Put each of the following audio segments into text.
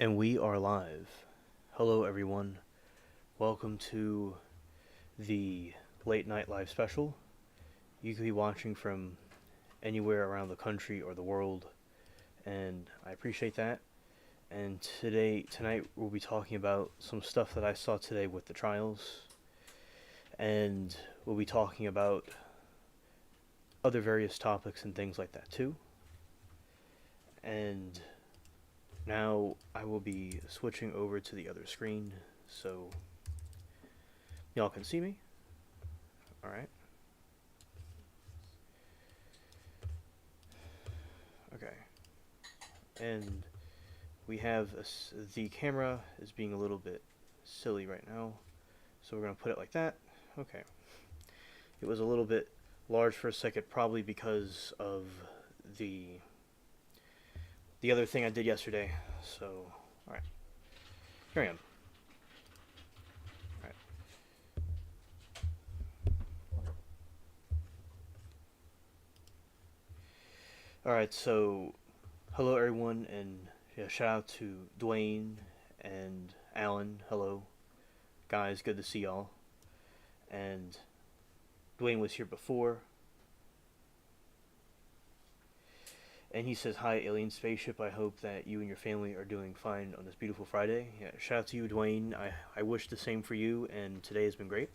And we are live. Hello, everyone. Welcome to the late night live special. You could be watching from anywhere around the country or the world, and I appreciate that. And tonight, we'll be talking about some stuff that I saw today with the trials, and we'll be talking about other various topics and things like that too. And now I will be switching over to the other screen so y'all can see me. All right. Okay. And we have the camera is being a little bit silly right now, so we're going to put it like that. Okay. It was a little bit large for a second, probably because of the other thing I did yesterday. So, all right. Here I am. All right. All right. So, hello everyone, and yeah, shout out to Dwayne and Alan. Hello, guys. Good to see y'all. And Dwayne was here before, and he says, "Hi, alien spaceship. I hope that you and your family are doing fine on this beautiful Friday." Yeah, shout out to you, Dwayne. I wish the same for you, and today has been great.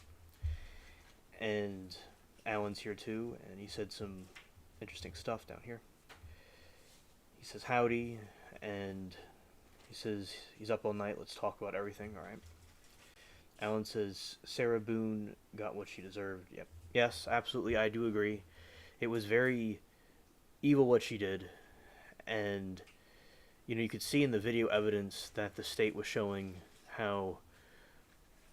And Alan's here too, and he said some interesting stuff down here. He says howdy, and he says he's up all night. Let's talk about everything. All right. Alan says Sarah Boone got what she deserved. Yep. Yes, absolutely. I do agree. It was very evil what she did, and you could see in the video evidence that the state was showing how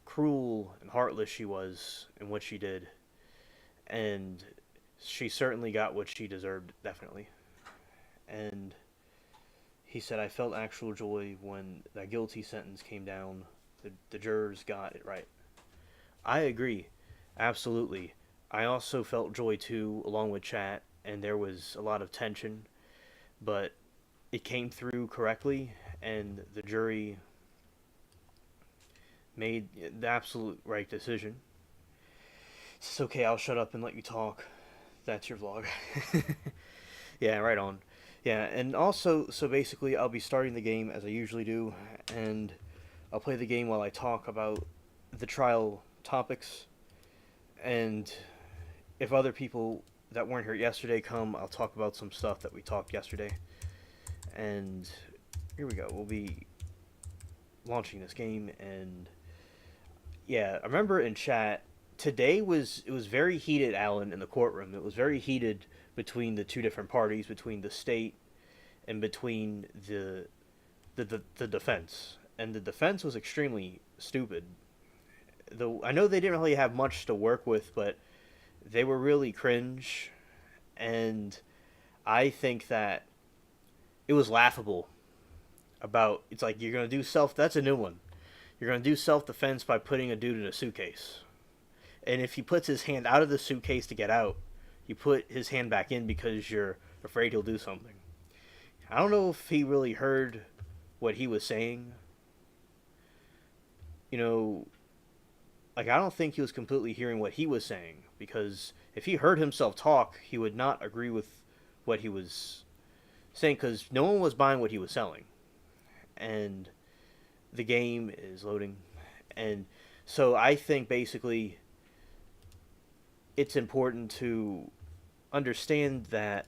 cruel and heartless she was in what she did, and she certainly got what she deserved, definitely. And he said, I felt actual joy when that guilty sentence came down. The jurors got it right. I agree, absolutely. I also felt joy too, along with chat, and there was a lot of tension, but it came through correctly, and the jury made the absolute right decision. It's okay, I'll shut up and let you talk. That's your vlog. Yeah, right on. Yeah, and also, so basically, I'll be starting the game as I usually do, and I'll play the game while I talk about the trial topics, and if other people that weren't here yesterday come, I'll talk about some stuff that we talked yesterday. And here we go. We'll be launching this game, and yeah, I remember in chat today it was very heated, Alan, in the courtroom. It was very heated between the two different parties, between the state and between the defense. And the defense was extremely stupid. Though I know they didn't really have much to work with, but they were really cringe, and I think that it was laughable. About it's like you're gonna do self. That's a new one. You're gonna do self defense by putting a dude in a suitcase, and if he puts his hand out of the suitcase to get out, you put his hand back in because you're afraid he'll do something. I don't know if he really heard what he was saying. You know, like I don't think he was completely hearing what he was saying, because if he heard himself talk, he would not agree with what he was saying, because no one was buying what he was selling. And the game is loading, and so I think basically it's important to understand that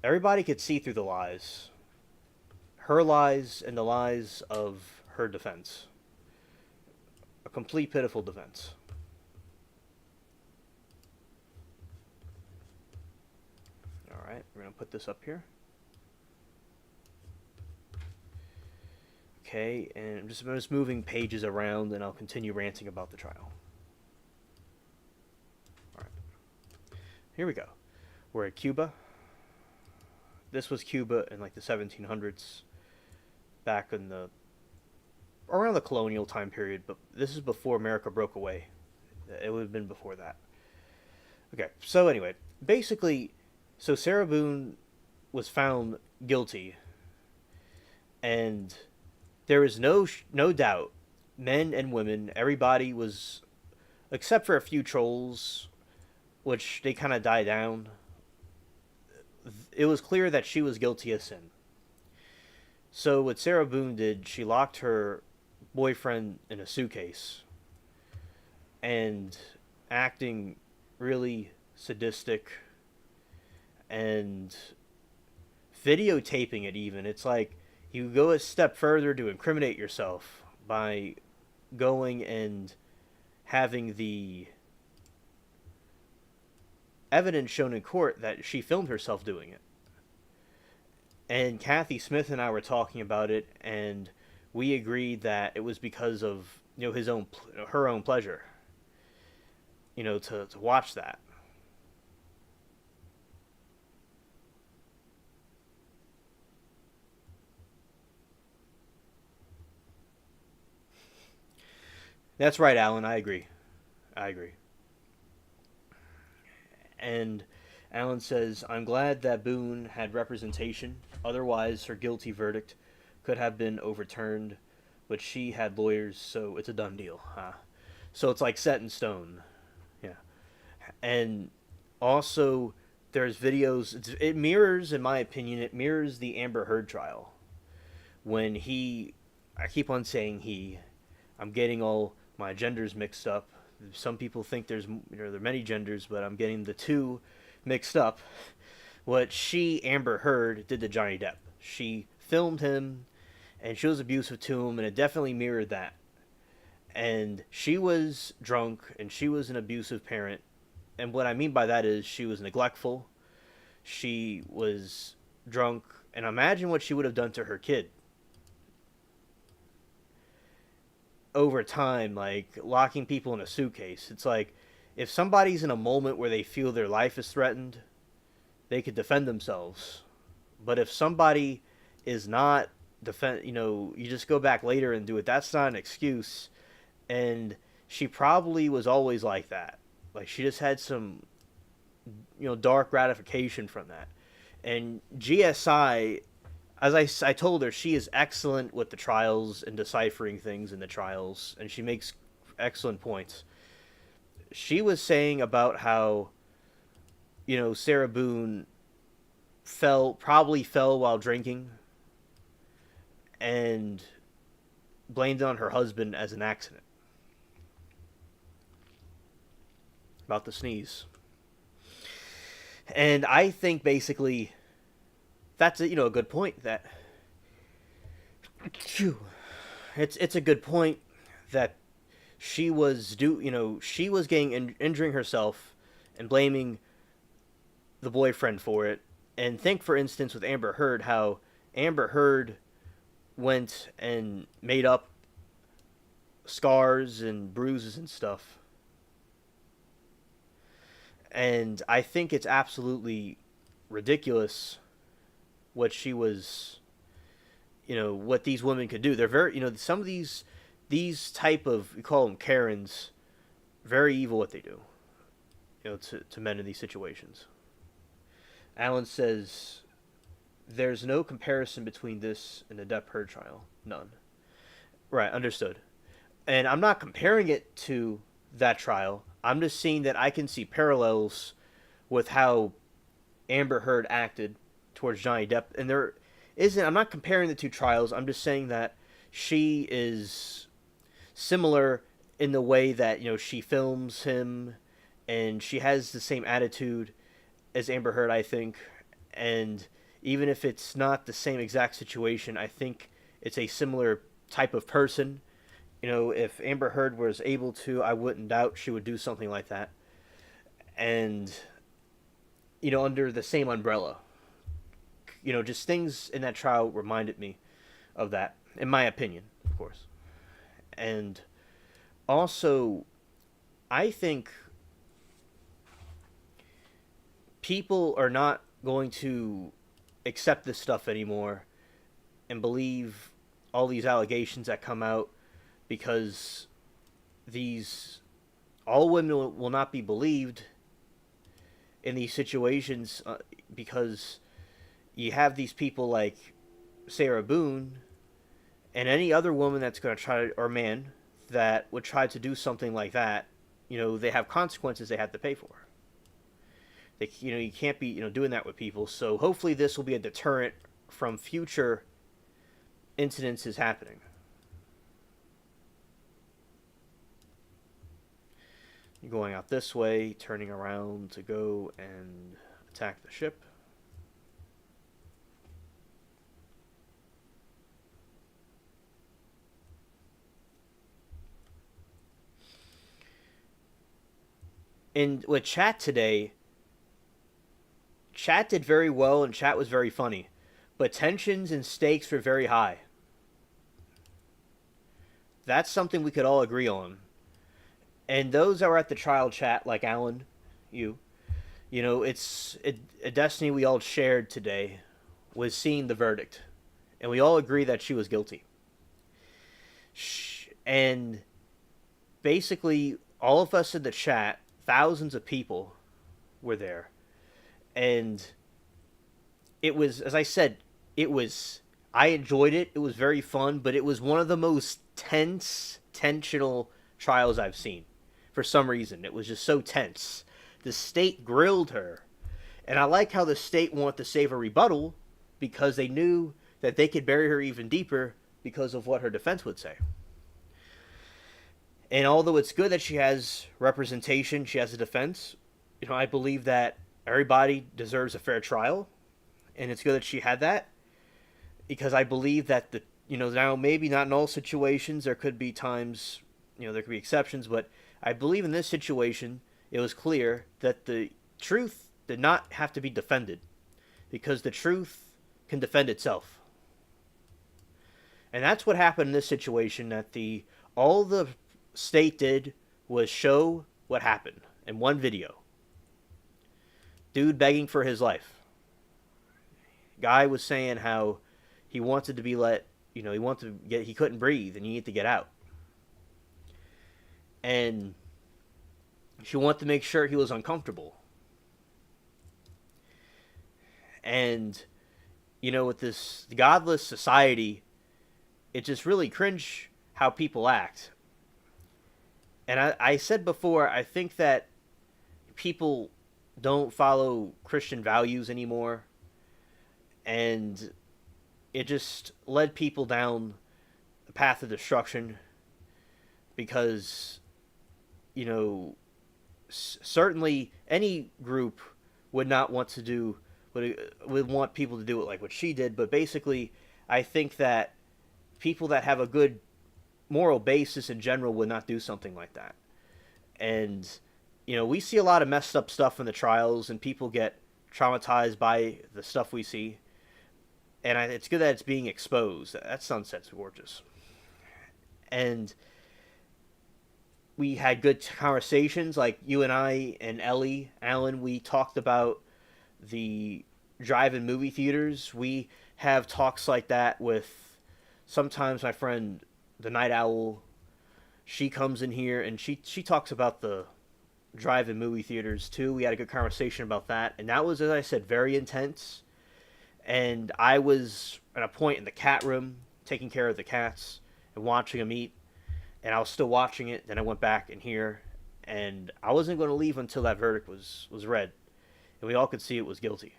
everybody could see through the lies, her lies and the lies of her defense. A complete pitiful defense. All right, we're gonna put this up here. Okay, and I'm just moving pages around, and I'll continue ranting about the trial. All right, here we go. We're at Cuba. This was Cuba in like the 1700s, back in the around the colonial time period, but this is before America broke away. It would have been before that. Okay, so anyway, basically, so Sarah Boone was found guilty And there was no doubt, men and women, everybody was, except for a few trolls, which they kind of die down. It was clear that she was guilty of sin. So what Sarah Boone did, she locked her boyfriend in a suitcase and acting really sadistic and videotaping it even. It's like you go a step further to incriminate yourself by going and having the evidence shown in court that she filmed herself doing it. And Kathy Smith and I were talking about it, and we agreed that it was because of her own pleasure. To watch that. That's right, Alan. I agree. I agree. And Alan says, I'm glad that Boone had representation. Otherwise, her guilty verdict could have been overturned. But she had lawyers, so it's a done deal. Huh? So it's like set in stone. Yeah. And also, there's videos. It mirrors, in my opinion, it mirrors the Amber Heard trial. When I keep on saying he, I'm getting all my genders mixed up. Some people think there are many genders, but I'm getting the two mixed up. What Amber Heard, did to Johnny Depp. She filmed him, and she was abusive to him, and it definitely mirrored that. And she was drunk, and she was an abusive parent. And what I mean by that is she was neglectful. She was drunk, and imagine what she would have done to her kid over time, like locking people in a suitcase. It's like if somebody's in a moment where they feel their life is threatened, they could defend themselves. But if somebody is not you just go back later and do it. That's not an excuse. And she probably was always like that. Like she just had some dark gratification from that. And GSI, as I told her, she is excellent with the trials and deciphering things in the trials, and she makes excellent points. She was saying about how, Sarah Boone probably fell while drinking, and blamed it on her husband as an accident. About the sneeze. And I think basically that's a good point. That it's a good point that she was she was injuring herself and blaming the boyfriend for it. And think, for instance, with Amber Heard, how Amber Heard went and made up scars and bruises and stuff. And I think it's absolutely ridiculous what she was, what these women could do. They're very, some of these type of, we call them Karens, very evil what they do, to men in these situations. Alan says, there's no comparison between this and the Depp Heard trial. None. Right, understood. And I'm not comparing it to that trial. I'm just seeing that I can see parallels with how Amber Heard acted towards Johnny Depp. And I'm not comparing the two trials. I'm just saying that she is similar in the way that, she films him and she has the same attitude as Amber Heard, I think. And even if it's not the same exact situation, I think it's a similar type of person. If Amber Heard was able to, I wouldn't doubt she would do something like that. And, under the same umbrella. Just things in that trial reminded me of that, in my opinion, of course. And also, I think people are not going to accept this stuff anymore and believe all these allegations that come out, because all women will not be believed in these situations, because you have these people like Sarah Boone And any other woman that's going to try, or man, that would try to do something like that, they have consequences they have to pay for. You can't be, doing that with people. So hopefully this will be a deterrent from future incidences happening. You're going out this way, turning around to go and attack the ship. And with chat today, chat did very well and chat was very funny, but tensions and stakes were very high. That's something we could all agree on. And those that were at the trial chat, like Alan, it's a destiny we all shared today was seeing the verdict. And we all agree that she was guilty. And basically, all of us in the chat, thousands of people were there. And it was, as I said, I enjoyed it. It was very fun, but it was one of the most tensional trials I've seen. For some reason, it was just so tense. The state grilled her. And I like how the state wanted to save a rebuttal because they knew that they could bury her even deeper because of what her defense would say. And although it's good that she has representation, she has a defense, I believe that everybody deserves a fair trial. And it's good that she had that because I believe that now maybe not in all situations, there could be times, there could be exceptions, but I believe in this situation, it was clear that the truth did not have to be defended because the truth can defend itself. And that's what happened in this situation, that all the state did was show what happened in one video. Dude begging for his life. Guy was saying how he wanted to be he couldn't breathe and he needed to get out. And she wanted to make sure he was uncomfortable. And, with this godless society, it just really cringe how people act. And I said before, I think that people don't follow Christian values anymore. And it just led people down the path of destruction because, certainly any group would not want to do, would want people to do it like what she did. But basically, I think that people that have a good moral basis in general would not do something like that. And, we see a lot of messed up stuff in the trials and people get traumatized by the stuff we see. And it's good that it's being exposed. That sunset's gorgeous. And we had good conversations, like you and I and Alan, we talked about the drive-in movie theaters. We have talks like that with sometimes my friend, the Night Owl. She comes in here and she talks about the drive-in movie theaters too. We had a good conversation about that. And that was, as I said, very intense. And I was at a point in the cat room taking care of the cats and watching them eat. And I was still watching it. Then I went back in here. And I wasn't going to leave until that verdict was read. And we all could see it was guilty.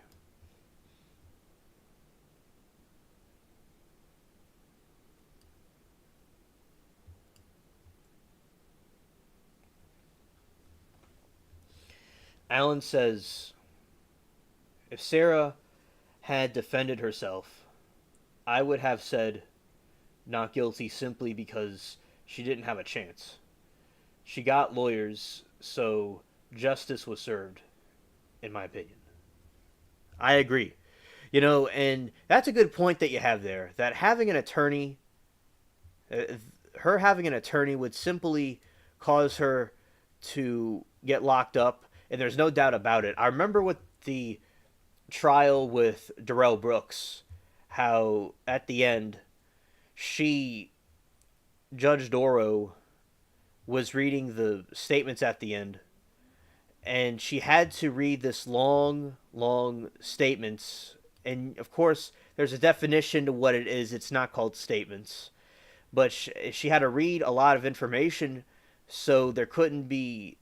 Alan says, if Sarah had defended herself, I would have said not guilty simply because she didn't have a chance. She got lawyers, so justice was served, in my opinion. I agree. And that's a good point that you have there, that having an attorney, her having an attorney would simply cause her to get locked up, and there's no doubt about it. I remember with the trial with Darrell Brooks, how at the end, Judge Doro was reading the statements at the end, and she had to read this long statements. And of course, there's a definition to what it is. It's not called statements. but she had to read a lot of information, so there couldn't be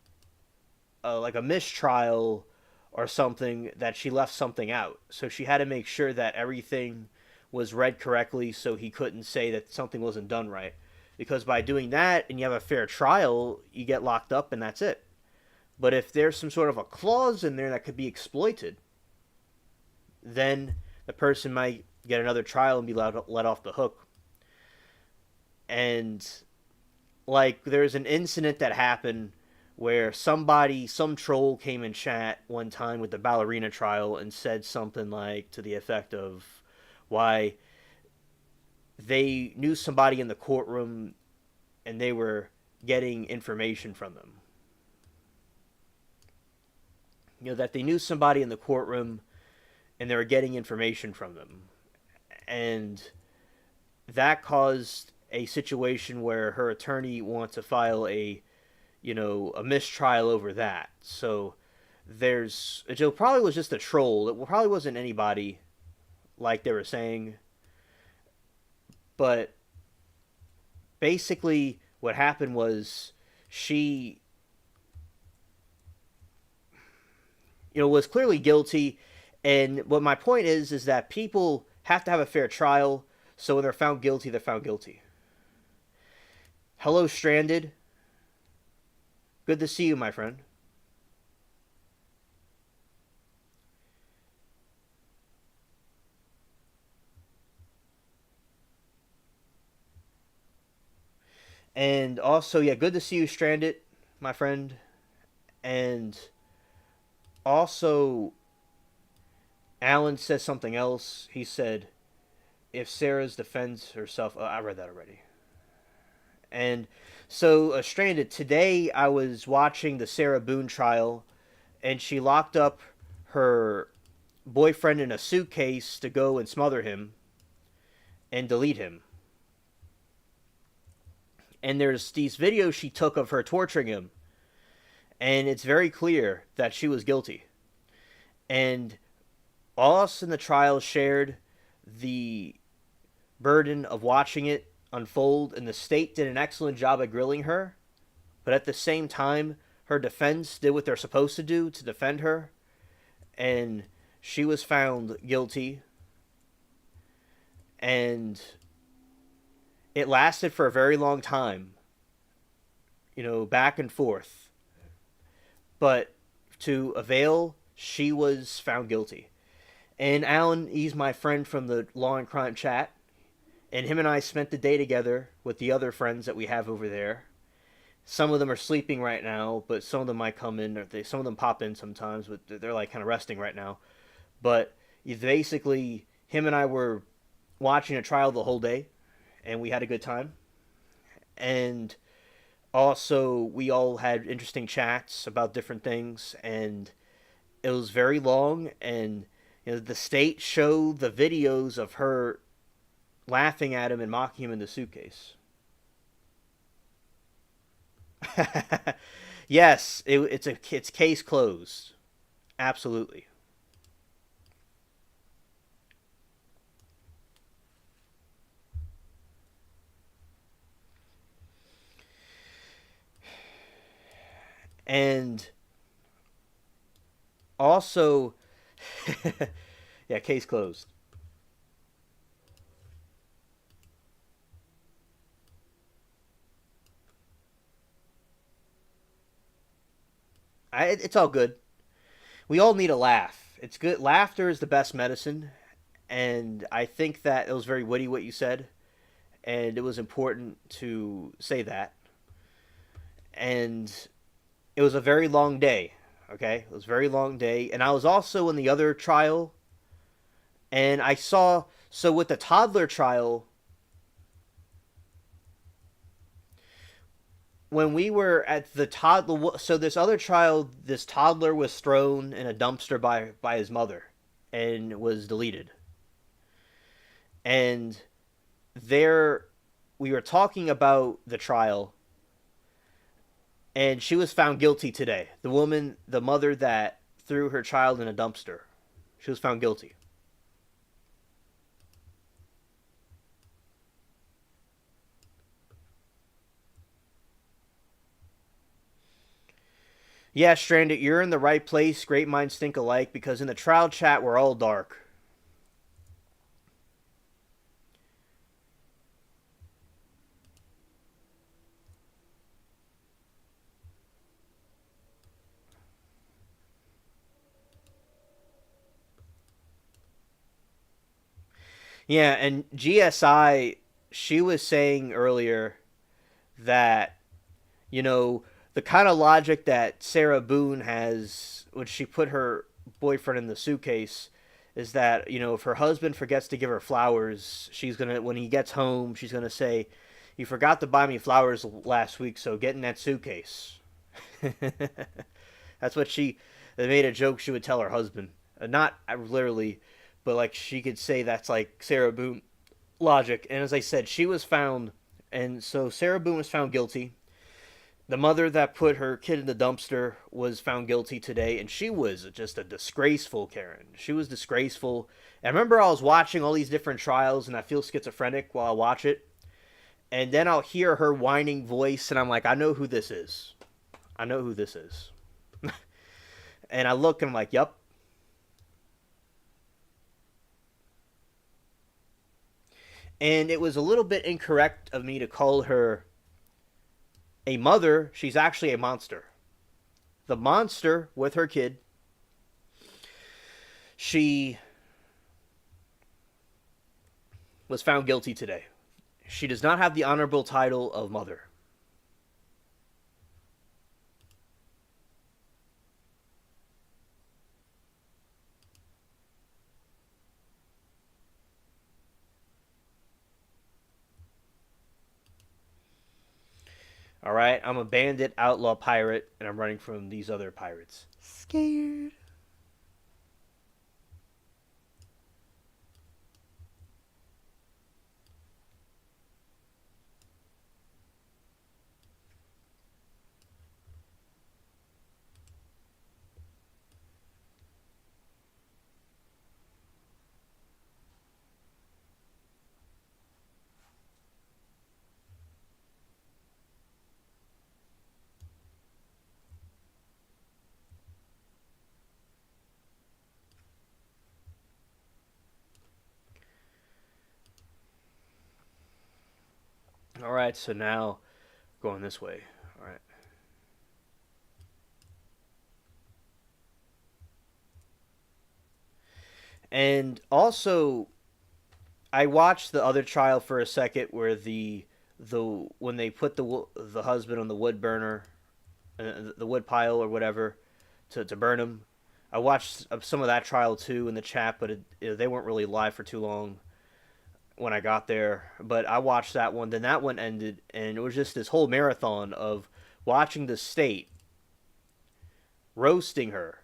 like a mistrial or something that she left something out. So she had to make sure that everything was read correctly, so he couldn't say that something wasn't done right. Because by doing that and you have a fair trial, you get locked up and that's it. But if there's some sort of a clause in there that could be exploited, then the person might get another trial and be let off the hook. And like there's an incident that happened where some troll came in chat one time with the ballerina trial and said something like to the effect of why they knew somebody in the courtroom and they were getting information from them. You know, that they knew somebody in the courtroom and they were getting information from them. And that caused a situation where her attorney wants to file a mistrial over that. So it probably was just a troll. It probably wasn't anybody like they were saying. But basically what happened was she was clearly guilty. And what my point is that people have to have a fair trial. So when they're found guilty, they're found guilty. Hello, Stranded. Good to see you, my friend. And also, yeah, good to see you, Stranded, my friend. And also, Alan says something else. He said, if Sarah's defends herself... Oh, I read that already. And so, Stranded, today I was watching the Sarah Boone trial, and she locked up her boyfriend in a suitcase to go and smother him and delete him. And there's these videos she took of her torturing him, and it's very clear that she was guilty. And all us in the trial shared the burden of watching it unfold, and the state did an excellent job at grilling her, but at the same time her defense did what they're supposed to do to defend her, and she was found guilty. And it lasted for a very long time, back and forth, but to avail, she was found guilty. And Alan, he's my friend from the Law and Crime chat, and him and I spent the day together with the other friends that we have over there. Some of them are sleeping right now, but some of them might come in, or some of them pop in sometimes, but they're like kind of resting right now. But basically, him and I were watching a trial the whole day, and we had a good time. And also, we all had interesting chats about different things, and it was very long, and the state showed the videos of her laughing at him and mocking him in the suitcase. Yes, it's case closed. Absolutely. And also, yeah, case closed. It's all good. We all need a laugh. It's good. Laughter is the best medicine. And I think that it was very witty what you said. And it was important to say that. And it was a very long day. Okay? It was a very long day. And I was also in the other trial. And I saw. So with the toddler trial, when we were at the toddler, so this other trial, this toddler was thrown in a dumpster by his mother and was deleted. And there we were talking about the trial, and she was found guilty today. The mother that threw her child in a dumpster, she was found guilty. Yeah, Stranded, you're in the right place. Great minds think alike because in the trial chat, we're all dark. Yeah, and GSI, she was saying earlier that, you know, the kind of logic that Sarah Boone has when she put her boyfriend in the suitcase is that, you know, if her husband forgets to give her flowers, she's going to, when he gets home, she's going to say, "You forgot to buy me flowers last week, so get in that suitcase." That's what she, they made a joke she would tell her husband. Not literally, but like she could say that's like Sarah Boone logic. And as I said, she was found, and so Sarah Boone was found guilty. The mother that put her kid in the dumpster was found guilty today, and she was just a disgraceful Karen. She was disgraceful. And I remember I was watching all these different trials, and I feel schizophrenic while I watch it. And then I'll hear her whining voice, and I'm like, I know who this is. I know who this is. And I look, and I'm like, yep. And it was a little bit incorrect of me to call her a mother. She's actually a monster. The monster with her kid. She was found guilty today. She does not have the honorable title of mother. All right, I'm a bandit, outlaw, pirate, and I'm running from these other pirates. Scared. All right, so now going this way. All right. And also, I watched the other trial for a second where the when they put the husband on the wood burner, the wood pile or whatever, to burn him. I watched some of that trial too in the chat, but they weren't really live for too long when I got there. But I watched that one. Then that one ended, and it was just this whole marathon of watching the state roasting her.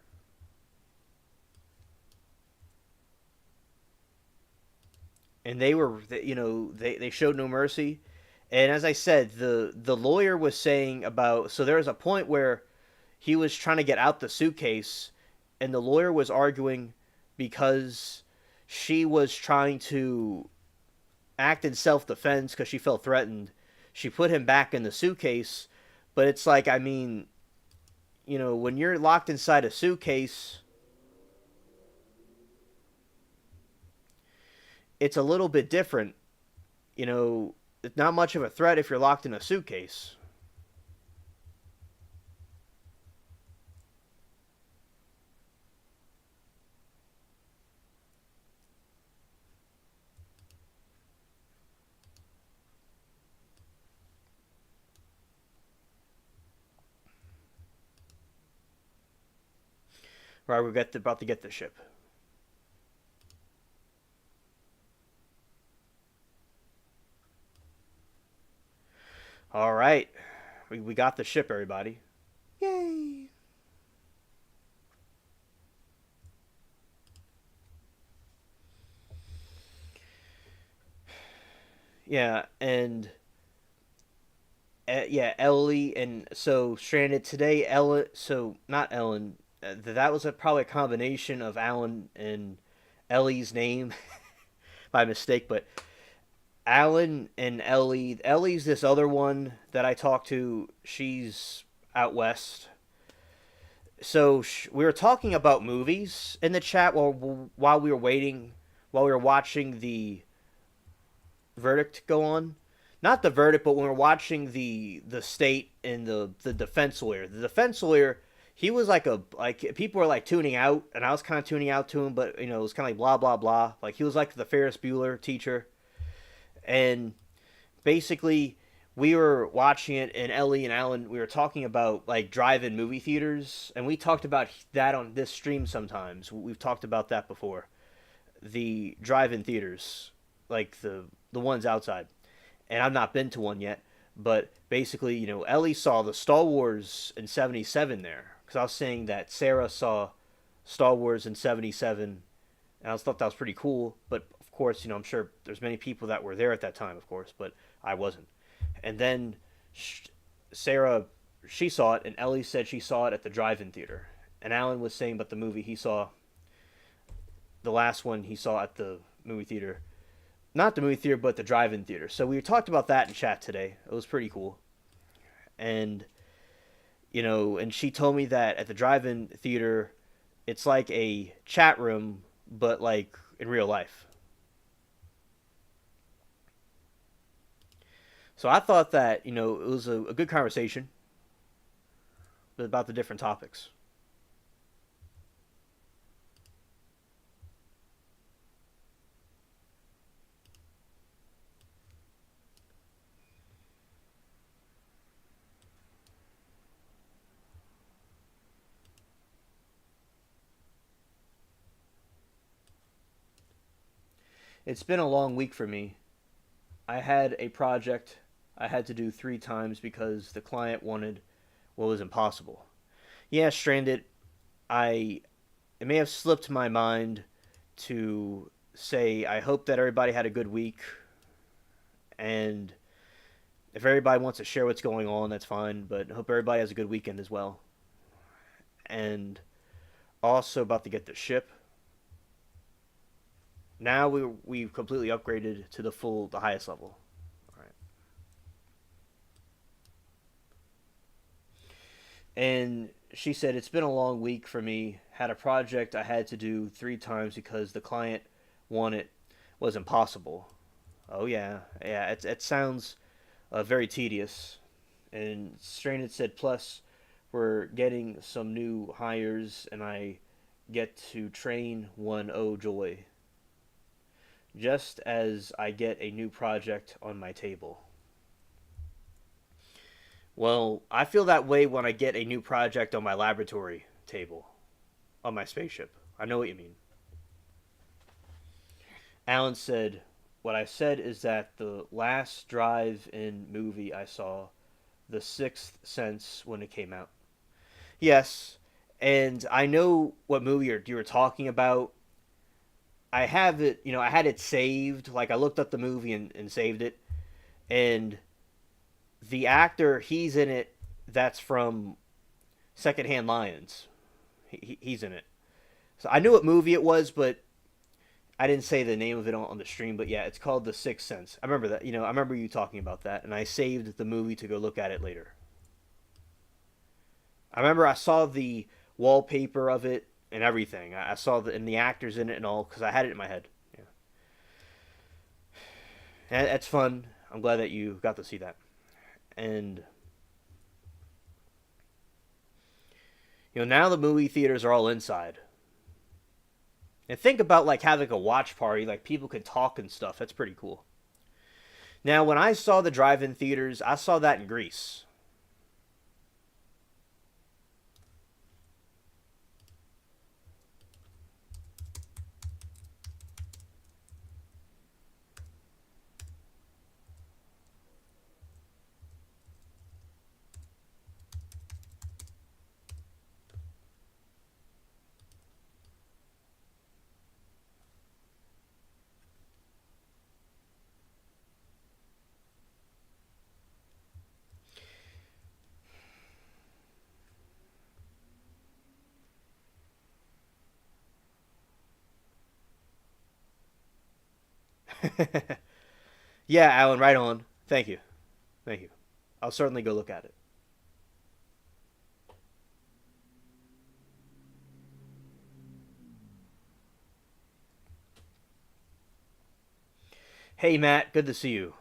And they were, you know, they showed no mercy. And as I said, the lawyer was saying about, so there was a point where he was trying to get out the suitcase, and the lawyer was arguing because she was trying to act in self defense because she felt threatened. She put him back in the suitcase, but it's like, I mean, you know, when you're locked inside a suitcase, it's a little bit different. You know, it's not much of a threat if you're locked in a suitcase. Right, about to get the ship. All right, we got the ship, everybody. Yay! Yeah, and yeah, Ellie, and so Stranded today. Ellen, so not Ellen. That was probably a combination of Alan and Ellie's name by mistake, but Alan and Ellie. Ellie's this other one that I talked to. She's out west. We were talking about movies in the chat while we were waiting, while we were watching the verdict go on. Not the verdict, but when we were watching the state and the defense lawyer. The defense lawyer, he was like people were like tuning out, and I was kind of tuning out to him, but you know it was kind of like blah blah blah. Like he was like the Ferris Bueller teacher, and basically we were watching it, and Ellie and Alan, we were talking about like drive-in movie theaters, and we talked about that on this stream sometimes. We've talked about that before. The drive-in theaters, like the ones outside, and I've not been to one yet. But basically, you know, Ellie saw the Star Wars in '77 there, because I was saying that Sarah saw Star Wars in '77, and I thought that was pretty cool. But of course, you know, I'm sure there's many people that were there at that time, of course, but I wasn't. And then Sarah, she saw it, and Ellie said she saw it at the drive-in theater. And Alan was saying about the movie he saw, the last one he saw at the movie theater, not the movie theater, but the drive-in theater. So we talked about that in chat today. It was pretty cool, and you know, and she told me that at the drive-in theater, it's like a chat room, but like in real life. So I thought that you know it was a good conversation about the different topics. It's been a long week for me. I had a project I had to do 3 times because the client wanted what was impossible. Yeah, stranded. I It may have slipped my mind to say I hope that everybody had a good week, and if everybody wants to share what's going on, that's fine. But I hope everybody has a good weekend as well. And also about to get the ship. Now we've completely upgraded to the highest level. All right. And she said it's been a long week for me. Had a project I had to do 3 times because the client wanted was impossible. Oh yeah, yeah. It sounds very tedious. And Strained said, plus we're getting some new hires, and I get to train one. Oh joy! Just as I get a new project on my table. Well, I feel that way when I get a new project on my laboratory table on my spaceship. I know what you mean. Alan said, what I said is that the last drive in movie I saw, The Sixth Sense, when it came out. Yes, and I know what movie you were talking about. I have it, you know, I had it saved. Like, I looked up the movie and saved it. And the actor, he's in it, that's from Secondhand Lions. He's in it. So I knew what movie it was, but I didn't say the name of it on the stream. But yeah, it's called The Sixth Sense. I remember that. You know, I remember you talking about that, and I saved the movie to go look at it later. I remember I saw the wallpaper of it and everything. I saw and the actors in it and all because I had it in my head. Yeah, and that's fun. I'm glad that you got to see that. And you know, now the movie theaters are all inside. And think about like having a watch party, like people can talk and stuff. That's pretty cool. Now, when I saw the drive-in theaters, I saw that in Greece. Yeah, Alan, right on. Thank you. Thank you. I'll certainly go look at it. Hey, Matt. Good to see you.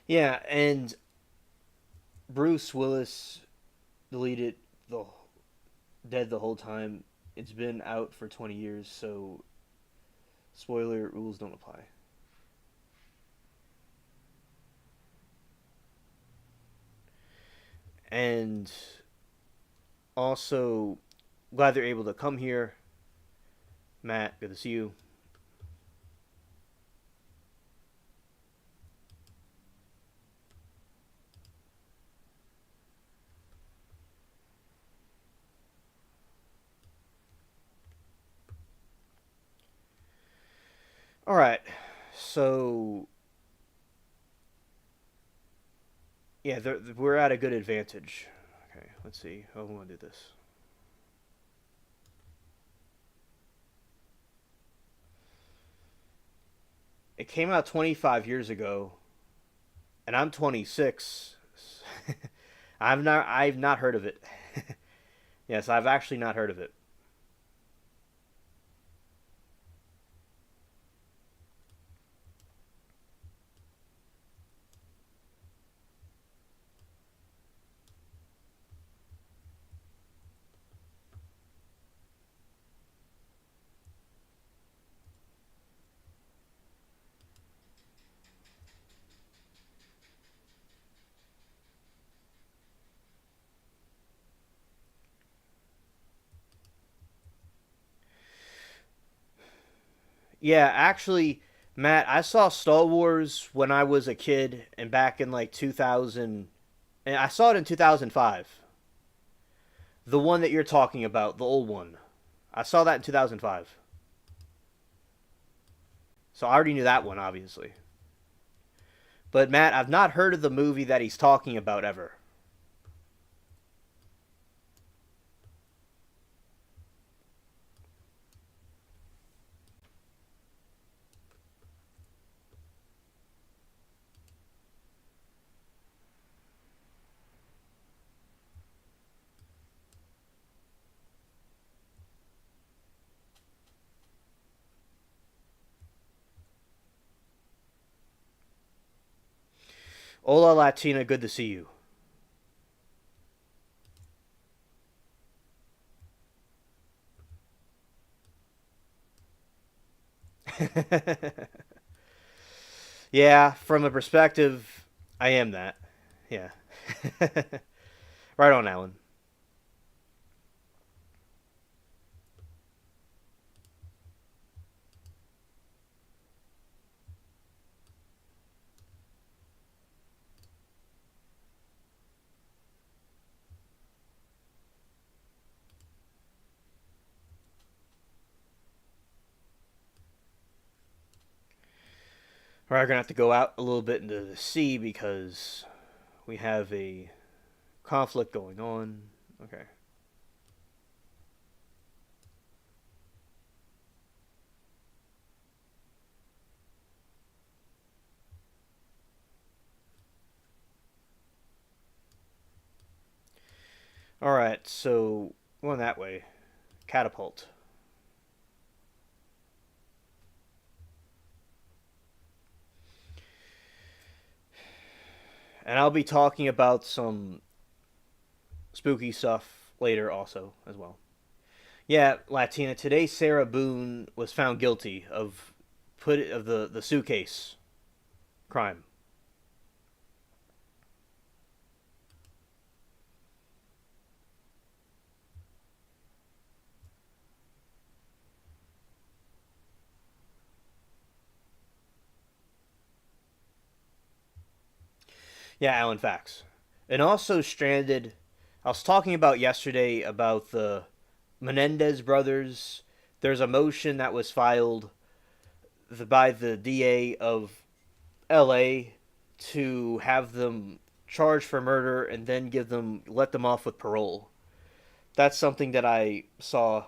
Yeah, and Bruce Willis deleted the dead the whole time. It's been out for 20 years, so spoiler rules don't apply. And also, glad they're able to come here. Matt, good to see you. All right, so yeah, we're at a good advantage. Okay, let's see. How do I want to do this? It came out 25 years ago, and I'm 26. I've not heard of it. Yes, I've actually not heard of it. Yeah, actually, Matt, I saw Star Wars when I was a kid and back in like 2000, and I saw it in 2005. The one that you're talking about, the old one. I saw that in 2005. So I already knew that one, obviously. But Matt, I've not heard of the movie that he's talking about ever. Hola Latina, good to see you. Yeah, from a perspective, I am that. Yeah. Right on, Alan. We're gonna have to go out a little bit into the sea because we have a conflict going on. Okay. All right. So going that way. Catapult. And I'll be talking about some spooky stuff later also as well. Yeah, Latina. Today, Sarah Boone was found guilty of the suitcase crime. Yeah, Alan Facts. And also stranded. I was talking about yesterday about the Menendez brothers. There's a motion that was filed by the DA of LA to have them charged for murder and then let them off with parole. That's something that I saw.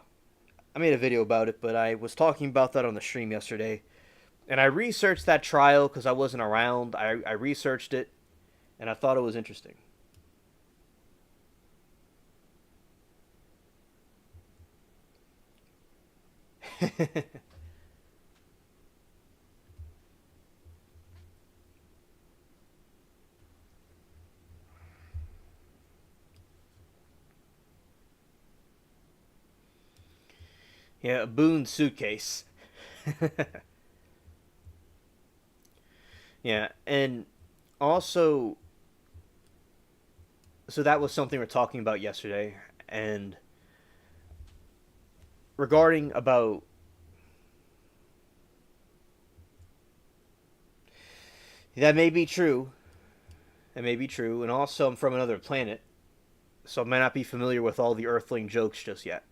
I made a video about it, but I was talking about that on the stream yesterday. And I researched that trial because I wasn't around. I researched it, and I thought it was interesting. Yeah, a Boone suitcase. Yeah, and also, so that was something we are talking about yesterday, and regarding about that may be true. That may be true, and also I'm from another planet, so I may not be familiar with all the Earthling jokes just yet.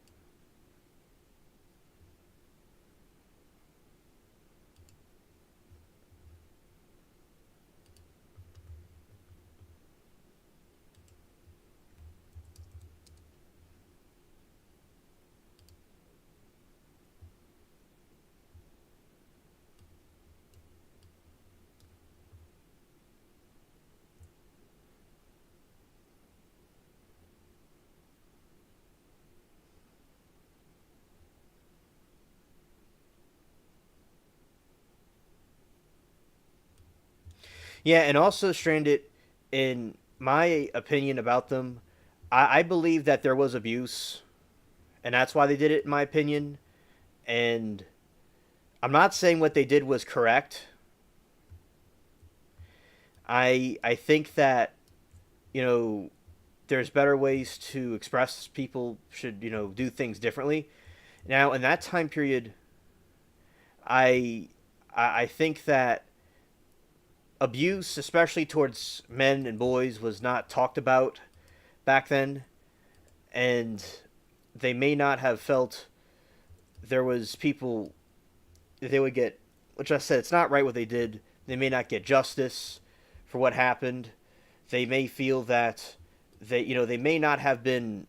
Yeah, and also Stranded, in my opinion about them, I believe that there was abuse, and that's why they did it, in my opinion. And I'm not saying what they did was correct. I think that you know there's better ways to express. People should do things differently. Now in that time period, I I think that abuse, especially towards men and boys, was not talked about back then, and they may not have felt there was people they would get. Which I said, it's not right what they did. They may not get justice for what happened. They may feel that they may not have been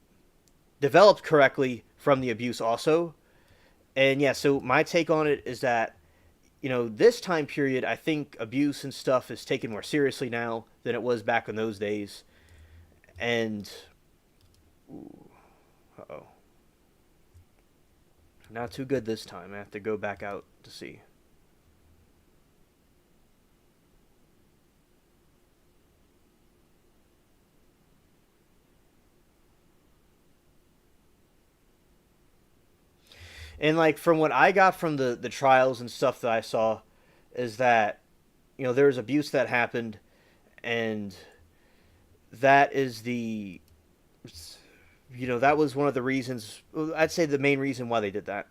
developed correctly from the abuse also. And yeah, so my take on it is that this time period, I think abuse and stuff is taken more seriously now than it was back in those days. And oh, not too good this time. I have to go back out to see. And like from what I got from the trials and stuff that I saw, is that there was abuse that happened, and that is that was one of the reasons. I'd say the main reason why they did that.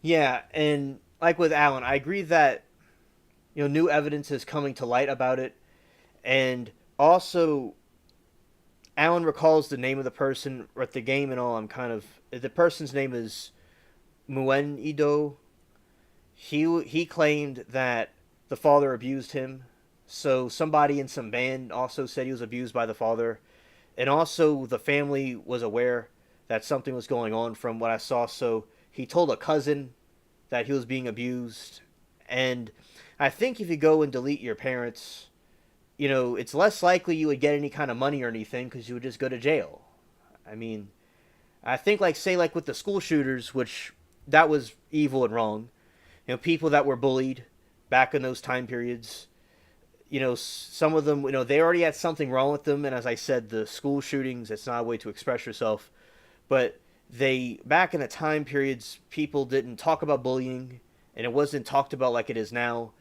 Yeah, and like with Alan, I agree that new evidence is coming to light about it, and also Alan recalls the name of the person at the game and all. I'm kind of the person's name is Muen Ido. He claimed that the father abused him. So somebody in some band also said he was abused by the father, and also the family was aware that something was going on from what I saw. So he told a cousin that he was being abused, and I think if you go and delete your parents, it's less likely you would get any kind of money or anything because you would just go to jail. I mean, I think like say like with the school shooters, which that was evil and wrong. People that were bullied back in those time periods. some of them, they already had something wrong with them. And as I said, the school shootings, it's not a way to express yourself. But back in the time periods, people didn't talk about bullying, and it wasn't talked about like it is now.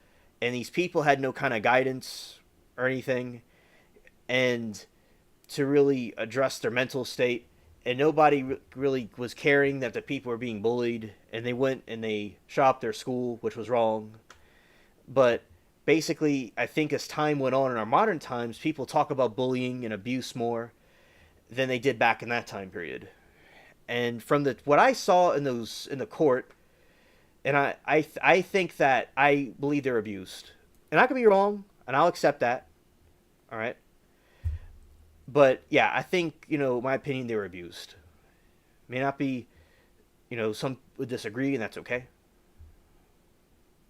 And these people had no kind of guidance or anything, and to really address their mental state. And nobody really was caring that the people were being bullied, and they went and they shot up their school, which was wrong. But basically, I think as time went on in our modern times, people talk about bullying and abuse more than they did back in that time period. And from the what I saw in the court, and I think that I believe they're abused, and I could be wrong, and I'll accept that. All right, but yeah, I think my opinion, they were abused. May not be, some would disagree, and that's okay.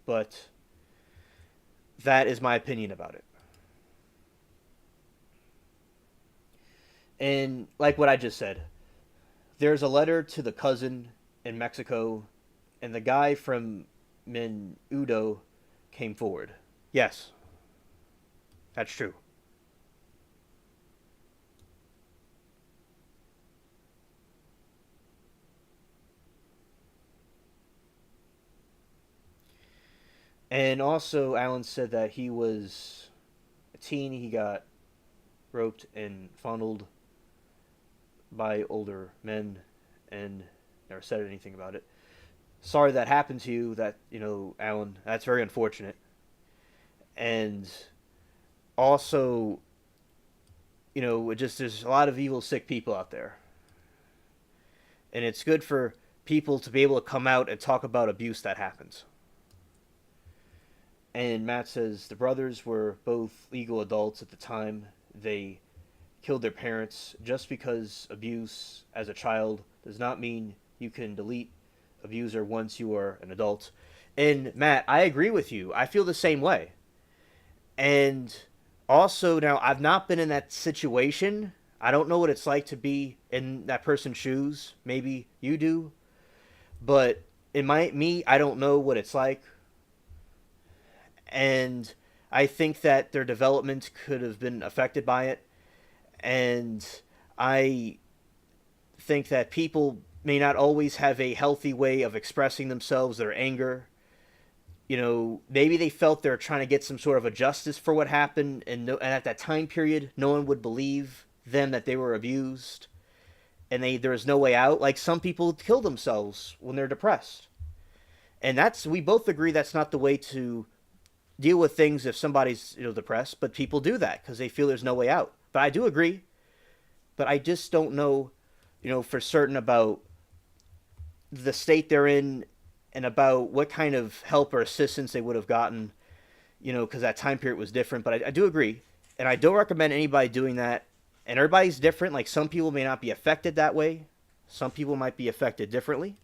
But that is my opinion about it. And like what I just said, there's a letter to the cousin in Mexico, and the guy from Menudo came forward. Yes, that's true. And also, Alan said that he was a teen. He got roped and fondled by older men and never said anything about it. Sorry that happened to you, Alan. That's very unfortunate. And also, it just there's a lot of evil, sick people out there. And it's good for people to be able to come out and talk about abuse that happens. And Matt says the brothers were both legal adults at the time they killed their parents. Just because abuse as a child does not mean you can delete abuser once you are an adult. And Matt, I agree with you. I feel the same way. And also, now I've not been in that situation. I don't know what it's like to be in that person's shoes. Maybe you do, but in I don't know what it's like. And I think that their development could have been affected by it. And I think that people may not always have a healthy way of expressing themselves, their anger. Maybe they felt they're trying to get some sort of a justice for what happened, and, and at that time period, no one would believe them that they were abused, and there was no way out. Like some people kill themselves when they're depressed, and we both agree that's not the way to deal with things if somebody's depressed. But people do that because they feel there's no way out. But I do agree, but I just don't know, for certain about the state they're in and about what kind of help or assistance they would have gotten, because that time period was different. But I do agree, and I don't recommend anybody doing that. And everybody's different. Like some people may not be affected that way, some people might be affected differently,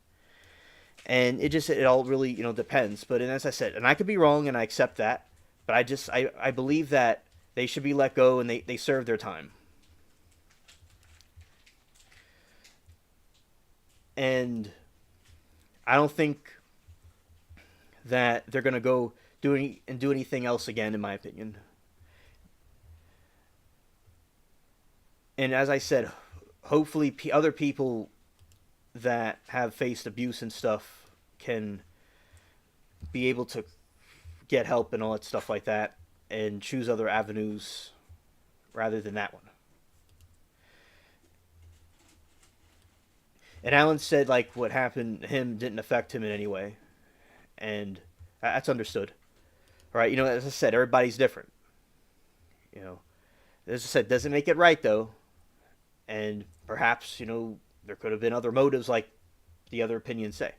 and it all really depends. But and as I said, and I could be wrong, and I accept that. But I believe that they should be let go, and they serve their time. And I don't think that they're gonna go do anything else again, in my opinion. And as I said, hopefully other people that have faced abuse and stuff can be able to get help and all that stuff like that, and choose other avenues rather than that one. And Alan said like what happened to him didn't affect him in any way, and that's understood. All right, as I said, everybody's different. You know, as I said, doesn't make it right though, and perhaps there could have been other motives like the other opinions say.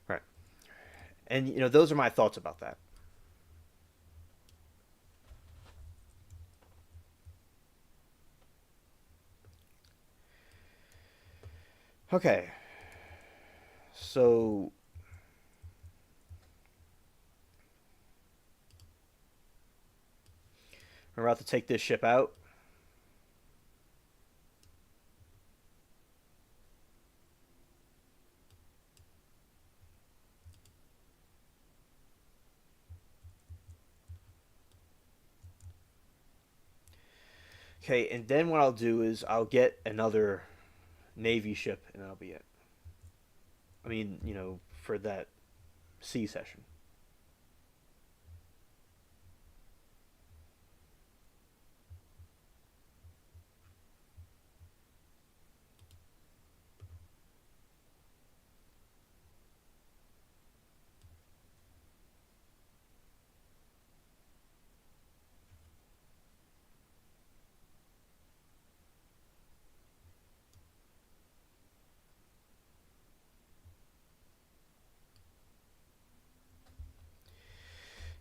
Right, and those are my thoughts about that. Okay, so we're about to take this ship out. Okay, and then what I'll do is I'll get another Navy ship, and that'll be it. I mean, for that sea session.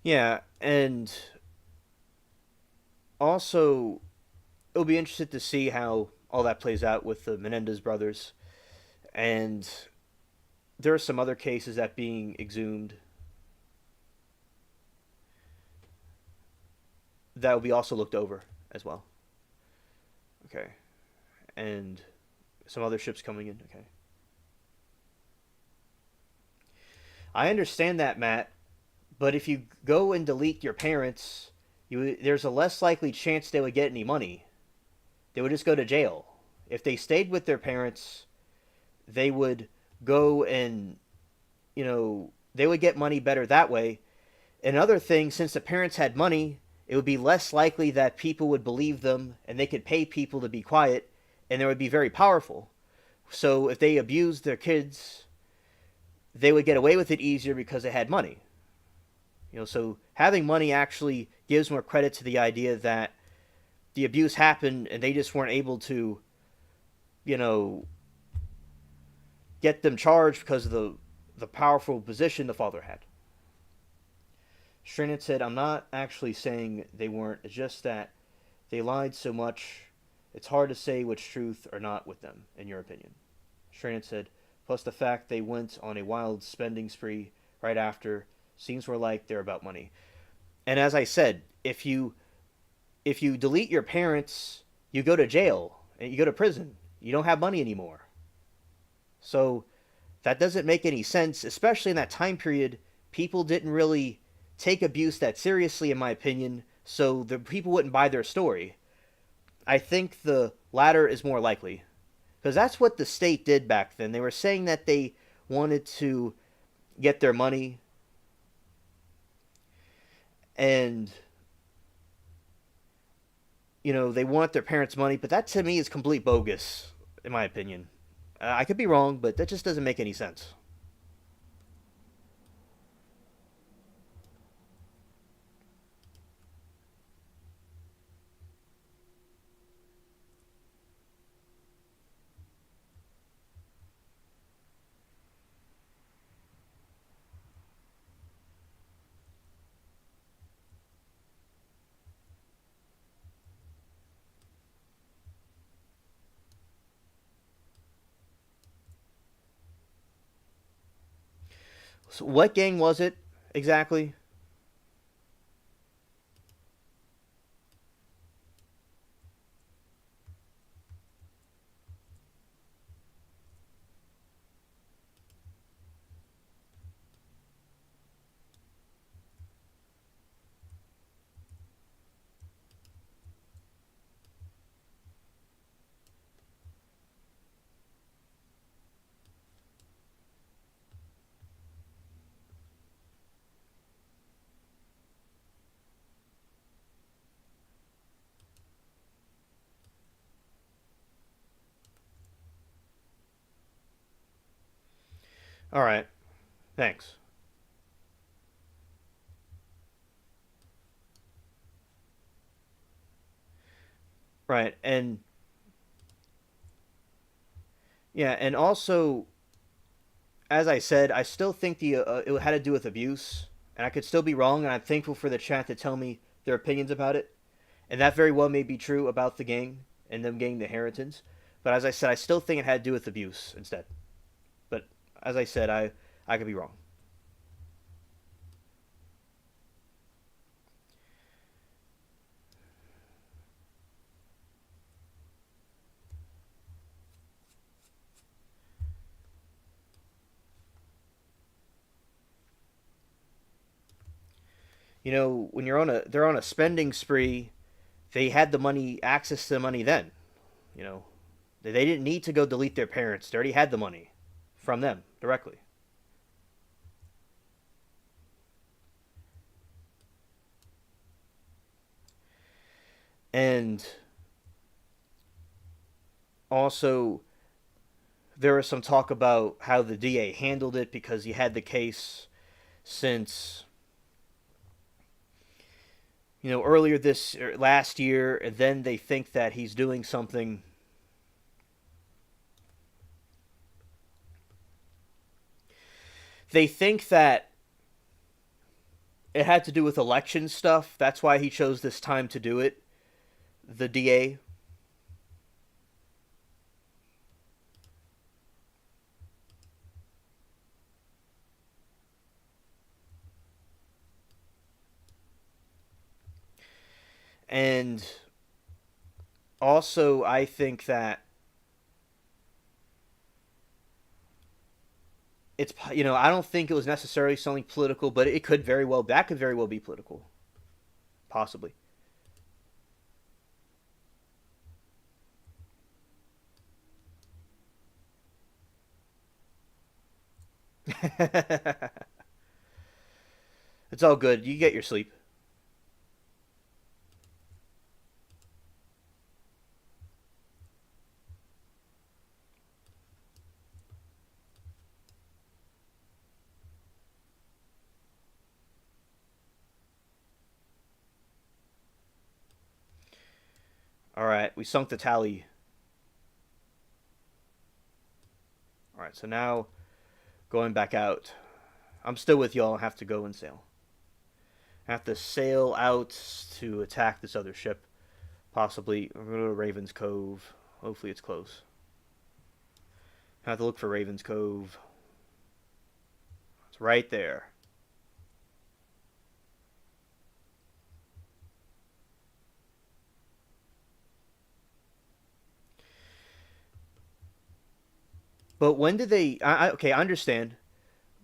Yeah, and also it'll be interesting to see how all that plays out with the Menendez brothers. And there are some other cases that being exhumed that will be also looked over as well. Okay, and some other ships coming in. Okay, I understand that, Matt. But if you go and delete your parents, there's a less likely chance they would get any money. They would just go to jail. If they stayed with their parents, they would go and they would get money better that way. Another thing, since the parents had money, it would be less likely that people would believe them, and they could pay people to be quiet, and they would be very powerful. So if they abused their kids, they would get away with it easier because they had money. So having money actually gives more credit to the idea that the abuse happened and they just weren't able to, you know, get them charged because of the powerful position the father had. Straight said, I'm not actually saying they weren't, it's just that they lied so much, it's hard to say what's truth or not with them, in your opinion. Straight said, plus the fact they went on a wild spending spree right after seems more like they're about money. And as I said, if you delete your parents, you go to jail and you go to prison. You don't have money anymore. So that doesn't make any sense, especially in that time period. People didn't really take abuse that seriously, in my opinion, so the people wouldn't buy their story. I think the latter is more likely. Because that's what the state did back then. They were saying that they wanted to get their money and they want their parents' money, but that to me is complete bogus, in my opinion. I could be wrong, but that just doesn't make any sense. So what gang was it exactly? All right, thanks. Right, and yeah, and also, as I said, I still think the it had to do with abuse, and I could still be wrong, and I'm thankful for the chat to tell me their opinions about it, and that very well may be true about the gang and them getting the inheritance. But as I said, I still think it had to do with abuse instead. But as I said, I could be wrong. When they're on a spending spree, they had the money, access to the money then. You know, they didn't need to go delete their parents. They already had the money from them directly. And also, there was some talk about how the DA handled it because he had the case since, earlier this last year, and then they think that he's doing something. They think that it had to do with election stuff. That's why he chose this time to do it. The DA. And also, I think that I don't think it was necessarily something political, but it could very well, that could very well be political. Possibly. It's all good. You get your sleep. All right, we sunk the tally. All right, so now going back out. I'm still with y'all. I have to go and sail. I have to sail out to attack this other ship. Possibly. I'm going to go to Raven's Cove. Hopefully it's close. I have to look for Raven's Cove. It's right there. But when did they? Okay, I understand,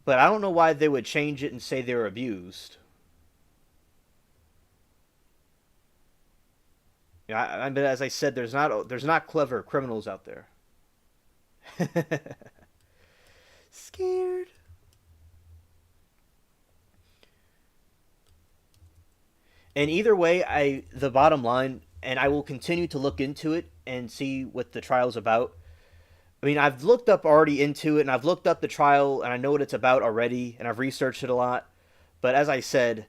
but I don't know why they would change it and say they were abused. But as I said, there's not clever criminals out there. Scared. And either way, the bottom line, and I will continue to look into it and see what the trial's about. I mean, I've looked up already into it, and I've looked up the trial, and I know what it's about already, and I've researched it a lot. But as I said,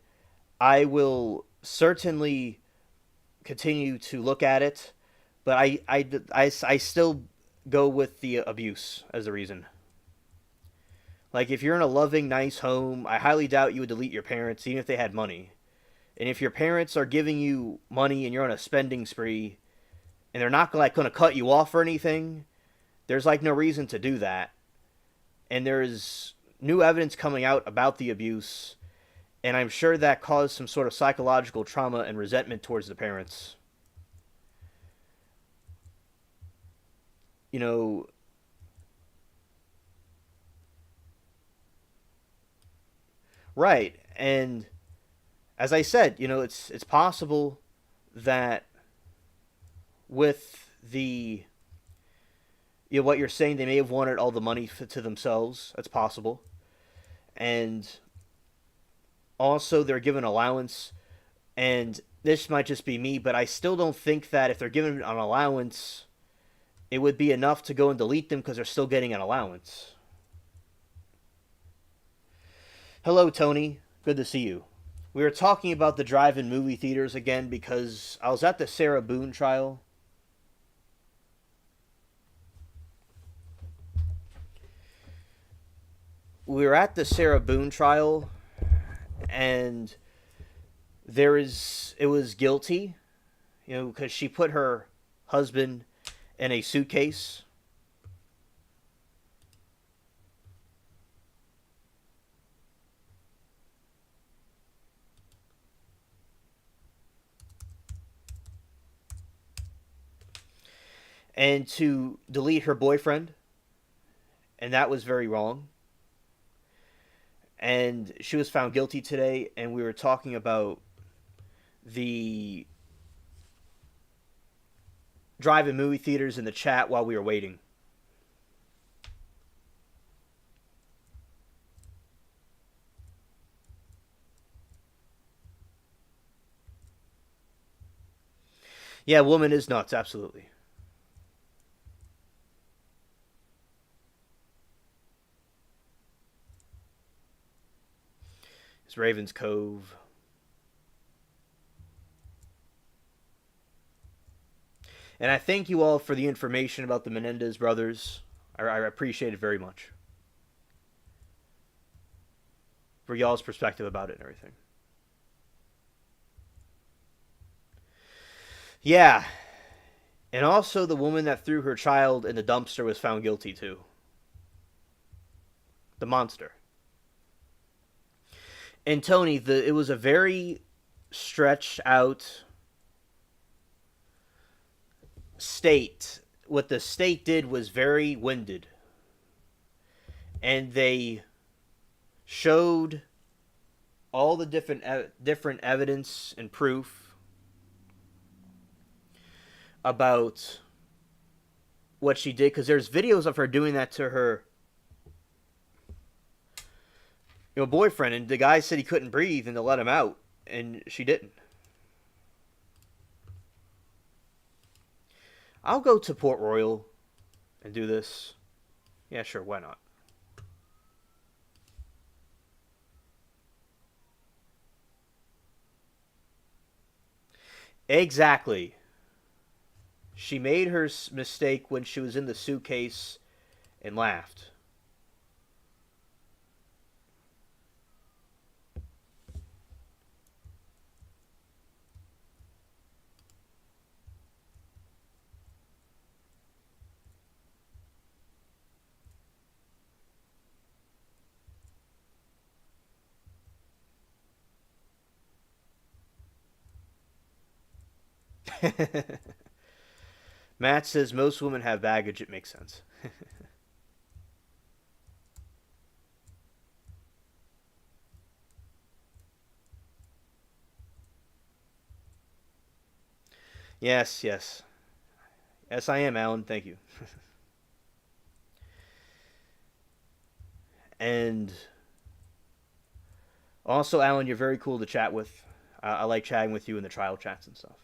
I will certainly continue to look at it, but I still go with the abuse as the reason. Like, if you're in a loving, nice home, I highly doubt you would delete your parents, even if they had money. And if your parents are giving you money and you're on a spending spree, and they're not like going to cut you off or anything, there's like no reason to do that. And there's new evidence coming out about the abuse, and I'm sure that caused some sort of psychological trauma and resentment towards the parents. You know, right. And as I said, it's possible that with the what you're saying, they may have wanted all the money to themselves. That's possible. And also, they're given allowance. And this might just be me, but I still don't think that if they're given an allowance, it would be enough to go and delete them because they're still getting an allowance. Hello, Tony. Good to see you. We were talking about the drive-in movie theaters again because I was at the Sarah Boone trial. We were at the Sarah Boone trial, and it was guilty, because she put her husband in a suitcase. And to delete her boyfriend, and that was very wrong. And she was found guilty today, and we were talking about the drive-in movie theaters in the chat while we were waiting. Yeah, woman is nuts, absolutely. It's Raven's Cove. And I thank you all for the information about the Menendez brothers. I appreciate it very much. For y'all's perspective about it and everything. Yeah. And also the woman that threw her child in the dumpster was found guilty too. The monster. And Tony, it was a very stretched out state. What the state did was very winded. And they showed all the different evidence and proof about what she did, because there's videos of her doing that to her boyfriend, and the guy said he couldn't breathe and to let him out, and she didn't. I'll go to Port Royal and do this. Yeah, sure, why not? Exactly. She made her mistake when she was in the suitcase and laughed. Matt says most women have baggage. It makes sense. Yes, yes. Yes, I am, Alan. Thank you. And also, Alan, you're very cool to chat with. I like chatting with you in the trial chats and stuff.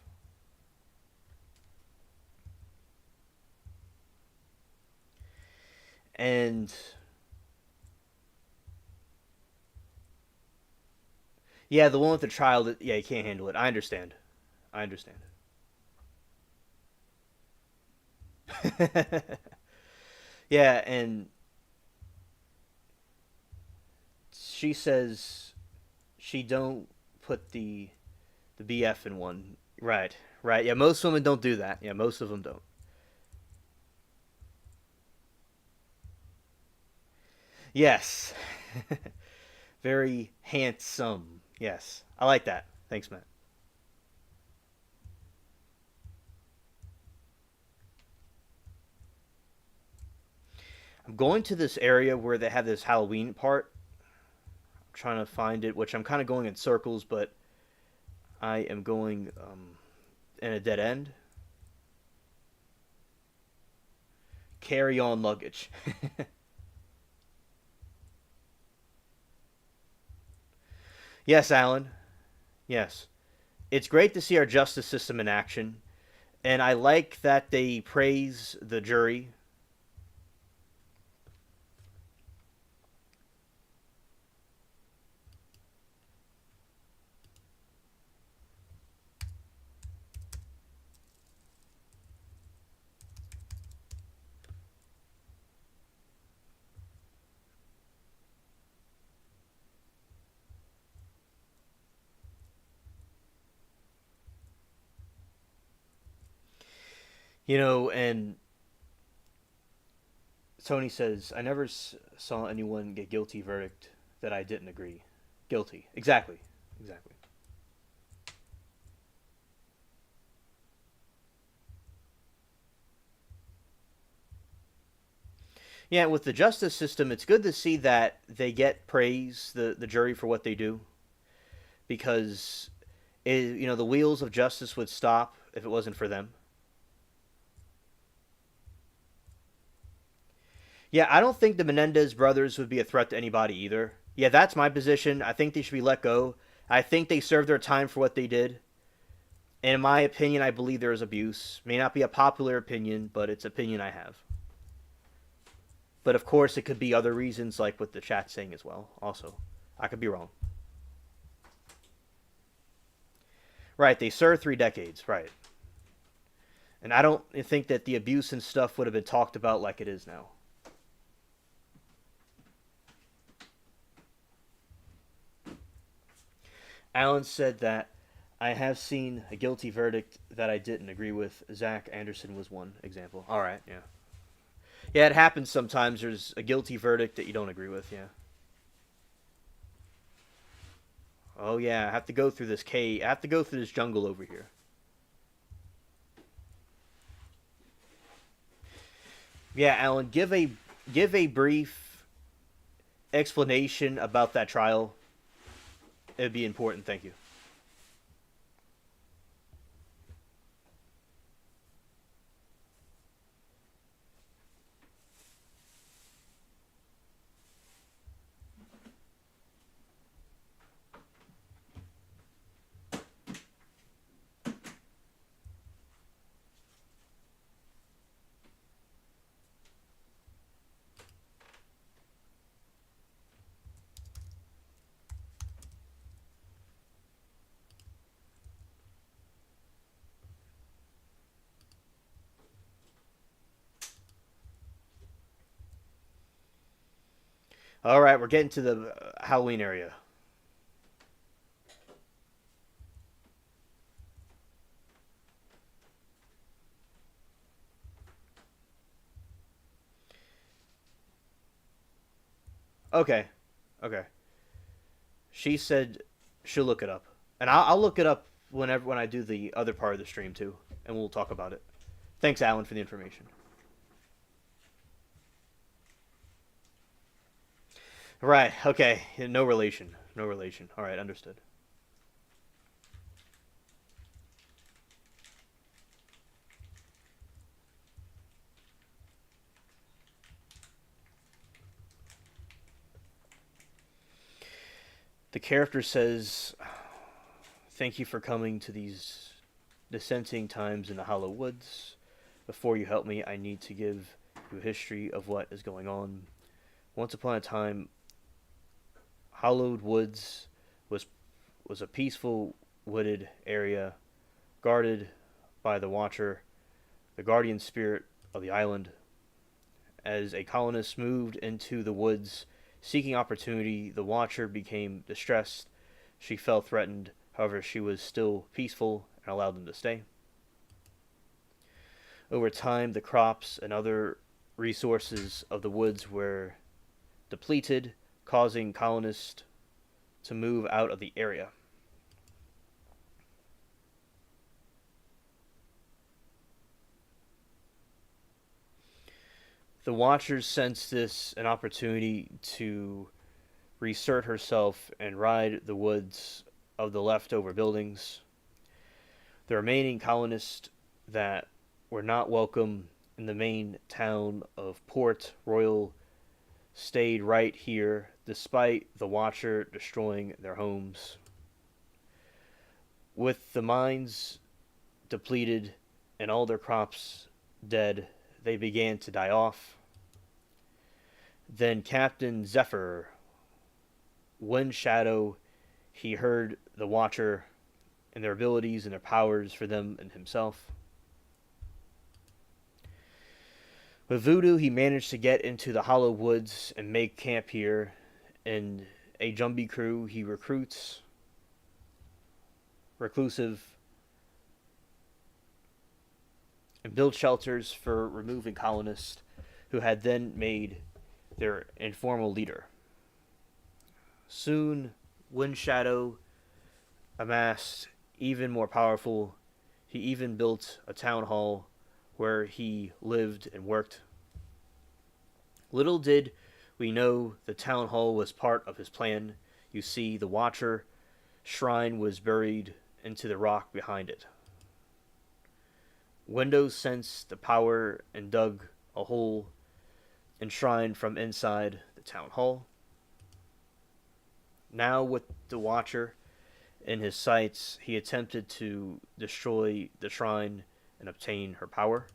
And yeah, the one with the child, yeah, you can't handle it. I understand. I understand. Yeah, and she says she don't put the BF in one. Right, right. Yeah, most women don't do that. Yeah, most of them don't. Yes. Very handsome. Yes. I like that. Thanks, Matt. I'm going to this area where they have this Halloween part. I'm trying to find it, which I'm kind of going in circles, but I am going in a dead end. Carry on luggage. Yes, Alan. Yes. It's great to see our justice system in action, and I like that they praise the jury. And Tony says, I never saw anyone get guilty verdict that I didn't agree. Guilty. Exactly. Exactly. Yeah, with the justice system, it's good to see that they get praise, the jury, for what they do, because the wheels of justice would stop if it wasn't for them. Yeah, I don't think the Menendez brothers would be a threat to anybody either. Yeah, that's my position. I think they should be let go. I think they served their time for what they did. And in my opinion, I believe there is abuse. May not be a popular opinion, but it's opinion I have. But of course, it could be other reasons, like what the chat's saying as well. Also, I could be wrong. Right, they served 3 decades. Right, and I don't think that the abuse and stuff would have been talked about like it is now. Alan said that I have seen a guilty verdict that I didn't agree with. Zach Anderson was one example. All right, yeah. Yeah, it happens sometimes. There's a guilty verdict that you don't agree with, yeah. Oh, yeah, I have to go through this cave. I have to go through this jungle over here. Yeah, Alan, give a brief explanation about that trial. It'd be important, thank you. All right, we're getting to the Halloween area. Okay, okay. She said she'll look it up, and I'll look it up when I do the other part of the stream too, and we'll talk about it. Thanks, Alan, for the information. Right. Okay. No relation. No relation. All right. Understood. The character says, "Thank you for coming to these dissenting times in the Hollow Woods. Before you help me, I need to give you a history of what is going on. Once upon a time, Hollowed Woods was was a peaceful wooded area guarded by the Watcher, the guardian spirit of the island. As a colonist moved into the woods seeking opportunity, the Watcher became distressed. She felt threatened. However, she was still peaceful and allowed them to stay. Over time, the crops and other resources of the woods were depleted, causing colonists to move out of the area. The Watchers sensed this an opportunity to reassert herself and ride the woods of the leftover buildings. The remaining colonists that were not welcome in the main town of Port Royal stayed right here despite the Watcher destroying their homes. With the mines depleted and all their crops dead, they began to die off. Then Captain Zephyr, Wind Shadow, he heard the Watcher and their abilities and their powers for them and himself. With Voodoo, he managed to get into the Hollow Woods and make camp here. In a Jumbie crew, he recruits reclusive and builds shelters for removing colonists who had then made their informal leader. Soon, Wind Shadow amassed even more powerful. He even built a town hall where he lived and worked. Little did we know the town hall was part of his plan. You see, the Watcher shrine was buried into the rock behind it. Windows sensed the power and dug a hole enshrined from inside the town hall. Now, with the Watcher in his sights, he attempted to destroy the shrine and obtain her power.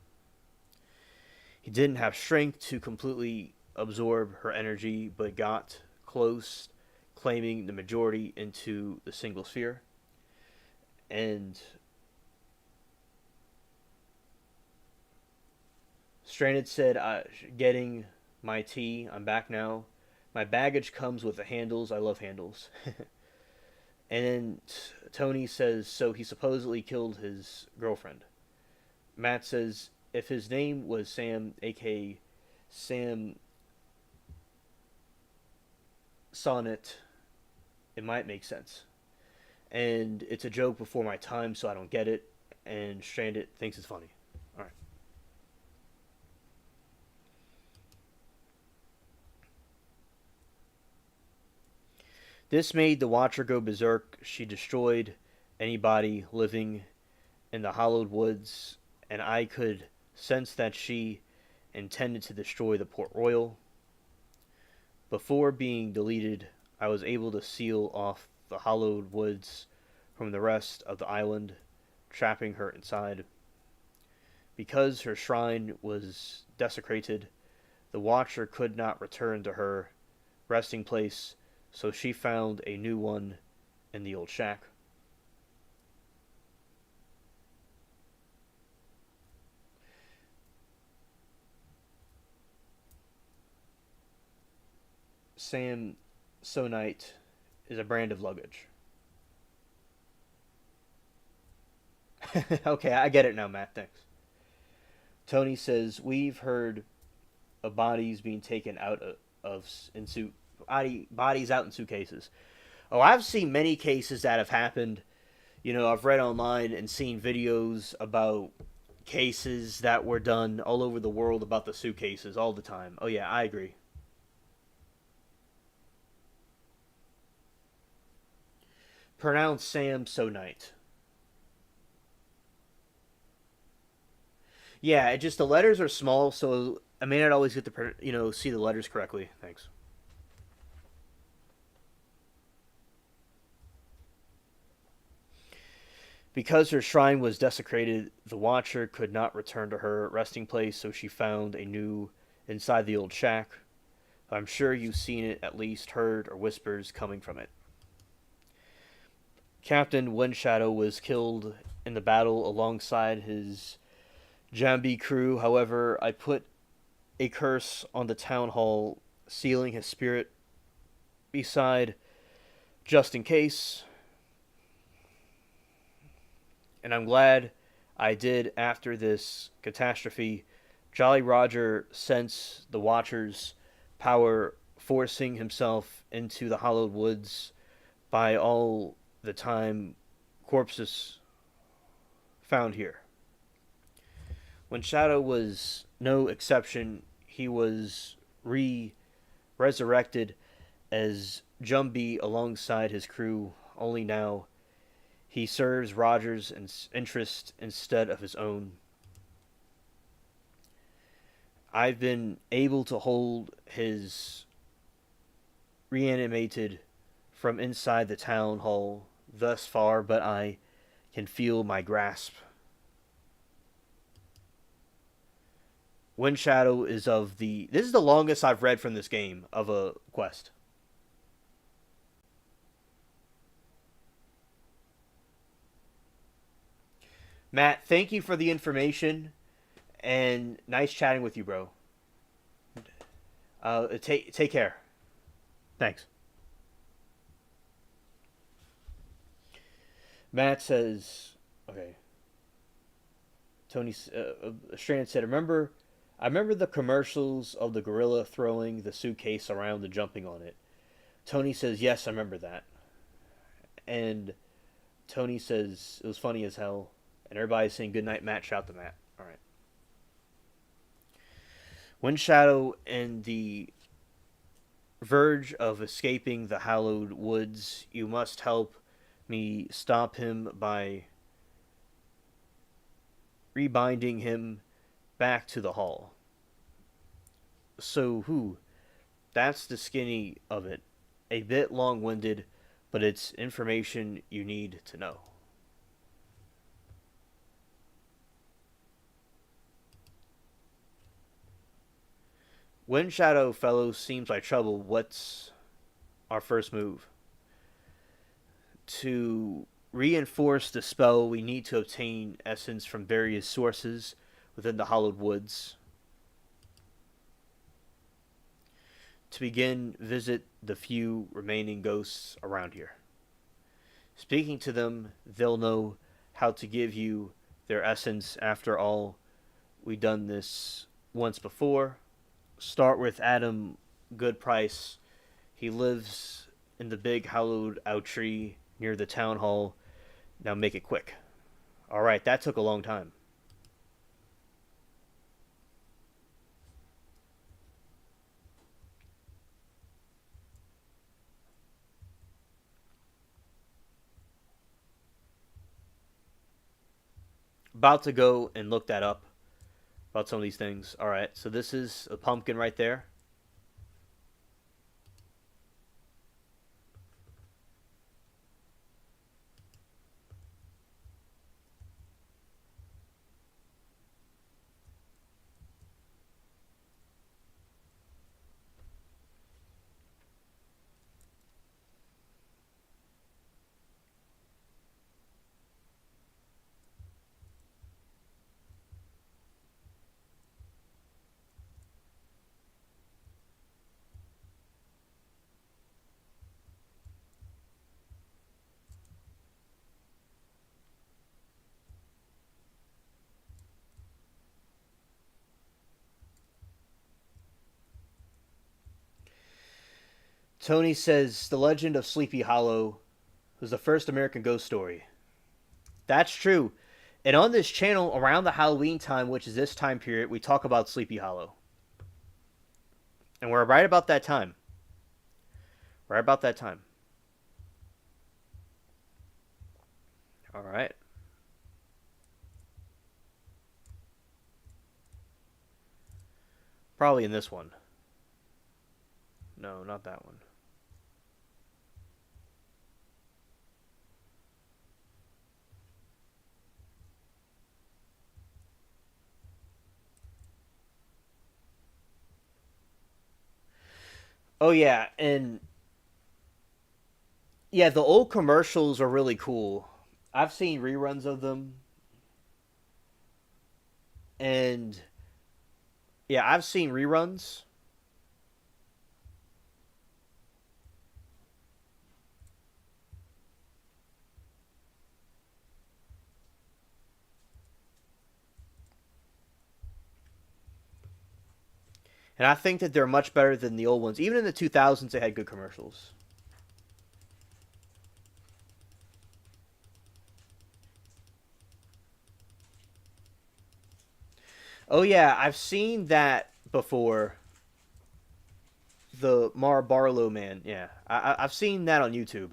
He didn't have strength to completely absorb her energy, but got close, claiming the majority into the single sphere. And Stranded said, getting my tea. I'm back now. My baggage comes with the handles. I love handles. And then Tony says, so he supposedly killed his girlfriend. Matt says, if his name was Sam, aka Sam Sonnet, it might make sense. And it's a joke before my time, so I don't get it. And Stranded thinks it's funny. Alright. This made the Watcher go berserk. She destroyed anybody living in the hollowed woods, and I could sense that she intended to destroy the Port Royal. Before being deleted, I was able to seal off the hollowed woods from the rest of the island, trapping her inside. Because her shrine was desecrated, the Watcher could not return to her resting place, so she found a new one in the old shack. Sam Sonite is a brand of luggage. Okay, I get it now, Matt. Thanks. Tony says we've heard of bodies being taken out of in suit bodies out in suitcases. Oh, I've seen many cases that have happened. You know, I've read online and seen videos about cases that were done all over the world about the suitcases all the time. Oh yeah, I agree. Pronounce Sam Sonite. Yeah, it just the letters are small, so I may not always get to see the letters correctly. Thanks. Because her shrine was desecrated, the Watcher could not return to her resting place, so she found a new inside the old shack. I'm sure you've seen it, at least heard or whispers coming from it. Captain Windshadow was killed in the battle alongside his Jambi crew. However, I put a curse on the town hall, sealing his spirit beside just in case. And I'm glad I did after this catastrophe. Jolly Roger sensed the Watcher's power, forcing himself into the hollowed woods by all the time corpses found here. When Shadow was no exception, he was resurrected as Jumby alongside his crew, only now he serves Rogers' interest instead of his own. I've been able to hold his reanimated from inside the town hall thus far, but I can feel my grasp. Wind Shadow is of the. This is the longest I've read from this game of a quest. Matt, thank you for the information and nice chatting with you, bro. Take care. Thanks. Matt says, okay. Tony Strand said, I remember the commercials of the gorilla throwing the suitcase around and jumping on it. Tony says, yes, I remember that. And Tony says, it was funny as hell. And everybody's saying, good night, Matt. Shout to Matt. All right. Wind Shadow and the verge of escaping the hallowed woods, you must help me stop him by rebinding him back to the hall. So who? That's the skinny of it. A bit long winded, but it's information you need to know. Wind Shadow fellow seems like trouble. What's our first move? To reinforce the spell, we need to obtain essence from various sources within the Hollowed Woods. To begin, visit the few remaining ghosts around here. Speaking to them, they'll know how to give you their essence. After all, we've done this once before. Start with Adam Goodprice. He lives in the big hollowed out tree near the town hall. Now make it quick. Alright, that took a long time. About to go and look that up about some of these things. Alright, so this is a pumpkin right there. Tony says the legend of Sleepy Hollow was the first American ghost story. That's true. And on this channel, around the Halloween time, which is this time period, we talk about Sleepy Hollow. And we're right about that time. Right about that time. Alright. Probably in this one. No, not that one. Oh, yeah. And yeah, the old commercials are really cool. I've seen reruns of them. And yeah, I've seen reruns. And I think that they're much better than the old ones. Even in the 2000s, they had good commercials. Oh, yeah, I've seen that before. The Mar Barlow man. Yeah, I've seen that on YouTube.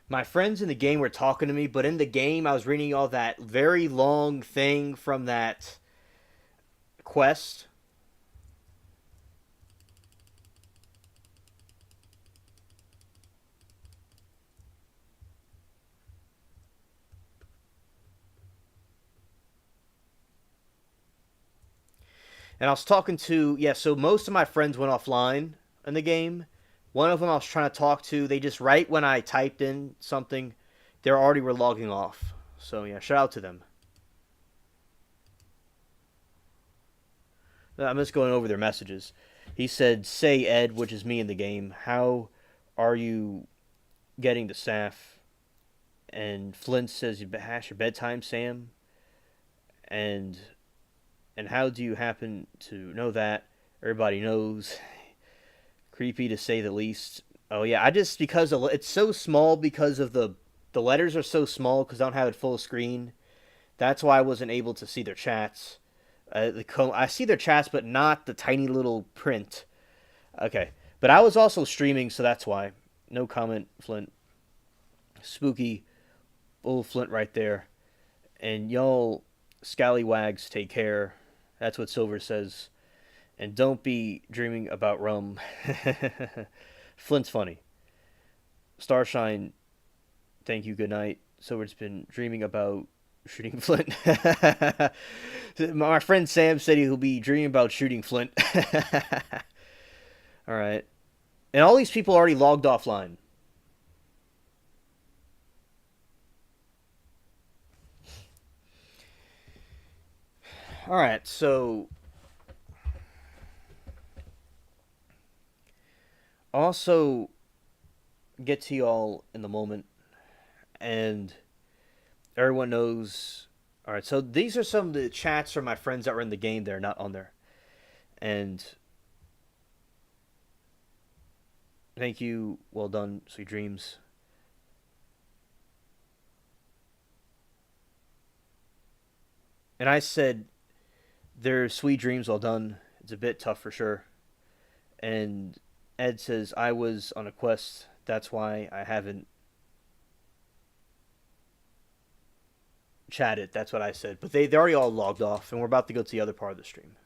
My friends in the game were talking to me, but in the game I was reading all that very long thing from that quest. And I was talking to, yeah, so most of my friends went offline in the game. One of them I was trying to talk to, they just, right when I typed in something, they already were logging off. So yeah, shout out to them. I'm just going over their messages. He said, "Say Ed," which is me in the game. "How are you getting the staff?" And Flint says, "You hash your bedtime, Sam." And how do you happen to know that? Everybody knows. Creepy to say the least. Oh yeah, I just because it's so small because of the letters are so small because I don't have it full screen. That's why I wasn't able to see their chats. I see their chats, but not the tiny little print. Okay, but I was also streaming, so that's why. No comment, Flint. Spooky old Flint right there. And y'all scallywags take care. That's what Silver says. And don't be dreaming about rum. Flint's funny. Starshine, thank you, good night. Silver's been dreaming about shooting Flint. My friend Sam said he'll be dreaming about shooting Flint. All right. And all these people already logged offline. All right, so also get to y'all in the moment, and everyone knows. All right, so these are some of the chats from my friends that were in the game. They're not on there, and thank you. Well done, sweet dreams. And I said, "They're sweet dreams. Well done. It's a bit tough for sure." And Ed says, "I was on a quest. That's why I haven't chatted." That's what I said. But they already all logged off, and we're about to go to the other part of the stream.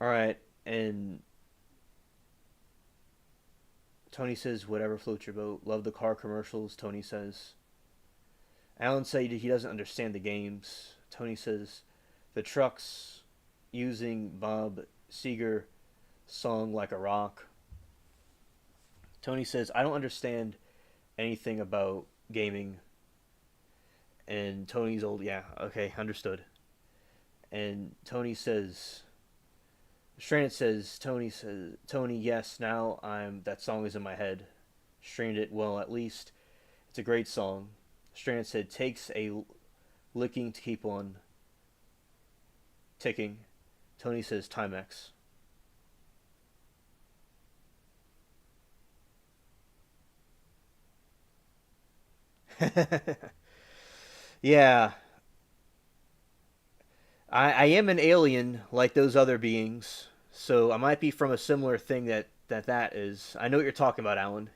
All right, and Tony says, "Whatever floats your boat." Love the car commercials. Tony says. Alan said he doesn't understand the games. Tony says, "The trucks using Bob Seger song like a rock." Tony says, "I don't understand anything about gaming." And Tony's old, yeah, okay, understood. And Tony says, Stranded says, Tony, yes, now that song is in my head. Stranded, well, at least it's a great song. Stranded said, takes a licking to keep on ticking. Tony says, Timex. Yeah, I am an alien like those other beings, so I might be from a similar thing that is. I know what you're talking about, Alan.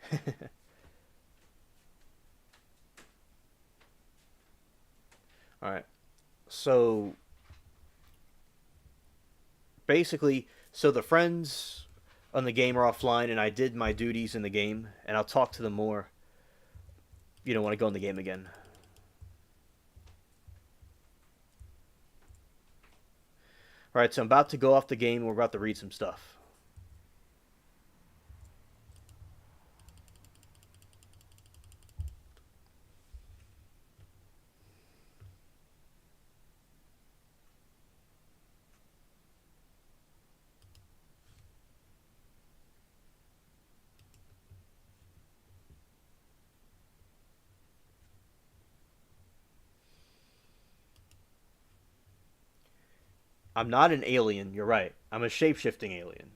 All right. So basically, so the friends on the game are offline, and I did my duties in the game, and I'll talk to them more. You don't want to go in the game again. All right. So I'm about to go off the game. And we're about to read some stuff. I'm not an alien. You're right. I'm a shape shifting alien.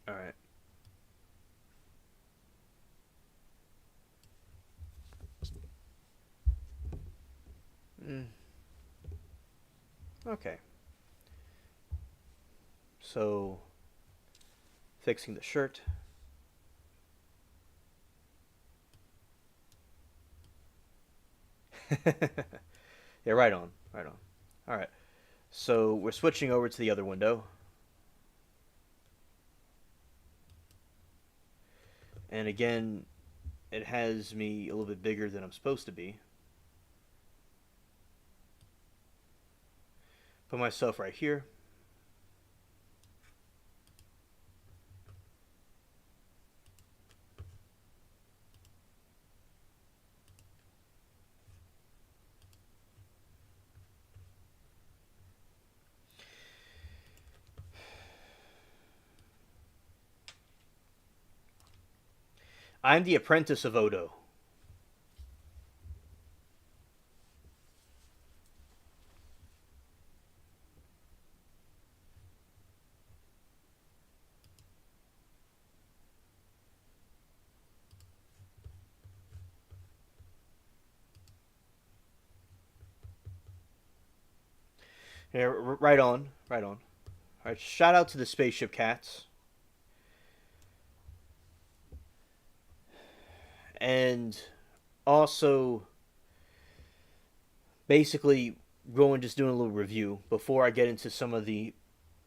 All right. Mm, okay. So, fixing the shirt. Yeah, right on. Right on. All right. So, we're switching over to the other window. And again, it has me a little bit bigger than I'm supposed to be. Put myself right here. I'm the apprentice of Odo. Yeah, right on. Right on. All right, shout out to the spaceship cats. And also, basically, going just doing a little review before I get into some of the.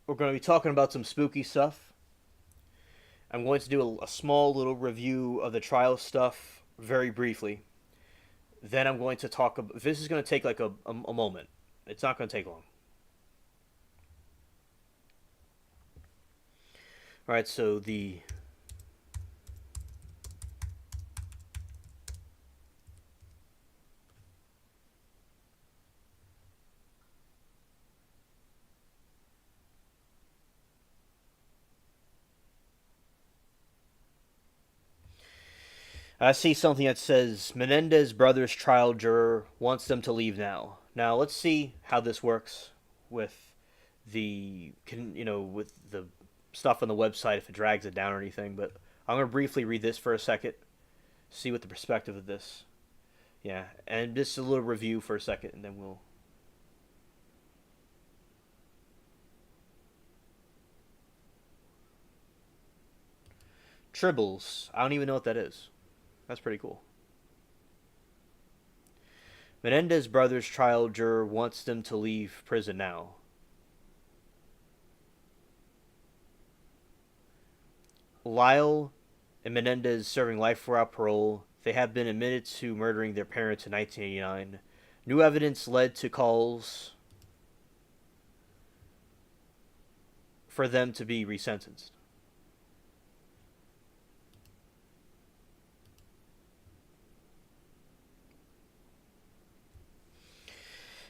We're going to be talking about some spooky stuff. I'm going to do a small little review of the trial stuff very briefly. Then I'm going to talk about. This is going to take like a moment. It's not going to take long. All right, so the I see something that says Menendez brothers trial juror wants them to leave now. Now let's see how this works with with the stuff on the website if it drags it down or anything. But I'm gonna briefly read this for a second, see what the perspective of this. Yeah, and just a little review for a second, and then we'll. Tribbles. I don't even know what that is. That's pretty cool. Menendez brothers trial juror wants them to leave prison now. Lyle and Menendez serving life without parole. They have been admitted to murdering their parents in 1989. New evidence led to calls for them to be resentenced.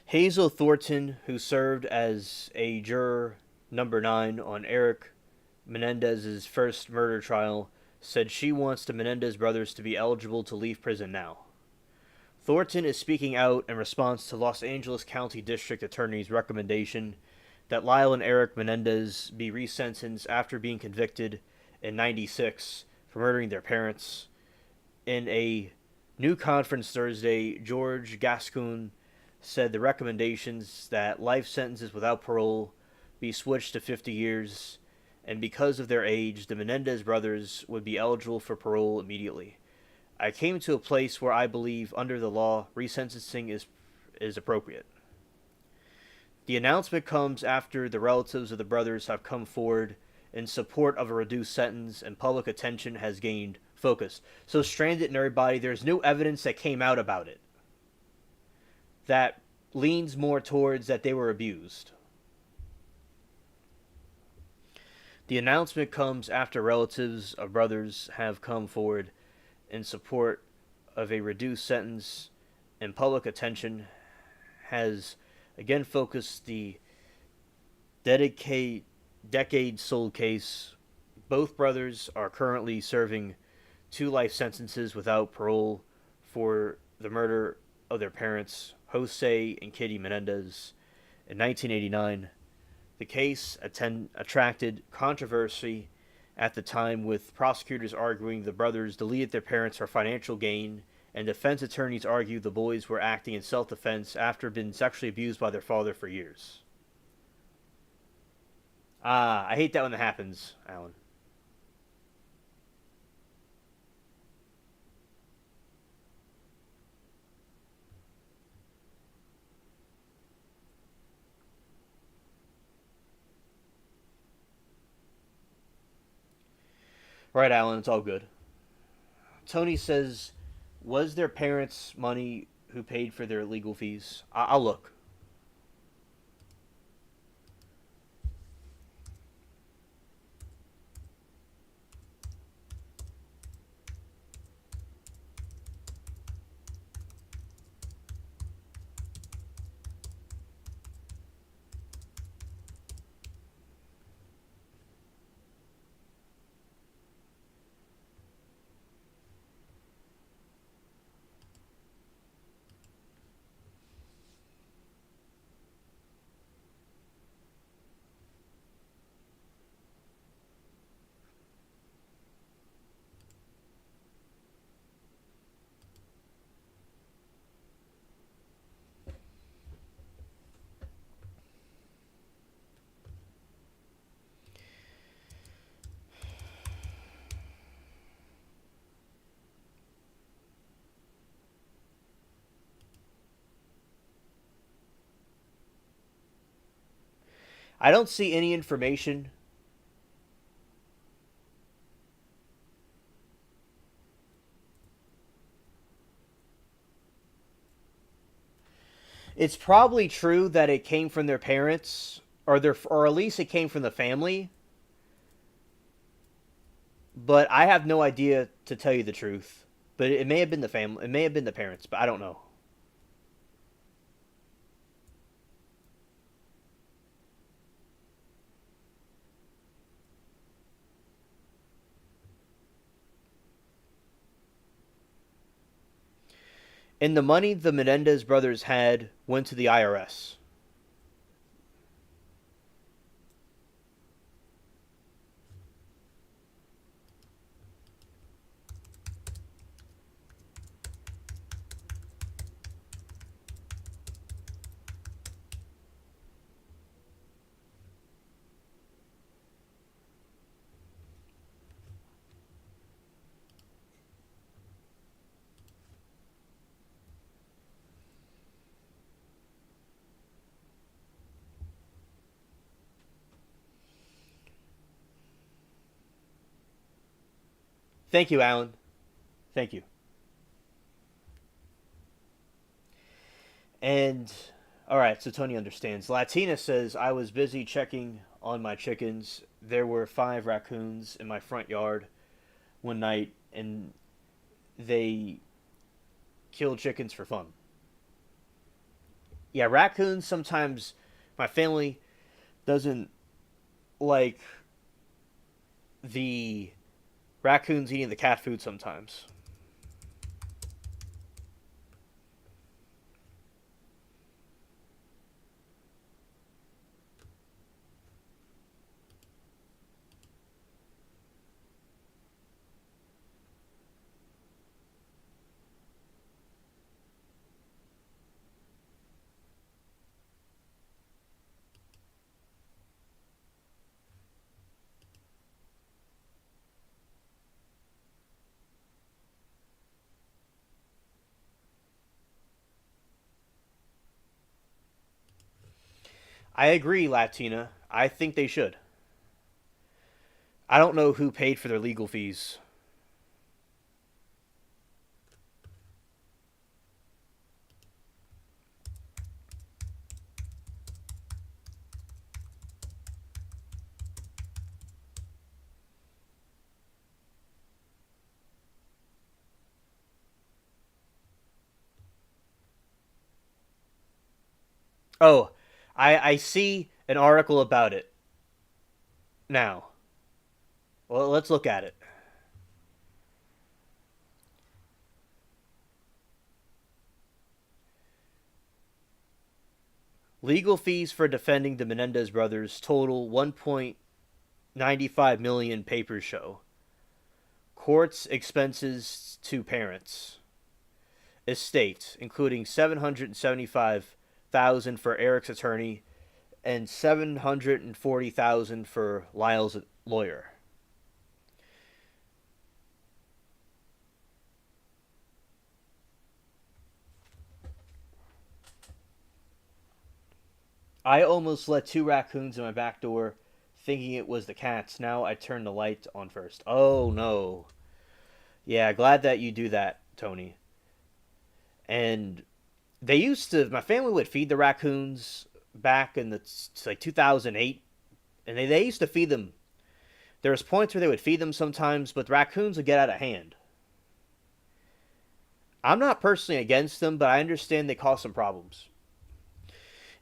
Hazel Thornton, who served as a juror number 9 on Eric Menendez's first murder trial, said she wants the Menendez brothers to be eligible to leave prison now. Thornton is speaking out in response to Los Angeles County District Attorney's recommendation that Lyle and Eric Menendez be resentenced after being convicted in '96 for murdering their parents. In a new conference Thursday, George Gascon said the recommendations that life sentences without parole be switched to 50 years, and because of their age, the Menendez brothers would be eligible for parole immediately. I came to a place where I believe, under the law, resentencing is appropriate. The announcement comes after the relatives of the brothers have come forward in support of a reduced sentence, and public attention has gained focus. So, Stranded and everybody, there's new evidence that came out about it that leans more towards that they were abused. The announcement comes after relatives of brothers have come forward in support of a reduced sentence, and public attention has again focused the dedicate decade-old case. Both brothers are currently serving 2 life sentences without parole for the murder of their parents, Jose and Kitty Menendez, in 1989. The case attracted controversy at the time, with prosecutors arguing the brothers deleted their parents for financial gain, and defense attorneys argued the boys were acting in self-defense after being sexually abused by their father for years. I hate that when that happens, Alan. Right, Alan, it's all good. Tony says, was their parents' money who paid for their legal fees? I'll look. I don't see any information. It's probably true that it came from their parents, or at least it came from the family. But I have no idea, to tell you the truth. But it may have been the family. It may have been the parents, but I don't know. And the money the Menendez brothers had went to the IRS. Thank you, Alan. Thank you. And all right, so Tony understands. Latina says, I was busy checking on my chickens. There were 5 raccoons in my front yard one night, and they killed chickens for fun. Yeah, raccoons sometimes. My family doesn't like the raccoons eating the cat food sometimes. I agree, Latina. I think they should. I don't know who paid for their legal fees. Oh, I see an article about it now. Well, let's look at it. Legal fees for defending the Menendez brothers total 1.95 million, papers show. Courts expenses to parents. Estate, including 775,000 for Eric's attorney and 740,000 for Lyle's lawyer. I almost let two raccoons in my back door, thinking it was the cats. Now I turn the light on first. Oh no. Yeah, glad that you do that, Tony. And they used to. My family would feed the raccoons back in the like 2008, and they used to feed them. There was points where they would feed them sometimes, but the raccoons would get out of hand. I'm not personally against them, but I understand they cause some problems.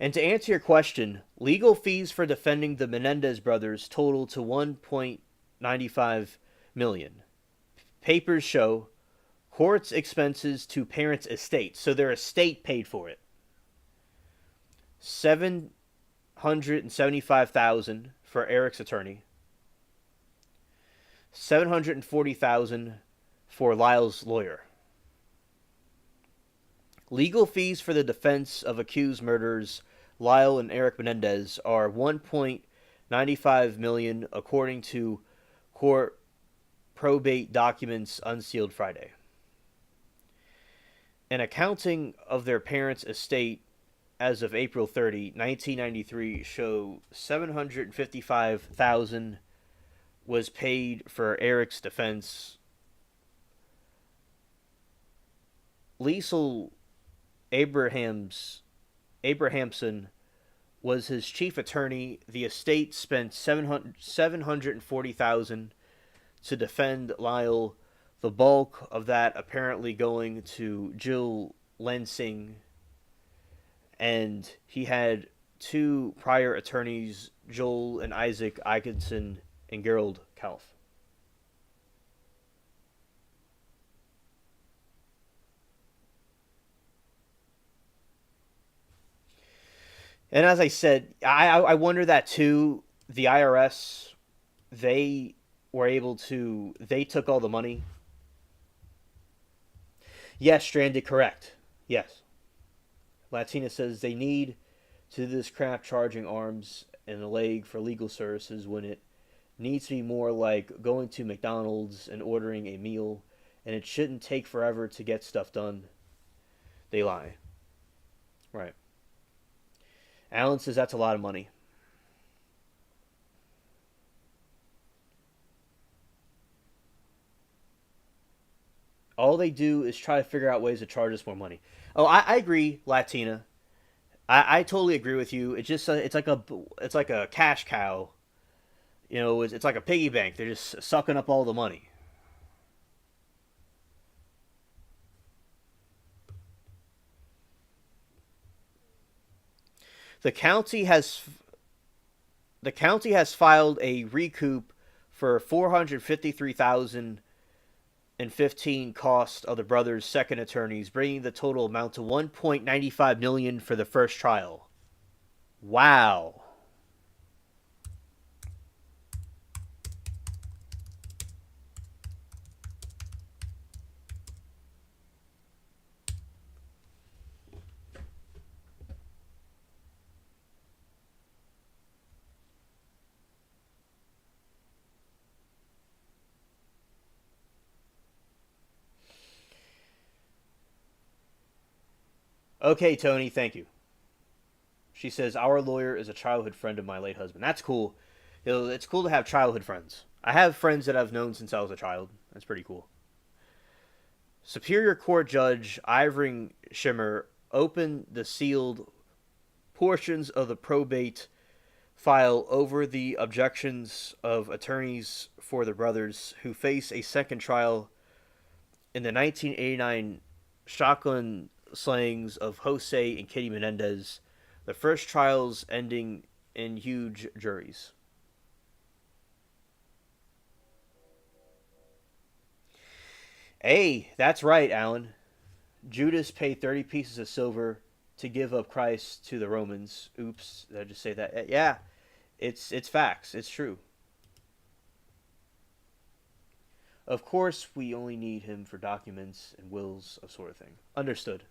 And to answer your question, legal fees for defending the Menendez brothers total to 1.95 million. Papers show courts expenses to parents' estate, so their estate paid for it. 775,000 for Eric's attorney. 740,000 for Lyle's lawyer. Legal fees for the defense of accused murderers Lyle and Eric Menendez are 1.95 million, according to court probate documents unsealed Friday. An accounting of their parents' estate as of April 30, 1993 show 755,000 was paid for Eric's defense. Liesl Abrahamson was his chief attorney. The estate spent 740,000 to defend Lyle, the bulk of that apparently going to Jill Lansing, and he had two prior attorneys, Joel and Isaac Eikenson and Gerald Kalf. And as I said, I wonder that too. The IRS, they were able to, they took all the money. Yes, Stranded, correct. Yes. Latina says they need to do this crap charging arms and a leg for legal services when it needs to be more like going to McDonald's and ordering a meal, and it shouldn't take forever to get stuff done. They lie. Right. Alan says that's a lot of money. All they do is try to figure out ways to charge us more money. Oh, I agree, Latina. I totally agree with you. It's just it's like a cash cow. You know, it's like a piggy bank. They're just sucking up all the money. The county has the county has filed a recoup for 453,015 cost of the brothers' second attorneys, bringing the total amount to 1.95 million for the first trial. Wow. Okay, Tony, thank you. She says our lawyer is a childhood friend of my late husband. That's cool. It's cool to have childhood friends. I have friends that I've known since I was a child. That's pretty cool. Superior Court Judge Irving Schimmer opened the sealed portions of the probate file over the objections of attorneys for the brothers who face a second trial in the 1989 shotgun slayings of Jose and Kitty Menendez, The first trials ending in huge juries. Hey, that's right, Alan. Judas paid 30 pieces of silver to give up Christ to the Romans. Oops, did I just say that? Yeah, it's facts. It's true. Of course, we only need him for documents and wills, of sort of thing. Understood.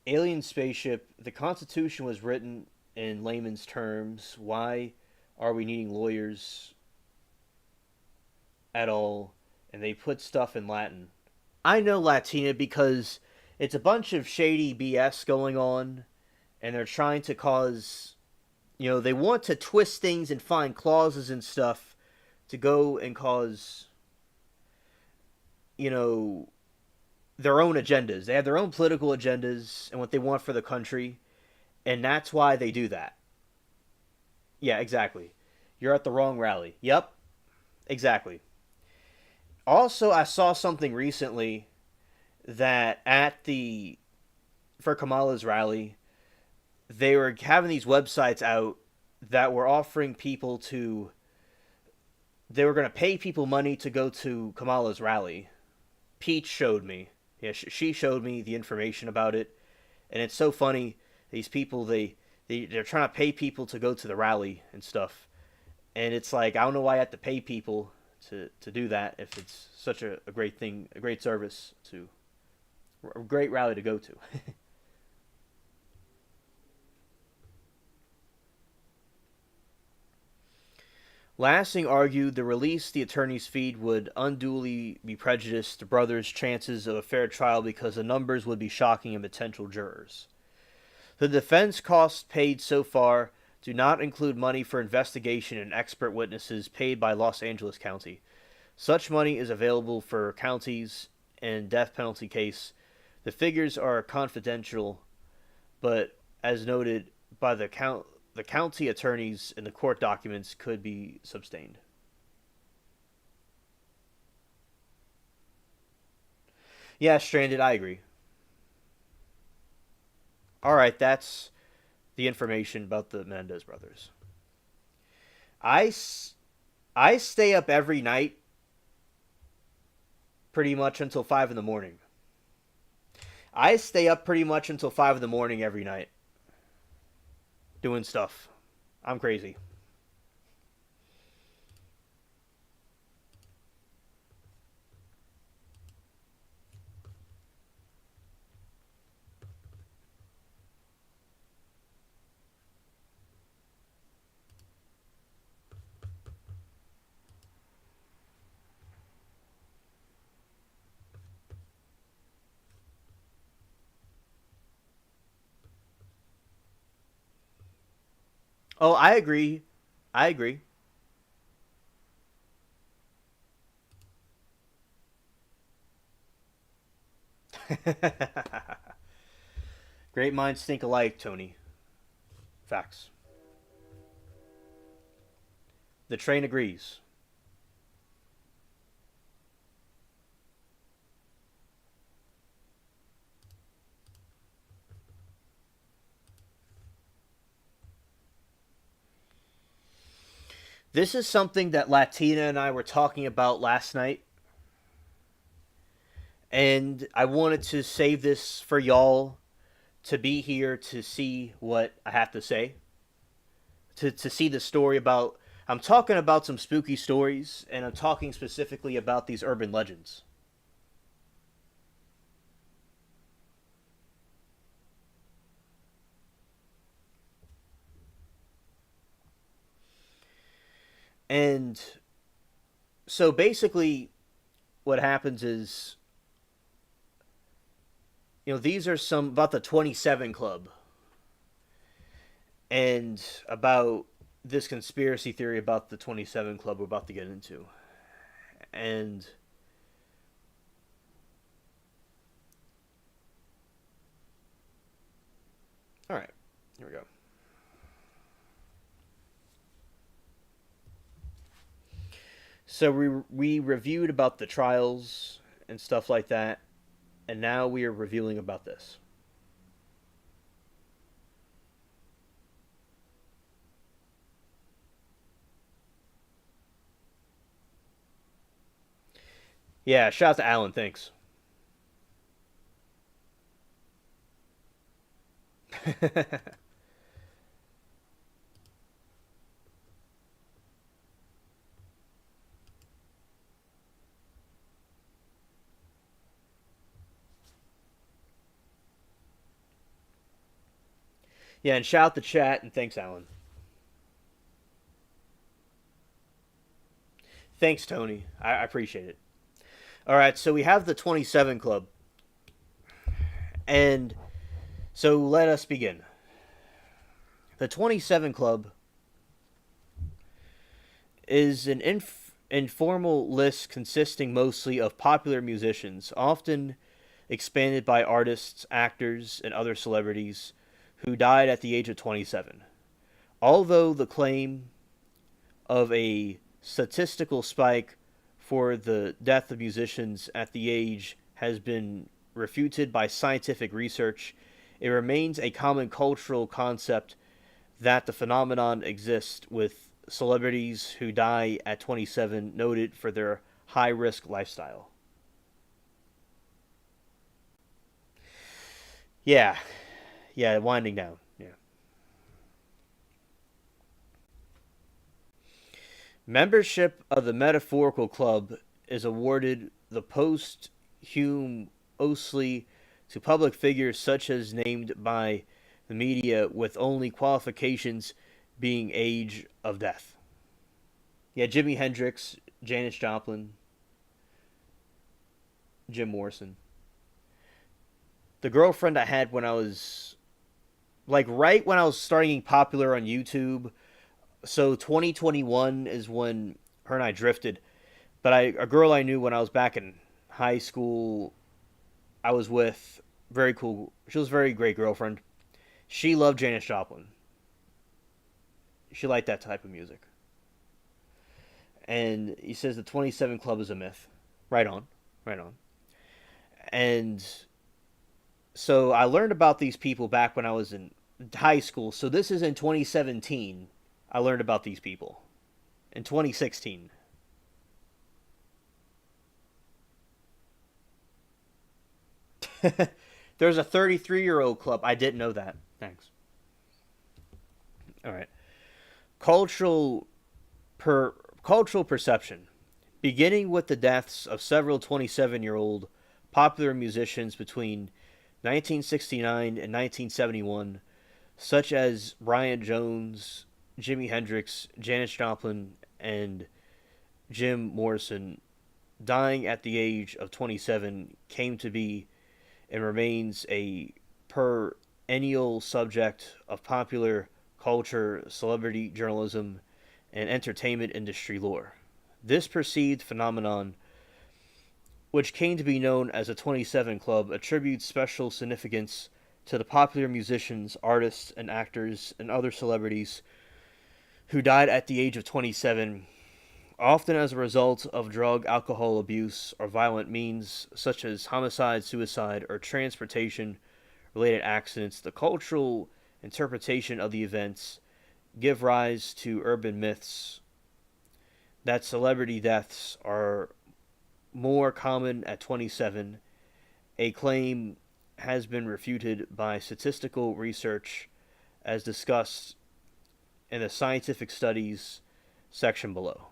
Alien spaceship. The Constitution was written in layman's terms. Why are we needing lawyers at all? And they put stuff in Latin. I know Latina because it's a bunch of shady BS going on, and they're trying to cause. They want to twist things and find clauses and stuff to go and cause, you know, their own agendas. They have their own political agendas and what they want for the country, and that's why they do that. Yeah, exactly. You're at the wrong rally. Yep, exactly. Also, I saw something recently that at the for Kamala's rally, they were having these websites out that were offering people to they were going to pay people money to go to Kamala's rally. Peach showed me. Yeah, she showed me the information about it, and it's so funny. These people they're trying to pay people to go to the rally and stuff, and it's like I don't know why I have to pay people to do that if it's such a great thing, a great service to a great rally to go to. Lansing argued the release the attorney's feed would unduly be prejudiced the brothers' chances of a fair trial because the numbers would be shocking in potential jurors. The defense costs paid so far do not include money for investigation and expert witnesses paid by Los Angeles County. Such money is available for counties in death penalty case. The figures are confidential, but as noted by the county attorneys in the court documents could be sustained. Yeah, Stranded, I agree. All right, that's the information about the Mendez brothers. I, I stay up every night pretty much until 5 in the morning. I stay up pretty much until 5 in the morning every night doing stuff. I'm crazy. Oh, I agree. I agree. Great minds think alike, Tony. Facts. The train agrees. This is something that Latina and I were talking about last night, and I wanted to save this for y'all to be here to see what I have to say, to see the story about. I'm talking about some spooky stories, and I'm talking specifically about these urban legends. And so basically, what happens is, these are some about the 27 Club. and about this conspiracy theory about the 27 Club we're about to get into. And all right, here we go. So we reviewed about the trials and stuff like that, and now we are reviewing about this. Yeah, shout out to Alan. Thanks. Yeah, and shout out the chat and thanks, Alan. Thanks, Tony. I appreciate it. All right, so we have the 27 Club, and so let us begin. The 27 Club is an informal list consisting mostly of popular musicians, often expanded by artists, actors, and other celebrities who died at the age of 27. Although the claim of a statistical spike for the death of musicians at the age has been refuted by scientific research, it remains a common cultural concept that the phenomenon exists with celebrities who die at 27 noted for their high risk lifestyle. Yeah, yeah, winding down. Yeah. Membership of the Metaphorical Club is awarded the posthumously to public figures such as named by the media, with only qualifications being age of death. Yeah, Jimi Hendrix, Janis Joplin, Jim Morrison. The girlfriend I had when I was like right when I was starting getting popular on YouTube. So 2021 is when her and I drifted. But a girl I knew when I was back in high school, I was with, very cool. She was a very great girlfriend. She loved Janis Joplin. She liked that type of music. And he says the 27 Club is a myth. Right on. Right on. And so I learned about these people back when I was in high school. So this is in 2017. I learned about these people. In 2016. There's a 33-year-old club. I didn't know that. Thanks. All right. Cultural per cultural perception. Beginning with the deaths of several 27-year-old popular musicians between 1969 and 1971, such as Brian Jones, Jimi Hendrix, Janis Joplin, and Jim Morrison, dying at the age of 27, came to be and remains a perennial subject of popular culture, celebrity journalism, and entertainment industry lore. This perceived phenomenon, which came to be known as the 27 Club, attributes special significance to the popular musicians, artists, and actors and other celebrities who died at the age of 27, often as a result of drug, alcohol abuse, or violent means such as homicide, suicide, or transportation related accidents. The cultural interpretation of the events give rise to urban myths that celebrity deaths are more common at 27. A claim has been refuted by statistical research as discussed in the scientific studies section below.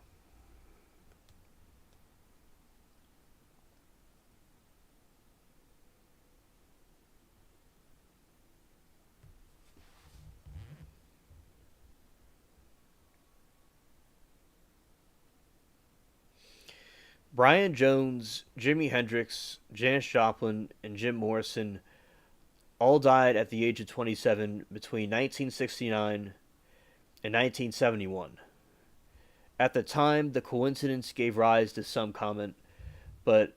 Brian Jones, Jimi Hendrix, Janis Joplin, and Jim Morrison all died at the age of 27 between 1969 and 1971. At the time, the coincidence gave rise to some comment, but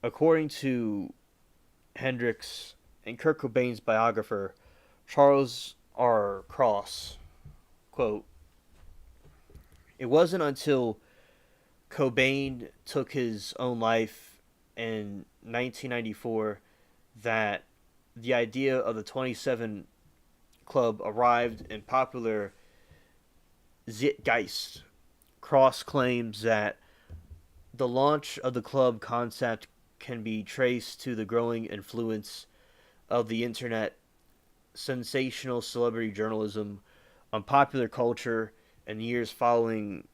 according to Hendrix and Kurt Cobain's biographer, Charles R. Cross, quote, "It wasn't until Cobain took his own life in 1994 that the idea of the 27 Club arrived in popular zeitgeist." Cross claims that the launch of the club concept can be traced to the growing influence of the internet, sensational celebrity journalism on popular culture in the years following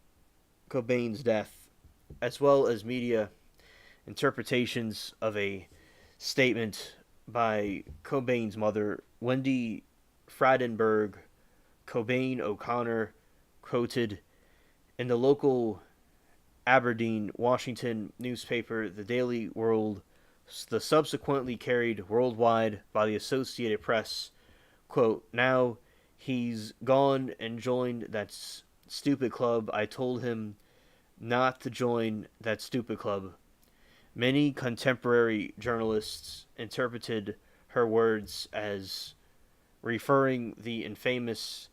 Cobain's death, as well as media interpretations of a statement by Cobain's mother, Wendy Fradenberg. Cobain O'Connor quoted in the local Aberdeen, Washington newspaper, The Daily World, the subsequently carried worldwide by the Associated Press, quote, "Now he's gone and joined that stupid club. I told him not to join that stupid club." Many contemporary journalists interpreted her words as referring the infamous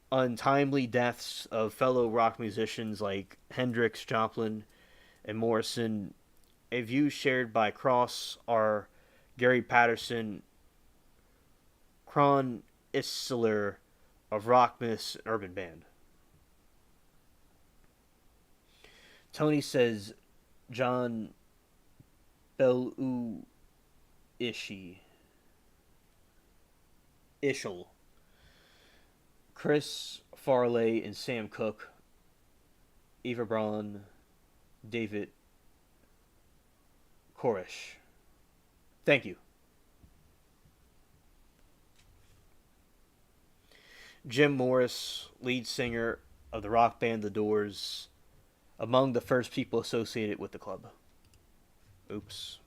untimely deaths of fellow rock musicians like Hendrix, Joplin, and Morrison, a view shared by Cross R. Gary Patterson, Kron Isler of Rock Myths Urban Band. Tony says John Belushi Ishel, Chris Farley and Sam Cooke, Eva Braun, David Koresh. Thank you. Jim Morris, lead singer of the rock band The Doors, among the first people associated with the club. Oops.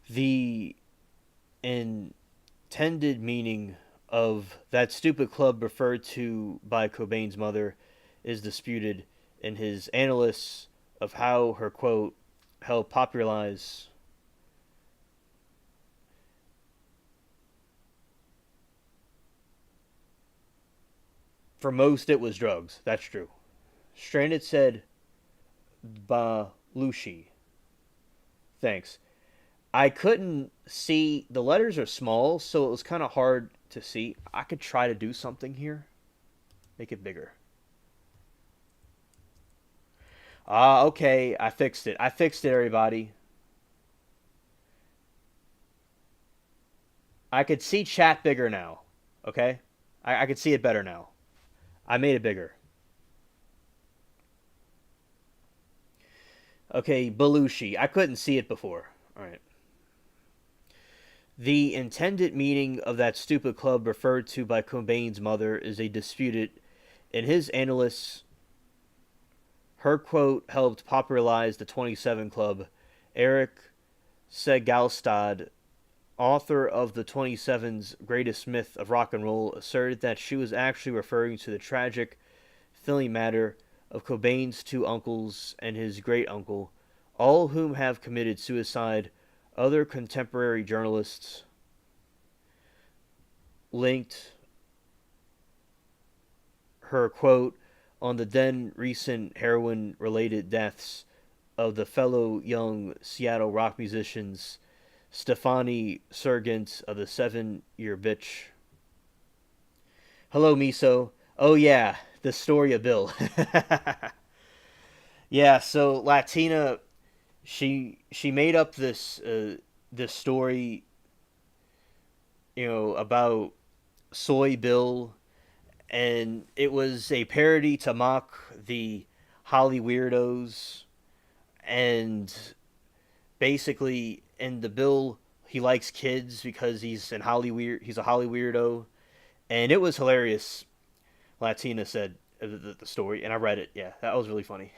The intended meaning of that stupid club referred to by Cobain's mother is disputed, and his analysis of how her quote helped popularize for most it was drugs. That's true. Stranded said Balushi. Thanks. I couldn't see, the letters are small, so it was kind of hard to see. I could try to do something here. Make it bigger. Okay. I fixed it. I fixed it, everybody. I could see chat bigger now. Okay? I could see it better now. I made it bigger. Okay, Belushi. I couldn't see it before. Alright. The intended meaning of that stupid club referred to by Cobain's mother is a disputed. In his analysis, her quote helped popularize the 27 Club. Eric Segalstad, author of the 27's Greatest Myth of Rock and Roll, asserted that she was actually referring to the tragic family matter of Cobain's two uncles and his great uncle, all of whom have committed suicide. Other contemporary journalists linked her quote on the then recent heroin related deaths of the fellow young Seattle rock musicians Stefani Sergent of the 7-Year Bitch. Hello, Miso. Oh, yeah, the story of Bill. Yeah, so Latina, she made up this story, about Soy Bill, and it was a parody to mock the Holly Weirdos, and basically in the bill he likes kids because he's a Holly weirdo, and it was hilarious. Latina said the story, and I read it. Yeah, that was really funny.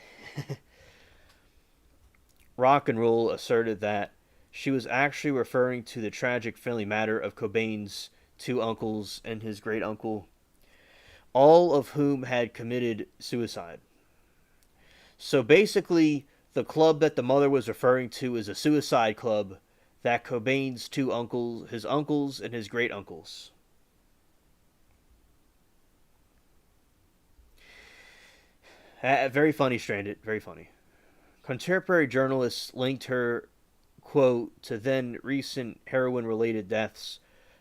Rock and Roll asserted that she was actually referring to the tragic family matter of Cobain's two uncles and his great uncle, all of whom had committed suicide. So basically, the club that the mother was referring to is a suicide club that Cobain's two uncles, his uncles, and his great uncles. Very funny, Stranded. Very funny. Contemporary journalists linked her, quote, to then recent heroin related deaths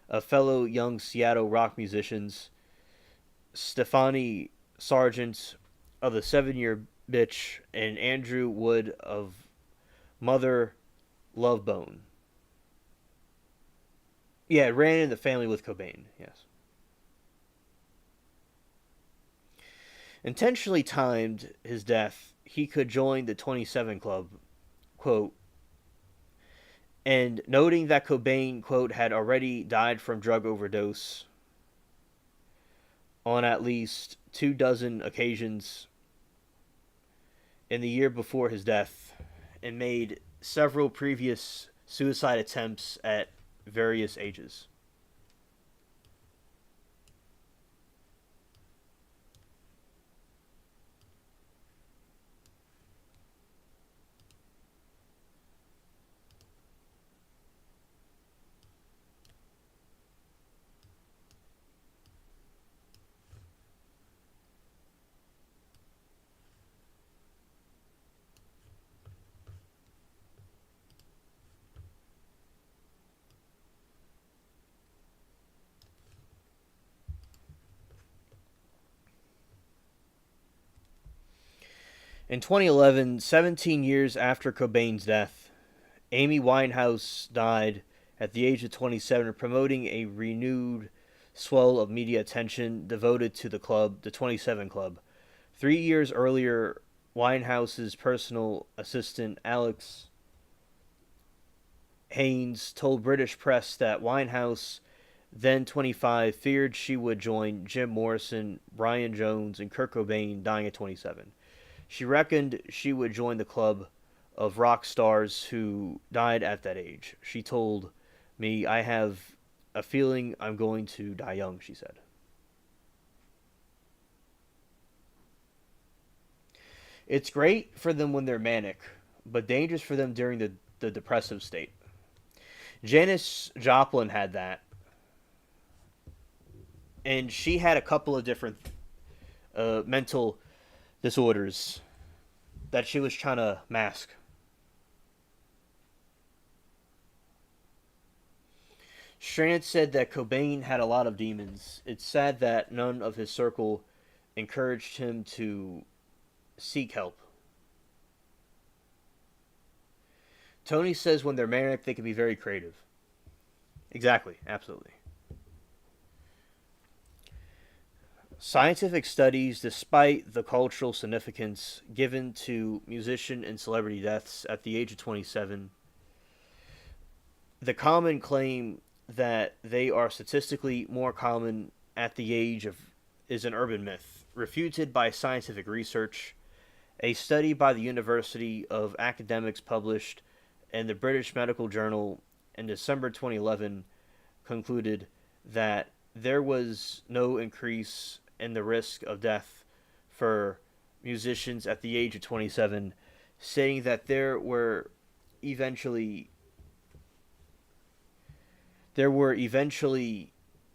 of fellow young Seattle rock musicians Stephanie Sargent of the 7 Year Bitch and Andrew Wood of Mother Love Bone. Yeah, it ran in the family with Cobain, yes. Intentionally timed his death, he could join the 27 Club, quote, and noting that Cobain, quote, had already died from drug overdose on at least 24 occasions in the year before his death and made several previous suicide attempts at various ages. In 2011, 17 years after Cobain's death, Amy Winehouse died at the age of 27, promoting a renewed swell of media attention devoted to the 27 Club. 3 years earlier, Winehouse's personal assistant, Alex Haynes, told British press that Winehouse, then 25, feared she would join Jim Morrison, Brian Jones, and Kurt Cobain, dying at 27. She reckoned she would join the club of rock stars who died at that age. She told me, I have a feeling I'm going to die young, she said. It's great for them when they're manic, but dangerous for them during the depressive state. Janis Joplin had that, and she had a couple of different mental disorders that she was trying to mask. Strand said that Cobain had a lot of demons. It's sad that none of his circle encouraged him to seek help. Tony says when they're manic, they can be very creative. Exactly, absolutely. Scientific studies, despite the cultural significance given to musician and celebrity deaths at the age of 27, the common claim that they are statistically more common at the age of is an urban myth, refuted by scientific research. A study by the University of Academics published in the British Medical Journal in December 2011 concluded that there was no increase in the risk of death for musicians at the age of 27, saying that there were eventually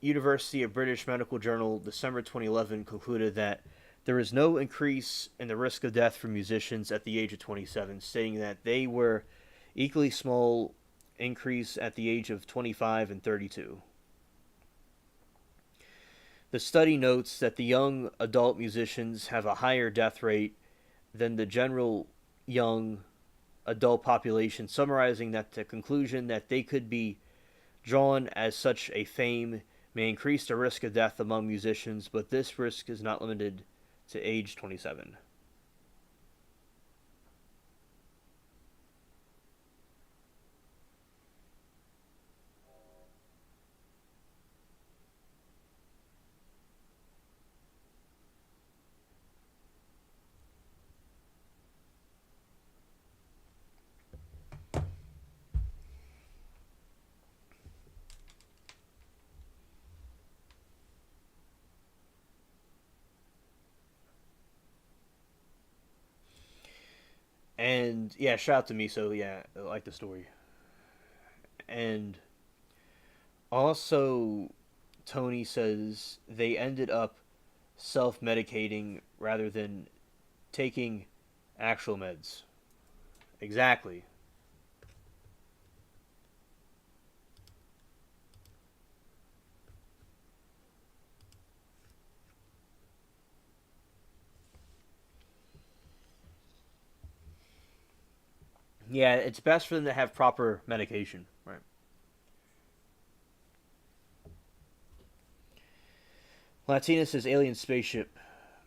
University of British Medical Journal December 2011 concluded that there is no increase in the risk of death for musicians at the age of 27, stating that they were equally small increase at the age of 25 and 32. The study notes that the young adult musicians have a higher death rate than the general young adult population, summarizing that the conclusion that they could be drawn as such a fame may increase the risk of death among musicians, but this risk is not limited to age 27. And yeah, shout out to Miso. Yeah, I like the story. And also, Tony says they ended up self medicating rather than taking actual meds. Exactly. Yeah, it's best for them to have proper medication. Right. Latina says alien spaceship.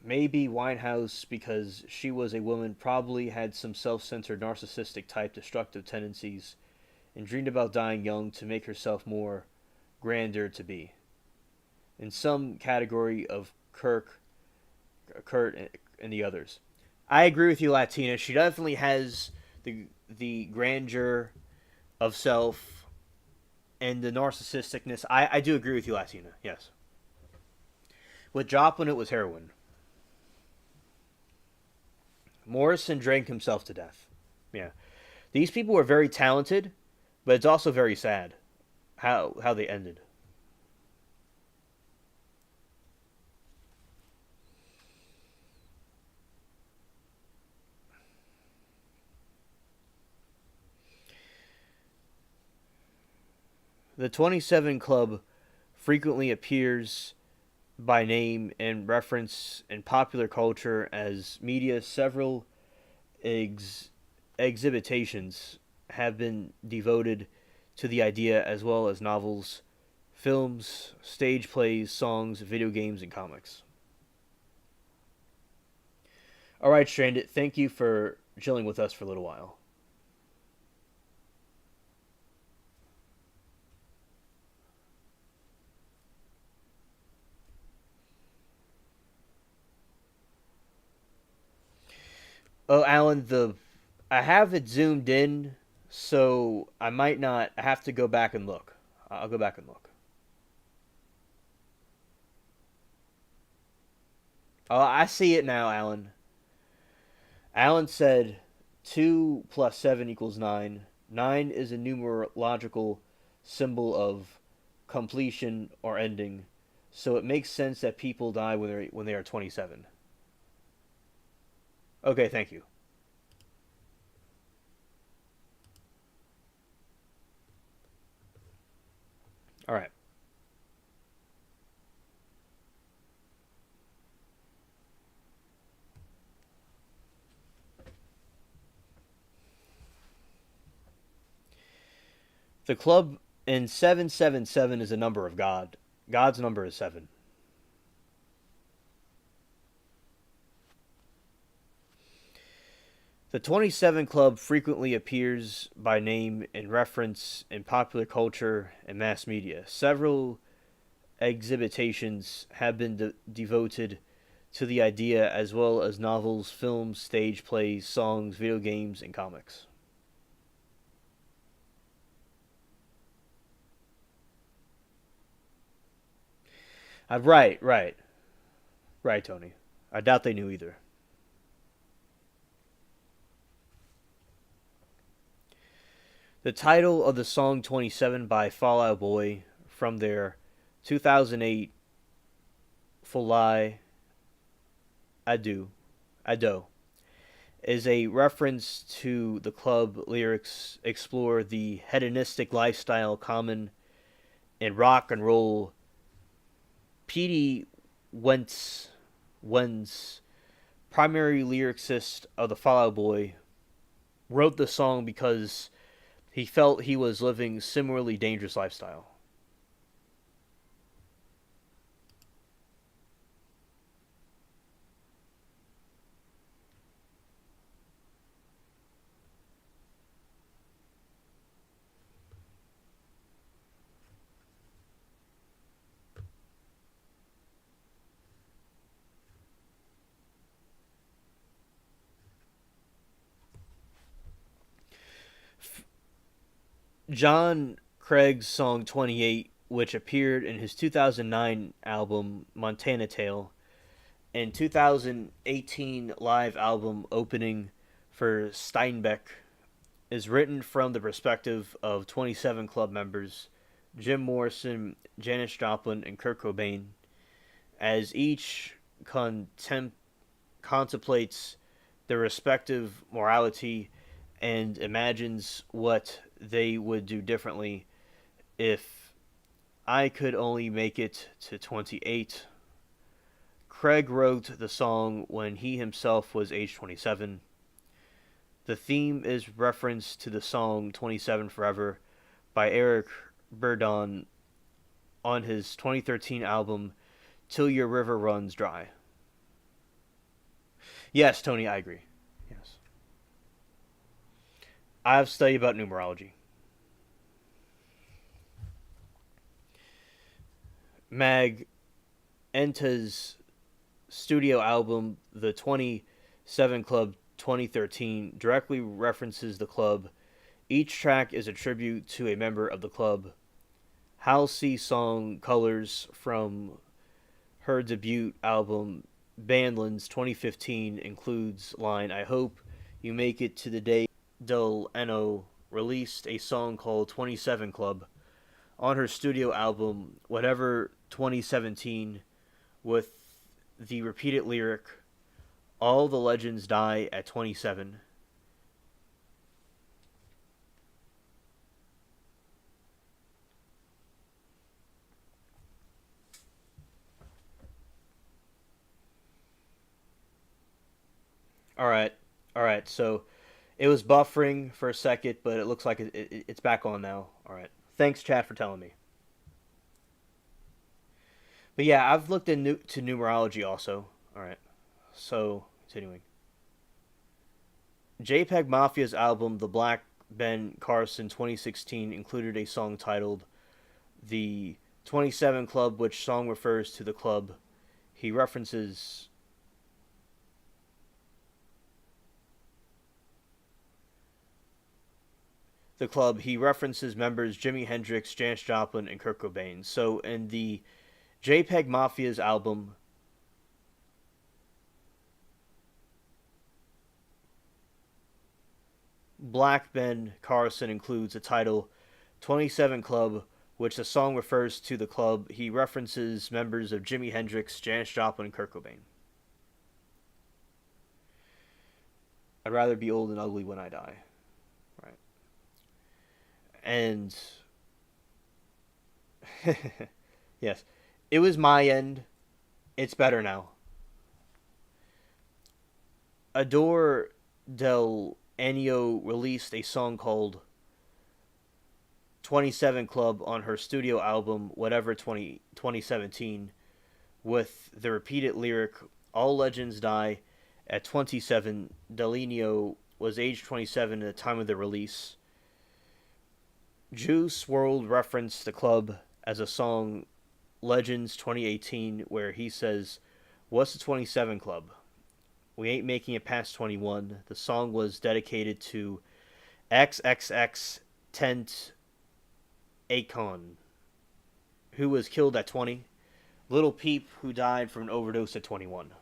Maybe Winehouse, because she was a woman, probably had some self centered, narcissistic type destructive tendencies and dreamed about dying young to make herself more grander to be. In some category of Kurt, and the others. I agree with you, Latina. She definitely has the grandeur of self and the narcissisticness. I do agree with you, Latina. Yes. With Joplin, it was heroin. Morrison drank himself to death. Yeah. These people were very talented, but it's also very sad how they ended. The 27 Club frequently appears by name and reference in popular culture as media. Several ex- exhibitations have been devoted to the idea, as well as novels, films, stage plays, songs, video games, and comics. All right, Stranded, thank you for chilling with us for a little while. Oh, Alan, the I have it zoomed in, so I might not. I have to go back and look. I'll go back and look. Oh, I see it now, Alan. Alan said 2 plus 7 equals 9. 9 is a numerological symbol of completion or ending, so it makes sense that people die when they are 27. Okay, thank you. All right. The club in 777 is a number of God. God's number is 7. The 27 Club frequently appears by name in reference in popular culture and mass media. Several exhibitations have been devoted to the idea, as well as novels, films, stage plays, songs, video games, and comics. Right, right, right, Tony. I doubt they knew either. The title of the song 27 by Fall Out Boy from their 2008 Folai Ado, Ado is a reference to the club lyrics explore the hedonistic lifestyle common in rock and roll. Petey Wentz, primary lyricist of the Fall Out Boy, wrote the song because he felt he was living similarly dangerous lifestyle. John Craig's song 28, which appeared in his 2009 album Montana Tale and 2018 live album opening for Steinbeck is written from the perspective of 27 Club members, Jim Morrison, Janis Joplin, and Kurt Cobain, as each contemplates their respective morality and imagines what they would do differently. If I could only make it to 28. Craig wrote the song when he himself was age 27. The theme is reference to the song 27 Forever by Eric Burdon on his 2013 album Till Your River Runs Dry. Yes, Tony, I agree. Yes. I've studied about numerology. Mag Enta's studio album, The 27 Club 2013, directly references the club. Each track is a tribute to a member of the club. Halsey's song Colors from her debut album Bandlands 2015 includes line I hope you make it to the day. Del Eno released a song called 27 Club on her studio album Whatever 2017 with the repeated lyric all the legends die at 27. All right. All right. So it was buffering for a second, but it looks like it's back on now. All right. Thanks, chat, for telling me. But yeah, I've looked into numerology also. All right. So, continuing. JPEG Mafia's album, The Black Ben Carson 2016, included a song titled The 27 Club, which song refers to the club. He references the club. He references members Jimi Hendrix, Janis Joplin, and Kurt Cobain. So in the JPEG Mafia's album, Black Ben Carson includes a title 27 Club, which the song refers to the club. He references members of Jimi Hendrix, Janis Joplin, and Kurt Cobain. I'd rather be old and ugly when I die. Right. And yes, it was my end. It's better now. Adore Del Ennio released a song called 27 Club on her studio album Whatever 2017 with the repeated lyric all legends die at 27. Del was age 27 at the time of the release. Juice WRLD referenced the club as a song Legends 2018 where he says, "What's the 27 Club? We ain't making it past 21." The song was dedicated to XXX Tent Akon, who was killed at 20. Little Peep, who died from an overdose at 21.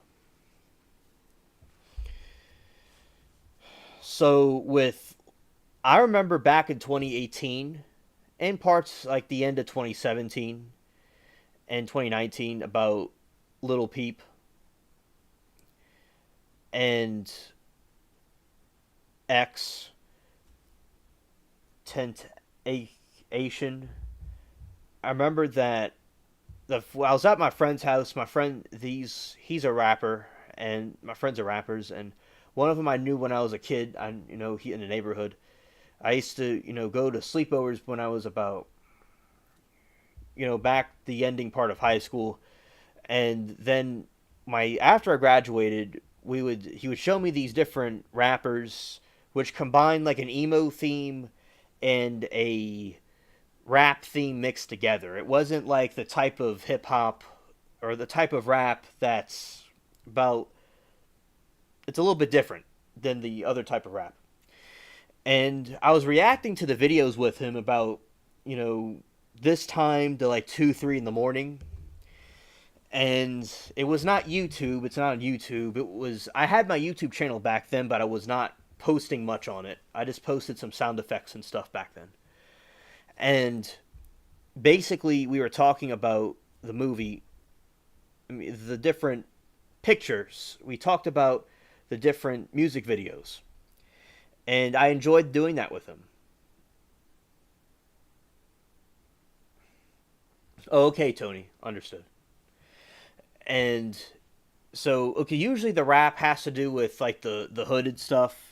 So I remember back in 2018, and parts like the end of 2017 and 2019 about Little Peep and X Temptation. I remember that I was at my friend's house. My friend, he's a rapper, and my friends are rappers, and one of them I knew when I was a kid. He in the neighborhood. I used to, go to sleepovers when I was about, back the ending part of high school, and then after I graduated, he would show me these different rappers, which combined like an emo theme and a rap theme mixed together. It wasn't like the type of hip hop or the type of rap that's about. It's a little bit different than the other type of rap. And I was reacting to the videos with him about, this time to like 2, 3 in the morning. And it was not YouTube. It's not on YouTube. I had my YouTube channel back then, but I was not posting much on it. I just posted some sound effects and stuff back then. And basically, we were talking about the movie, I mean, the different pictures. We talked about the different music videos. And I enjoyed doing that with him. Oh, okay, Tony. Understood. And so, okay, usually the rap has to do with like the hooded stuff,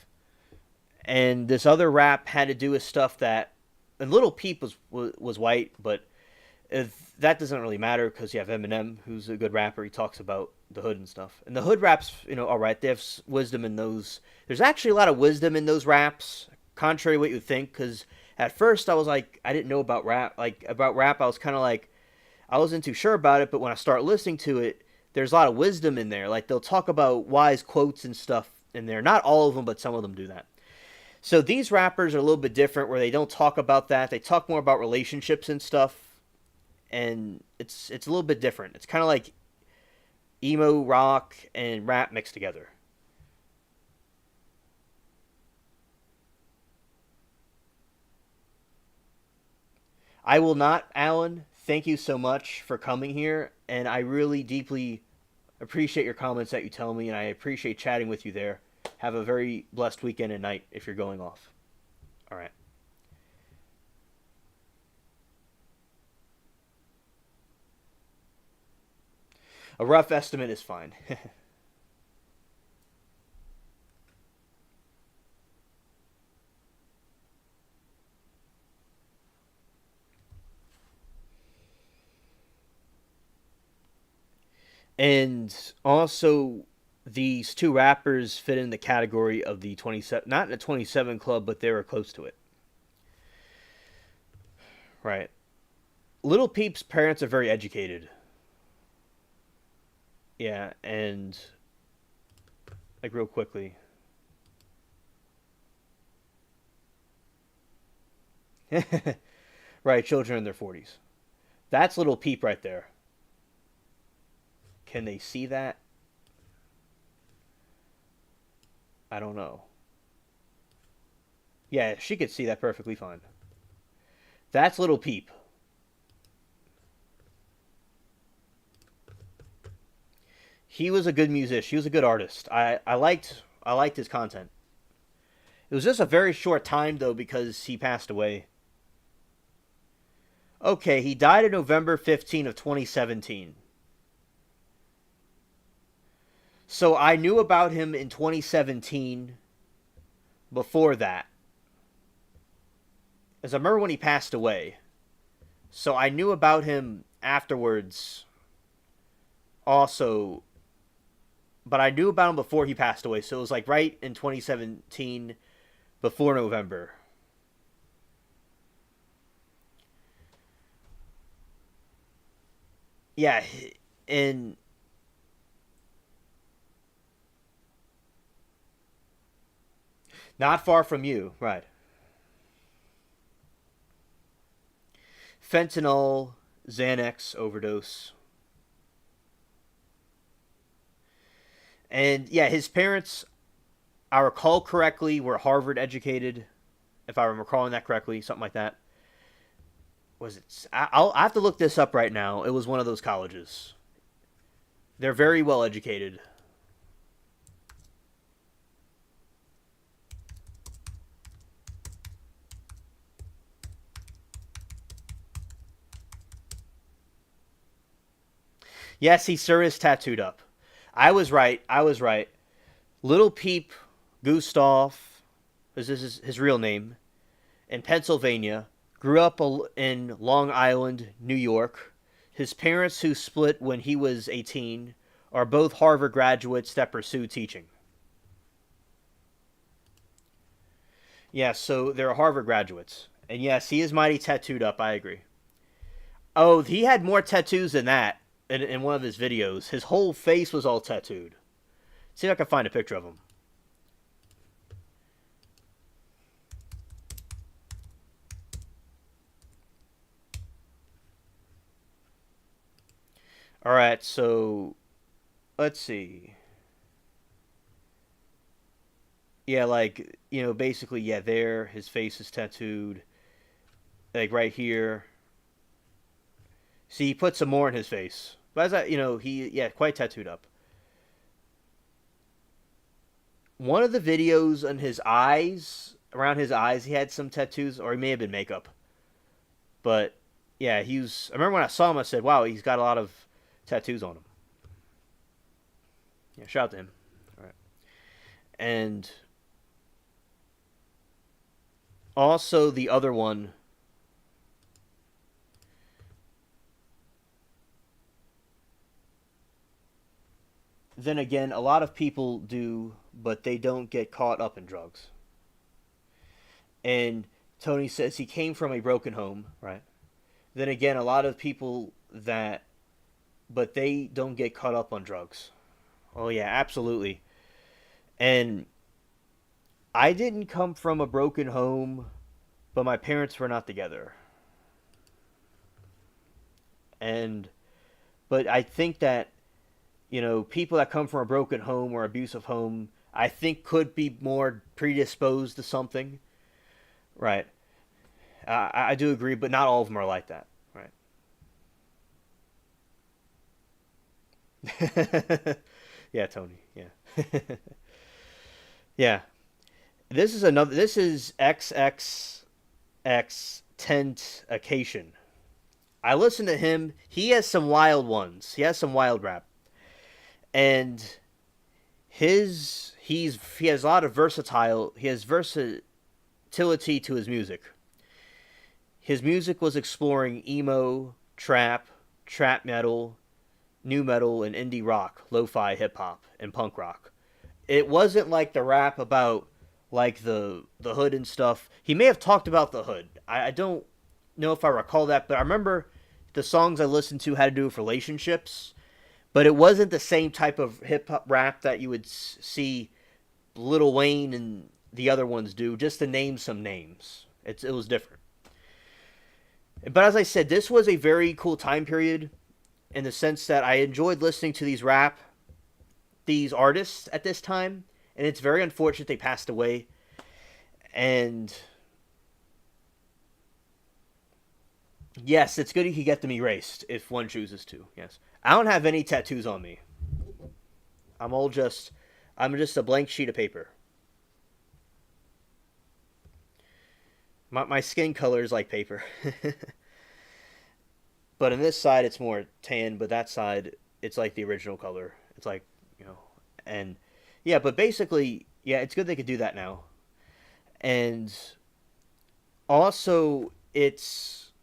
and this other rap had to do with stuff that, and Little Peep was white, but if that doesn't really matter because you have Eminem, who's a good rapper. He talks about the hood and stuff, and the hood raps, all right. They have wisdom in those. There's actually a lot of wisdom in those raps, contrary to what you would think. Because at first I was like, I didn't know about rap. Like about rap, I was kind of like, I wasn't too sure about it. But when I start listening to it, there's a lot of wisdom in there. Like they'll talk about wise quotes and stuff in there. Not all of them, but some of them do that. So these rappers are a little bit different, where they don't talk about that. They talk more about relationships and stuff, and it's a little bit different. It's kind of like emo rock and rap mixed together. I will not, Alan. Thank you so much for coming here, and I really deeply appreciate your comments that you tell me, and I appreciate chatting with you there. Have a very blessed weekend and night if you're going off. All right. A rough estimate is fine. And also, these two rappers fit in the category of the 27, not the 27 club, but they were close to it. Right. Little Peep's parents are very educated. Yeah, and like real quickly. Right, children in their 40s. That's Little Peep right there. Can they see that? I don't know. Yeah, she could see that perfectly fine. That's Little Peep. He was a good musician. He was a good artist. I liked his content. It was just a very short time though because he passed away. Okay, he died in November 15th of 2017. So I knew about him in 2017 before that. As I remember when he passed away. So I knew about him afterwards also, but I knew about him before he passed away. So it was like right in 2017 before November. Yeah, and not far from you, right? Fentanyl, Xanax overdose. And yeah, his parents, I recall correctly, were Harvard educated, if I'm recalling that correctly, something like that. Was it? I have to look this up right now. It was one of those colleges. They're very well educated. Yes, he sure is tattooed up. I was right. I was right. Little Peep Gustav, this is his real name, in Pennsylvania, grew up in Long Island, New York. His parents, who split when he was 18, are both Harvard graduates that pursue teaching. Yeah, so they're Harvard graduates. And yes, he is mighty tattooed up, I agree. Oh, he had more tattoos than that in one of his videos. His whole face was all tattooed. See if I can find a picture of him. All right, so let's see. Yeah, like basically, yeah. There, his face is tattooed, like right here. See, he put some more in his face, but as he quite tattooed up. One of the videos on his eyes, around his eyes, he had some tattoos, or he may have been makeup. But yeah, he was. I remember when I saw him, I said, "Wow, he's got a lot of tattoos on him." Yeah, shout out to him. All right, and also the other one. Then again, a lot of people do, but they don't get caught up in drugs. And Tony says he came from a broken home, right? Then again, a lot of people that, but they don't get caught up on drugs. Oh yeah, absolutely. And I didn't come from a broken home, but my parents were not together. And but I think that people that come from a broken home or abusive home, I think could be more predisposed to something. Right. I do agree, but not all of them are like that. Right. Yeah, Tony. Yeah. Yeah. This is another. This is XXX Tent Occasion. I listen to him. He has some wild ones. He has some wild rap, and he has a lot of versatile. He has versatility to his music. His music was exploring emo, trap metal, new metal, and indie rock, lo-fi hip hop, and punk rock. It wasn't like the rap about like the hood and stuff. He may have talked about the hood. I don't know if I recall that, but I remember the songs I listened to had to do with relationships, but it wasn't the same type of hip hop rap that you would see Lil Wayne and the other ones do. Just to name some names, it was different. But as I said, this was a very cool time period in the sense that I enjoyed listening to these artists at this time, and it's very unfortunate they passed away. And yes, it's good you can get them erased if one chooses to. Yes, I don't have any tattoos on me. I'm all just I'm just a blank sheet of paper. My skin color is like paper. But on this side it's more tan, but that side it's like the original color. It's like, you know, and yeah, but basically, yeah, it's good they could do that now. And also it's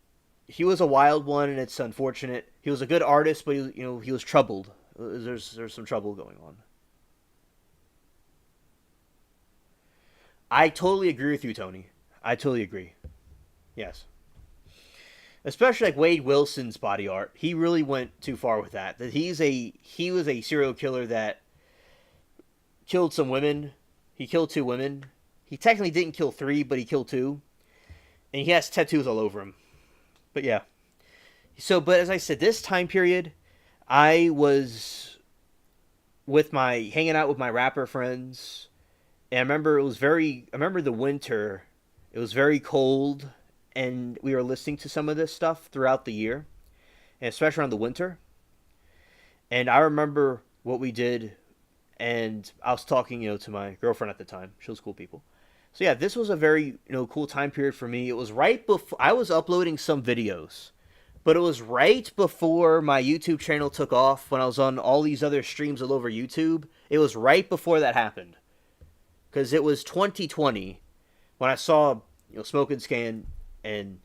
he was a wild one and it's unfortunate. He was a good artist, but he was troubled. There's some trouble going on. I totally agree with you, Tony. I totally agree. Yes. Especially like Wade Wilson's body art. He really went too far with that. That he was a serial killer that killed some women. He killed two women. He technically didn't kill three, but he killed two. And he has tattoos all over him. But yeah. So, but as I said, this time period, I was hanging out with my rapper friends. And I remember I remember the winter. It was very cold. And we were listening to some of this stuff throughout the year. And especially around the winter. And I remember what we did. And I was talking, to my girlfriend at the time. She was cool people. So yeah, this was a very, cool time period for me. It was right before I was uploading some videos, but it was right before my YouTube channel took off when I was on all these other streams all over YouTube. It was right before that happened because it was 2020 when I saw, Smoke and Scan and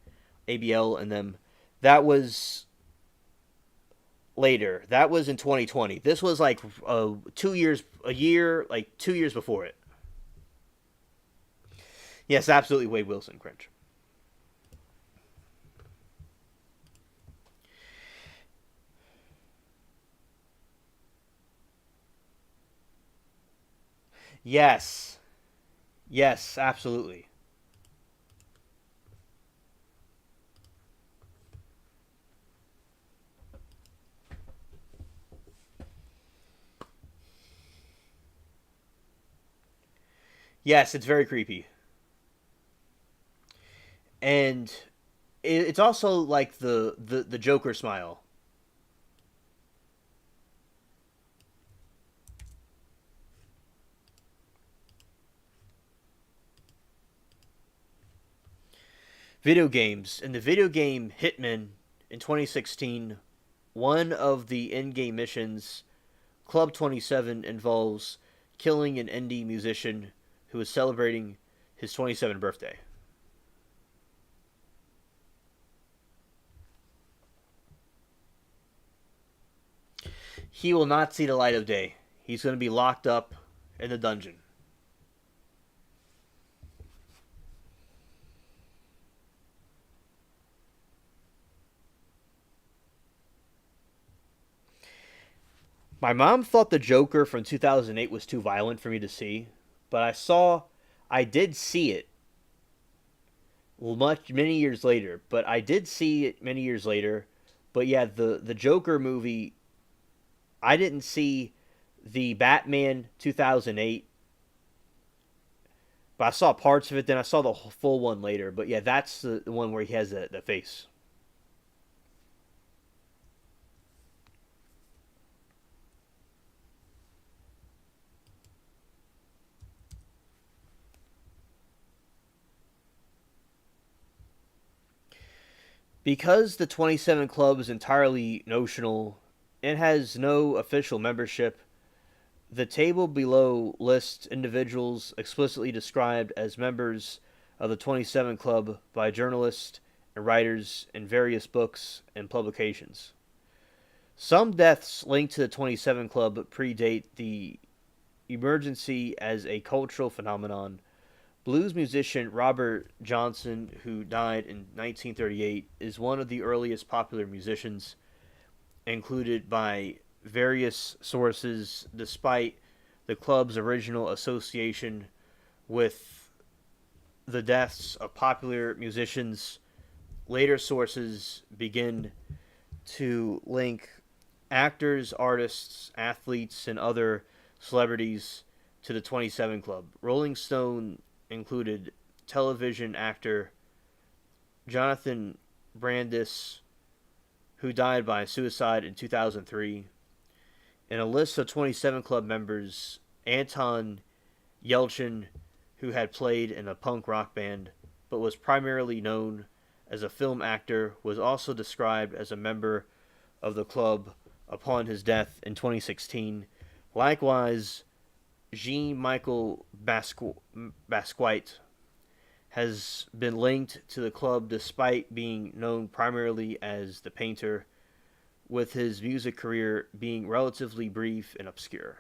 ABL and them. That was later. That was in 2020. This was like 2 years, a year, like 2 years before it. Yes, absolutely. Wade Wilson, cringe. Yes, yes, absolutely. Yes, it's very creepy. And it's also like the Joker smile. Video games. In the video game Hitman in 2016, one of the in-game missions, Club 27, involves killing an indie musician who is celebrating his 27th birthday. He will not see the light of day. He's going to be locked up in the dungeon. My mom thought the Joker from 2008 was too violent for me to see, but I did see it many years later. But I did see it many years later. But yeah, the Joker movie, I didn't see the Batman 2008, but I saw parts of it. Then I saw the full one later. But yeah, that's the one where he has the face. Because the 27 Club is entirely notional and has no official membership, the table below lists individuals explicitly described as members of the 27 Club by journalists and writers in various books and publications. Some deaths linked to the 27 Club predate the emergency as a cultural phenomenon. Blues musician Robert Johnson, who died in 1938, is one of the earliest popular musicians, included by various sources, despite the club's original association with the deaths of popular musicians. Later sources begin to link actors, artists, athletes, and other celebrities to the 27 Club. Rolling Stone included television actor Jonathan Brandis, who died by suicide in 2003. In a list of 27 Club members, Anton Yelchin, who had played in a punk rock band but was primarily known as a film actor, was also described as a member of the club upon his death in 2016. Likewise, Jean Michael Basquiat has been linked to the club despite being known primarily as the painter, with his music career being relatively brief and obscure.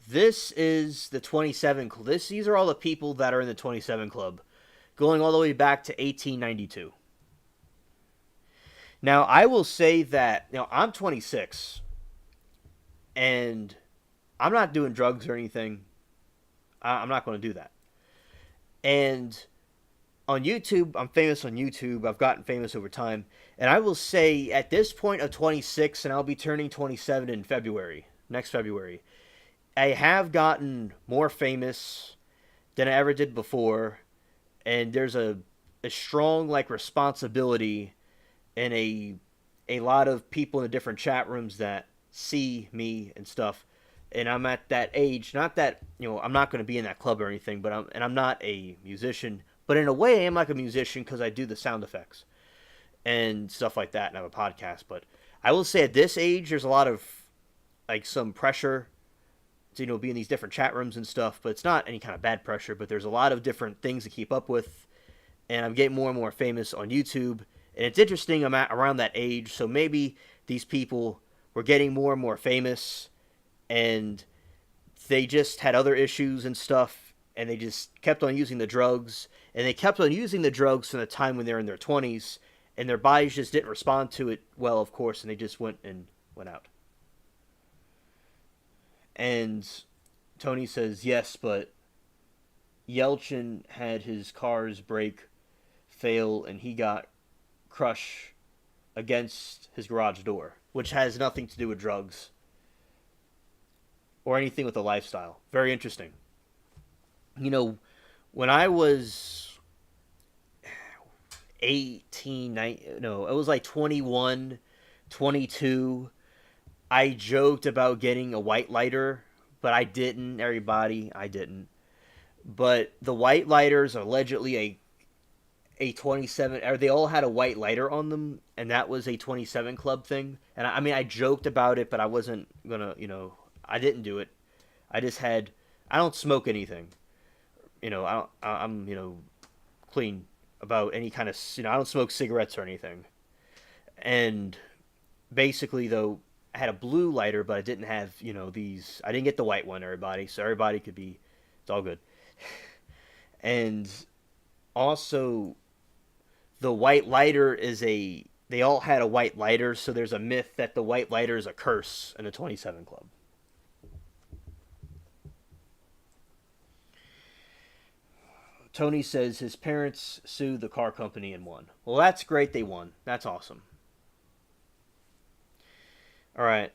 This is the 27 Club. These are all the people that are in the 27 Club, going all the way back to 1892. Now, I will say that I'm 26 and I'm not doing drugs or anything. I'm not going to do that. And on YouTube, I'm famous on YouTube. I've gotten famous over time. And I will say at this point of 26, and I'll be turning 27 in February, next February, I have gotten more famous than I ever did before. And there's a strong like responsibility and a lot of people in the different chat rooms that see me and stuff. And I'm at that age, not that I'm not going to be in that club or anything, but I'm not a musician, but in a way I am like a musician because I do the sound effects and stuff like that, and I have a podcast. But I will say at this age, there's a lot of like some pressure to be in these different chat rooms and stuff, but it's not any kind of bad pressure. But there's a lot of different things to keep up with, and I'm getting more and more famous on YouTube. And it's interesting, I'm at around that age, so maybe these people were getting more and more famous, and they just had other issues and stuff, and they just kept on using the drugs, and they kept on using the drugs from the time when they're in their 20s, and their bodies just didn't respond to it well, of course, and they just went out. And Tony says, yes, but Yelchin had his car's brake fail, and he got crush against his garage door, which has nothing to do with drugs or anything with the lifestyle. Very interesting. You know, when I was 18, 19, no, it was like 21, 22. I joked about getting a white lighter, but I didn't. Everybody, I didn't. But the white lighters are allegedly a 27, or they all had a white lighter on them, and that was a 27 club thing. And I mean, I joked about it, but I wasn't gonna, I didn't do it. I just had, I don't smoke anything. I'm, clean about any kind of, I don't smoke cigarettes or anything. And basically, though, I had a blue lighter, but I didn't have, I didn't get the white one, everybody. So everybody could be, it's all good. And also, the white lighter they all had a white lighter, so there's a myth that the white lighter is a curse in the 27 club. Tony says his parents sued the car company and won. Well, that's great. They won. That's awesome. All right.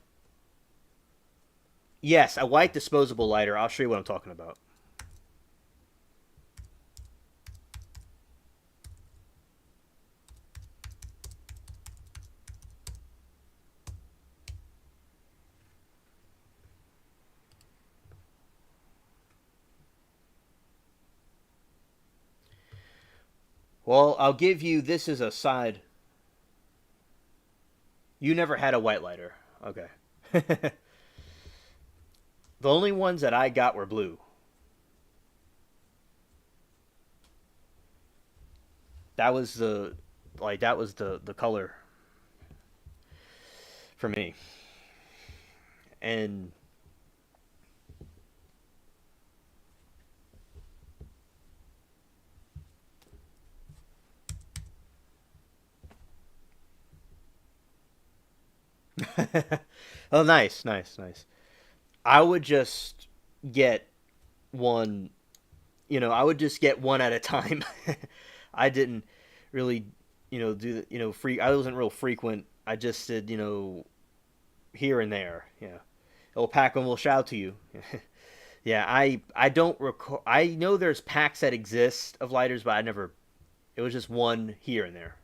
Yes, a white disposable lighter. I'll show you what I'm talking about. Well, I'll give you this as a side. You never had a white lighter. Okay. The only ones that I got were blue. That was the color for me. And oh, nice, nice, nice. I would just get one, I would just get one at a time. I didn't really, do the, free. I wasn't real frequent. I just did, here and there. Yeah, it'll pack and will shout to you. Yeah, I don't recall. I know there's packs that exist of lighters, but I never. It was just one here and there.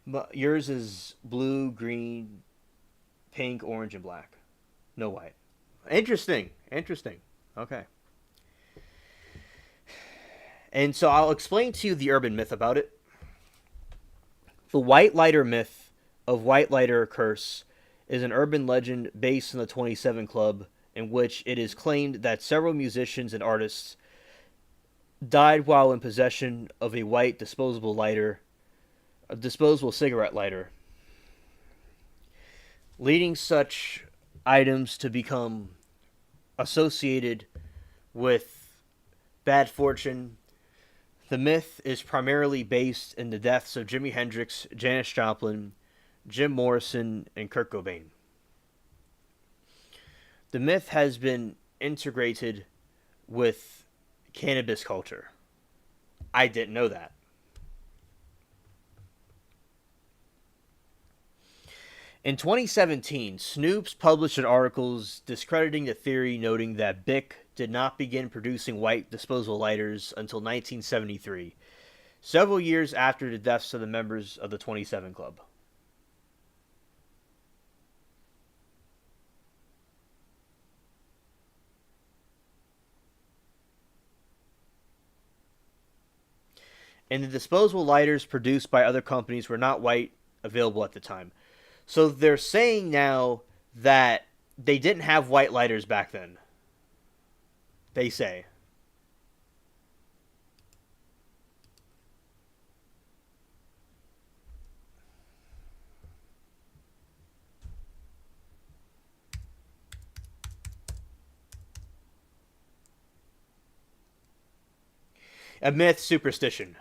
But yours is blue, green, pink, orange, and black. No white. Interesting. Interesting. Okay. And so I'll explain to you the urban myth about it. The white lighter myth of white lighter curse is an urban legend based on the 27 Club, in which it is claimed that several musicians and artists died while in possession of a white disposable lighter, a disposable cigarette lighter, leading such items to become associated with bad fortune. The myth is primarily based in the deaths of Jimi Hendrix, Janis Joplin, Jim Morrison, and Kurt Cobain. The myth has been integrated with cannabis culture. I didn't know that. In 2017, Snoops published an article discrediting the theory, noting that Bic did not begin producing white disposable lighters until 1973, several years after the deaths of the members of the 27 Club. And the disposable lighters produced by other companies were not white available at the time. So they're saying now that they didn't have white lighters back then. They say. A myth, superstition.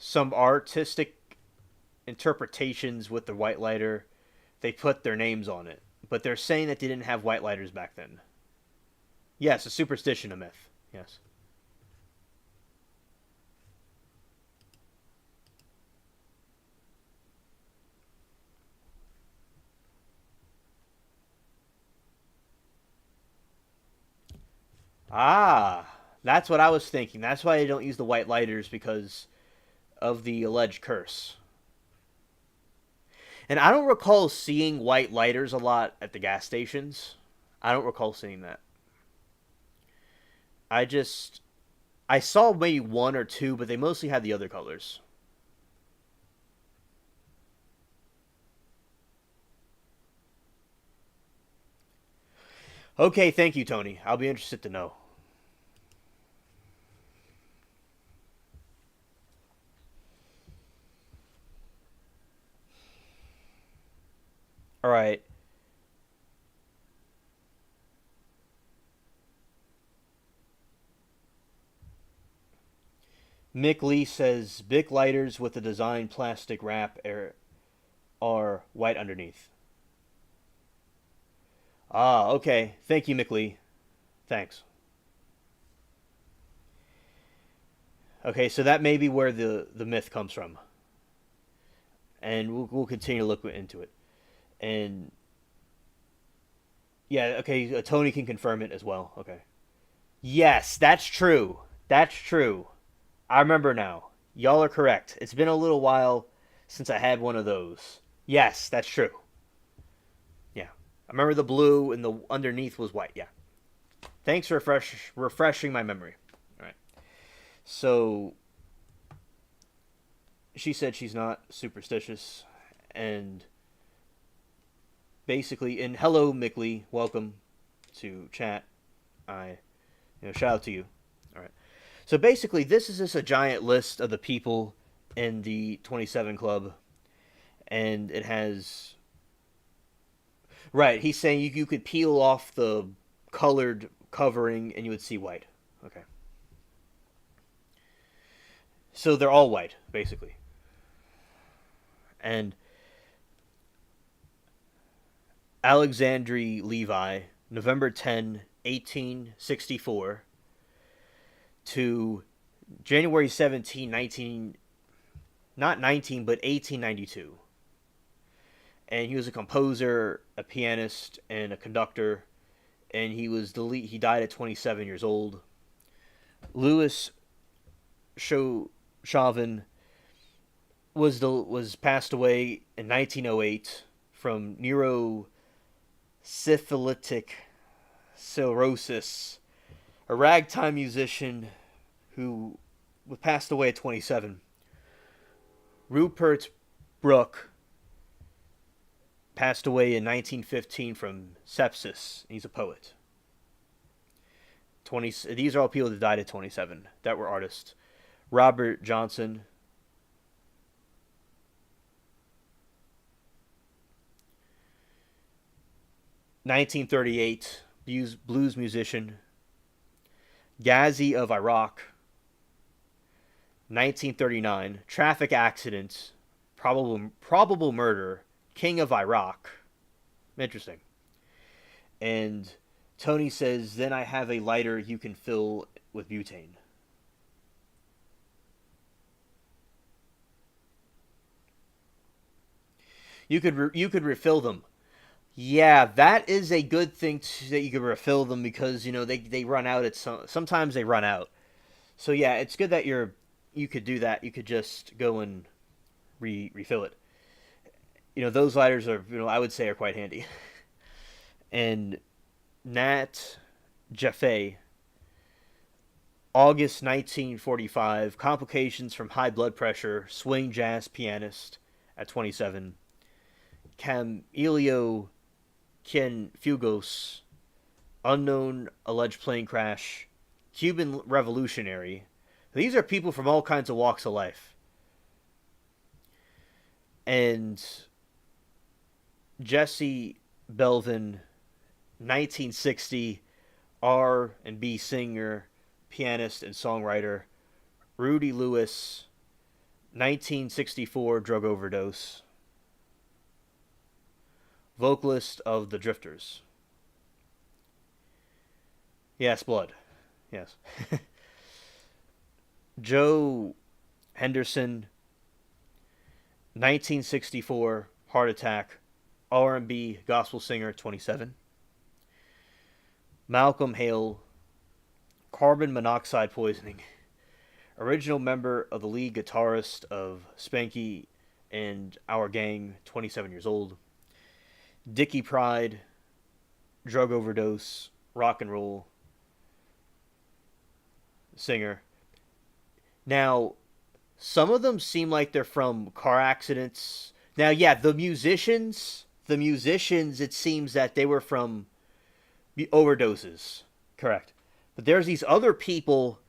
some artistic interpretations with the white lighter, they put their names on it. But they're saying that they didn't have white lighters back then. Yes, a superstition, a myth. Yes. Ah, that's what I was thinking. That's why they don't use the white lighters, because of the alleged curse. And I don't recall seeing white lighters a lot at the gas stations. I don't recall seeing that. I just I saw maybe one or two, but they mostly had the other colors. Okay, thank you, Tony. I'll be interested to know. All right. Mick Lee says Bic lighters with the design plastic wrap are white underneath. Ah, okay. Thank you, Mick Lee. Thanks. Okay, so that may be where the myth comes from, and we'll continue to look into it. And yeah, okay, Tony can confirm it as well. Okay. Yes, that's true. That's true. I remember now. Y'all are correct. It's been a little while since I had one of those. Yes, that's true. Yeah. I remember the blue and the underneath was white. Yeah. Thanks for refreshing my memory. All right. So she said she's not superstitious, and basically, and hello, Mickley, welcome to chat. I, shout out to you. All right. So basically, this is just a giant list of the people in the 27 Club, and it has. Right, he's saying you could peel off the colored covering and you would see white. Okay. So they're all white, basically. And Alexandre Levi, November 10, 1864, to January 17, 19, not 19, but 1892. And he was a composer, a pianist, and a conductor. And he died at 27 years old. Louis Chauvin was passed away in 1908 from neurosyphilitic cirrhosis, a ragtime musician who passed away at 27. Rupert Brooke passed away in 1915 from sepsis. He's a poet. 20. These are all people that died at 27 that were artists. Robert Johnson. 1938, blues musician. Ghazi of Iraq. 1939, traffic accident, probable murder, king of Iraq. Interesting. And Tony says, then I have a lighter you can fill with butane. You could refill them. Yeah, that is a good thing that you could refill them, because they run out at sometimes they run out. So yeah, it's good that you could do that. You could just go and refill it. Those lighters are, I would say, are quite handy. And Nat Jaffe, August 1945, complications from high blood pressure, swing jazz pianist at 27. Camilio Cienfuegos, unknown alleged plane crash, Cuban revolutionary. These are people from all kinds of walks of life. And Jesse Belvin, 1960, R&B singer, pianist, and songwriter. Rudy Lewis, 1964 drug overdose. Vocalist of the Drifters. Yes, blood. Yes. Joe Henderson, 1964 heart attack. R&B gospel singer, 27. Malcolm Hale, carbon monoxide poisoning. Original member of the lead guitarist of Spanky and Our Gang, 27 years old. Dickie Pride, drug overdose, rock and roll singer. Now, some of them seem like they're from car accidents. Now, yeah, the musicians, it seems that they were from overdoses. Correct. But there's these other people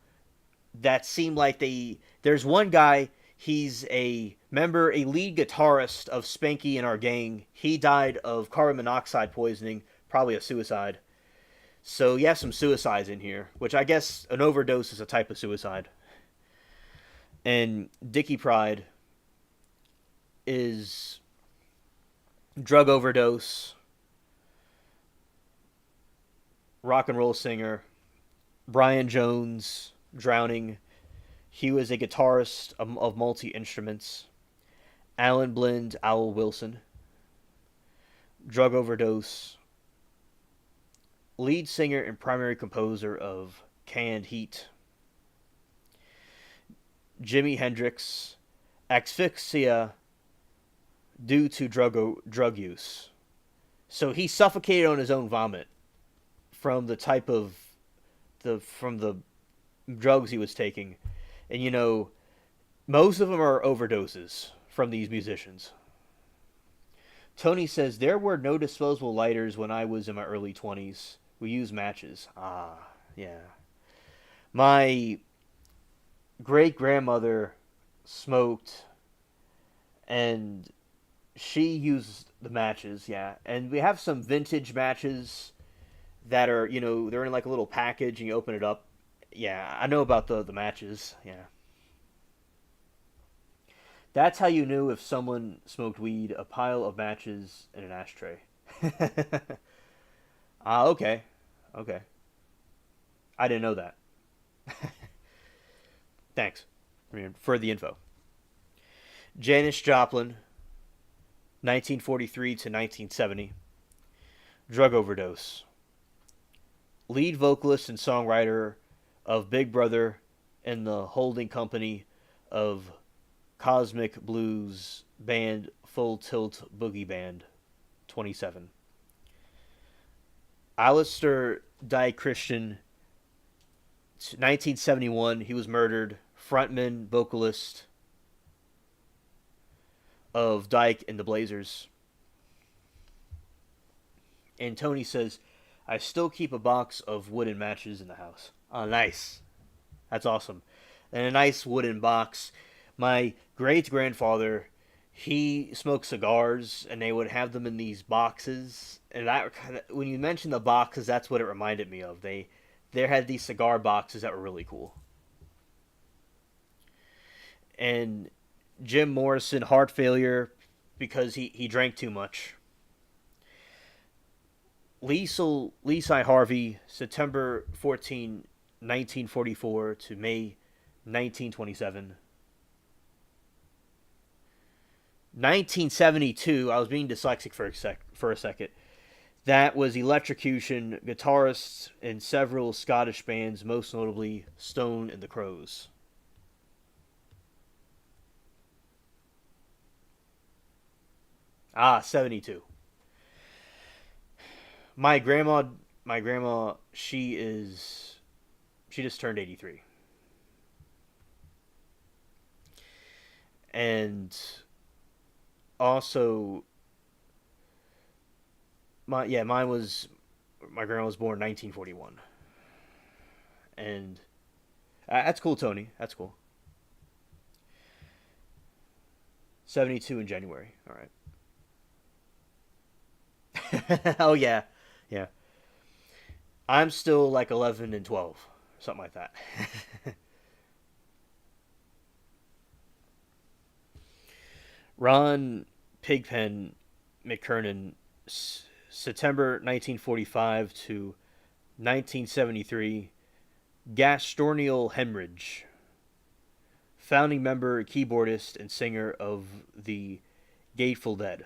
that seem like they. There's one guy. He's a member, a lead guitarist of Spanky and Our Gang. He died of carbon monoxide poisoning, probably a suicide. So you have some suicides in here, which I guess an overdose is a type of suicide. And Dickie Pride is drug overdose, rock and roll singer. Brian Jones, drowning. He was a guitarist of multi instruments. Alan Blind, Owl Wilson, drug overdose. Lead singer and primary composer of Canned Heat. Jimi Hendrix, asphyxia due to drug use. So he suffocated on his own vomit from the type of from the drugs he was taking. And most of them are overdoses from these musicians. Tony says there were no disposable lighters when I was in my early 20s. We used matches. Ah, yeah. My great grandmother smoked, and she used the matches, yeah. And we have some vintage matches that are, they're in like a little package and you open it up. Yeah, I know about the matches, yeah. That's how you knew if someone smoked weed, a pile of matches in an ashtray. Ah, okay. Okay. I didn't know that. Thanks for the info. Janis Joplin, 1943 to 1970. Drug overdose. Lead vocalist and songwriter of Big Brother and the holding company of Cosmic Blues band Full Tilt Boogie Band, 27. Alistair died Christian, 1971. He was murdered. Frontman, vocalist of Dyke and the Blazers. And Tony says, I still keep a box of wooden matches in the house. Oh, nice. That's awesome. And a nice wooden box. My great-grandfather, he smoked cigars, and they would have them in these boxes. And when you mentioned the boxes, that's what it reminded me of. They had these cigar boxes that were really cool. And Jim Morrison, heart failure because he drank too much. Lisa Harvey, September 14, 1944 to May 1927. 1972, I was being dyslexic for a second. That was electrocution, guitarists in several Scottish bands, most notably Stone and the Crows. Ah, 72. My grandma, she just turned 83. And also my grandma was born 1941. And that's cool, Tony. That's cool. 72 in January. All right. Oh yeah. Yeah. I'm still like 11 and 12, something like that. Ron Pigpen McKernan, September 1945 to 1973, gastrointestinal hemorrhage. Founding member, keyboardist, and singer of the Grateful Dead.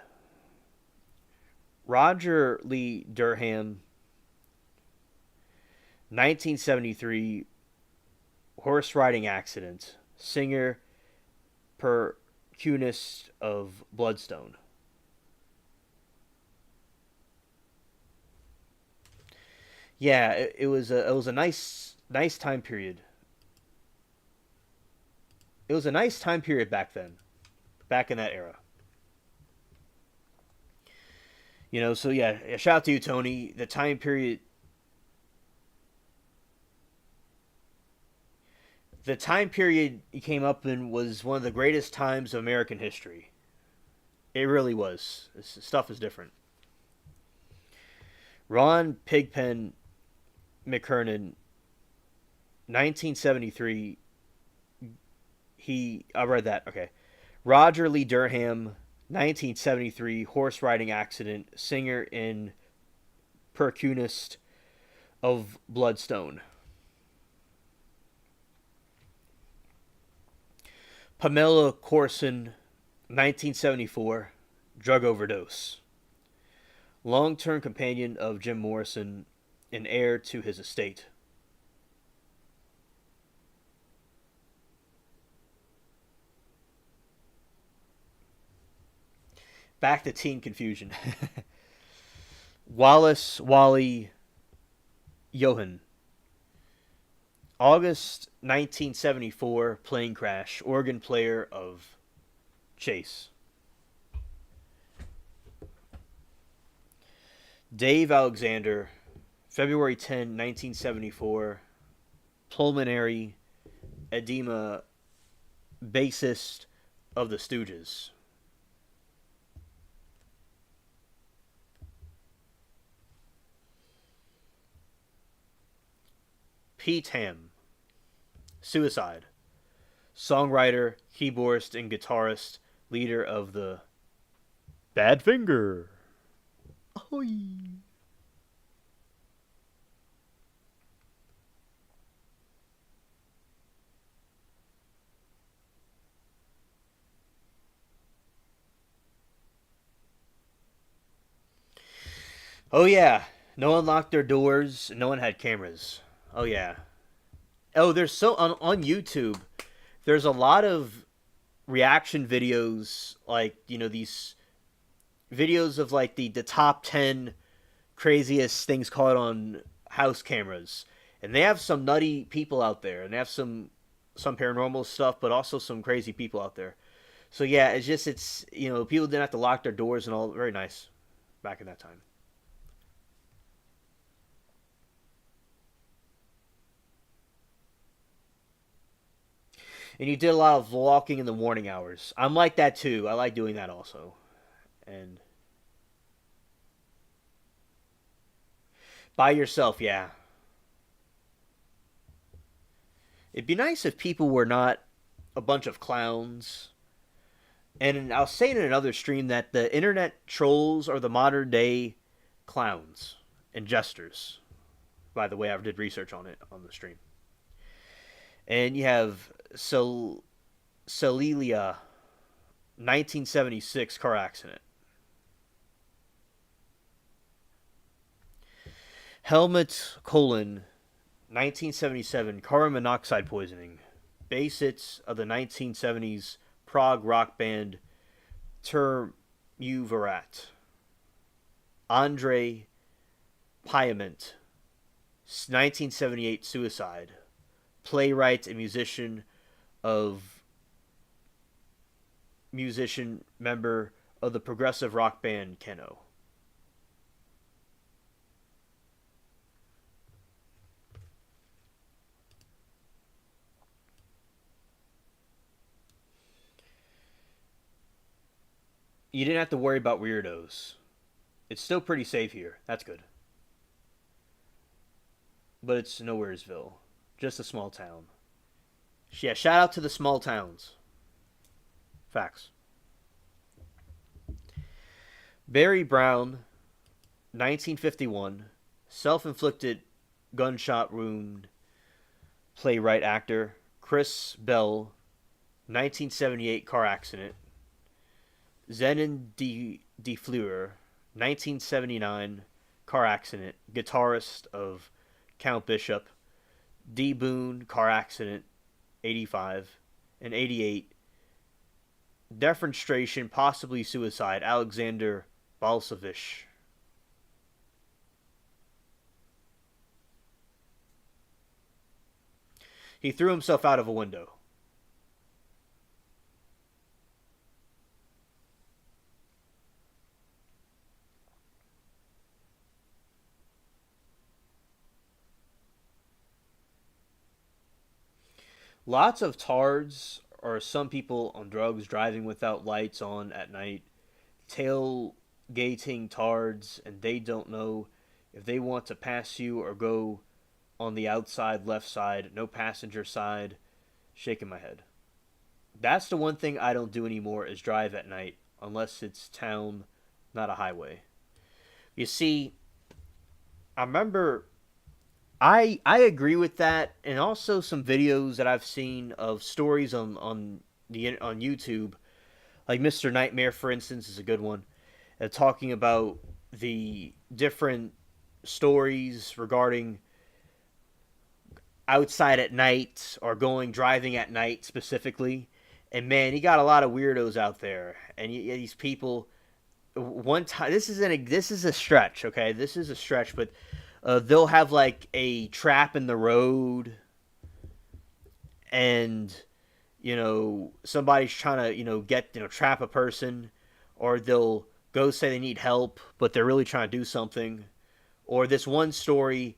Roger Lee Durham, 1973, horse riding accident. Singer, percussionist of Bloodstone. Yeah, it was a nice time period. It was a nice time period back then, back in that era. So yeah, shout out to you, Tony. The time period he came up in was one of the greatest times of American history. It really was. This stuff is different. Ron Pigpen McKernan, 1973. I read that. Okay. Roger Lee Durham, 1973, horse riding accident, singer and percussionist of Bloodstone. Pamela Corson, 1974, drug overdose. Long term companion of Jim Morrison and heir to his estate. Back to teen confusion. Wallace Wally Johan. August 1974, plane crash. Organ player of Chase. Dave Alexander, February 10, 1974, pulmonary edema, bassist of the Stooges. Pete Ham, suicide, songwriter, keyboardist, and guitarist, leader of the Badfinger. Ahoy. Oh yeah, no one locked their doors. No one had cameras. Oh yeah. Oh, there's on YouTube. There's a lot of reaction videos, like these videos of like the top 10 craziest things caught on house cameras, and they have some nutty people out there, and they have some paranormal stuff, but also some crazy people out there. So yeah, it's people didn't have to lock their doors and all. Very nice back in that time. And you did a lot of walking in the morning hours. I'm like that too. I like doing that also. And by yourself, yeah. It'd be nice if people were not a bunch of clowns. And I was saying in another stream that the internet trolls are the modern day clowns and jesters. By the way, I did research on it on the stream. And you have Celilia, 1976 car accident. Helmut Kohlin, 1977 carbon monoxide poisoning. Bass hits of the 1970s prog rock band Termuvarat. Andre Piament, 1978 suicide. Playwright and of musician member of the progressive rock band Keno. You didn't have to worry about weirdos. It's still pretty safe here. That's good. But it's nowheresville. Just a small town. Yeah, shout out to the small towns. Facts. Barry Brown, 1951, self-inflicted gunshot wound, playwright actor. Chris Bell, 1978 car accident. Zenon De Fleur, 1979 car accident, guitarist of Count Bishop. D. Boone, car accident, 85. And 88, defenestration, possibly suicide, Alexander Balsavich. He threw himself out of a window. Lots of tards or some people on drugs driving without lights on at night, tailgating tards, and they don't know if they want to pass you or go on the outside left side, no passenger side. Shaking my head. That's the one thing I don't do anymore is drive at night, unless it's town, not a highway. You see, I remember I agree with that, and also some videos that I've seen of stories on YouTube, like Mr. Nightmare, for instance, is a good one, talking about the different stories regarding outside at night or going driving at night specifically. And man, you got a lot of weirdos out there, and these people. One time, this is a stretch, okay? This is a stretch, but they'll have like a trap in the road, and somebody's trying to get trap a person, or they'll go say they need help, but they're really trying to do something. Or this one story,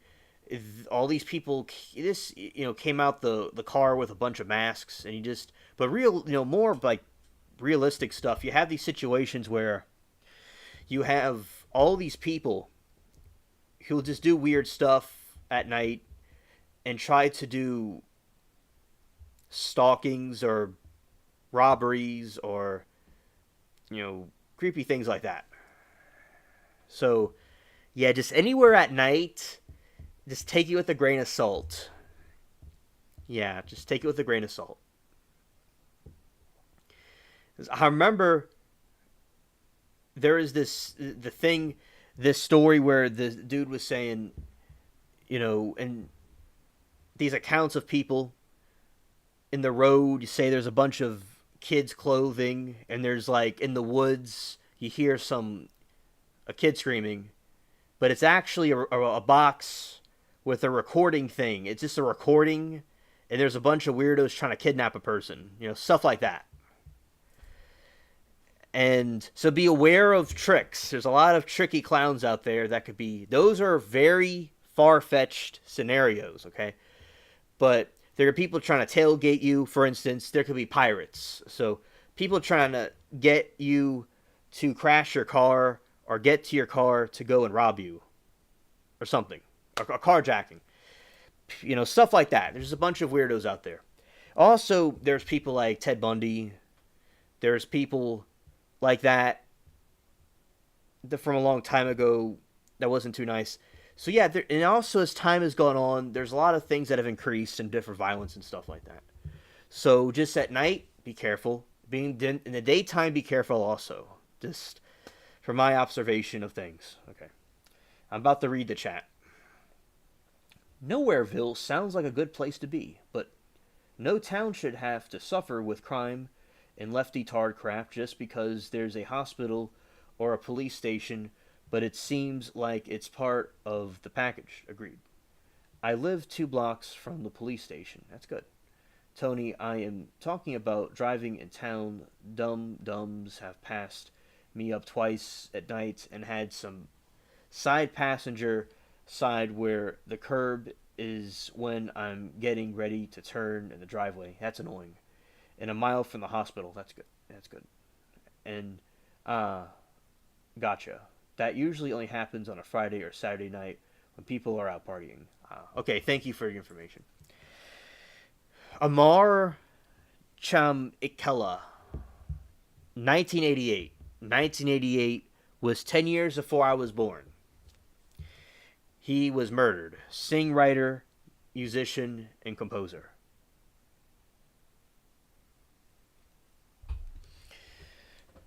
all these people this came out the car with a bunch of masks, and you just but real more like realistic stuff. You have these situations where you have all these people who'll just do weird stuff at night and try to do stalkings or robberies or creepy things like that. So yeah, just anywhere at night, just take it with a grain of salt. Yeah, just take it with a grain of salt. I remember there is this story where the dude was saying, and these accounts of people in the road, you say there's a bunch of kids' clothing, and there's like in the woods, you hear a kid screaming, but it's actually a box with a recording thing. It's just a recording, and there's a bunch of weirdos trying to kidnap a person, stuff like that. And so be aware of tricks. There's a lot of tricky clowns out there that could be. Those are very far-fetched scenarios, okay? But there are people trying to tailgate you, for instance. There could be pirates. So people trying to get you to crash your car or get to your car to go and rob you or something. Or carjacking. Stuff like that. There's a bunch of weirdos out there. Also, there's people like Ted Bundy. There's people like that from a long time ago that wasn't too nice. So yeah, and also as time has gone on, there's a lot of things that have increased in different violence and stuff like that. So just at night, be careful. In the daytime, be careful also. Just from my observation of things. Okay. I'm about to read the chat. Nowhereville sounds like a good place to be, but no town should have to suffer with crime and lefty tard crap just because there's a hospital or a police station, but it seems like it's part of the package. Agreed. I live 2 blocks from the police station. That's good. Tony, I am talking about driving in town. Dums have passed me up twice at night and had some side passenger side where the curb is when I'm getting ready to turn in the driveway. That's annoying. And a mile from the hospital. That's good. That's good. And, gotcha. That usually only happens on a Friday or Saturday night when people are out partying. Okay, thank you for your information. Amar Chamikela, 1988. 1988 was 10 years before I was born. He was murdered. Singwriter, musician, and composer.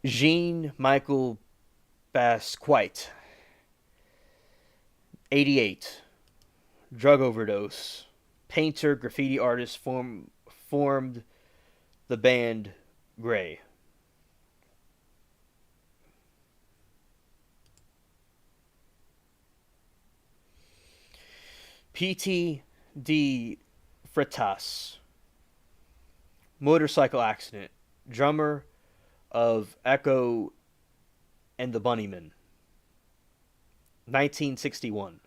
Jean Michael Basquiat, 88. Drug overdose. Painter, graffiti artist, formed the band Grey. P.T. de Freitas, motorcycle accident. Drummer of Echo and the Bunnymen. 1961.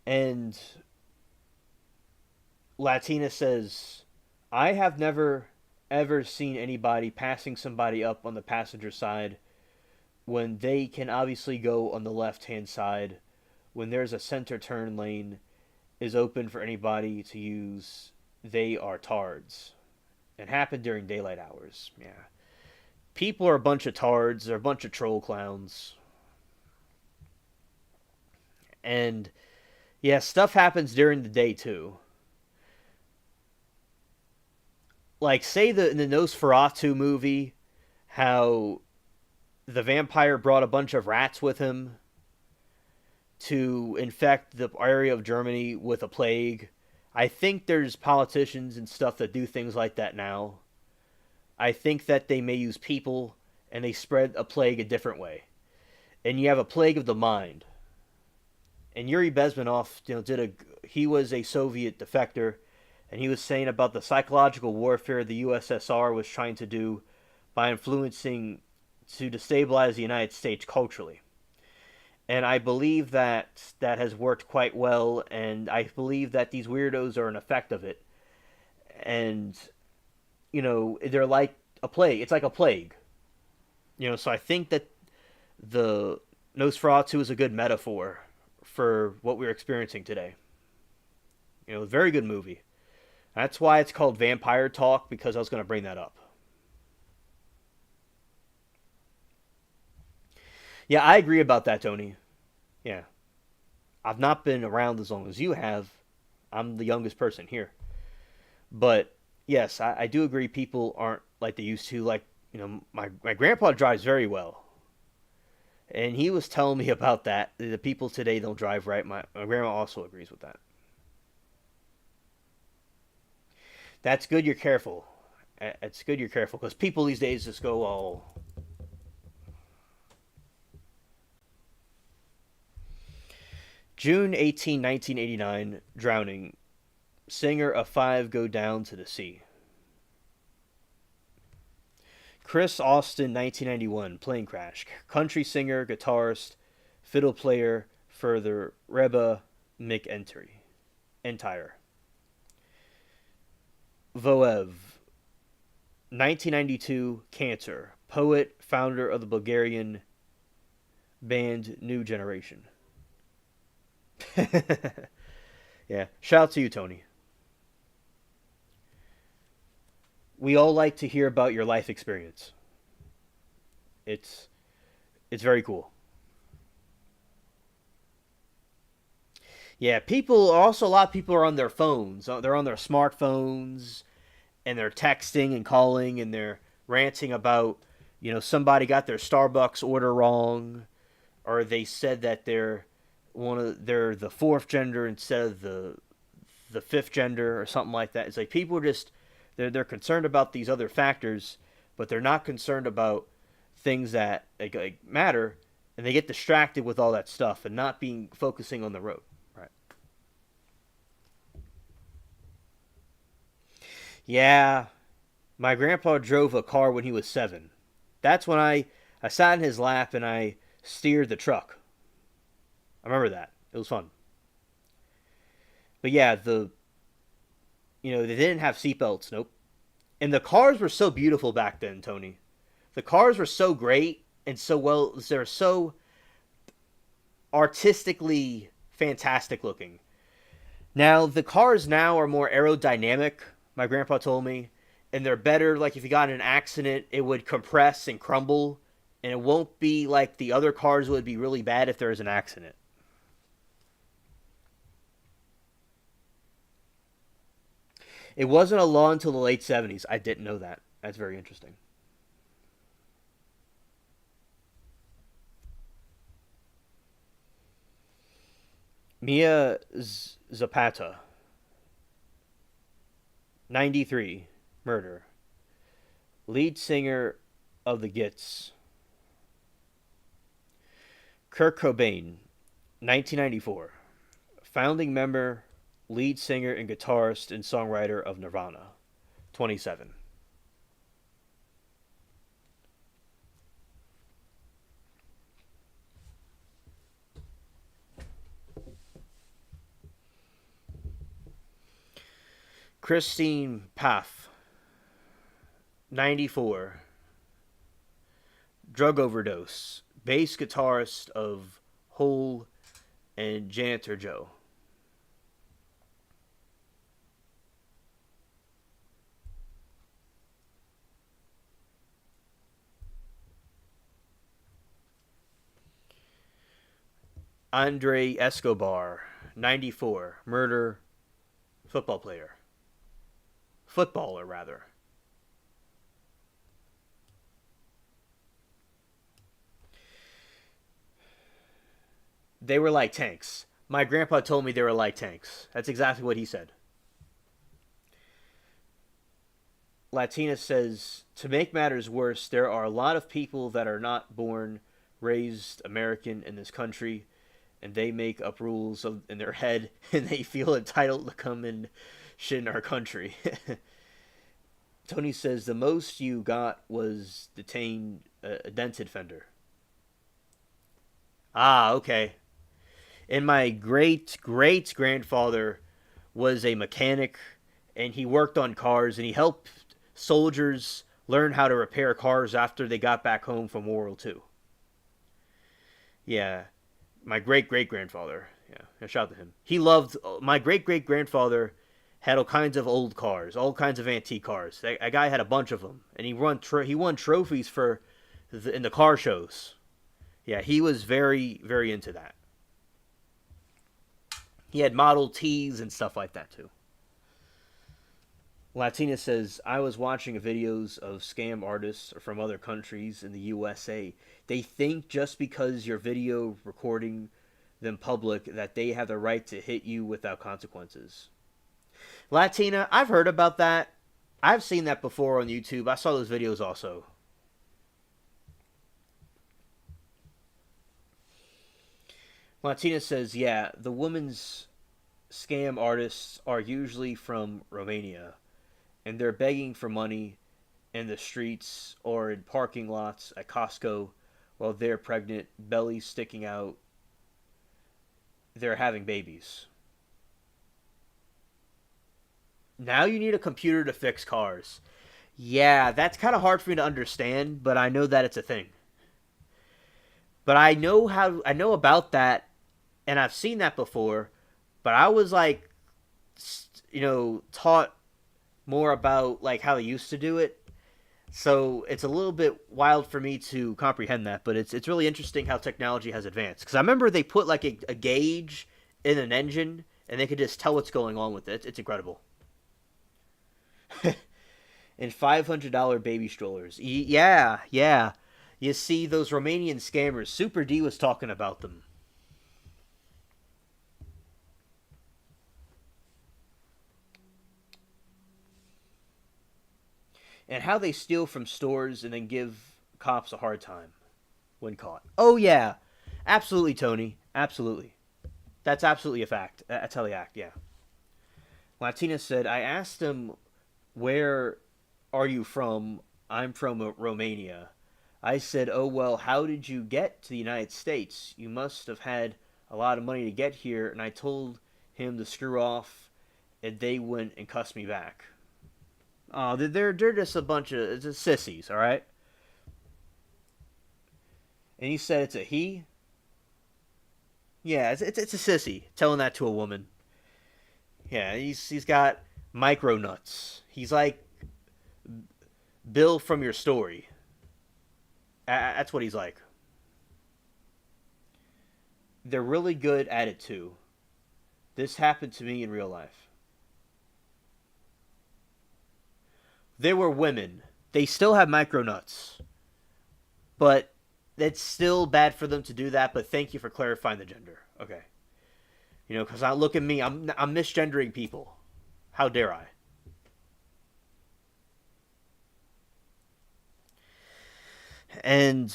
And Latina says, I have never ever seen anybody passing somebody up on the passenger side when they can obviously go on the left hand side when there's a center turn lane is open for anybody to use. They are tards. It happened during daylight hours. Yeah. People are a bunch of tards. They're a bunch of troll clowns. And yeah, stuff happens during the day too. Like, say in the Nosferatu movie, how the vampire brought a bunch of rats with him to infect the area of Germany with a plague. I think there's politicians and stuff that do things like that now. I think that they may use people and they spread a plague a different way. And you have a plague of the mind. And Yuri Bezmenov, he was a Soviet defector, and he was saying about the psychological warfare the USSR was trying to do by influencing to destabilize the United States culturally. And I believe that that has worked quite well, and I believe that these weirdos are an effect of it. And, they're like a plague. It's like a plague. So I think that the Nosferatu is a good metaphor for what we're experiencing today. Very good movie. That's why it's called Vampire Talk, because I was going to bring that up. Yeah, I agree about that, Tony. Yeah. I've not been around as long as you have. I'm the youngest person here. But, yes, I do agree people aren't like they used to. Like, my grandpa drives very well. And he was telling me about that. The people today don't drive right. My grandma also agrees with that. That's good you're careful. It's good you're careful. Because people these days just go all... June 18, 1989, drowning. Singer of Five go down to the sea. Chris Austin, 1991, plane crash. Country singer, guitarist, fiddle player for the Reba Entire. Voev, 1992, cancer. Poet, founder of the Bulgarian band New Generation. Yeah, shout out to you, Tony. We all like to hear about your life experience. It's very cool. Yeah, a lot of people are on their phones. They're on their smartphones, and they're texting and calling, and they're ranting about, somebody got their Starbucks order wrong, or they said that they're the fourth gender instead of the fifth gender or something like that. It's like people are just they're concerned about these other factors, but they're not concerned about things that like matter, and they get distracted with all that stuff and not being focusing on the road. Right. Yeah, my grandpa drove a car when he was 7. That's when I sat in his lap and I steered the truck. I remember that. It was fun. But yeah, they didn't have seatbelts. Nope. And the cars were so beautiful back then, Tony. The cars were so great and they're so artistically fantastic looking. Now, the cars now are more aerodynamic, my grandpa told me, and they're better. Like if you got in an accident, it would compress and crumble, and it won't be like the other cars would be really bad if there is an accident. It wasn't a law until the late 70s. I didn't know that. That's very interesting. Mia Zapata, 93, murder. Lead singer of the Gits. Kurt Cobain, 1994. Founding member, lead singer, and guitarist and songwriter of Nirvana, 27. Christine Paff, 94. Drug overdose. Bass guitarist of Hole and Janitor Joe. Andre Escobar, 94. Murder. Football player. Footballer, rather. They were like tanks. My grandpa told me they were like tanks. That's exactly what he said. Latina says, to make matters worse, there are a lot of people that are not born, raised American in this country, and they make up rules in their head, and they feel entitled to come and shit in our country. Tony says, the most you got was detained a dented fender. Ah, okay. And my great great grandfather was a mechanic, and he worked on cars, and he helped soldiers learn how to repair cars after they got back home from World War II. Yeah, my great great grandfather. Yeah, shout out to him. He loved my great great grandfather. Had all kinds of old cars, all kinds of antique cars. That guy had a bunch of them, and he won trophies for in the car shows. Yeah, he was very very into that. He had Model Ts and stuff like that too. Latina says, I was watching videos of scam artists from other countries in the USA. They think just because your video recording them public that they have the right to hit you without consequences. Latina, I've heard about that. I've seen that before on YouTube. I saw those videos also. Latina says, yeah, the women's scam artists are usually from Romania, and they're begging for money in the streets or in parking lots at Costco while they're pregnant, bellies sticking out. They're having babies. Now you need a computer to fix cars. Yeah, that's kind of hard for me to understand, but I know that it's a thing. But I know about that, and I've seen that before. But I was like, taught more about like how they used to do it. So it's a little bit wild for me to comprehend that, but it's really interesting how technology has advanced. Because I remember they put like a gauge in an engine, and they could just tell what's going on with it. It's incredible. And $500 baby strollers. Yeah, yeah. You see those Romanian scammers. Super D was talking about them. And how they steal from stores and then give cops a hard time when caught. Oh, yeah. Absolutely, Tony. Absolutely. That's absolutely a fact. That's how they act, yeah. Latina said, I asked him, where are you from? I'm from Romania. I said, oh, well, how did you get to the United States? You must have had a lot of money to get here. And I told him to screw off, and they went and cussed me back. Oh, they're just a bunch of just sissies, all right? And he said it's a he? Yeah, it's a sissy telling that to a woman. Yeah, he's got micro nuts. He's like Bill from your story. That's what he's like. They're really good at it too. This happened to me in real life. They were women. They still have micro nuts, but it's still bad for them to do that. But thank you for clarifying the gender. Okay, because I look at me. I'm misgendering people. How dare I? And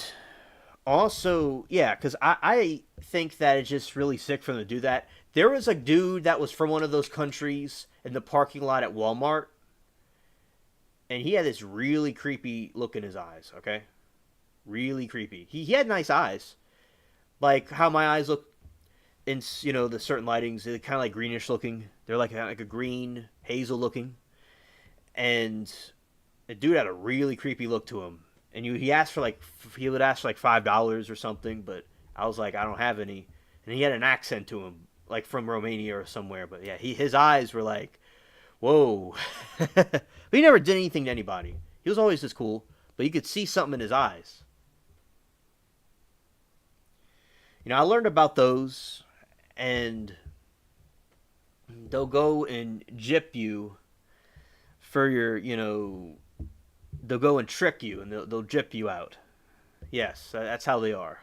also, yeah, because I think that it's just really sick for them to do that. There was a dude that was from one of those countries in the parking lot at Walmart, and he had this really creepy look in his eyes. Okay, really creepy. He had nice eyes, like how my eyes look in the certain lightings. They're kind of like greenish looking. They're like a green hazel looking, and the dude had a really creepy look to him. And he asked for he would ask for like $5 or something, but I was like, I don't have any. And he had an accent to him, like from Romania or somewhere. But yeah, his eyes were like, whoa. But he never did anything to anybody. He was always just cool, but you could see something in his eyes. I learned about those, and they'll go and jip you for they'll go and trick you, and they'll jip you out. Yes, that's how they are.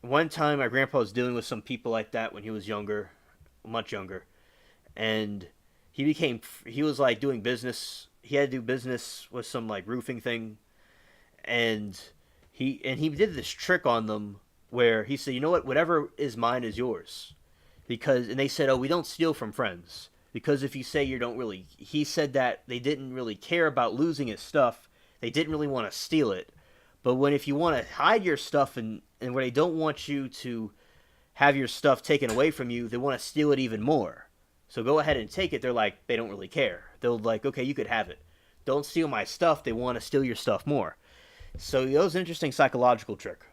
One time, my grandpa was dealing with some people like that when he was younger, much younger, and he was like doing business. He had to do business with some like roofing thing, and he did this trick on them where he said, you know what, whatever is mine is yours, and they said, oh, we don't steal from friends. Because if you say you don't really, he said that they didn't really care about losing his stuff. They didn't really want to steal it. But if you want to hide your stuff and where they don't want you to have your stuff taken away from you, they want to steal it even more. So go ahead and take it. They're like, they don't really care. They'll like, okay, you could have it. Don't steal my stuff. They want to steal your stuff more. So that was an interesting psychological trick.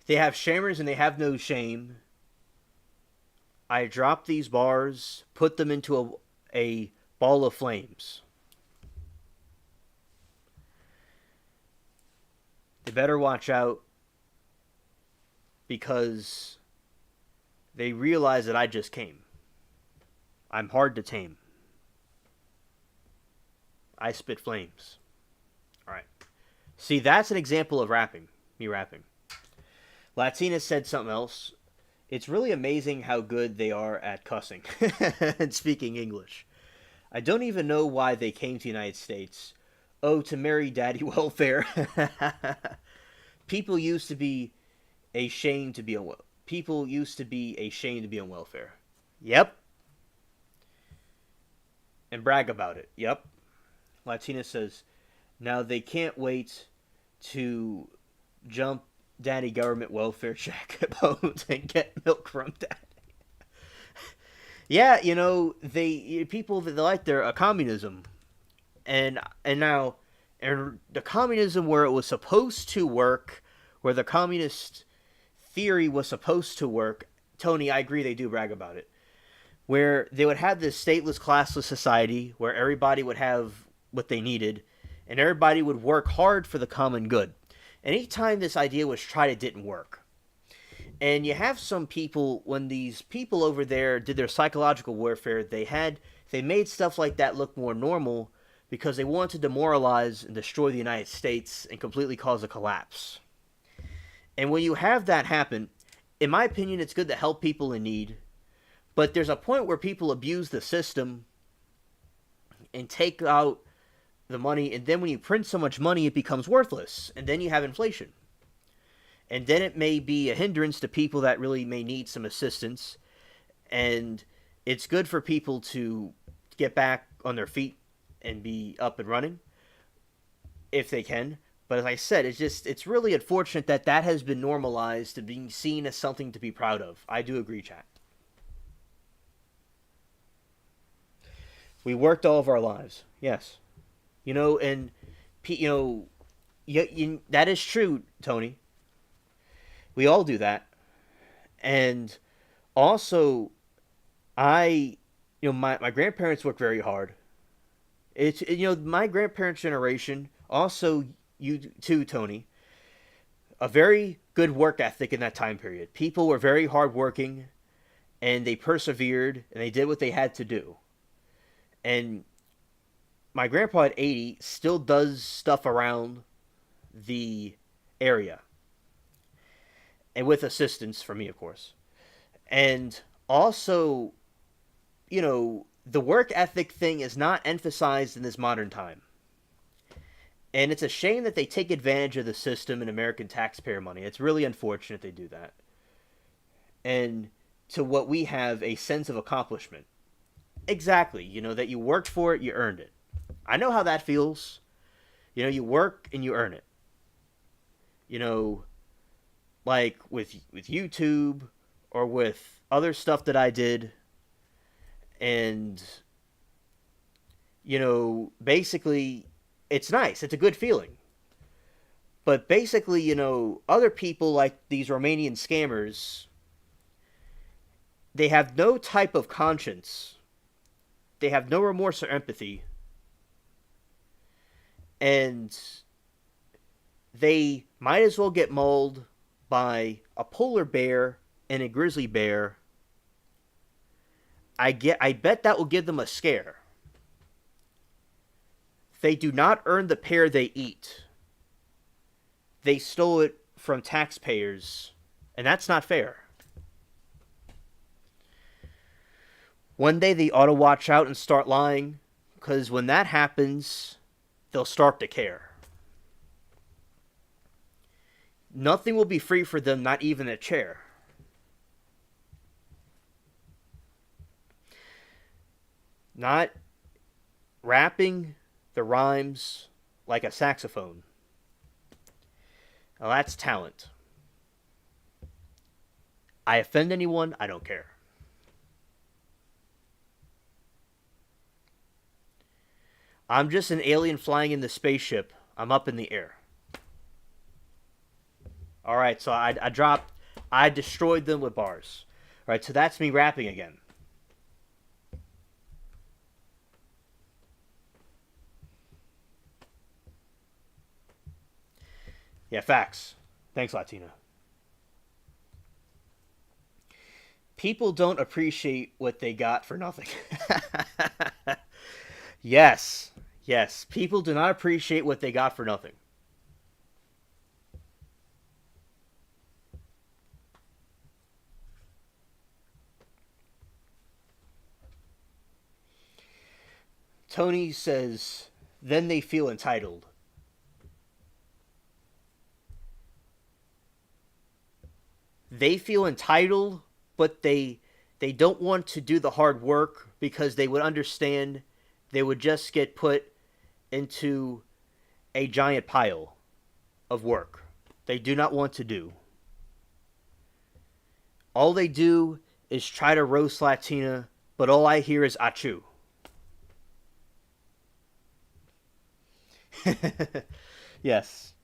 They have shamers and they have no shame. I drop these bars, put them into a ball of flames. They better watch out because they realize that I just came. I'm hard to tame. I spit flames. Alright. See, that's an example of rapping. Me rapping. Latina said something else. It's really amazing how good they are at cussing and speaking English. I don't even know why they came to the United States. Oh, to marry daddy welfare. People used to be ashamed to be on people used to be ashamed to be on welfare. Yep. And brag about it. Yep. Latina says, now they can't wait to jump daddy government welfare check bones and get milk from daddy. Yeah, they people that like their communism, and now and the communism where it was supposed to work, where the communist theory was supposed to work. Tony, I agree, they do brag about it. Where they would have this stateless, classless society where everybody would have what they needed, and everybody would work hard for the common good. Anytime this idea was tried, it didn't work. And you have some people, when these people over there did their psychological warfare, they made stuff like that look more normal because they wanted to demoralize and destroy the United States and completely cause a collapse. And when you have that happen, in my opinion, it's good to help people in need. But there's a point where people abuse the system and take out the money, and then when you print so much money, it becomes worthless, and then you have inflation. And then it may be a hindrance to people that really may need some assistance, and it's good for people to get back on their feet and be up and running, if they can. But as I said, it's really unfortunate that that has been normalized to being seen as something to be proud of. I do agree, chat. We worked all of our lives. Yes. You know, and you know, that is true, Tony. We all do that. And also, my grandparents worked very hard. My grandparents' generation, also you too, Tony, a very good work ethic in that time period. People were very hardworking, and they persevered, and they did what they had to do. And my grandpa at 80 still does stuff around the area, and with assistance from me, of course. And also, the work ethic thing is not emphasized in this modern time. And it's a shame that they take advantage of the system and American taxpayer money. It's really unfortunate they do that. And to what we have a sense of accomplishment. Exactly. That you worked for it, you earned it. I know how that feels. You work and you earn it. Like with YouTube or with other stuff that I did. And, basically, it's nice. It's a good feeling. But basically, other people like these Romanian scammers, they have no type of conscience. They have no remorse or empathy. And they might as well get mauled by a polar bear and a grizzly bear. I bet that will give them a scare. They do not earn the pear they eat. They stole it from taxpayers, and that's not fair. One day they ought to watch out and start lying, because when that happens, they'll start to care. Nothing will be free for them, not even a chair. Not rapping the rhymes like a saxophone. Now that's talent. I offend anyone, I don't care. I'm just an alien flying in the spaceship. I'm up in the air. Alright, so I destroyed them with bars. Alright, so that's me rapping again. Yeah, facts. Thanks, Latina. People don't appreciate what they got for nothing. Yes. Yes. People do not appreciate what they got for nothing. Tony says, then they feel entitled. They feel entitled, but they don't want to do the hard work because they would understand they would just get put into a giant pile of work they do not want to do. All they do is try to roast Latina, but all I hear is achoo. Yes.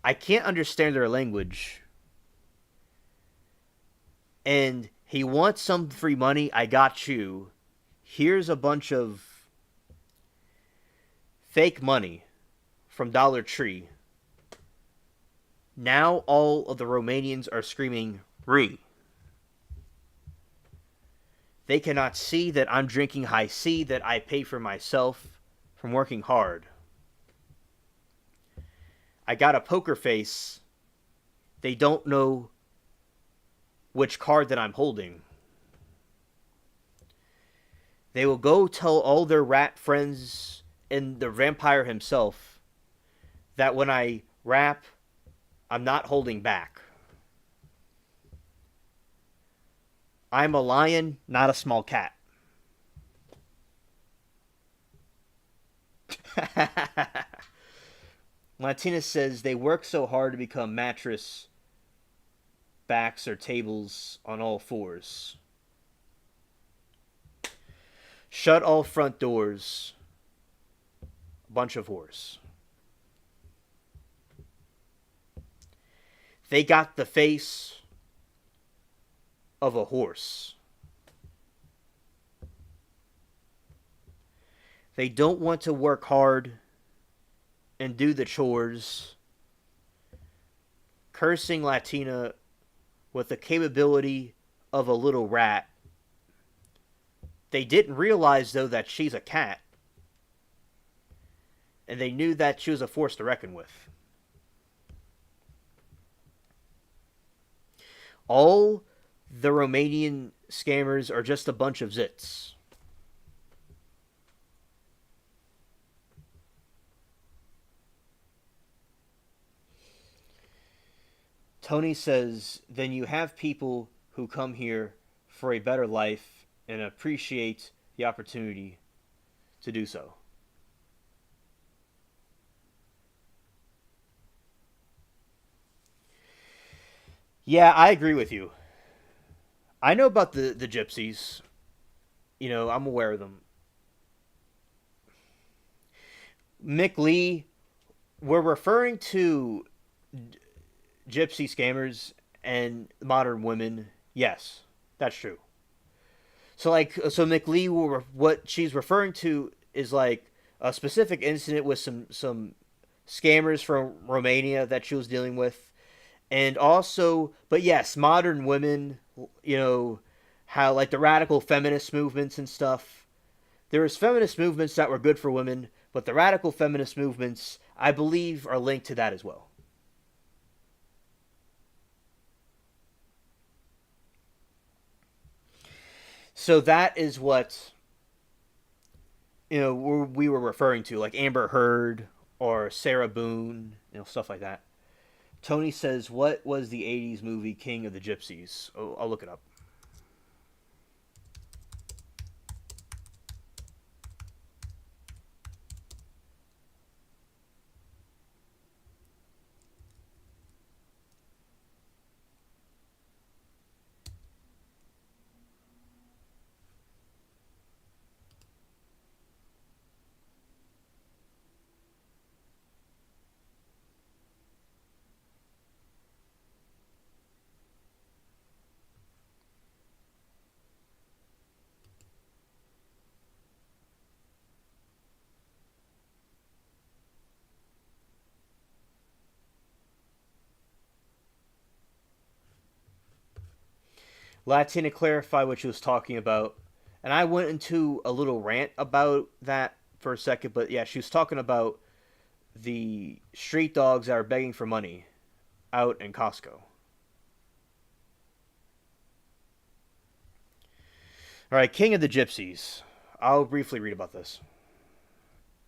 I can't understand their language. And he wants some free money, I got you. Here's a bunch of fake money from Dollar Tree. Now all of the Romanians are screaming, "Re." They cannot see that I'm drinking high C, that I pay for myself from working hard. I got a poker face. They don't know which card that I'm holding. They will go tell all their rat friends and the vampire himself that when I rap, I'm not holding back. I'm a lion, not a small cat. Latina says they work so hard to become mattress backs or tables on all fours. Shut all front doors. Bunch of whores. They got the face of a horse. They don't want to work hard and do the chores. Cursing Latina with the capability of a little rat. They didn't realize, though, that she's a cat. And they knew that she was a force to reckon with. All the Romanian scammers are just a bunch of zits. Tony says, then you have people who come here for a better life and appreciate the opportunity to do so. Yeah, I agree with you. I know about the gypsies. You know, I'm aware of them. Mick Lee, we're referring to gypsy scammers and modern women. Yes, that's true. So McLee, what she's referring to is like a specific incident with some scammers from Romania that she was dealing with, and also, but yes, modern women. You know how like the radical feminist movements and stuff. There was feminist movements that were good for women, but the radical feminist movements, I believe, are linked to that as well. So that is what we were referring to, like Amber Heard or Sarah Boone, stuff like that. Tony says, "What was the '80s movie King of the Gypsies?" Oh, I'll look it up. Latina clarified what she was talking about, and I went into a little rant about that for a second. But yeah, she was talking about the street dogs that are begging for money out in Costco. All right, King of the Gypsies. I'll briefly read about this.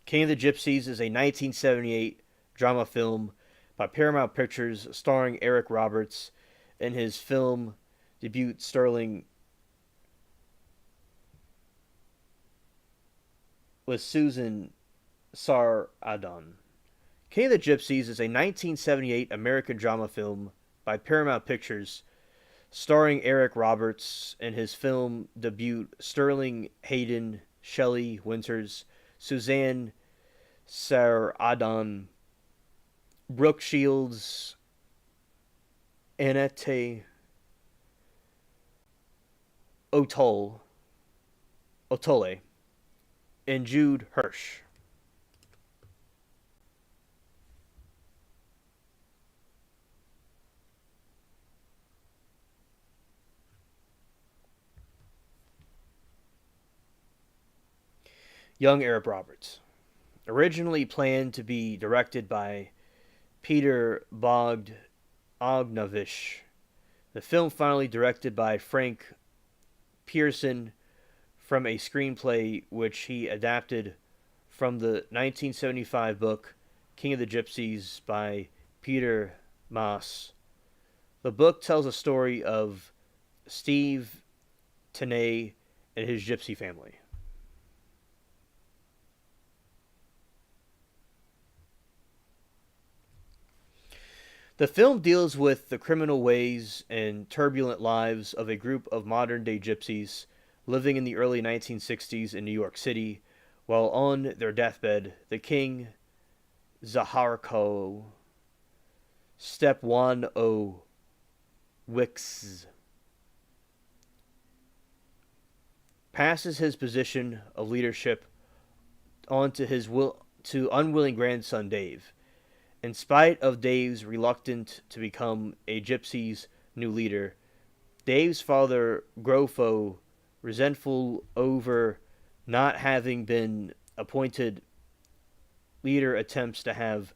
King of the Gypsies is a 1978 drama film by Paramount Pictures starring Eric Roberts in his film debut Sterling with Susan Sarandon. King of the Gypsies is a 1978 American drama film by Paramount Pictures starring Eric Roberts in his film debut Sterling Hayden, Shelley Winters, Suzanne Sarandon, Brooke Shields, Annette Otole, and Jude Hirsch. Young Eric Roberts. Originally planned to be directed by Peter Bogdanovich, the film finally directed by Frank Pearson from a screenplay which he adapted from the 1975 book King of the Gypsies by Peter Maas. The book tells a story of Steve Tenay and his gypsy family. The film deals with the criminal ways and turbulent lives of a group of modern day gypsies living in the early 1960s in New York City, while on their deathbed, the king, Zaharko Step 1 O Wix, passes his position of leadership on to his unwilling grandson Dave. In spite of Dave's reluctance to become a gypsy's new leader, Dave's father Grofo, resentful over not having been appointed leader, attempts to have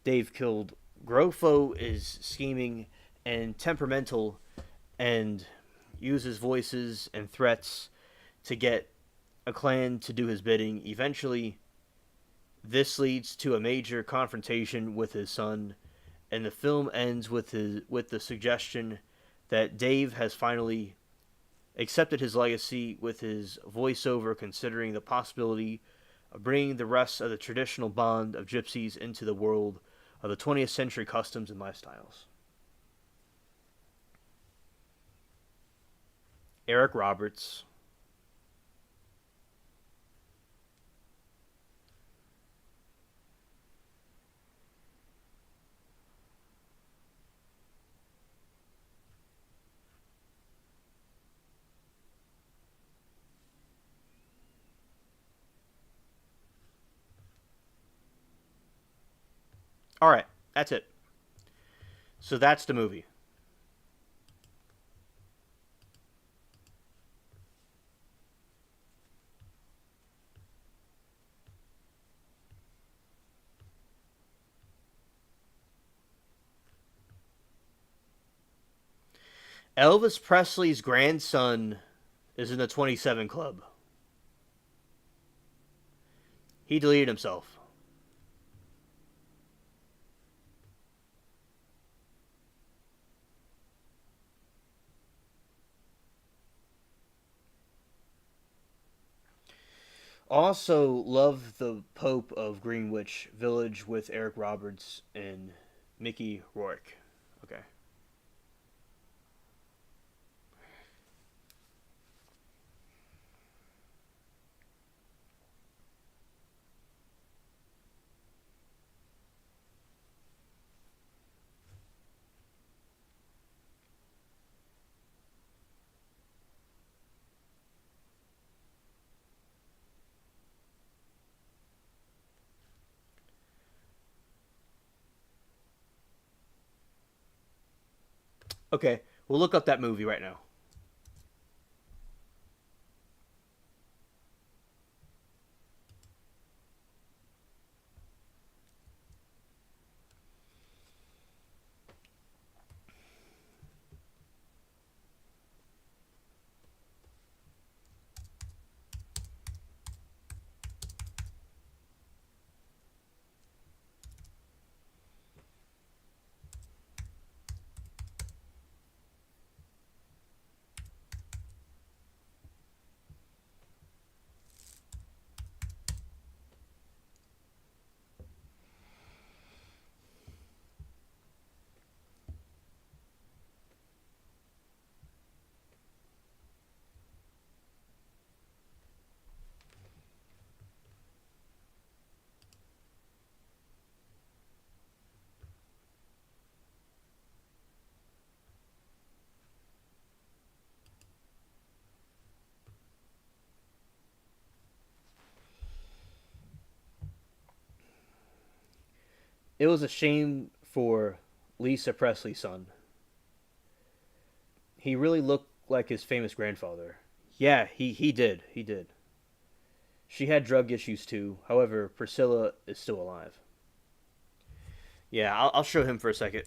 Dave killed. Grofo is scheming and temperamental and uses voices and threats to get a clan to do his bidding. Eventually, this leads to a major confrontation with his son, and the film ends with the suggestion that Dave has finally accepted his legacy, with his voiceover considering the possibility of bringing the rest of the traditional bond of gypsies into the world of the 20th century customs and lifestyles. Eric Roberts. All right, that's it. So that's the movie. Elvis Presley's grandson is in the 27 Club. He deleted himself. Also, love the Pope of Greenwich Village with Eric Roberts and Mickey Rourke. Okay. Okay, we'll look up that movie right now. It was a shame for Lisa Presley's son. He really looked like his famous grandfather. Yeah, he did. He did. She had drug issues too. However, Priscilla is still alive. Yeah, I'll show him for a second.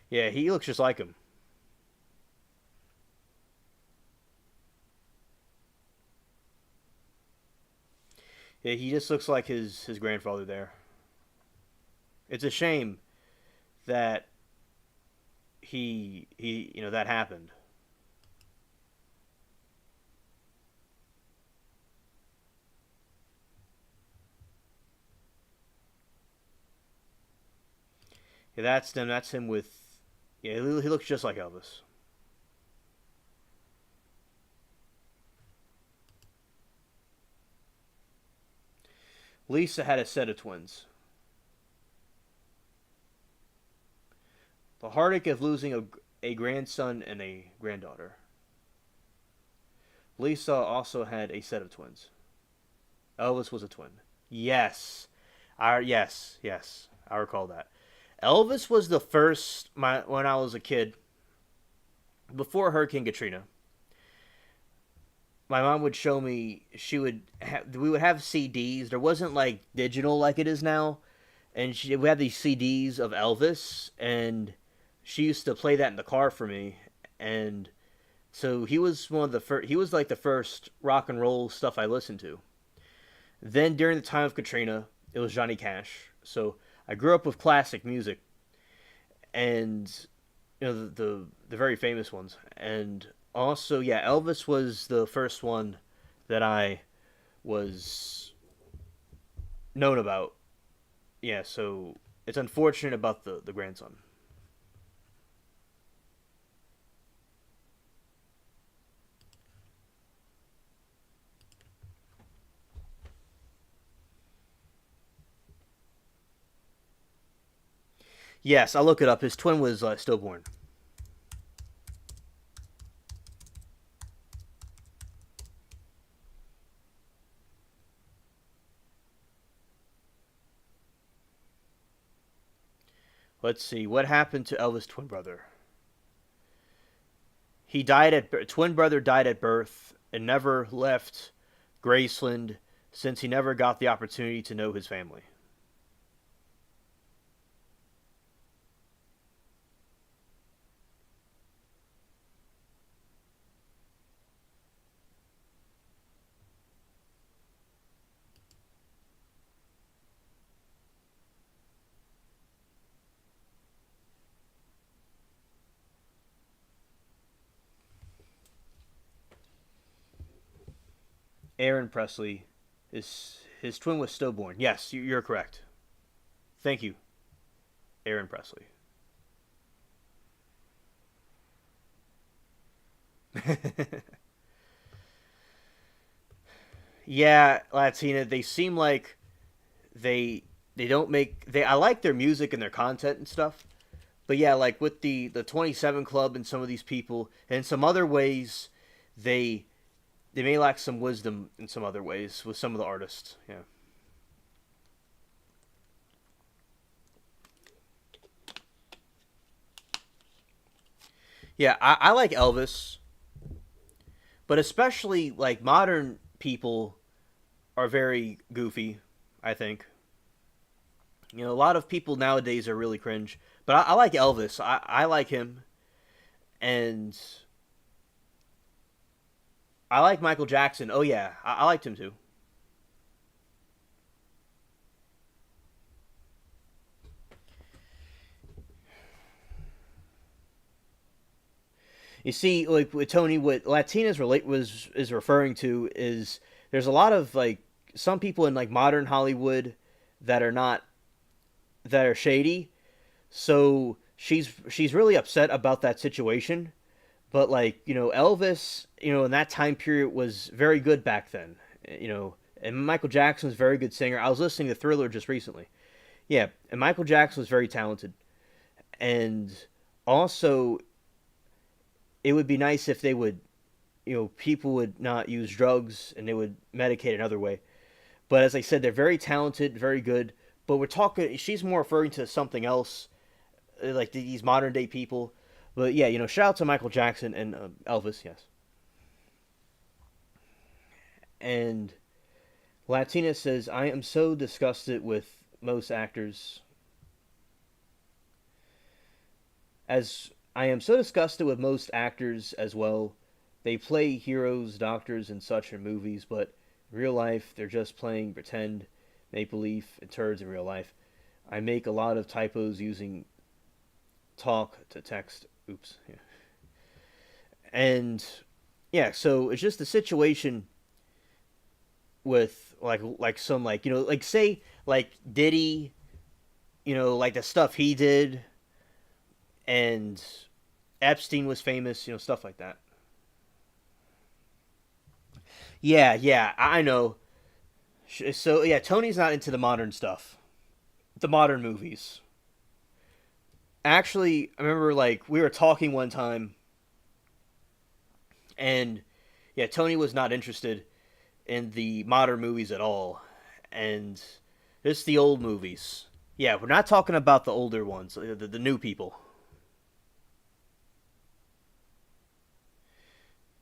Yeah, he looks just like him. Yeah, he just looks like his grandfather there. It's a shame that he that happened. Yeah, that's them. That's him with. Yeah, he looks just like Elvis. Lisa had a set of twins. The heartache of losing a grandson and a granddaughter. Lisa also had a set of twins. Elvis was a twin. Yes, yes, I recall that. Elvis was the first when I was a kid before Hurricane Katrina. My mom would show me. We would have CDs. There wasn't like digital like it is now, and we had these CDs of Elvis, and she used to play that in the car for me. And so he was one of the first. He was like the first rock and roll stuff I listened to. Then during the time of Katrina, it was Johnny Cash. So I grew up with classic music, and the very famous ones. And also, yeah, Elvis was the first one that I was known about. Yeah, so it's unfortunate about the grandson. Yes, I'll look it up. His twin was stillborn. Let's see what happened to Elvis' twin brother. He died at twin brother died at birth and never left Graceland since he never got the opportunity to know his family. Aaron Presley, his twin was stillborn. Yes, you're correct. Thank you, Aaron Presley. Yeah, Latina. They seem like they they don't make they. I like their music and their content and stuff, but yeah, like with the 27 Club and some of these people, and some other ways, they they may lack some wisdom in some other ways with some of the artists. Yeah, yeah. I like Elvis, but especially like modern people are very goofy. I think a lot of people nowadays are really cringe, but I like Elvis. I like him, and I like Michael Jackson. Oh yeah, I liked him too. You see, like with Tony, what Latinas relate was is referring to is there's a lot of like some people in like modern Hollywood that are not that are shady. So she's really upset about that situation. But like Elvis, in that time period was very good back then. And Michael Jackson was a very good singer. I was listening to Thriller just recently. Yeah, and Michael Jackson was very talented. And also, it would be nice if they would, people would not use drugs and they would medicate another way. But as I said, they're very talented, very good. But we're talking, she's more referring to something else, like these modern day people. But yeah, shout out to Michael Jackson and Elvis, yes. And Latina says, I am so disgusted with most actors as I am so disgusted with most actors as well. They play heroes, doctors, and such in movies, but Real life, they're just playing pretend, make believe, and turds in real life. I make a lot of typos using talk to text. Oops. Yeah. And yeah, so it's just a situation with like some like like say like Diddy, like the stuff he did, and Epstein was famous, stuff like that. Yeah, yeah, I know. So yeah, Tony's not into the modern stuff, the modern movies. Actually, I remember like we were talking one time, and yeah, Tony was not interested in the modern movies at all, and it's the old movies. Yeah, we're not talking about the older ones, the new people.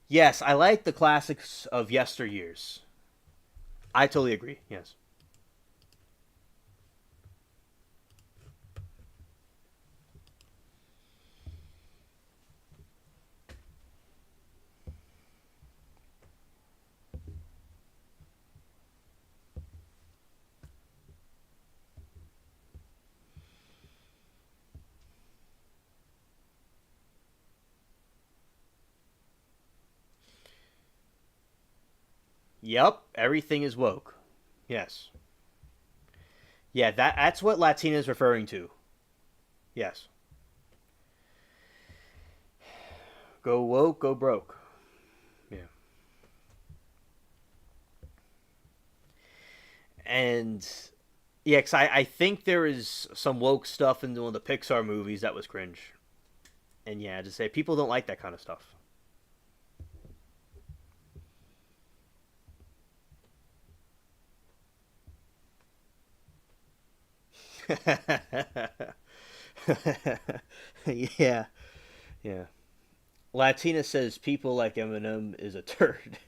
Yes, I like the classics of yesteryears. I totally agree. Yes. Yep, everything is woke. Yes. Yeah, that's what Latina is referring to. Yes. Go woke, go broke. Yeah. And yeah, cause I think there is some woke stuff in one of the Pixar movies that was cringe. And yeah, to say people don't like that kind of stuff. Yeah, yeah. Latina says people like Eminem is a turd.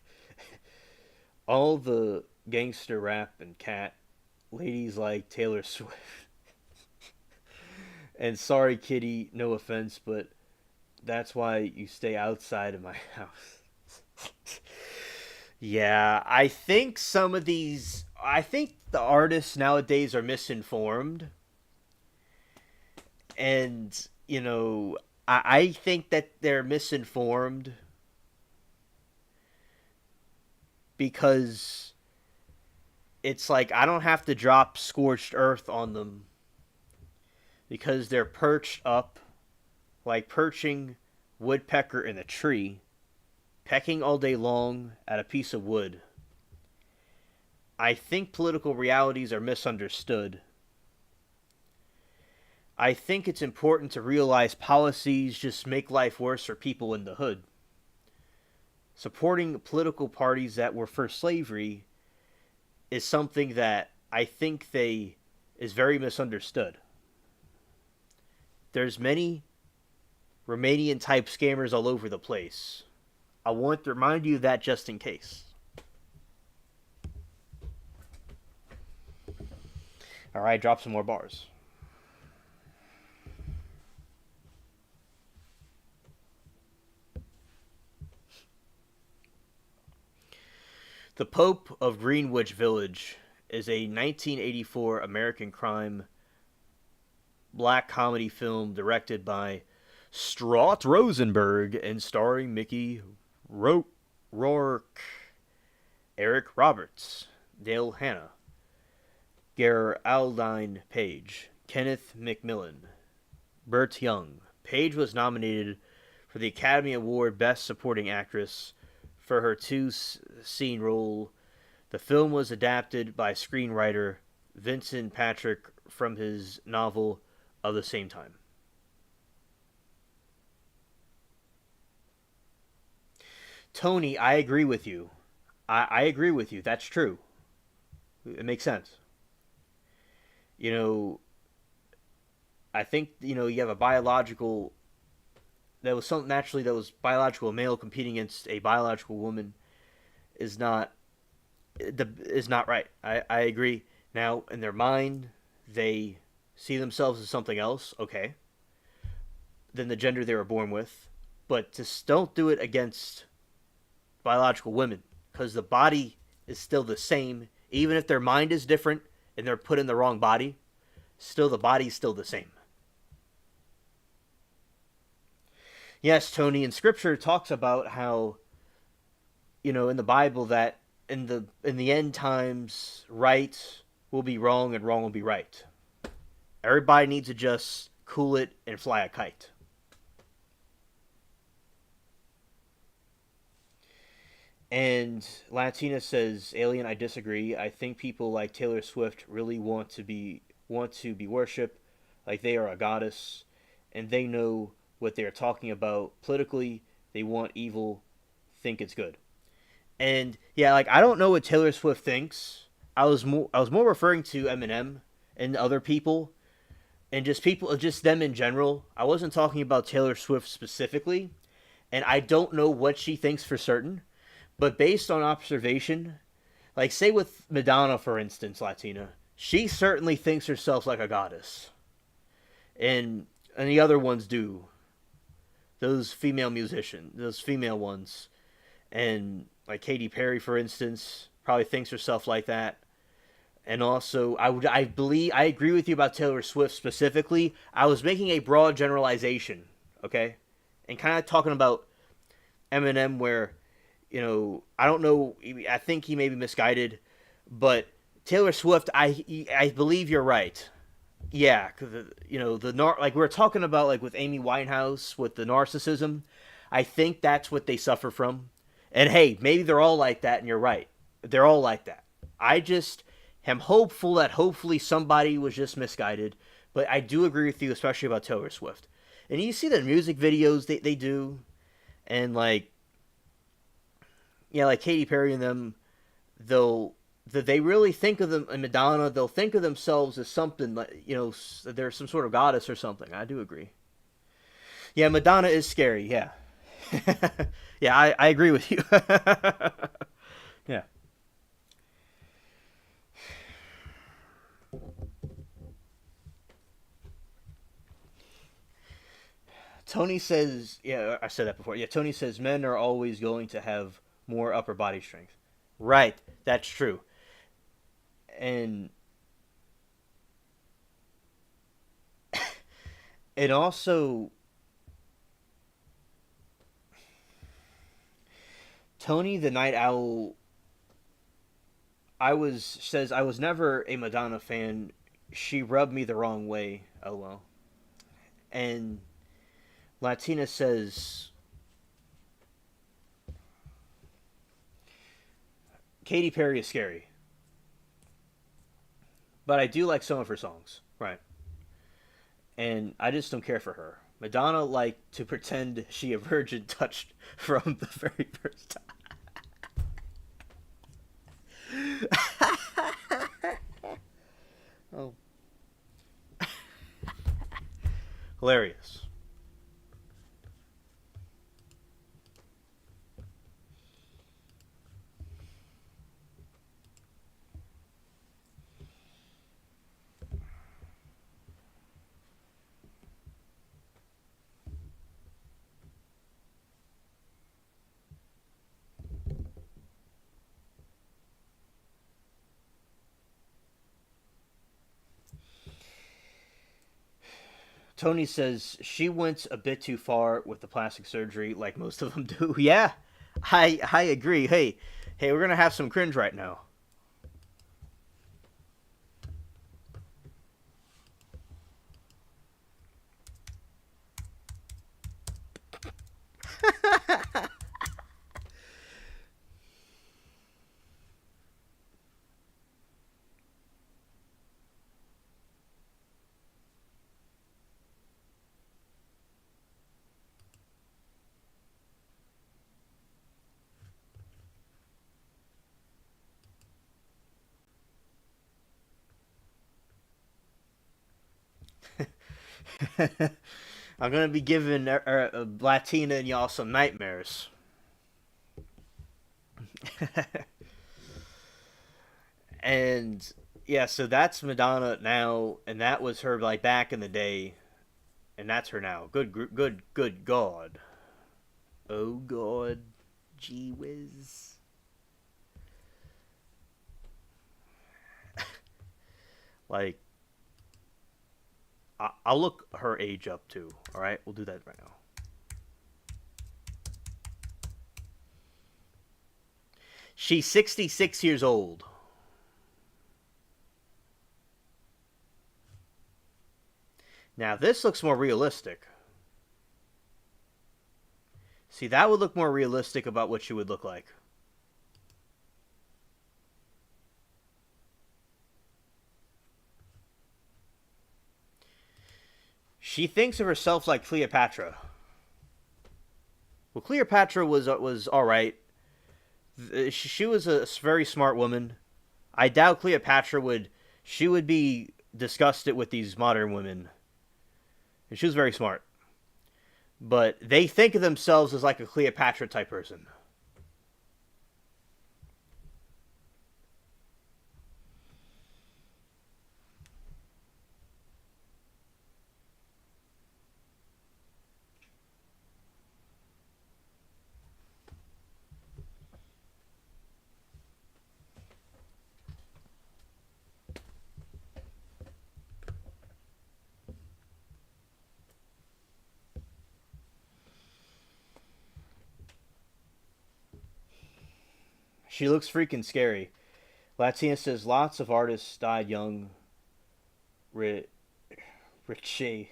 All the gangster rap and cat ladies like Taylor Swift. And sorry, Kitty, no offense, but that's why you stay outside of my house. Yeah, I think some of these. I think the artists nowadays are misinformed. And, I think that they're misinformed because it's like I don't have to drop scorched earth on them because they're perched up like perching woodpecker in a tree, pecking all day long at a piece of wood. I think political realities are misunderstood. I think it's important to realize policies just make life worse for people in the hood. Supporting political parties that were for slavery is something that I think they is very misunderstood. There's many Romanian type scammers all over the place. I want to remind you of that just in case. All right, drop some more bars. The Pope of Greenwich Village is a 1984 American crime black comedy film directed by Straught Rosenberg and starring Mickey Rourke, Eric Roberts, Dale Hanna, Geraldine Page, Kenneth McMillan, Burt Young. Page was nominated for the Academy Award Best Supporting Actress for her two-scene role. The film was adapted by screenwriter Vincent Patrick from his novel of the same time. Tony, I agree with you. I agree with you. That's true. It makes sense. You know, I think you have a biological that was something naturally that was biological male competing against a biological woman is not is not right. I agree. Now in their mind, they see themselves as something else. Okay, than the gender they were born with, but just don't do it against biological women because the body is still the same, even if their mind is different and they're put in the wrong body. Still, the body's still the same. Yes, Tony. And Scripture talks about how, in the Bible, that in the end times, right will be wrong and wrong will be right. Everybody needs to just cool it and fly a kite. And Latina says, "Alien, I disagree. I think people like Taylor Swift really want to be worshipped like they are a goddess, and they know what they are talking about politically. They want evil, think it's good." And yeah, like I don't know what Taylor Swift thinks. I was more referring to Eminem and other people and just them in general. I wasn't talking about Taylor Swift specifically, and I don't know what she thinks for certain. But based on observation, like say with Madonna for instance, Latina, she certainly thinks herself like a goddess, and the other ones do. Those female ones, and like Katy Perry for instance, probably thinks herself like that. And also, I agree with you about Taylor Swift specifically. I was making a broad generalization, okay, and kind of talking about Eminem, where I don't know. I think he may be misguided, but Taylor Swift, I believe you're right. Yeah, because like we were talking about like with Amy Winehouse with the narcissism. I think that's what they suffer from. And hey, maybe they're all like that, and you're right. They're all like that. I just am hopeful that hopefully somebody was just misguided. But I do agree with you, especially about Taylor Swift. And you see the music videos they do, and like like Katy Perry and them, they'll they really think of them, and Madonna, they'll think of themselves as something like they're some sort of goddess or something. I do agree. Yeah, Madonna is scary. Yeah, yeah, I agree with you. Yeah. Tony says, yeah, I said that before. Yeah, Tony says men are always going to have more upper body strength. Right, that's true. And it also Tony the Night Owl I was never a Madonna fan. She rubbed me the wrong way. Oh well. And Latina says Katy Perry is scary, but I do like some of her songs. Right. And I just don't care for her. Madonna liked to pretend she a virgin touched from the very first time. Oh, hilarious. Tony says she went a bit too far with the plastic surgery, like most of them do. Yeah, I agree. Hey, we're gonna have some cringe right now. I'm gonna be giving Latina and y'all some nightmares. And yeah, so that's Madonna now, and that was her like back in the day, and that's her now. Good God. Oh God, gee whiz. Like, I'll look her age up too. All right, we'll do that right now. She's 66 years old. Now this looks more realistic. See, that would look more realistic about what she would look like. She thinks of herself like Cleopatra. Well, Cleopatra was all right. She was a very smart woman. I doubt Cleopatra would. She would be disgusted with these modern women. And she was very smart. But they think of themselves as like a Cleopatra type person. She looks freaking scary. Latina says lots of artists died young. Richie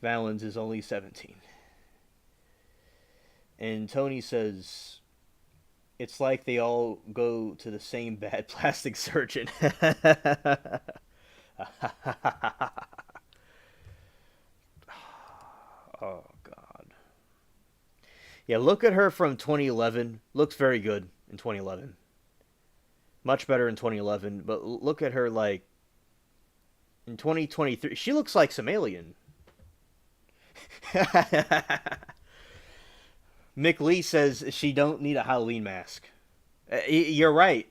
Valens is only 17. And Tony says it's like they all go to the same bad plastic surgeon. Oh God. Yeah, look at her from 2011. Looks very good in 2011. Much better in 2011. But look at her like in 2023. She looks like some alien. Mick Lee says she don't need a Halloween mask. You're right.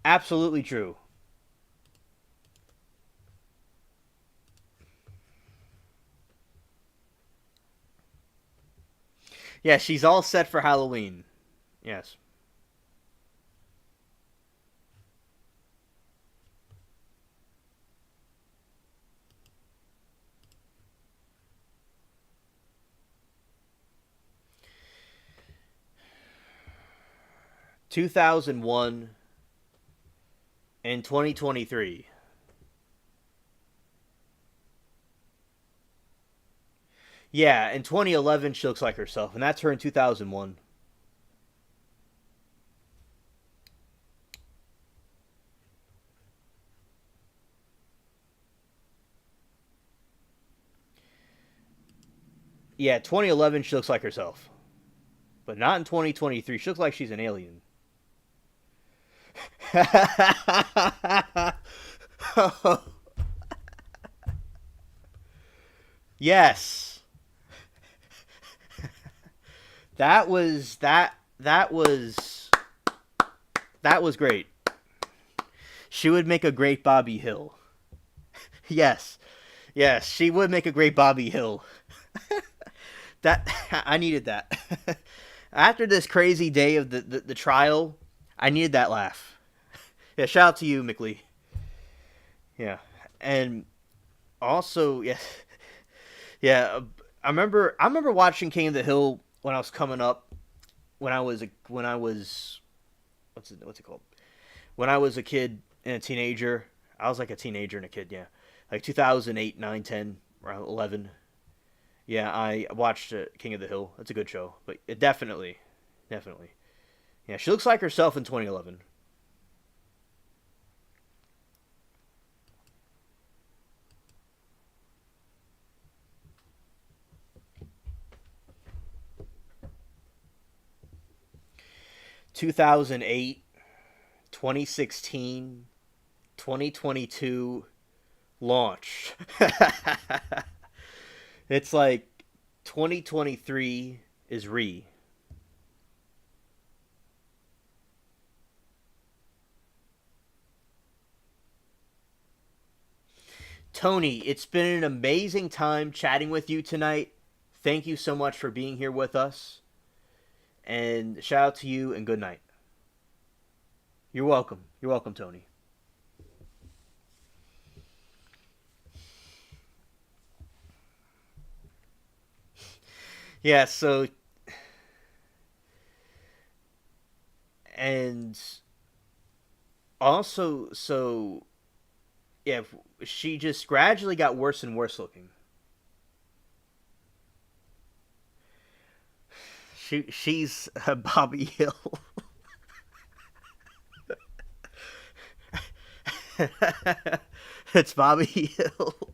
Absolutely true. Yeah, she's all set for Halloween. Yes. 2001 and 2023. Yeah, in 2011 she looks like herself, and that's her in 2001. Yeah, 2011 she looks like herself, but not in 2023. She looks like she's an alien. Yes, that was that was great. She would make a great Bobby Hill. Yes, yes, she would make a great Bobby Hill. That I needed that. After this crazy day of the trial, I needed that laugh. Yeah, shout out to you, McLee. Yeah, and also, yeah, yeah. I remember watching King of the Hill when I was coming up. When I was what's it called? When I was a kid and a teenager. I was like a teenager and a kid. Yeah, like 2008, 9, 10, around 11. Yeah, I watched King of the Hill. It's a good show, but it definitely, definitely. Yeah, she looks like herself in 2011. 2008, 2016, 2022 launch. It's like 2023 is re. Tony, it's been an amazing time chatting with you tonight. Thank you so much for being here with us. And shout out to you and good night. You're welcome. You're welcome, Tony. Yeah. So and also yeah, she just gradually got worse and worse looking. She's Bobby Hill. It's Bobby Hill.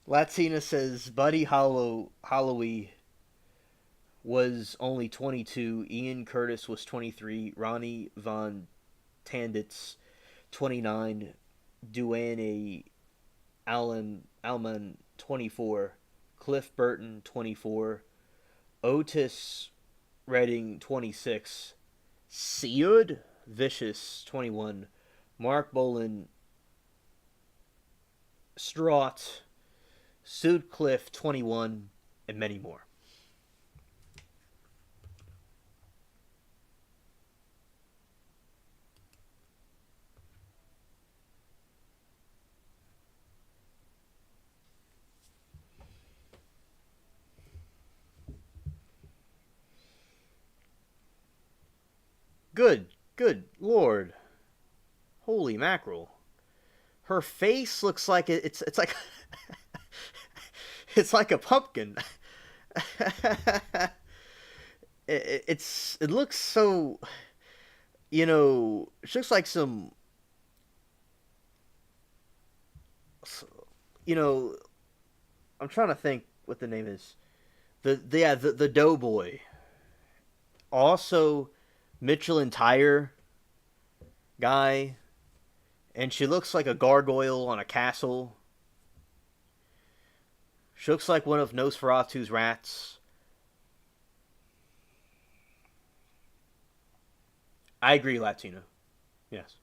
Latina says Buddy Holloway was only 22. Ian Curtis was 23. Ronnie Von Tanditz 29. Duane Alman 24. Cliff Burton 24. Otis Redding 26. Seud Vicious 21. Mark Bolin Straught Sudcliffe 21, and many more. Good lord. Holy mackerel. Her face looks like it's like it's like a pumpkin. It looks so, she looks like some, you know I'm trying to think what the name is. The Doughboy. Also Michelin tire guy, and she looks like a gargoyle on a castle. She looks like one of Nosferatu's rats. I agree, Latina. Yes.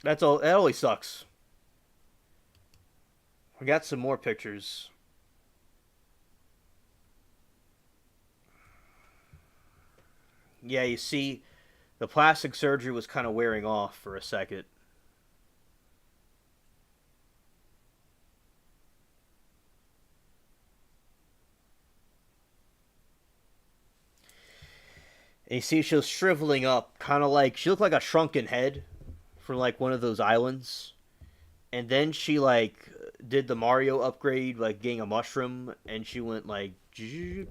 That's all. That always sucks. We got some more pictures. Yeah, you see, the plastic surgery was kind of wearing off for a second. And you see, she was shriveling up, kind of like she looked like a shrunken head from like one of those islands. And then she like did the Mario upgrade, like getting a mushroom, and she went like she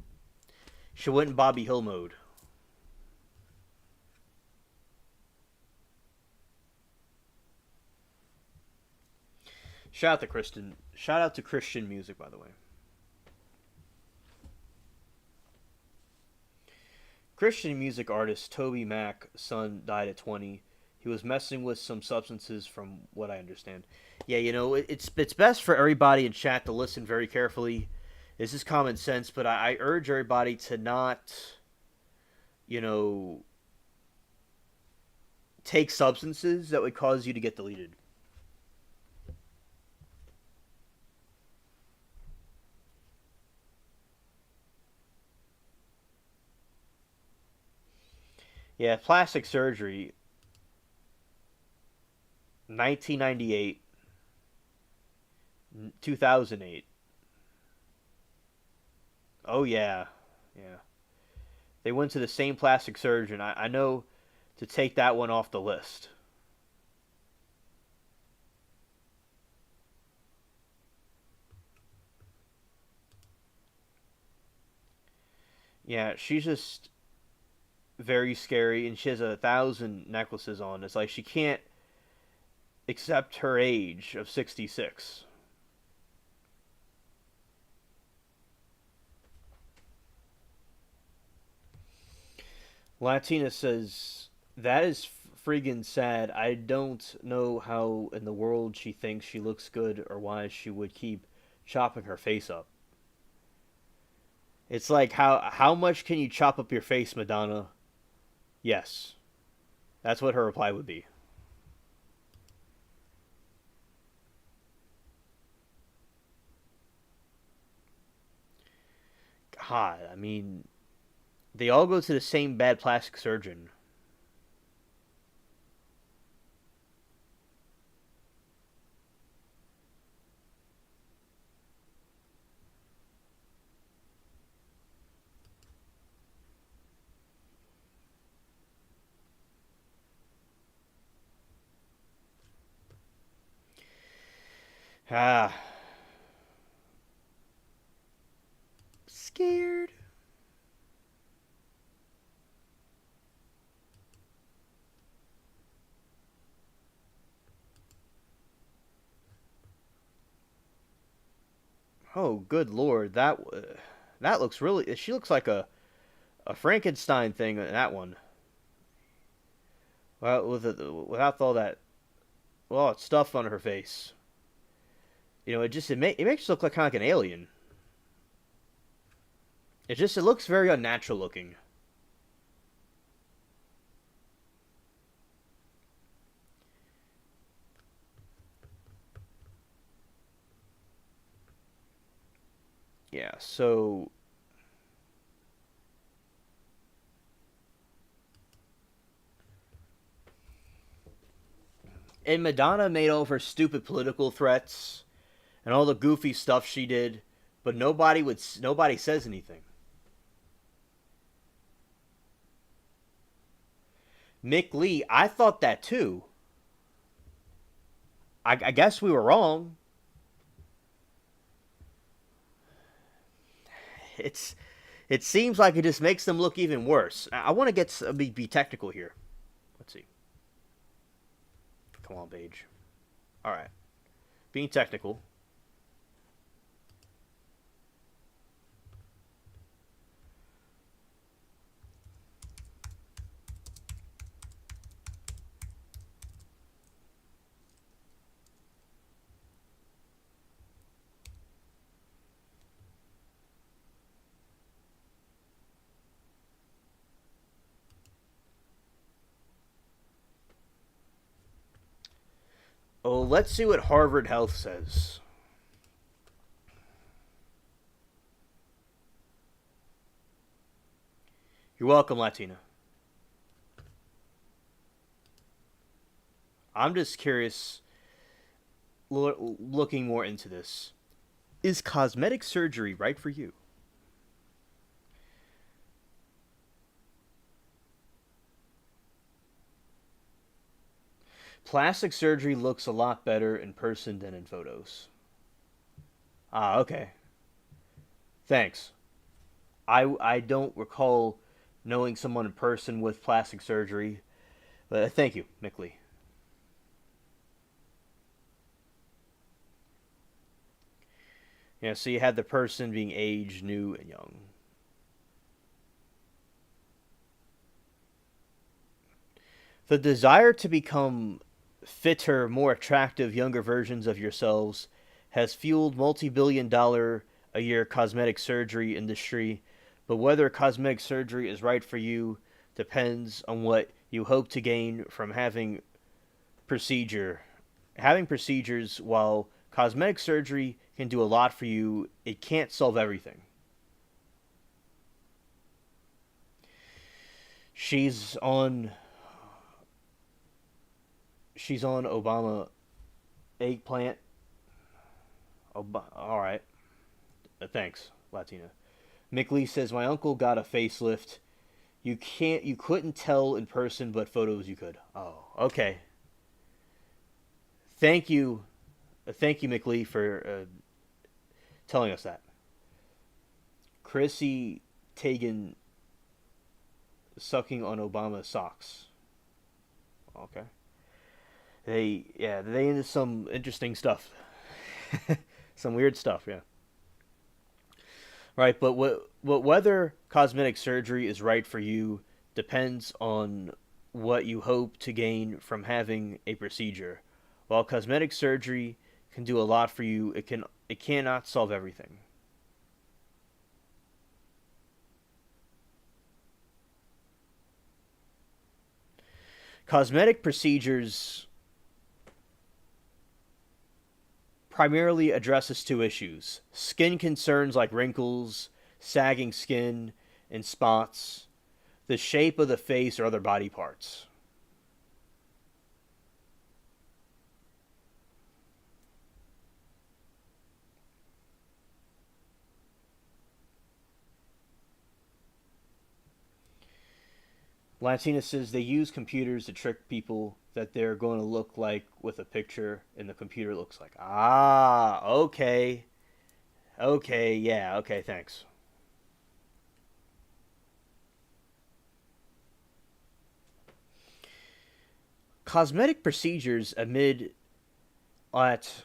went in Bobby Hill mode. Shout out to Kristen. Shout out to Christian music, by the way. Christian music artist Toby Mac's son died at 20. He was messing with some substances, from what I understand. Yeah, it's best for everybody in chat to listen very carefully. This is common sense, but I urge everybody to not, you know, take substances that would cause you to get deleted. Yeah, plastic surgery, 1998, 2008. Oh yeah, yeah. They went to the same plastic surgeon. I know to take that one off the list. Yeah, she's just very scary, and she has 1,000 necklaces on. It's like she can't accept her age of 66. Latina says, that is friggin' sad. I don't know how in the world she thinks she looks good or why she would keep chopping her face up. It's like, how much can you chop up your face, Madonna? Yes. That's what her reply would be. God, I mean, they all go to the same bad plastic surgeon. Ah, scared. Oh, good lord, that looks really. She looks like a Frankenstein thing in that one. Well, without all that, well, stuff on her face. It makes her look like kind of like an alien. It looks very unnatural looking. Yeah. So and Madonna made all of her stupid political threats and all the goofy stuff she did, but nobody says anything. Mick Lee, I thought that too. I guess we were wrong. It's it seems like it just makes them look even worse. I want to be technical here. Let's see. Come on, Paige. All right, being technical. Oh, let's see what Harvard Health says. You're welcome, Latina. I'm just curious, looking more into this. Is cosmetic surgery right for you? Plastic surgery looks a lot better in person than in photos. Ah, okay. Thanks. I don't recall knowing someone in person with plastic surgery, but thank you, Mickley. Yeah, so you had the person being aged, new, and young. The desire to become fitter, more attractive, younger versions of yourselves has fueled multi-billion-dollar a year cosmetic surgery industry, but whether cosmetic surgery is right for you depends on what you hope to gain from procedure. Having procedures, while cosmetic surgery can do a lot for you, it can't solve everything. She's on she's on Obama eggplant. All right. Thanks, Latina. Mick Lee says my uncle got a facelift. You couldn't tell in person, but photos you could. Oh, okay. Thank you, thank you, Mick Lee, for telling us that. Chrissy Teigen sucking on Obama's socks. Okay. They into some interesting stuff, some weird stuff. Yeah. Right, but whether cosmetic surgery is right for you depends on what you hope to gain from having a procedure. While cosmetic surgery can do a lot for you, it cannot solve everything. Cosmetic procedures primarily addresses two issues: skin concerns like wrinkles, sagging skin, and spots, the shape of the face or other body parts. Latina says they use computers to trick people that they're going to look like with a picture and the computer looks like. Ah, okay. Okay, yeah, okay, thanks. Cosmetic procedures amid at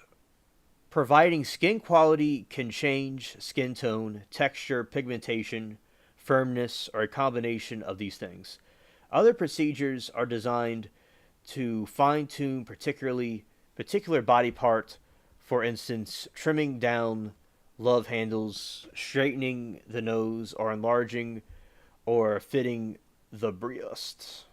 providing skin quality can change skin tone, texture, pigmentation, firmness, or a combination of these things. Other procedures are designed to fine tune particular body part, for instance, trimming down love handles, straightening the nose, or enlarging or fitting the breasts.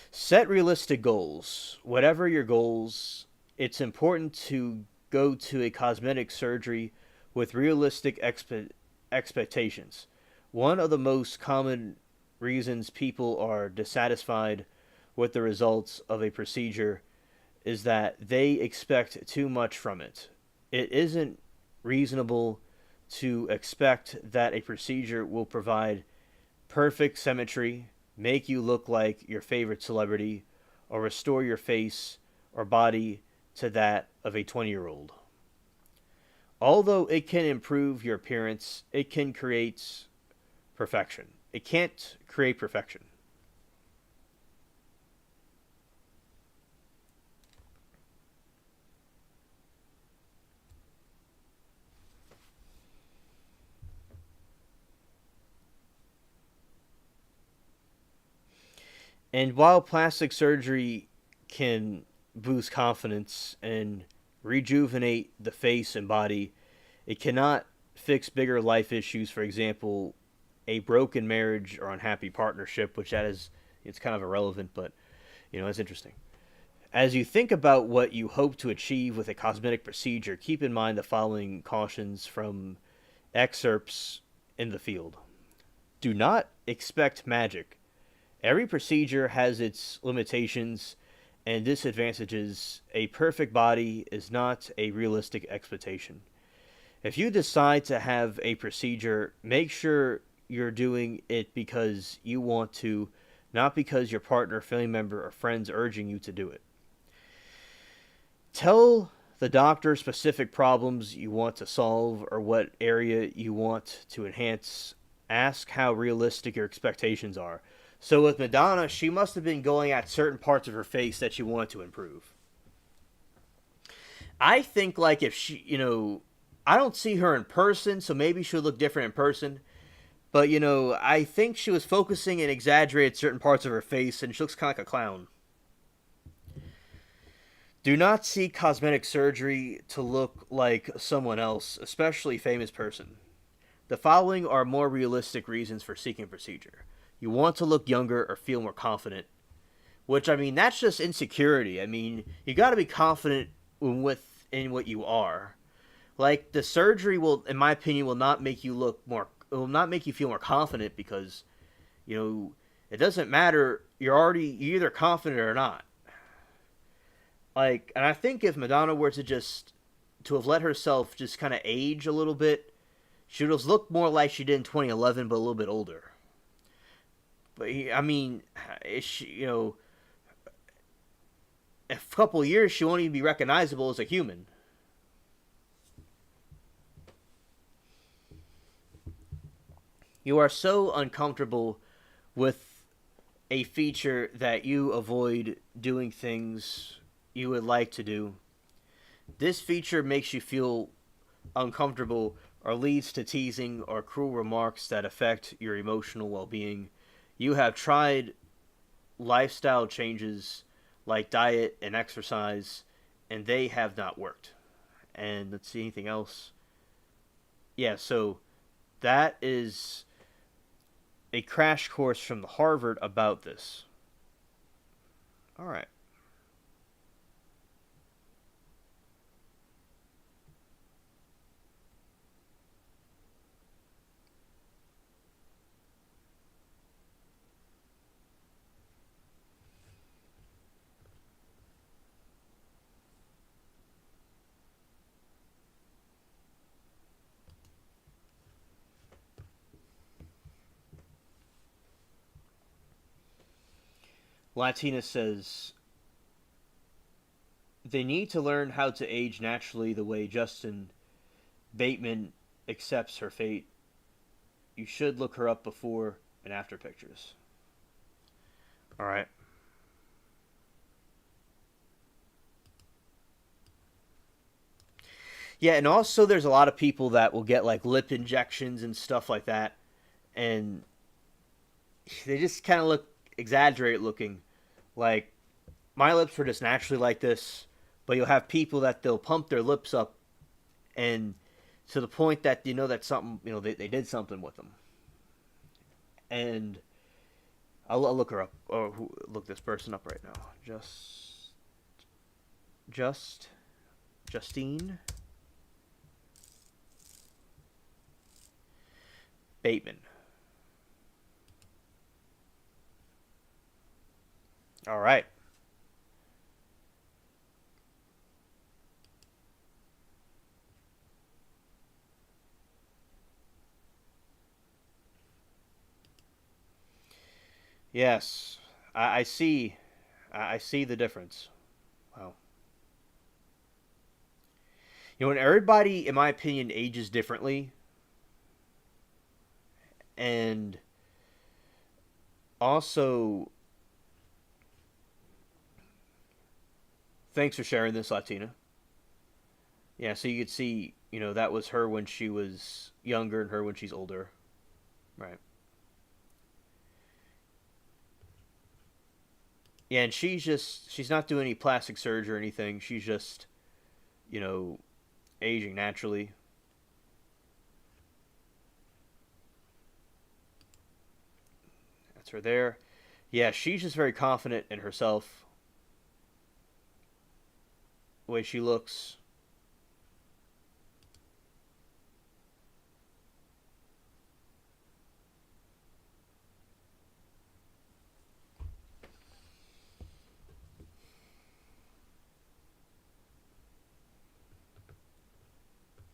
Set realistic goals. Whatever your goals, it's important to go to a cosmetic surgery with realistic expectations. One of the most common reasons people are dissatisfied with the results of a procedure is that they expect too much from it. It isn't reasonable to expect that a procedure will provide perfect symmetry, make you look like your favorite celebrity, or restore your face or body to that of a 20-year-old. Although it can improve your appearance, it can create perfection. It can't create perfection. And while plastic surgery can boost confidence and rejuvenate the face and body, it cannot fix bigger life issues, for example, a broken marriage or unhappy partnership, which that is, it's kind of irrelevant, but it's interesting. As you think about what you hope to achieve with a cosmetic procedure, keep in mind the following cautions from excerpts in the field. Do not expect magic. Every procedure has its limitations and disadvantages. A perfect body is not a realistic expectation. If you decide to have a procedure, make sure you're doing it because you want to, not because your partner, family member, or friends urging you to do it. Tell the doctor specific problems you want to solve or what area you want to enhance. Ask how realistic your expectations are. So with Madonna, she must have been going at certain parts of her face that she wanted to improve. I think like if she, I don't see her in person, so maybe she'll look different in person. But I think she was focusing and exaggerated certain parts of her face, and she looks kind of like a clown. Do not seek cosmetic surgery to look like someone else, especially a famous person. The following are more realistic reasons for seeking a procedure. You want to look younger or feel more confident, which I mean that's just insecurity. I mean, you got to be confident in what you are. Like the surgery will, in my opinion, will not make you look more. It will not make you feel more confident because it doesn't matter. You're either confident or not. Like, and I think if Madonna were to have let herself just kind of age a little bit, she would have looked more like she did in 2011, but a little bit older. But I mean, in a couple of years, she won't even be recognizable as a human. You are so uncomfortable with a feature that you avoid doing things you would like to do. This feature makes you feel uncomfortable or leads to teasing or cruel remarks that affect your emotional well being. You have tried lifestyle changes like diet and exercise, and they have not worked. And let's see anything else. Yeah, so that is a crash course from Harvard about this. All right. Latina says they need to learn how to age naturally the way Justin Bateman accepts her fate. You should look her up before and after pictures. All right. Yeah, and also there's a lot of people that will get like lip injections and stuff like that, and they just kind of look exaggerate looking. Like my lips were just naturally like this, but you'll have people that they'll pump their lips up and to the point that you know that something they did something with them. And I'll look her up or look this person up right now. Just Justine Bateman. All right. Yes, I see. I see the difference. Wow. When everybody, in my opinion, ages differently, and also, thanks for sharing this, Latina. Yeah, so you could see, that was her when she was younger and her when she's older. Right. Yeah, and she's not doing any plastic surgery or anything. She's just, you know, aging naturally. That's her there. Yeah, she's just very confident in herself, the way she looks.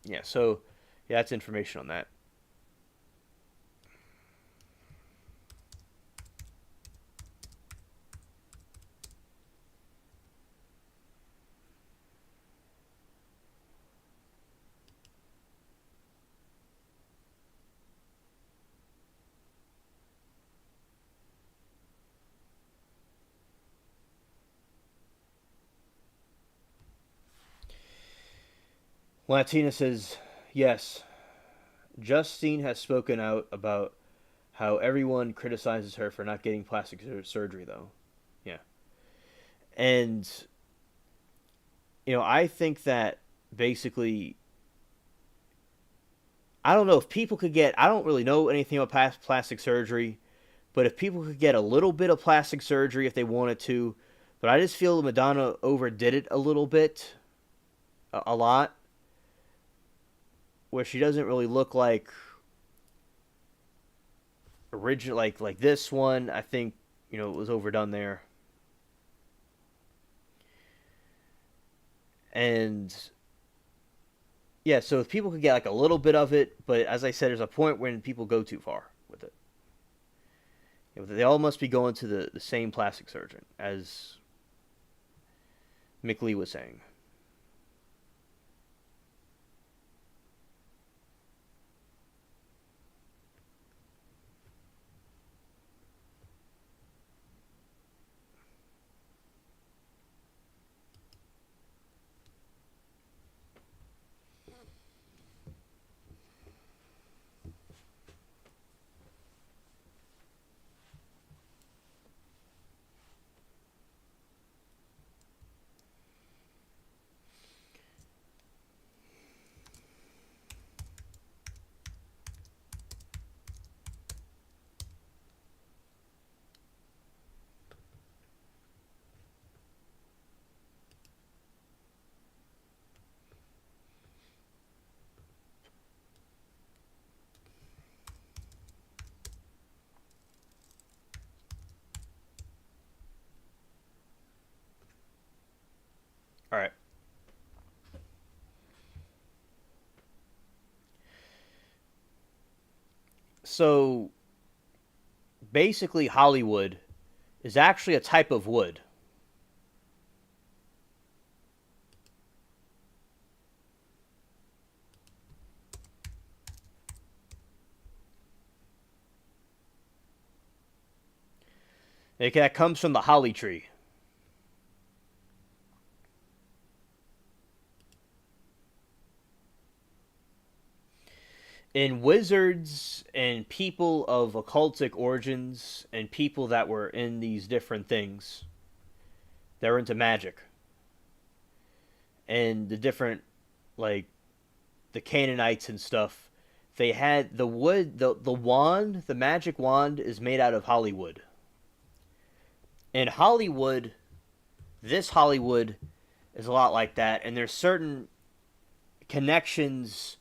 Yeah, so yeah, that's information on that. Latina says, yes, Justine has spoken out about how everyone criticizes her for not getting plastic surgery, though. Yeah. And, I think that basically, I don't know if people could get, I don't really know anything about plastic surgery, but if people could get a little bit of plastic surgery if they wanted to, but I just feel Madonna overdid it a little bit, a lot, where she doesn't really look like original, like this one. I think it was overdone there, and yeah. So if people could get like a little bit of it, but as I said, there's a point when people go too far with it. They all must be going to the same plastic surgeon, as Mick Lee was saying. All right. So basically, Hollywood is actually a type of wood. That comes from the holly tree. In wizards and people of occultic origins and people that were in these different things, they're into magic. And the different, like, the Canaanites and stuff, they had the wood, the wand, the magic wand is made out of Hollywood. In Hollywood, this Hollywood is a lot like that, and there's certain connections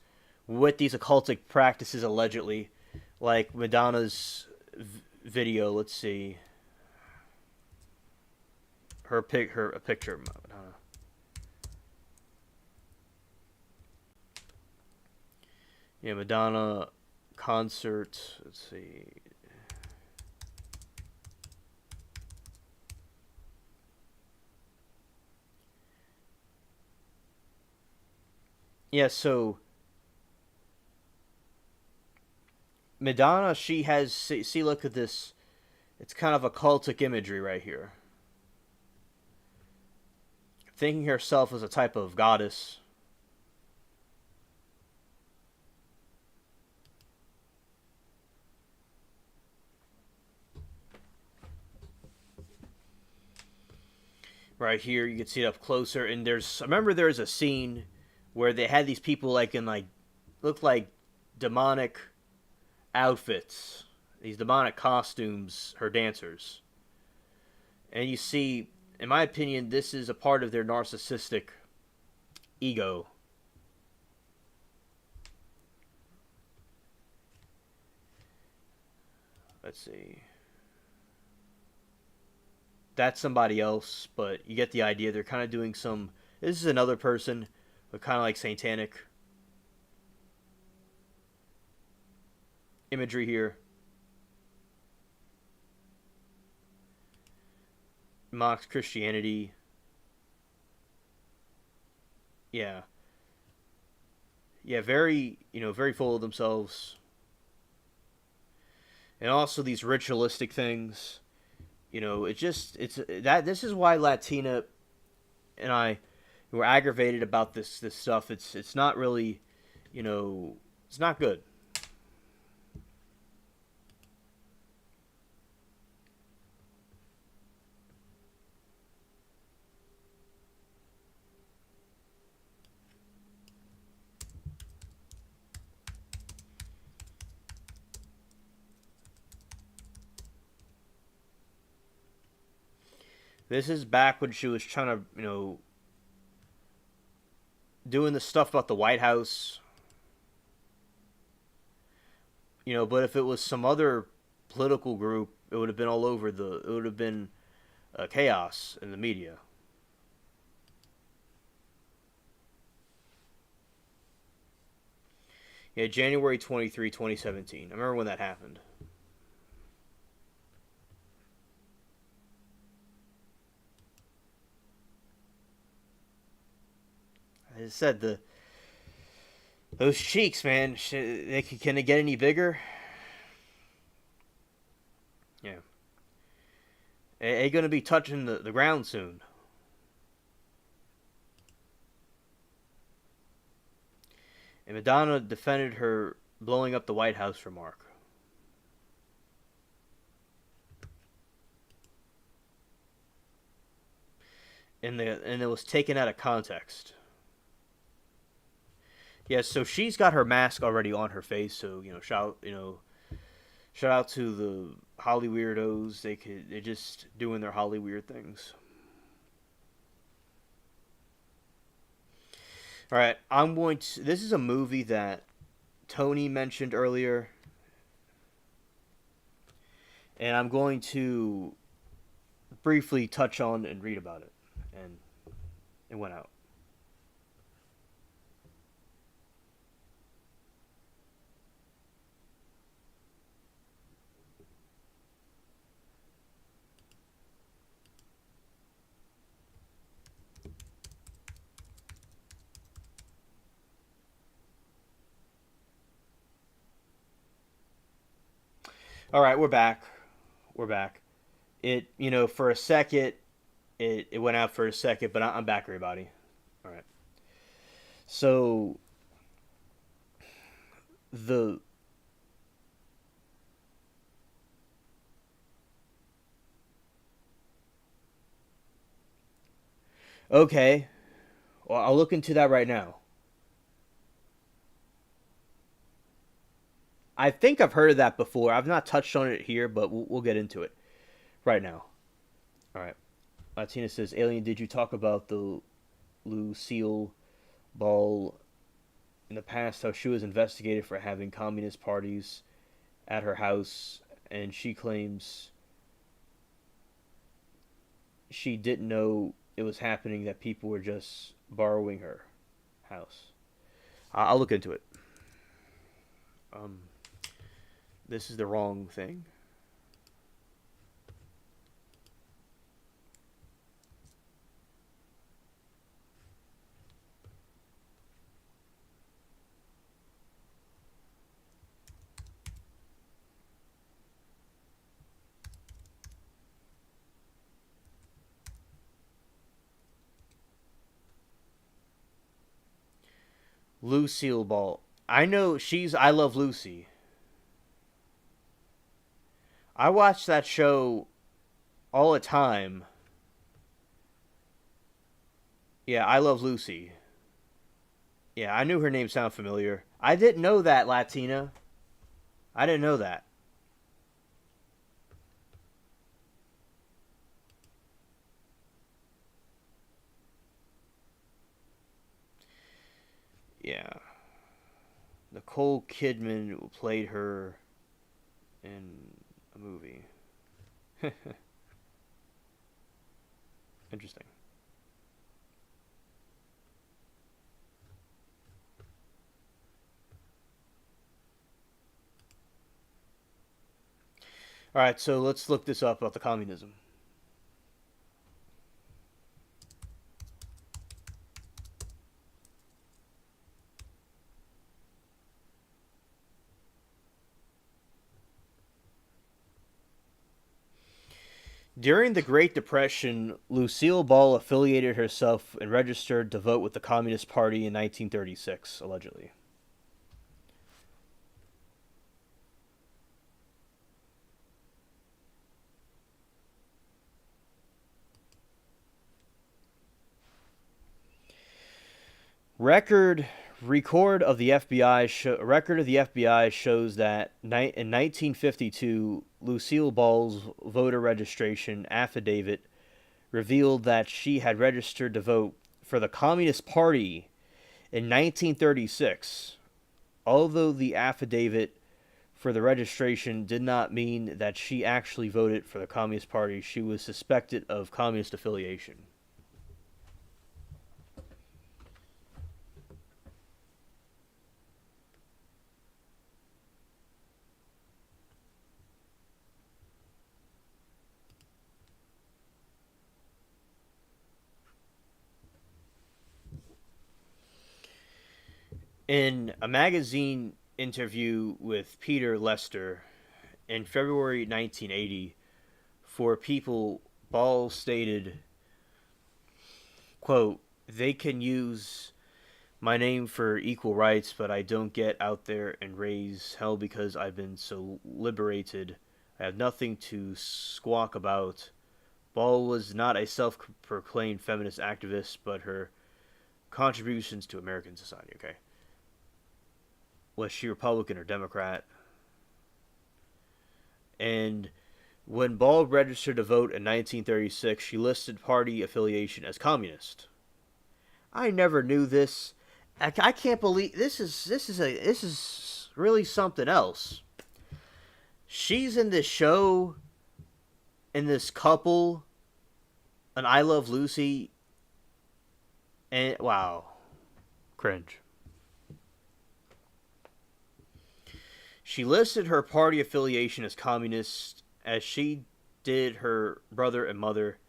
with these occultic practices allegedly, like Madonna's video. Let's see, her a picture of Madonna. Yeah, Madonna concert. Let's see. Yeah, so Madonna, she has, see, look at this. It's kind of occultic imagery right here. Thinking herself as a type of goddess. Right here, you can see it up closer, and I remember there's a scene where they had these people like in like, look like demonic outfits, these demonic costumes, her dancers. And you see, in my opinion, this is a part of their narcissistic ego. Let's see. That's somebody else, but you get the idea. They're kind of doing some. This is another person, but kind of like satanic imagery here. Mocks Christianity. Yeah. Yeah, very, very full of themselves. And also these ritualistic things. It's that this is why Latina and I were aggravated about this stuff. It's not really, it's not good. This is back when she was trying to, doing the stuff about the White House. But if it was some other political group, it would have been all over it would have been chaos in the media. Yeah, January 23, 2017. I remember when that happened. As I said, those cheeks, man, can they get any bigger? Yeah. They going to be touching the ground soon. And Madonna defended her blowing up the White House remark. And it was taken out of context. Yeah, so she's got her mask already on her face, so shout out to the Holly weirdos. They're just doing their Holly weird things. All right, this is a movie that Tony mentioned earlier, and I'm going to briefly touch on and read about it, and it went out. All right, we're back. We're back. For a second, it went out for a second, but I'm back, everybody. All right. So the okay, well, I'll look into that right now. I think I've heard of that before. I've not touched on it here, but we'll get into it right now. All right. Latina says, "Alien, did you talk about the Lucille Ball in the past? How she was investigated for having communist parties at her house, and she claims she didn't know it was happening. That people were just borrowing her house." I'll look into it. Um, this is the wrong thing. Lucille Ball. I know she's I Love Lucy. I watch that show all the time. Yeah, I Love Lucy. Yeah, I knew her name sounded familiar. I didn't know that, Latina. I didn't know that. Yeah. Nicole Kidman played her in a movie. Interesting. All right, so let's look this up about the communism. During the Great Depression, Lucille Ball affiliated herself and registered to vote with the Communist Party in 1936, allegedly. Record record of the FBI record of the FBI shows that in 1952, Lucille Ball's voter registration affidavit revealed that she had registered to vote for the Communist Party in 1936. Although the affidavit for the registration did not mean that she actually voted for the Communist Party, she was suspected of communist affiliation. In a magazine interview with Peter Lester in February 1980, for People, Ball stated, quote, "They can use my name for equal rights, but I don't get out there and raise hell because I've been so liberated. I have nothing to squawk about." Ball was not a self-proclaimed feminist activist, but her contributions to American society. Okay. Was she Republican or Democrat? And when Ball registered to vote in 1936, she listed party affiliation as communist. I never knew this. I can't believe this is really something else. She's in this show, in this couple, an I Love Lucy, and wow, cringe. She listed her party affiliation as communist, as she did her brother and mother,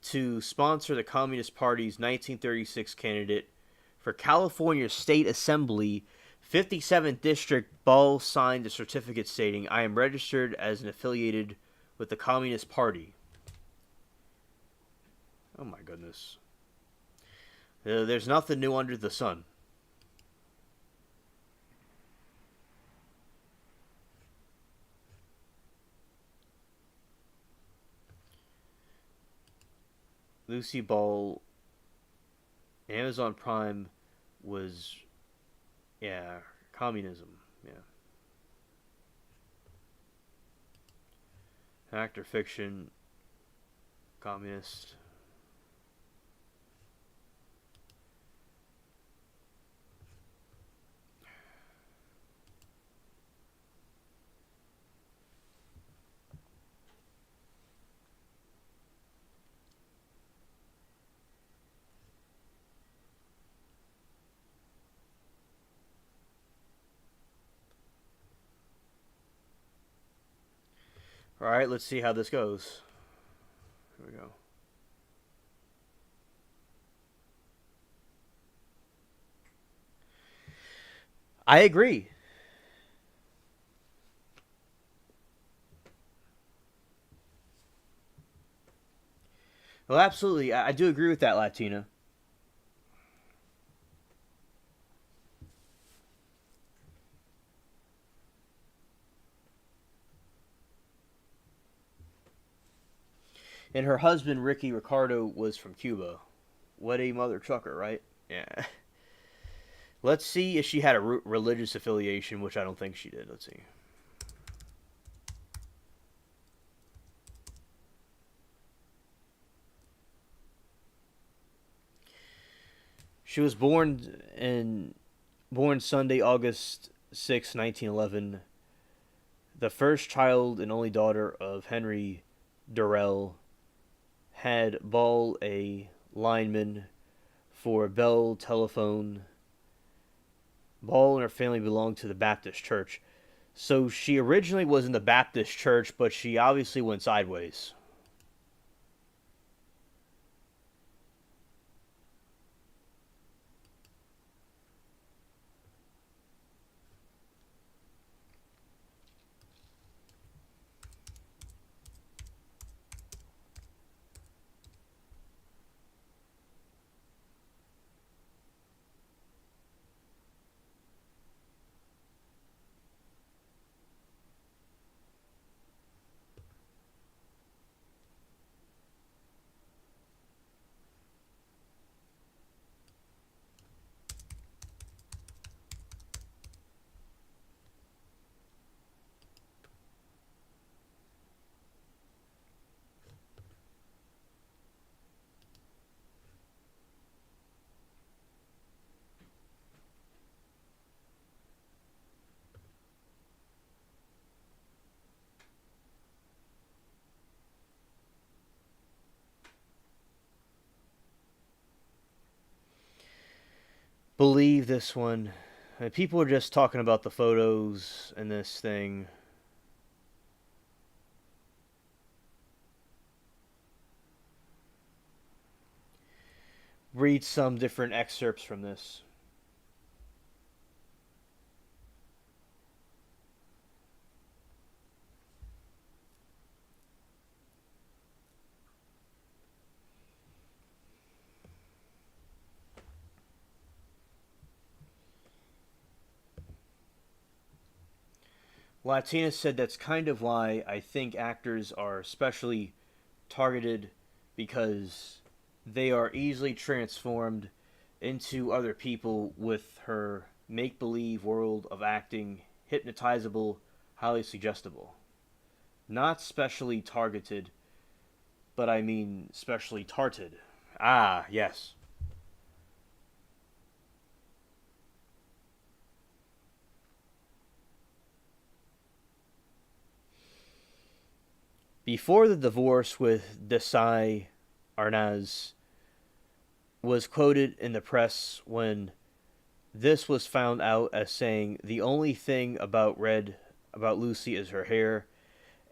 to sponsor the Communist Party's 1936 candidate for California State Assembly, 57th District, Ball signed a certificate stating, I am registered as an affiliated with the Communist Party. Oh my goodness. There's nothing new under the sun. Lucy Ball, Amazon Prime was, yeah, communism. Yeah. Actor fiction, communist. All right, let's see how this goes. Here we go. I agree. Well, absolutely. I do agree with that, Latina. And her husband, Ricky Ricardo, was from Cuba. What a mother trucker, right? Yeah. Let's see if she had a religious affiliation, which I don't think she did. Let's see. She was born Sunday, August 6, 1911, the first child and only daughter of Henry Durrell. Had Ball a lineman for Bell Telephone. Ball and her family belonged to the Baptist Church. So she originally was in the Baptist Church, but she obviously went sideways. Believe this one. People are just talking about the photos and this thing. Read some different excerpts from this. Latina said that's kind of why I think actors are especially targeted, because they are easily transformed into other people with her make believe world of acting, hypnotizable, highly suggestible. Not specially targeted, but I mean specially tarted. Ah, yes. Before the divorce with Desai, Arnaz was quoted in the press when this was found out as saying, the only thing about Lucy is her hair,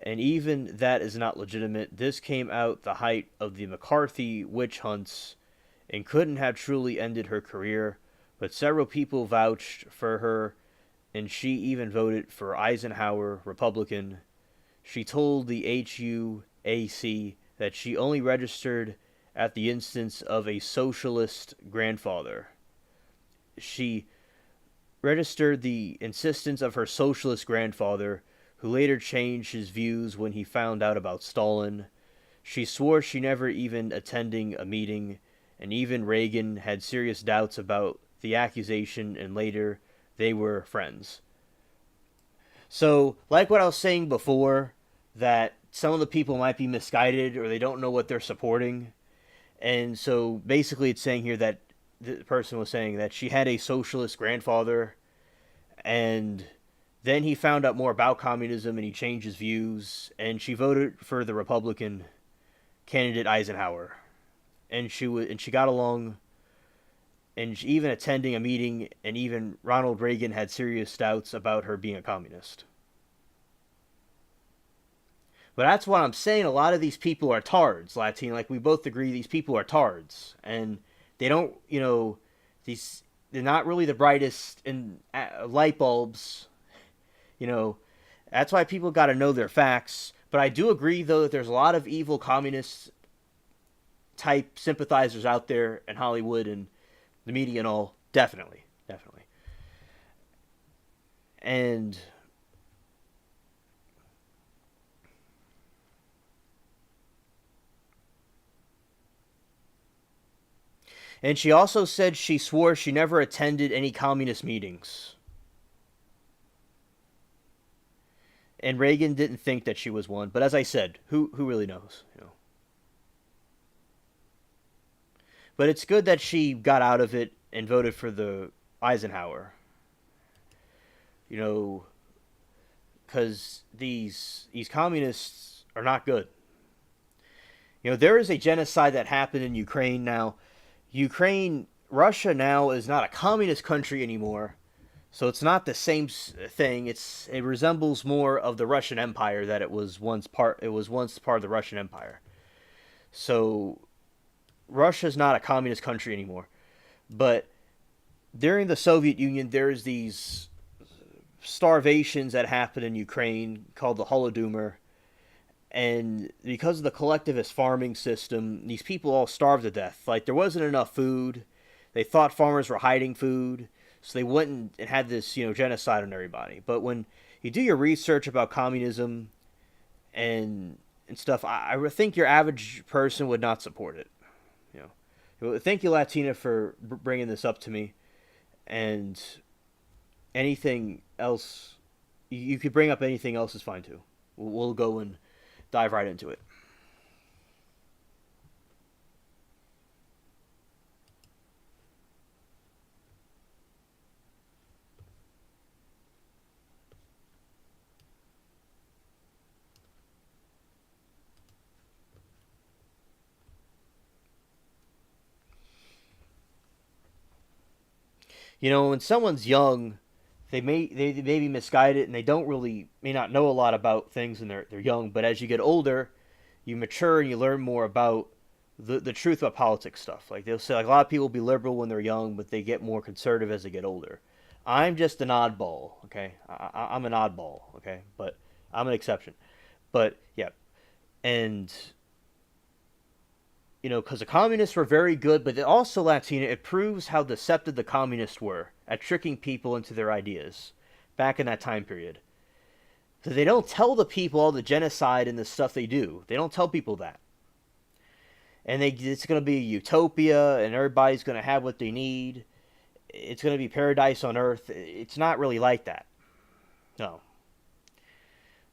and even that is not legitimate. This came out the height of the McCarthy witch hunts and couldn't have truly ended her career, but several people vouched for her and she even voted for Eisenhower, Republican. She told the HUAC that she only registered at the instance of a socialist grandfather. She registered the insistence of her socialist grandfather, who later changed his views when he found out about Stalin. She swore she never even attending a meeting, and even Reagan had serious doubts about the accusation, and later they were friends. So, like what I was saying before, that some of the people might be misguided or they don't know what they're supporting. And so basically it's saying here that the person was saying that she had a socialist grandfather, and then he found out more about communism and he changed his views, and she voted for the Republican candidate Eisenhower. And she got along, and she, even attending a meeting, and even Ronald Reagan had serious doubts about her being a communist. But that's what I'm saying. A lot of these people are tards, Latino. Like, we both agree these people are tards. And they don't, they're not really the brightest in light bulbs. You know, that's why people got to know their facts. But I do agree, though, that there's a lot of evil communist type sympathizers out there in Hollywood and the media and all. Definitely. Definitely. And she also said she swore she never attended any communist meetings. And Reagan didn't think that she was one, but as I said, who really knows, But it's good that she got out of it and voted for the Eisenhower. You know, because these communists are not good. There is a genocide that happened in Ukraine now. Russia now is not a communist country anymore, so it's not the same thing. It resembles more of the Russian Empire that it was once part. It was once part of the Russian Empire. So Russia's not a communist country anymore. But during the Soviet Union, there's these starvations that happened in Ukraine called the Holodomor. And because of the collectivist farming system, these people all starved to death. Like, there wasn't enough food. They thought farmers were hiding food, so they went and had this, genocide on everybody. But when you do your research about communism and stuff, I think your average person would not support it. Thank you, Latina, for bringing this up to me. And anything else, you could bring up anything else is fine too. We'll go and dive right into it. When someone's young, they may be misguided and they may not know a lot about things and they're young. But as you get older, you mature and you learn more about the truth about politics stuff. Like, they'll say, like, a lot of people will be liberal when they're young, but they get more conservative as they get older. I'm just an oddball, okay? I'm an oddball, okay? But I'm an exception. But yeah, and because the communists were very good, but also, Latina, it proves how deceptive the communists were at tricking people into their ideas back in that time period. So they don't tell the people all the genocide and the stuff they do. They don't tell people that. And it's going to be a utopia, and everybody's going to have what they need. It's going to be paradise on earth. It's not really like that. No.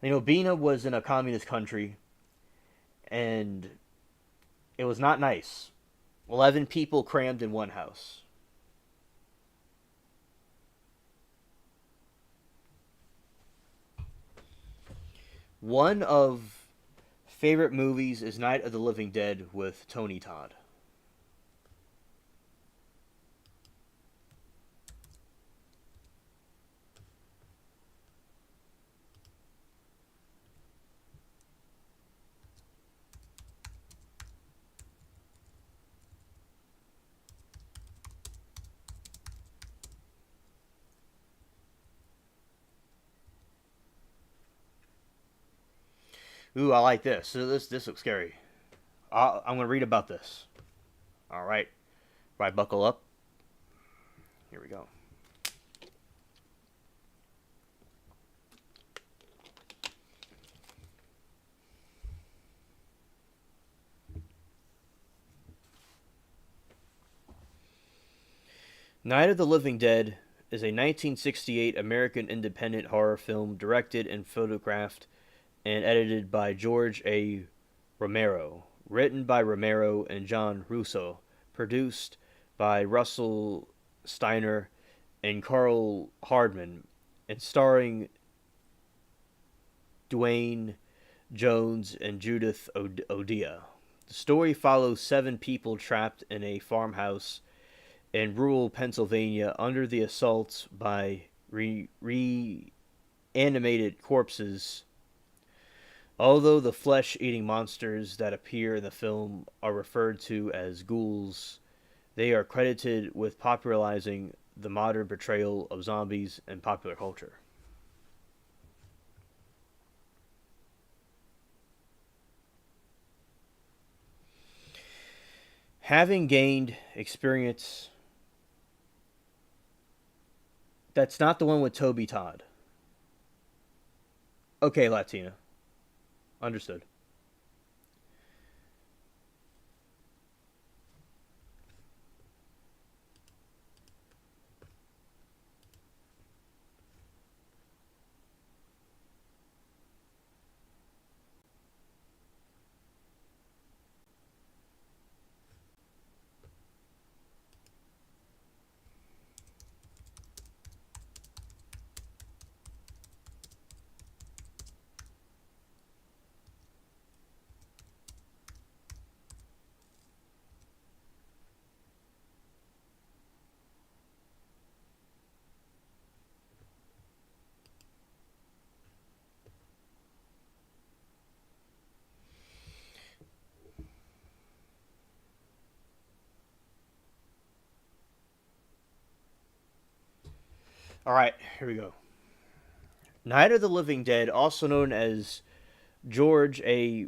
Bina was in a communist country, and it was not nice. 11 people crammed in one house. One of favorite movies is Night of the Living Dead with Tony Todd. Ooh, I like this. So this looks scary. I'm gonna read about this. All right. Right, buckle up. Here we go. Night of the Living Dead is a 1968 American independent horror film directed and photographed and edited by George A. Romero, written by Romero and John Russo, produced by Russell Steiner and Carl Hardman, and starring Dwayne Jones and Judith Odea. The story follows seven people trapped in a farmhouse in rural Pennsylvania under the assaults by reanimated corpses. Although the flesh eating monsters that appear in the film are referred to as ghouls, they are credited with popularizing the modern portrayal of zombies in popular culture. Having gained experience, that's not the one with Toby Todd. Okay, Latina. Understood. All right, here we go. Night of the Living Dead, also known as George A.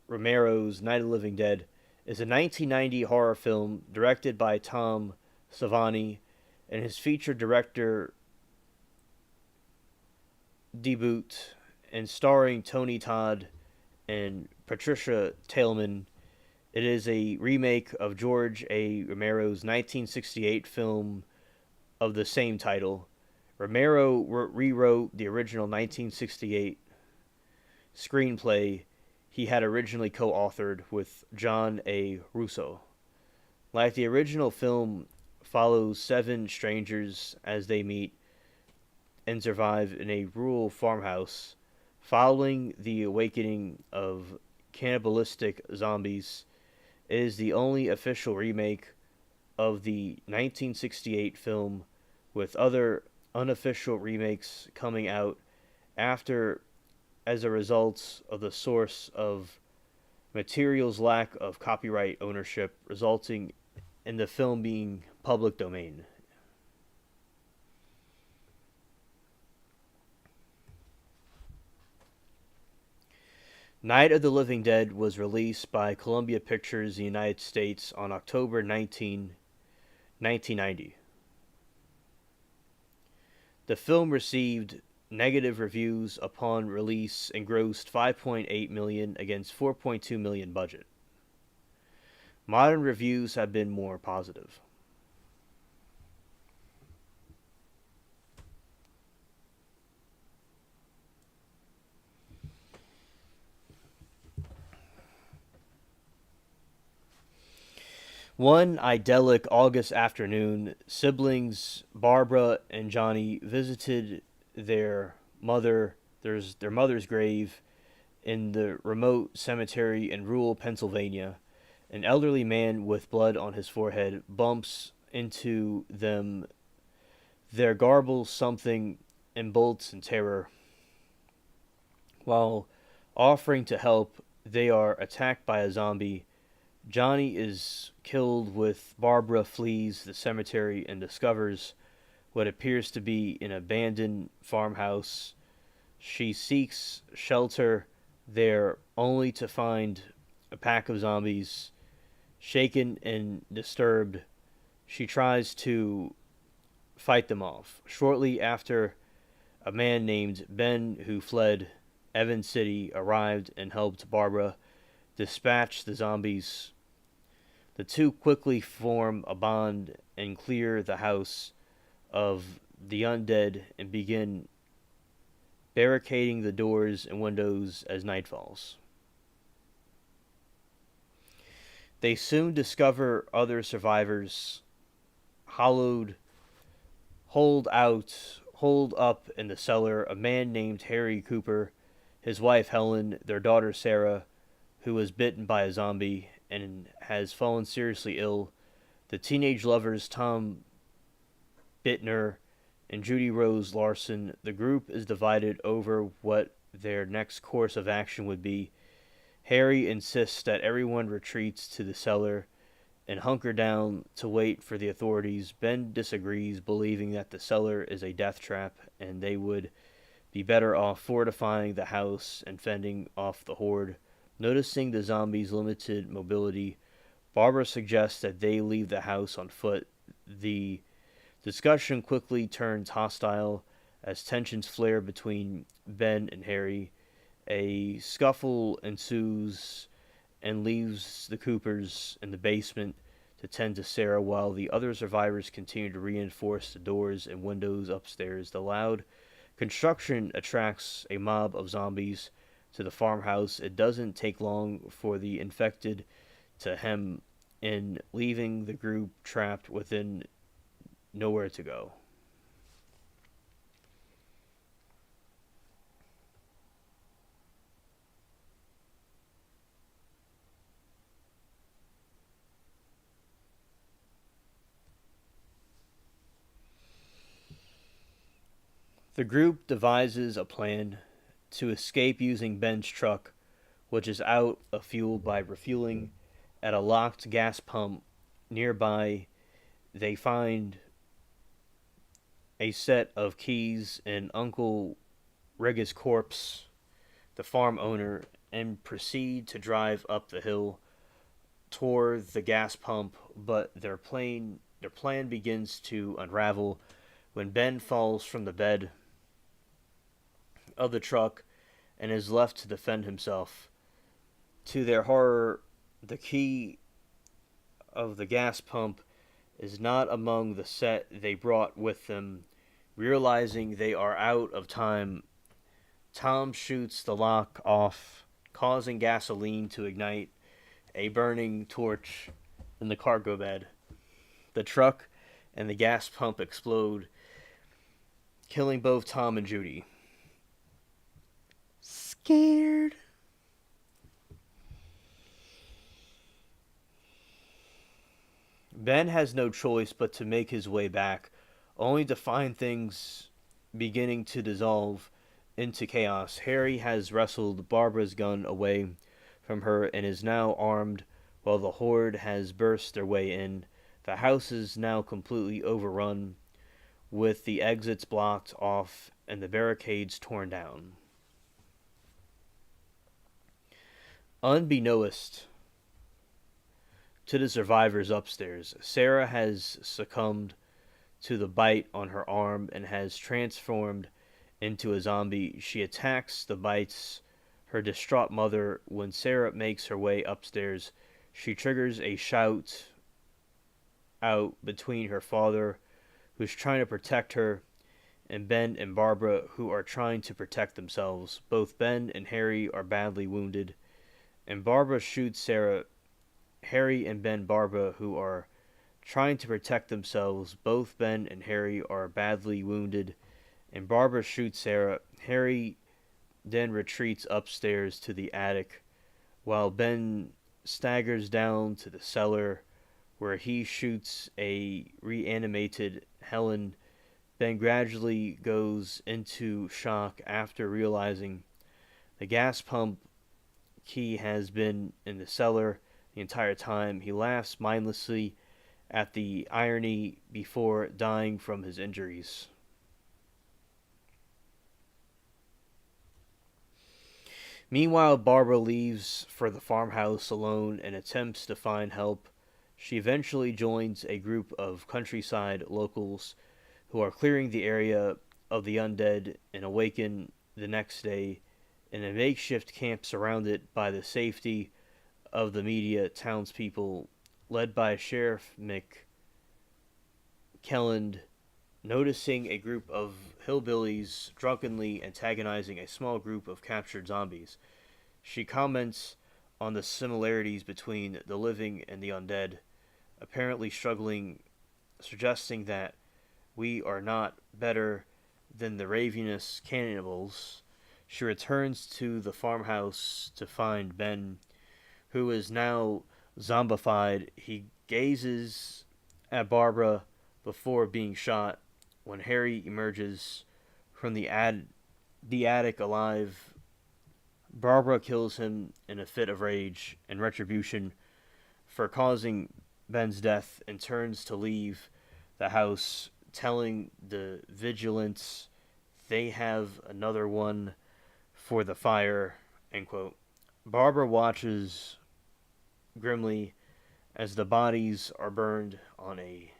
Romero's Night of the Living Dead, is a 1990 horror film directed by Tom Savini and his featured director debut and starring Tony Todd and Patricia Taleman. It is a remake of George A. Romero's 1968 film of the same title. Romero rewrote the original 1968 screenplay he had originally co-authored with John A. Russo. Like the original film, follows seven strangers as they meet and survive in a rural farmhouse following the awakening of cannibalistic zombies. It is the only official remake of the 1968 film, with other unofficial remakes coming out after as a result of the source of material's lack of copyright ownership, resulting in the film being public domain. Night of the Living Dead was released by Columbia Pictures in the United States on October 1990. The film received negative reviews upon release and grossed 5.8 million against 4.2 million budget. Modern reviews have been more positive. One idyllic August afternoon, siblings Barbara and Johnny visited their their mother's grave in the remote cemetery in rural Pennsylvania. An elderly man with blood on his forehead bumps into them. Their garbles something and bolts in terror. While offering to help, they are attacked by a zombie. Johnny is killed with Barbara flees the cemetery and discovers what appears to be an abandoned farmhouse. She seeks shelter there only to find a pack of zombies. Shaken and disturbed, she tries to fight them off. Shortly after, a man named Ben, who fled Evans City, arrived and helped Barbara dispatch the zombies. The two quickly form a bond and clear the house of the undead and begin barricading the doors and windows as night falls. They soon discover other survivors hollowed holed up in the cellar, a man named Harry Cooper, his wife Helen, their daughter Sarah, who was bitten by a zombie and has fallen seriously ill, the teenage lovers Tom Bittner and Judy Rose Larson. The group is divided over what their next course of action would be. Harry insists that everyone retreats to the cellar and hunker down to wait for the authorities. Ben disagrees, believing that the cellar is a death trap and they would be better off fortifying the house and fending off the horde. Noticing the zombies' limited mobility, Barbara suggests that they leave the house on foot. The discussion quickly turns hostile as tensions flare between Ben and Harry. A scuffle ensues and leaves the Coopers in the basement to tend to Sarah while the other survivors continue to reinforce the doors and windows upstairs. The loud construction attracts a mob of zombies to the farmhouse. It doesn't take long for the infected to hem in, leaving the group trapped within nowhere to go. The group devises a plan to escape using Ben's truck, which is out of fuel, by refueling at a locked gas pump nearby. They find a set of keys in Uncle Regis' corpse, the farm owner, and proceed to drive up the hill toward the gas pump, but their plan begins to unravel when Ben falls from the bed of the truck and is left to defend himself. To their horror, the key of the gas pump is not among the set they brought with them. Realizing they are out of time, Tom shoots the lock off, causing gasoline to ignite a burning torch in the cargo bed. The truck and the gas pump explode, killing both Tom and Judy. Scared. Ben has no choice but to make his way back, only to find things beginning to dissolve into chaos. Harry has wrestled Barbara's gun away from her and is now armed, while the horde has burst their way in. The house is now completely overrun, with the exits blocked off and the barricades torn down. Unbeknownst to the survivors upstairs, Sarah has succumbed to the bite on her arm and has transformed into a zombie. She attacks the bites her distraught mother. When Sarah makes her way upstairs, she triggers a shout out between her father, who's trying to protect her, and Ben and Barbara, who are trying to protect themselves. Both Ben and Harry are badly wounded, and Barbara shoots Sarah. Harry and Barbara, who are trying to protect themselves. Both Ben and Harry are badly wounded, and Barbara shoots Sarah. Harry then retreats upstairs to the attic, while Ben staggers down to the cellar, where he shoots a reanimated Helen. Ben gradually goes into shock after realizing the gas pump key has been in the cellar the entire time. He laughs mindlessly at the irony before dying from his injuries. Meanwhile, Barbara leaves for the farmhouse alone and attempts to find help. She eventually joins a group of countryside locals who are clearing the area of the undead and awaken the next day in a makeshift camp surrounded by the safety of the media townspeople led by Sheriff McKelland. Noticing a group of hillbillies drunkenly antagonizing a small group of captured zombies, she comments on the similarities between the living and the undead, apparently struggling, suggesting that we are not better than the ravenous cannibals. She returns to the farmhouse to find Ben, who is now zombified. He gazes at Barbara before being shot when Harry emerges from the attic alive. Barbara kills him in a fit of rage and retribution for causing Ben's death and turns to leave the house, telling the vigilants they have another one for the fire. End quote. Barbara watches grimly as the bodies are burned on a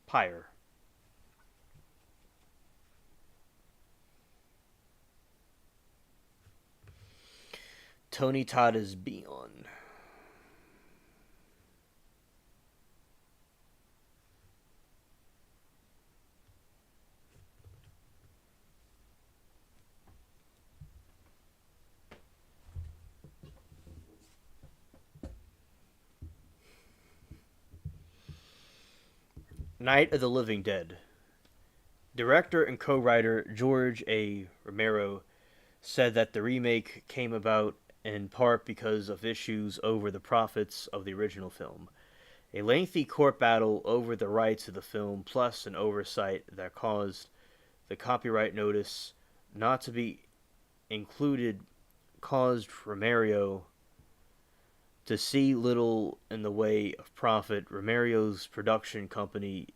pyre. Tony Todd is Beyond. Night of the Living Dead. Director and co-writer George A. Romero said that the remake came about in part because of issues over the profits of the original film. A lengthy court battle over the rights of the film, plus an oversight that caused the copyright notice not to be included, caused Romero to see little in the way of profit. Romero's production company,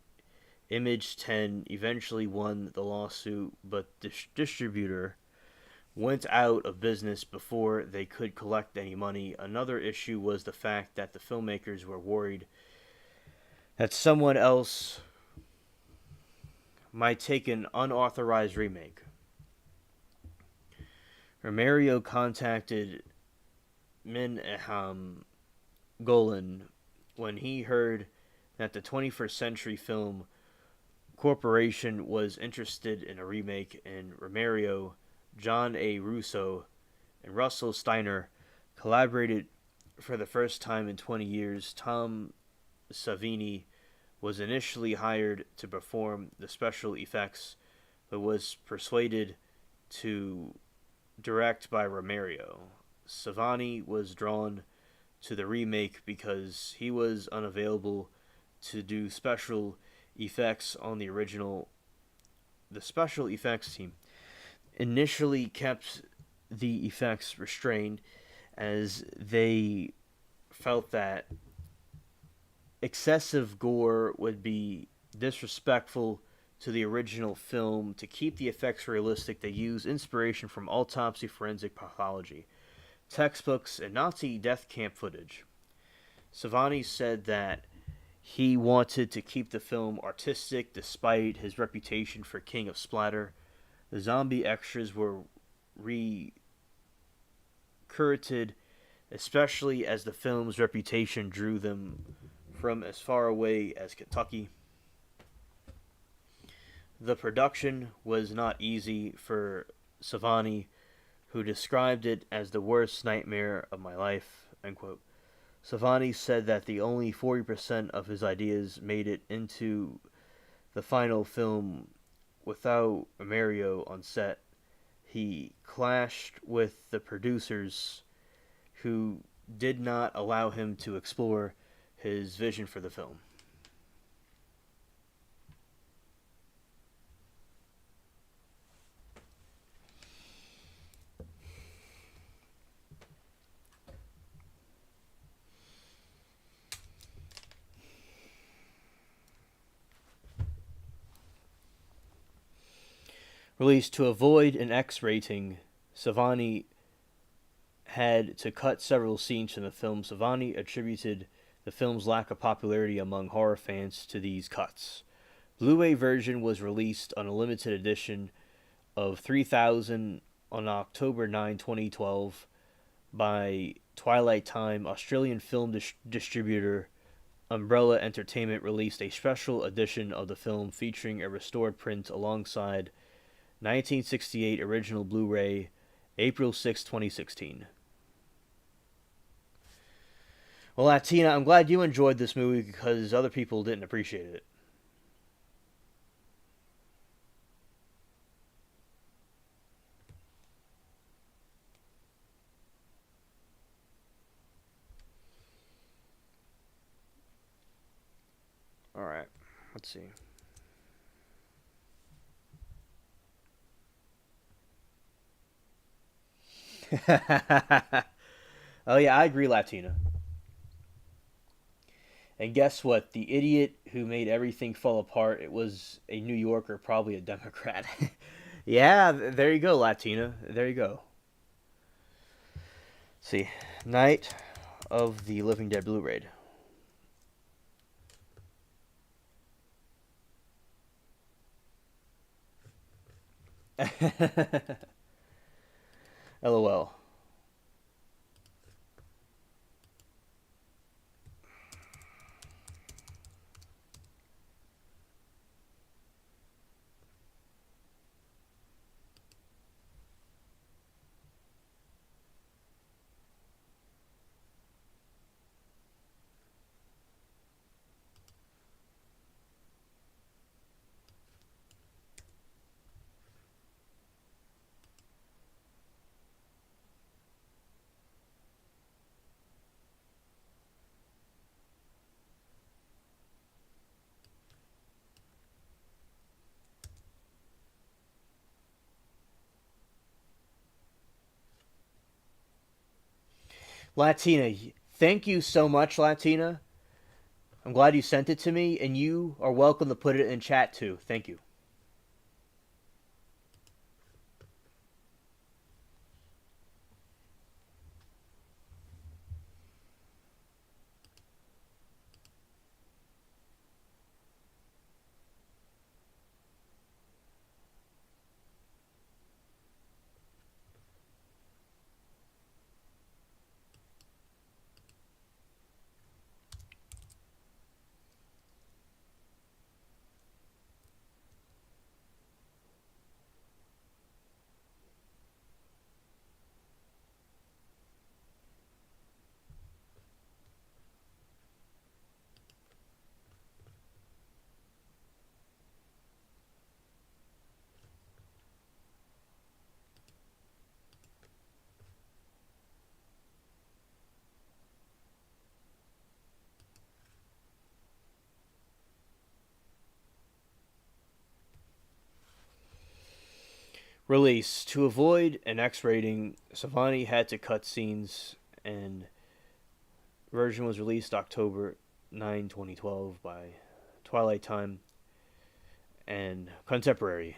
Image 10, eventually won the lawsuit, but the distributor went out of business before they could collect any money. Another issue was the fact that the filmmakers were worried that someone else might take an unauthorized remake. Romero contacted Minham Golan when he heard that the 21st Century Film Corporation was interested in a remake, and Romero, John A. Russo, and Russell Steiner collaborated for the first time in 20 years. Tom Savini was initially hired to perform the special effects, but was persuaded to direct by Romero. Savani was drawn to the remake because he was unavailable to do special effects on the original. The special effects team initially kept the effects restrained as they felt that excessive gore would be disrespectful to the original film. To keep the effects realistic, they used inspiration from autopsy forensic pathology, textbooks, and Nazi death camp footage. Savani said that he wanted to keep the film artistic despite his reputation for king of splatter. The zombie extras were recruited, especially as the film's reputation drew them from as far away as Kentucky. The production was not easy for Savani, who described it as the worst nightmare of my life. End quote. Savani said that the only 40% of his ideas made it into the final film without Romero on set. He clashed with the producers, who did not allow him to explore his vision for the film. Released to avoid an X rating, Savani had to cut several scenes from the film. Savani attributed the film's lack of popularity among horror fans to these cuts. Blu-ray version was released on a limited edition of 3,000 on October 9, 2012 by Twilight Time. Australian film distributor Umbrella Entertainment released a special edition of the film featuring a restored print alongside 1968 original Blu-ray, April 6, 2016. Well, Latina, I'm glad you enjoyed this movie because other people didn't appreciate it. All right, let's see. Oh yeah, I agree, Latina. And guess what? The idiot who made everything fall apart, it was a New Yorker, probably a Democrat. Yeah, there you go, Latina. There you go. See, Night of the Living Dead Blu-ray. LOL. Latina, thank you so much, Latina. I'm glad you sent it to me, and you are welcome to put it in chat too. Thank you. Release. To avoid an X rating, Savani had to cut scenes, and version was released October 9, 2012 by Twilight Time and Contemporary.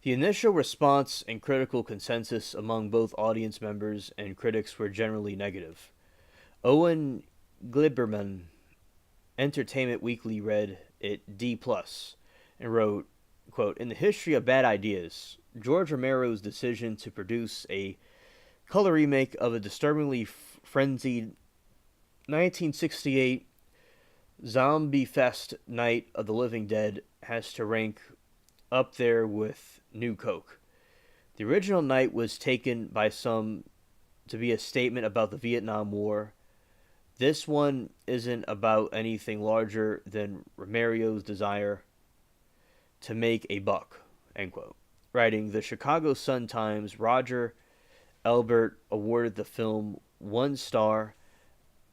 The initial response and critical consensus among both audience members and critics were generally negative. Owen Gleiberman, Entertainment Weekly, read it D+ and wrote, quote, "In the history of bad ideas, George Romero's decision to produce a color remake of a disturbingly frenzied 1968 zombie fest Night of the Living Dead has to rank up there with New Coke. The original Night was taken by some to be a statement about the Vietnam War. This one isn't about anything larger than Romero's desire to make a buck," end quote. Writing the Chicago Sun-Times, Roger Ebert awarded the film 1 star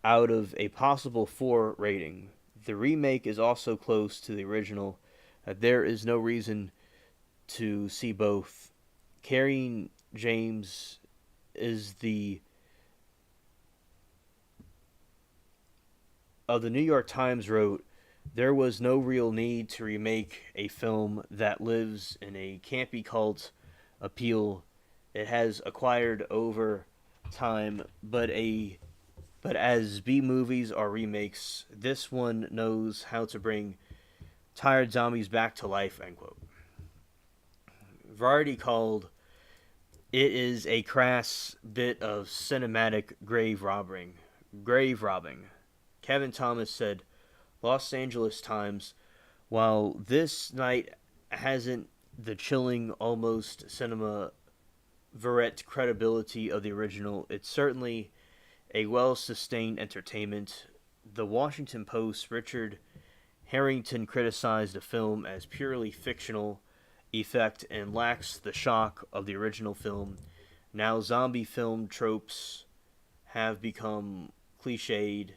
out of a possible 4 rating. The remake is also close to the original. There is no reason to see both. Carrie James is the of the New York Times wrote, There was no real need to remake a film that lives in a campy cult appeal it has acquired over time, but as B movies are remakes, this one knows how to bring tired zombies back to life. End quote. Variety called it is a crass bit of cinematic grave robbing. Kevin Thomas said, Los Angeles Times, while this night hasn't the chilling, almost cinema verite credibility of the original, it's certainly a well sustained entertainment. The Washington Post's Richard Harrington criticized the film as purely fictional effect and lacks the shock of the original film. Now, zombie film tropes have become cliched.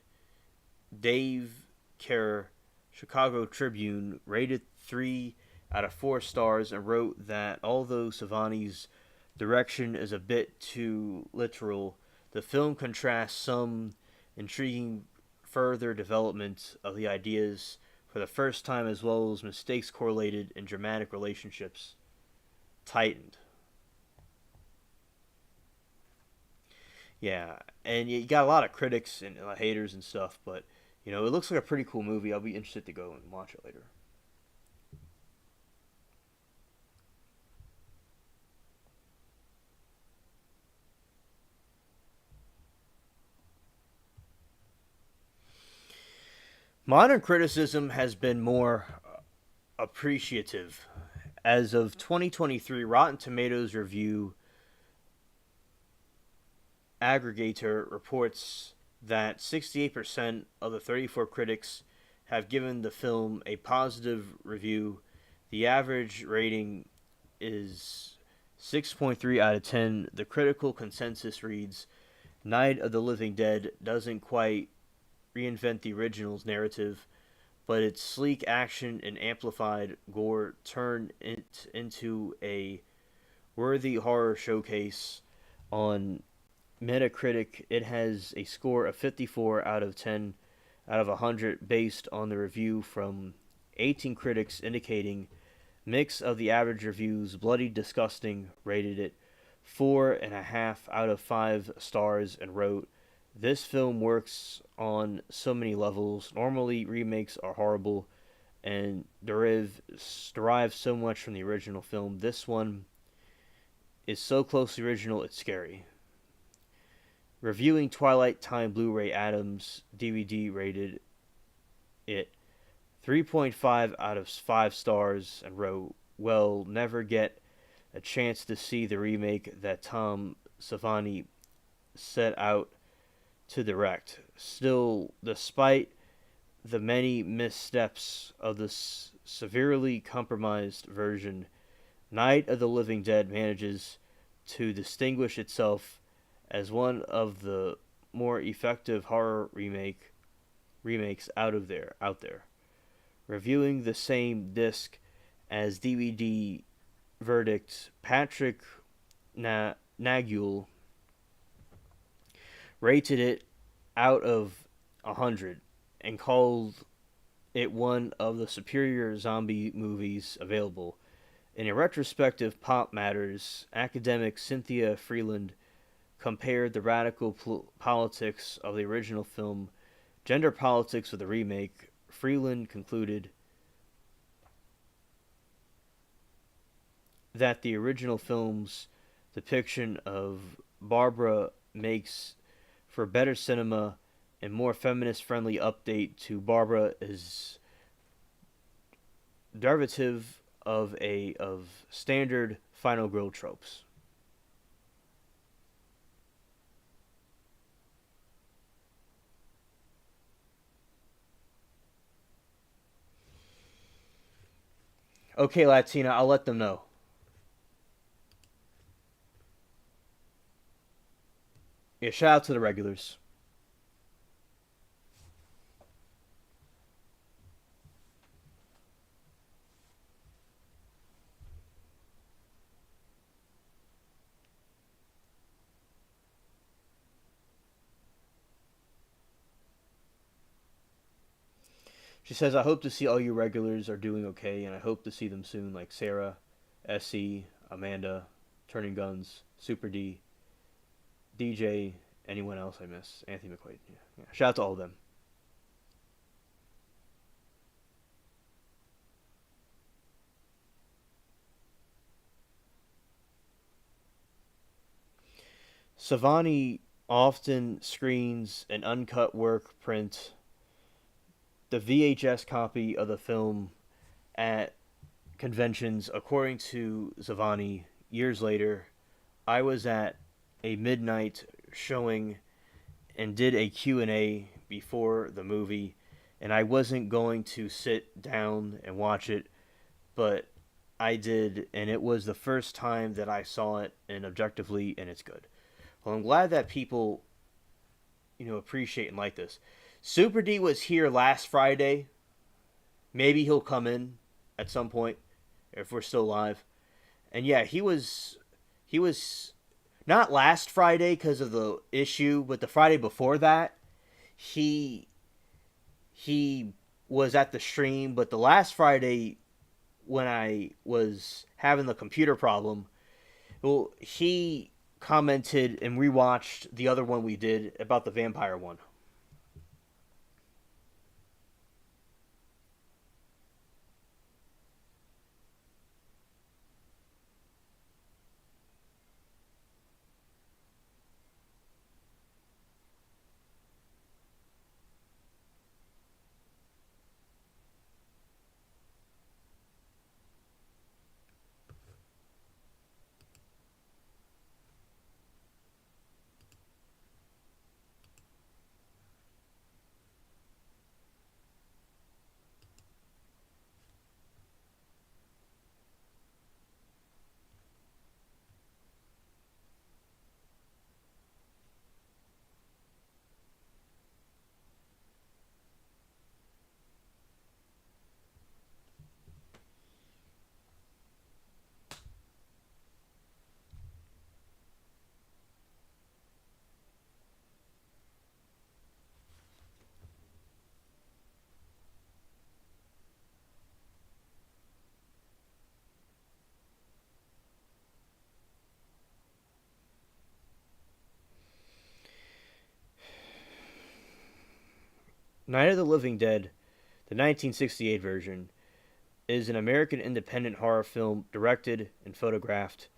Dave Kerr, Chicago Tribune, rated 3 out of 4 stars and wrote that although Savani's direction is a bit too literal, the film contrasts some intriguing further development of the ideas for the first time, as well as mistakes correlated in dramatic relationships tightened. Yeah, and you got a lot of critics and haters and stuff, but it looks like a pretty cool movie. I'll be interested to go and watch it later. Modern criticism has been more appreciative. As of 2023, Rotten Tomatoes review aggregator reports that 68% of the 34 critics have given the film a positive review. The average rating is 6.3 out of 10. The critical consensus reads Night of the Living Dead doesn't quite reinvent the original's narrative, but its sleek action and amplified gore turn it into a worthy horror showcase. On Metacritic, it has a score of 54 out of 10 out of 100 based on the review from 18 critics indicating mix of the average reviews. Bloody Disgusting rated it 4.5 out of 5 stars and wrote, This film works on so many levels. Normally, remakes are horrible and derive so much from the original film. This one is so close to the original, it's scary. Reviewing Twilight Time Blu-ray Adams DVD rated it 3.5 out of 5 stars and wrote, Well, never get a chance to see the remake that Tom Savini set out to direct. Still, despite the many missteps of the severely compromised version, Night of the Living Dead manages to distinguish itself as one of the more effective horror remakes out there. Reviewing the same disc as DVD verdict, Patrick Nagul rated it out of 100 and called it one of the superior zombie movies available. In a retrospective Pop Matters, academic Cynthia Freeland compared the radical politics of the original film, gender politics of the remake. Freeland concluded that the original film's depiction of Barbara makes for better cinema and more feminist-friendly update to Barbara is derivative of standard final girl tropes. Okay, Latina, I'll let them know. Yeah, shout out to the regulars. She says, I hope to see all you regulars are doing okay, and I hope to see them soon, like Sarah, SC, Amanda, Turning Guns, Super D, DJ, anyone else I miss, Anthony McQuaid. Yeah, yeah. Shout out to all of them. Savani often screens an uncut work print, the VHS copy of the film at conventions. According to Zavani, years later, I was at a midnight showing and did a Q&A before the movie, and I wasn't going to sit down and watch it, but I did, and it was the first time that I saw it, and objectively, and it's good. Well, I'm glad that people, appreciate and like this. Super D was here last Friday. Maybe he'll come in at some point if we're still live. And yeah, he was not last Friday because of the issue, but the Friday before that, he he was at the stream. But the last Friday when I was having the computer problem, well, he commented and rewatched the other one we did about the vampire one. Night of the Living Dead, the 1968 version, is an American independent horror film directed and photographed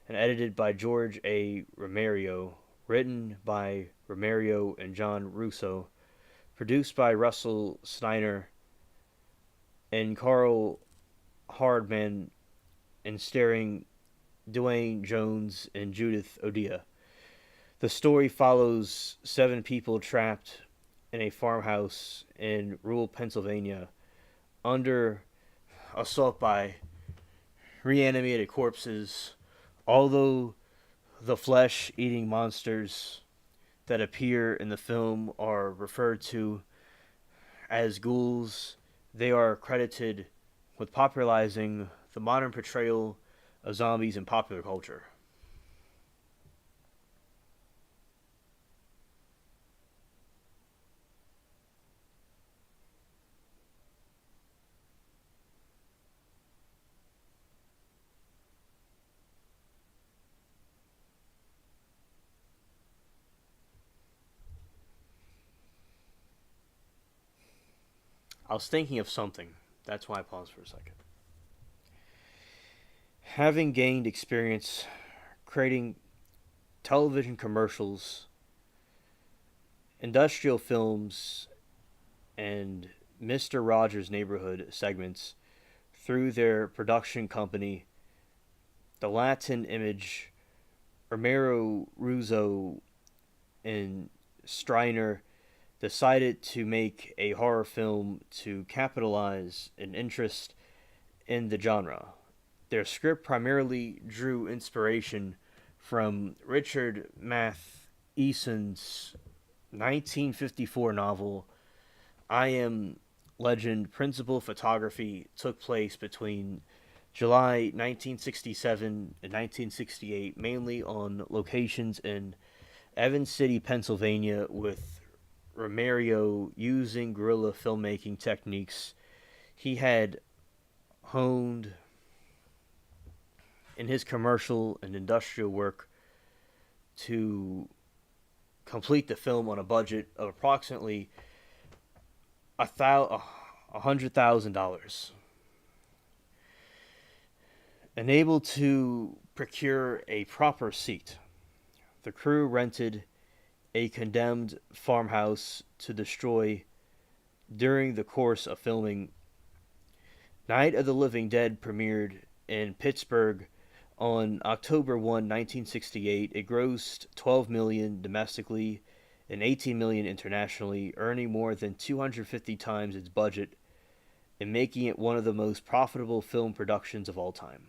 and edited by George A. Romero, written by Romero and John Russo, produced by Russell Steiner and Carl Hardman, and starring Dwayne Jones and Judith Odea. The story follows seven people trapped in a farmhouse in rural Pennsylvania under assault by reanimated corpses, although the flesh eating monsters that appear in the film are referred to as ghouls. They are credited with popularizing the modern portrayal of zombies in popular culture. I was thinking of something. That's why I paused for a second. Having gained experience creating television commercials, industrial films, and Mr. Rogers' Neighborhood segments through their production company, the Latin Image, Romero, Russo, and Striner decided to make a horror film to capitalize an interest in the genre. Their script primarily drew inspiration from Richard Matheson's 1954 novel I Am Legend. Principal photography took place between July 1967 and 1968, mainly on locations in Evans City, Pennsylvania, with Romero, using guerrilla filmmaking techniques he had honed in his commercial and industrial work to complete the film on a budget of approximately $100,000. Unable to procure a proper seat, the crew rented a condemned farmhouse to destroy during the course of filming. Night of the Living Dead premiered in Pittsburgh on October 1, 1968. It grossed 12 million domestically and 18 million internationally, earning more than 250 times its budget and making it one of the most profitable film productions of all time.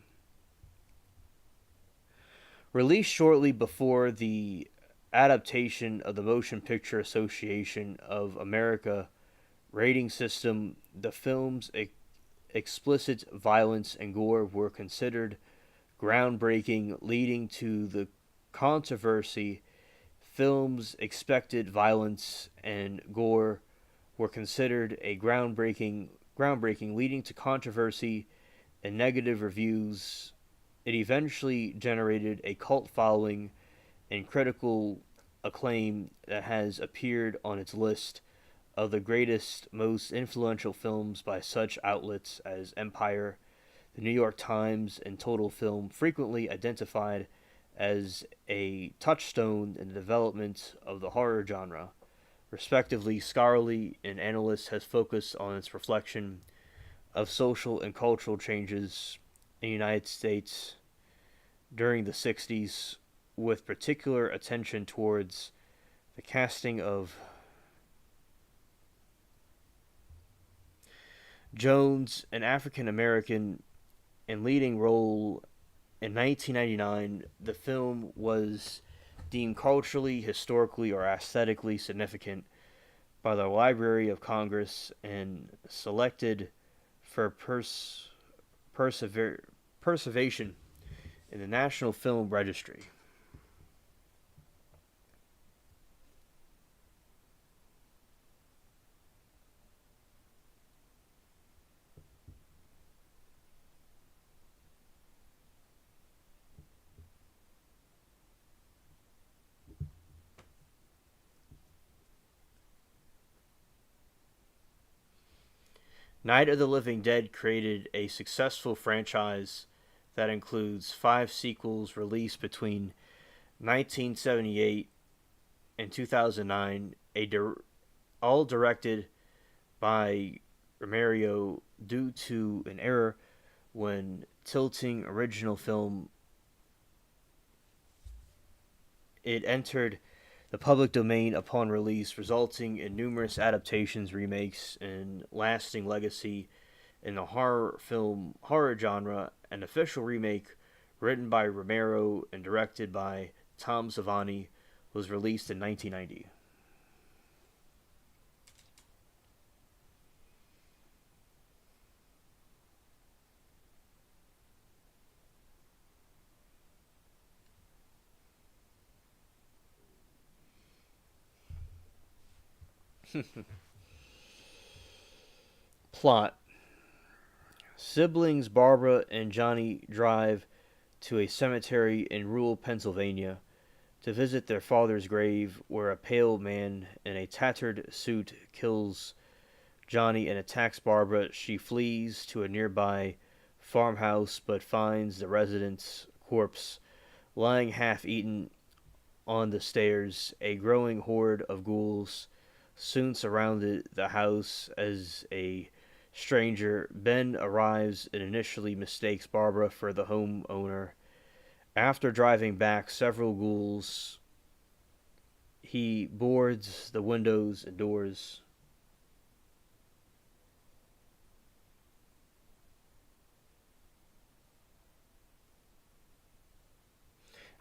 Released shortly before the adaptation of the Motion Picture Association of America rating system, the film's explicit violence and gore were considered groundbreaking, leading to the controversy. Film's expected violence and gore were considered a groundbreaking, leading to controversy and negative reviews. It eventually generated a cult following and critical acclaim that has appeared on its list of the greatest, most influential films by such outlets as Empire, the New York Times, and Total Film, frequently identified as a touchstone in the development of the horror genre. Respectively, scholarly and analysts has focused on its reflection of social and cultural changes in the United States during the 60s, with particular attention towards the casting of Jones, an African American, in leading role. In 1999, the film was deemed culturally, historically, or aesthetically significant by the Library of Congress and selected for preservation in the National Film Registry. Night of the Living Dead created a successful franchise that includes 5 sequels released between 1978 and 2009, all directed by Romero due to an error when tilting original film. It entered the public domain upon release, resulting in numerous adaptations, remakes, and lasting legacy in the horror genre. An official remake written by Romero and directed by Tom Savini was released in 1990. Plot: siblings Barbara and Johnny drive to a cemetery in rural Pennsylvania to visit their father's grave, where a pale man in a tattered suit kills Johnny and attacks Barbara. She flees to a nearby farmhouse but finds the resident's corpse lying half eaten on the stairs. A growing horde of ghouls soon surrounded the house as a stranger, Ben, arrives and initially mistakes Barbara for the homeowner. After driving back several ghouls, he boards the windows and doors.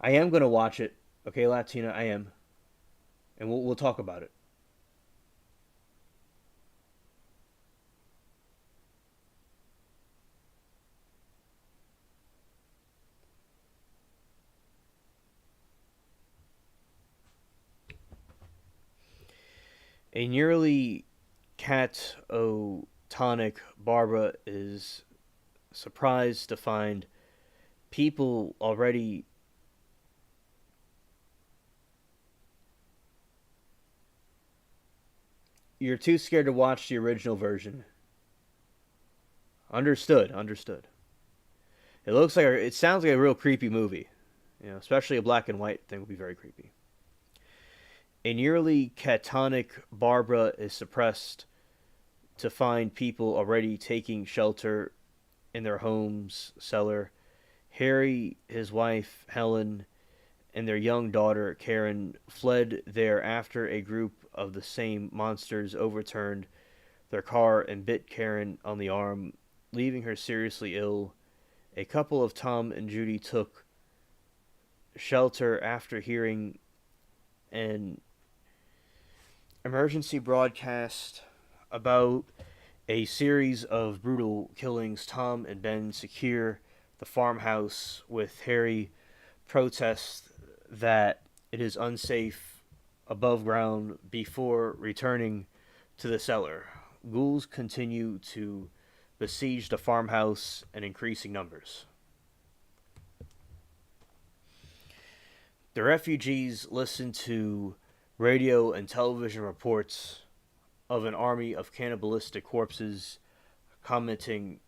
I am going to watch it. Okay, Latina, I am. And we'll talk about it. A nearly catatonic Barbara is surprised to find people already. You're too scared to watch the original version. Understood, understood. It sounds like a real creepy movie. Especially a black and white thing would be very creepy. A nearly catatonic Barbara is suppressed to find people already taking shelter in their home's cellar. Harry, his wife Helen, and their young daughter Karen fled there after a group of the same monsters overturned their car and bit Karen on the arm, leaving her seriously ill. A couple of Tom and Judy took shelter after hearing an emergency broadcast about a series of brutal killings. Tom and Ben secure the farmhouse with Harry protests that it is unsafe above ground before returning to the cellar. Ghouls continue to besiege the farmhouse in increasing numbers. The refugees listen to radio and television reports of an army of cannibalistic corpses committing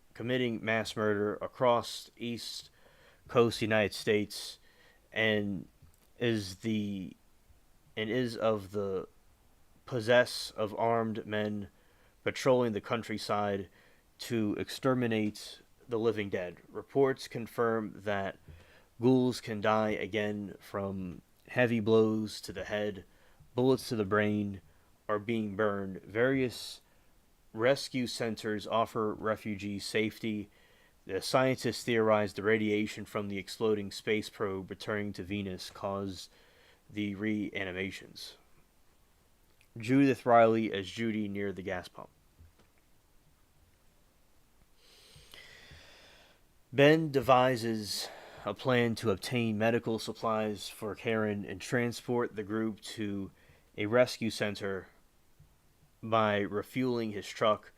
mass murder across the East Coast United States, and is the and is of the possess of armed men patrolling the countryside to exterminate the living dead. Reports confirm that ghouls can die again from heavy blows to the head, bullets to the brain, or being burned. Various rescue centers offer refugees safety. The scientists theorize the radiation from the exploding space probe returning to Venus caused the reanimations. Judith Riley as Judy near the gas pump. Ben devises a plan to obtain medical supplies for Karen and transport the group to a rescue center by refueling his truck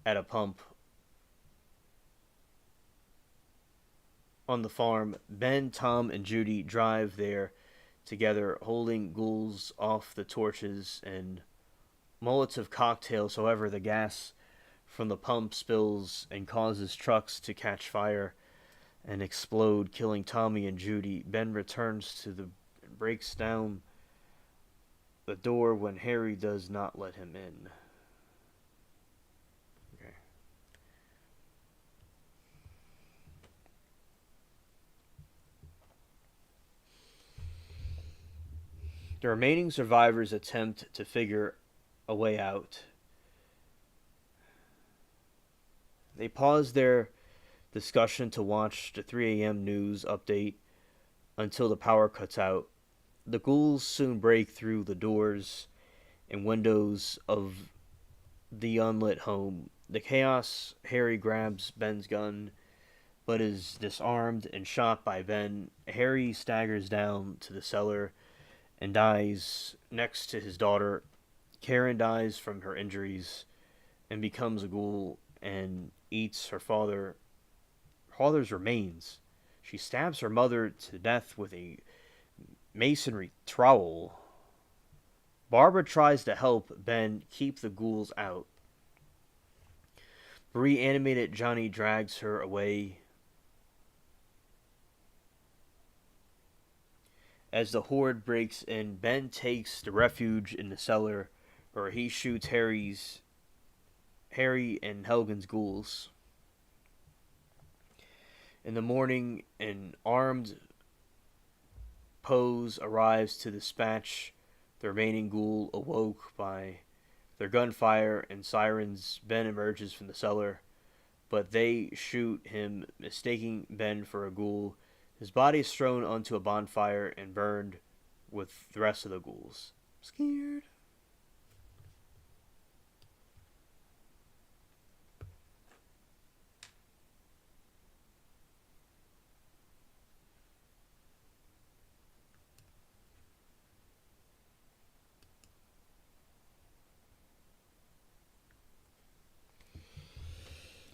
at a pump on the farm. Ben, Tom, and Judy drive there together, holding ghouls off the torches and Molotov cocktails. However, the gas from the pump spills and causes trucks to catch fire and explode, killing Tommy and Judy. Ben returns to the breaks down the door when Harry does not let him in. Okay. The remaining survivors attempt to figure a way out. They pause their discussion to watch the 3 a.m. news update until the power cuts out. The ghouls soon break through the doors and windows of the unlit home. The chaos, Harry grabs Ben's gun but is disarmed and shot by Ben. Harry staggers down to the cellar and dies next to his daughter. Karen dies from her injuries and becomes a ghoul and eats her father's remains. She stabs her mother to death with a masonry trowel. Barbara tries to help Ben keep the ghouls out. Reanimated Johnny drags her away. As the horde breaks in, Ben takes the refuge in the cellar where he shoots Harry and Helgen's ghouls. In the morning, an armed Pose arrives to dispatch the remaining ghoul awoke by their gunfire and sirens. Ben emerges from the cellar, but they shoot him, mistaking Ben for a ghoul. His body is thrown onto a bonfire and burned with the rest of the ghouls. Scared.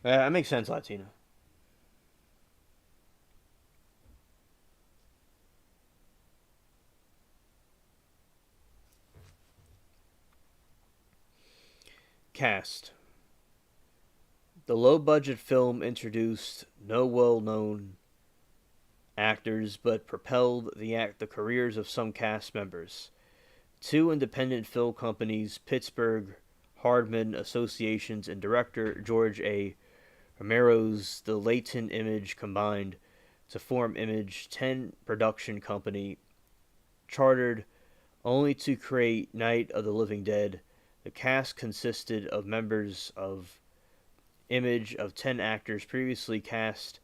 That makes sense, Latina. Cast. The low budget film introduced no well known actors but propelled the careers of some cast members. Two independent film companies, Pittsburgh Hardman Associations and director George A. Romero's The Latent Image combined to form Image 10 production company, chartered only to create Night of the Living Dead. The cast consisted of members of Image of 10 actors previously cast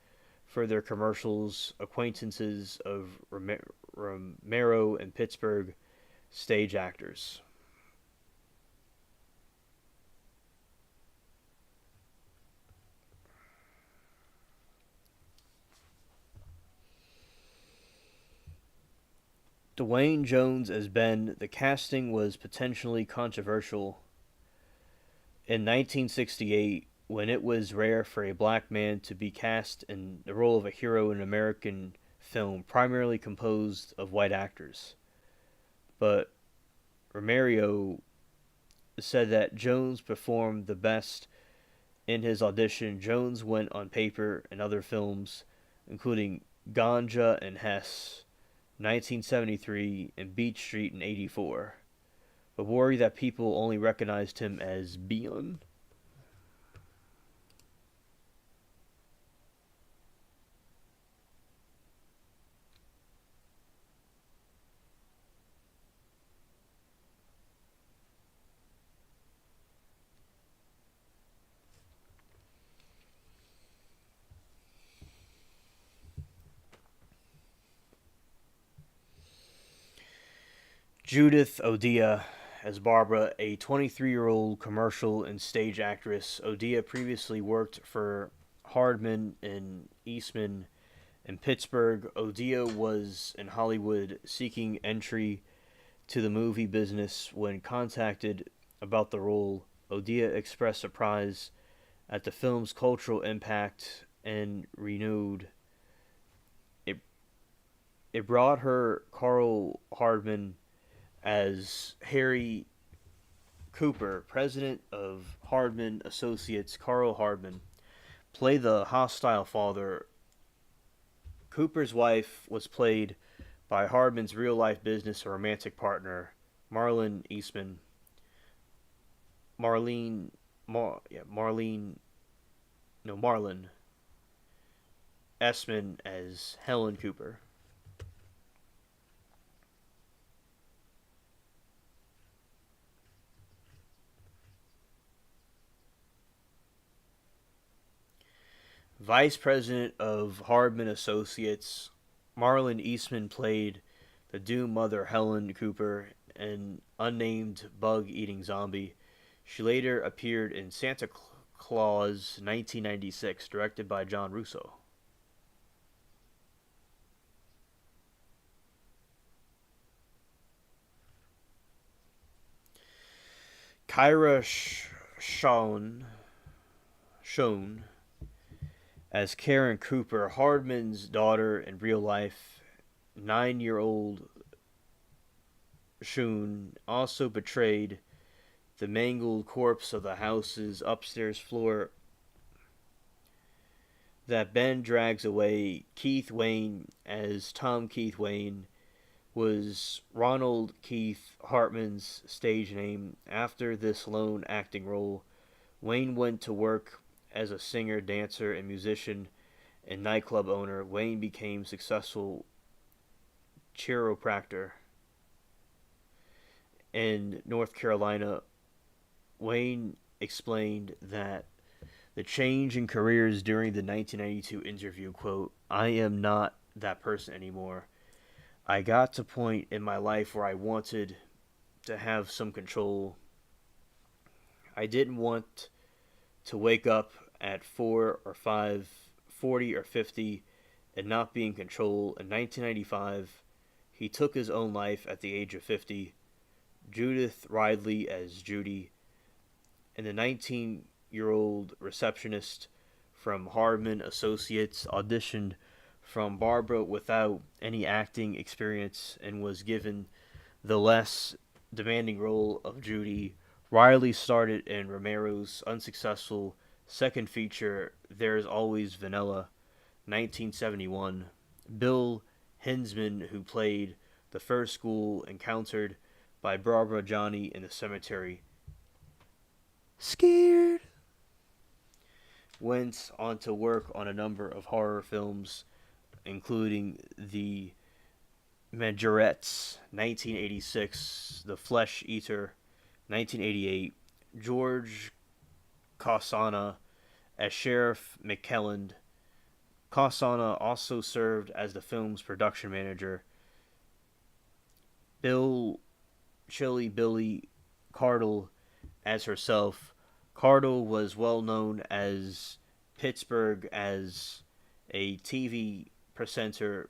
for their commercials, acquaintances of Romero and Pittsburgh stage actors. Dwayne Jones as Ben, the casting was potentially controversial in 1968 when it was rare for a black man to be cast in the role of a hero in an American film primarily composed of white actors. But Romero said that Jones performed the best in his audition. Jones went on paper in other films, including Ganja and Hess, 1973, and Beach Street in 84, but worried that people only recognized him as Beon. Judith Odia as Barbara, a 23-year-old commercial and stage actress. Odia previously worked for Hardman and Eastman in Pittsburgh. Odia was in Hollywood seeking entry to the movie business. When contacted about the role, Odia expressed surprise at the film's cultural impact and renewed. It, it brought her Carl Hardman as Harry Cooper, president of Hardman Associates. Carl Hardman played the hostile father. Cooper's wife was played by Hardman's real life business and romantic partner, Marlene Eastman. Marlene Essman as Helen Cooper. Vice President of Hardman Associates, Marlon Eastman played the Doom Mother Helen Cooper, an unnamed bug-eating zombie. She later appeared in Santa Claus 1996, directed by John Russo. Kyra Schoen as Karen Cooper, Hardman's daughter in real life. 9-year-old Schoen also betrayed the mangled corpse of the house's upstairs floor that Ben drags away. Keith Wayne as Tom Keith Wayne was Ronald Keith Hartman's stage name. After this lone acting role, Wayne went to work as a singer, dancer, and musician and nightclub owner. Wayne became successful chiropractor in North Carolina. Wayne explained that the change in careers during the 1992 interview, quote, "I am not that person anymore. I got to a point in my life where I wanted to have some control. I didn't want to wake up at 4 or 5, 40 or 50 and not be in control." In 1995, he took his own life at the age of 50. Judith Ridley as Judy, and the 19-year-old receptionist from Hardman Associates, auditioned from Barbara without any acting experience, and was given the less demanding role of Judy. Riley started in Romero's unsuccessful second feature, There's Always Vanilla, 1971. Bill Hinsman, who played the first school encountered by Barbara Johnny in the cemetery, scared, went on to work on a number of horror films, including The Majorettes, 1986, The Flesh Eater, 1988, George Costanza as Sheriff McKelland. Costanza also served as the film's production manager. Bill Chili Billy Cardle as herself. Cardle was well known as Pittsburgh as a TV presenter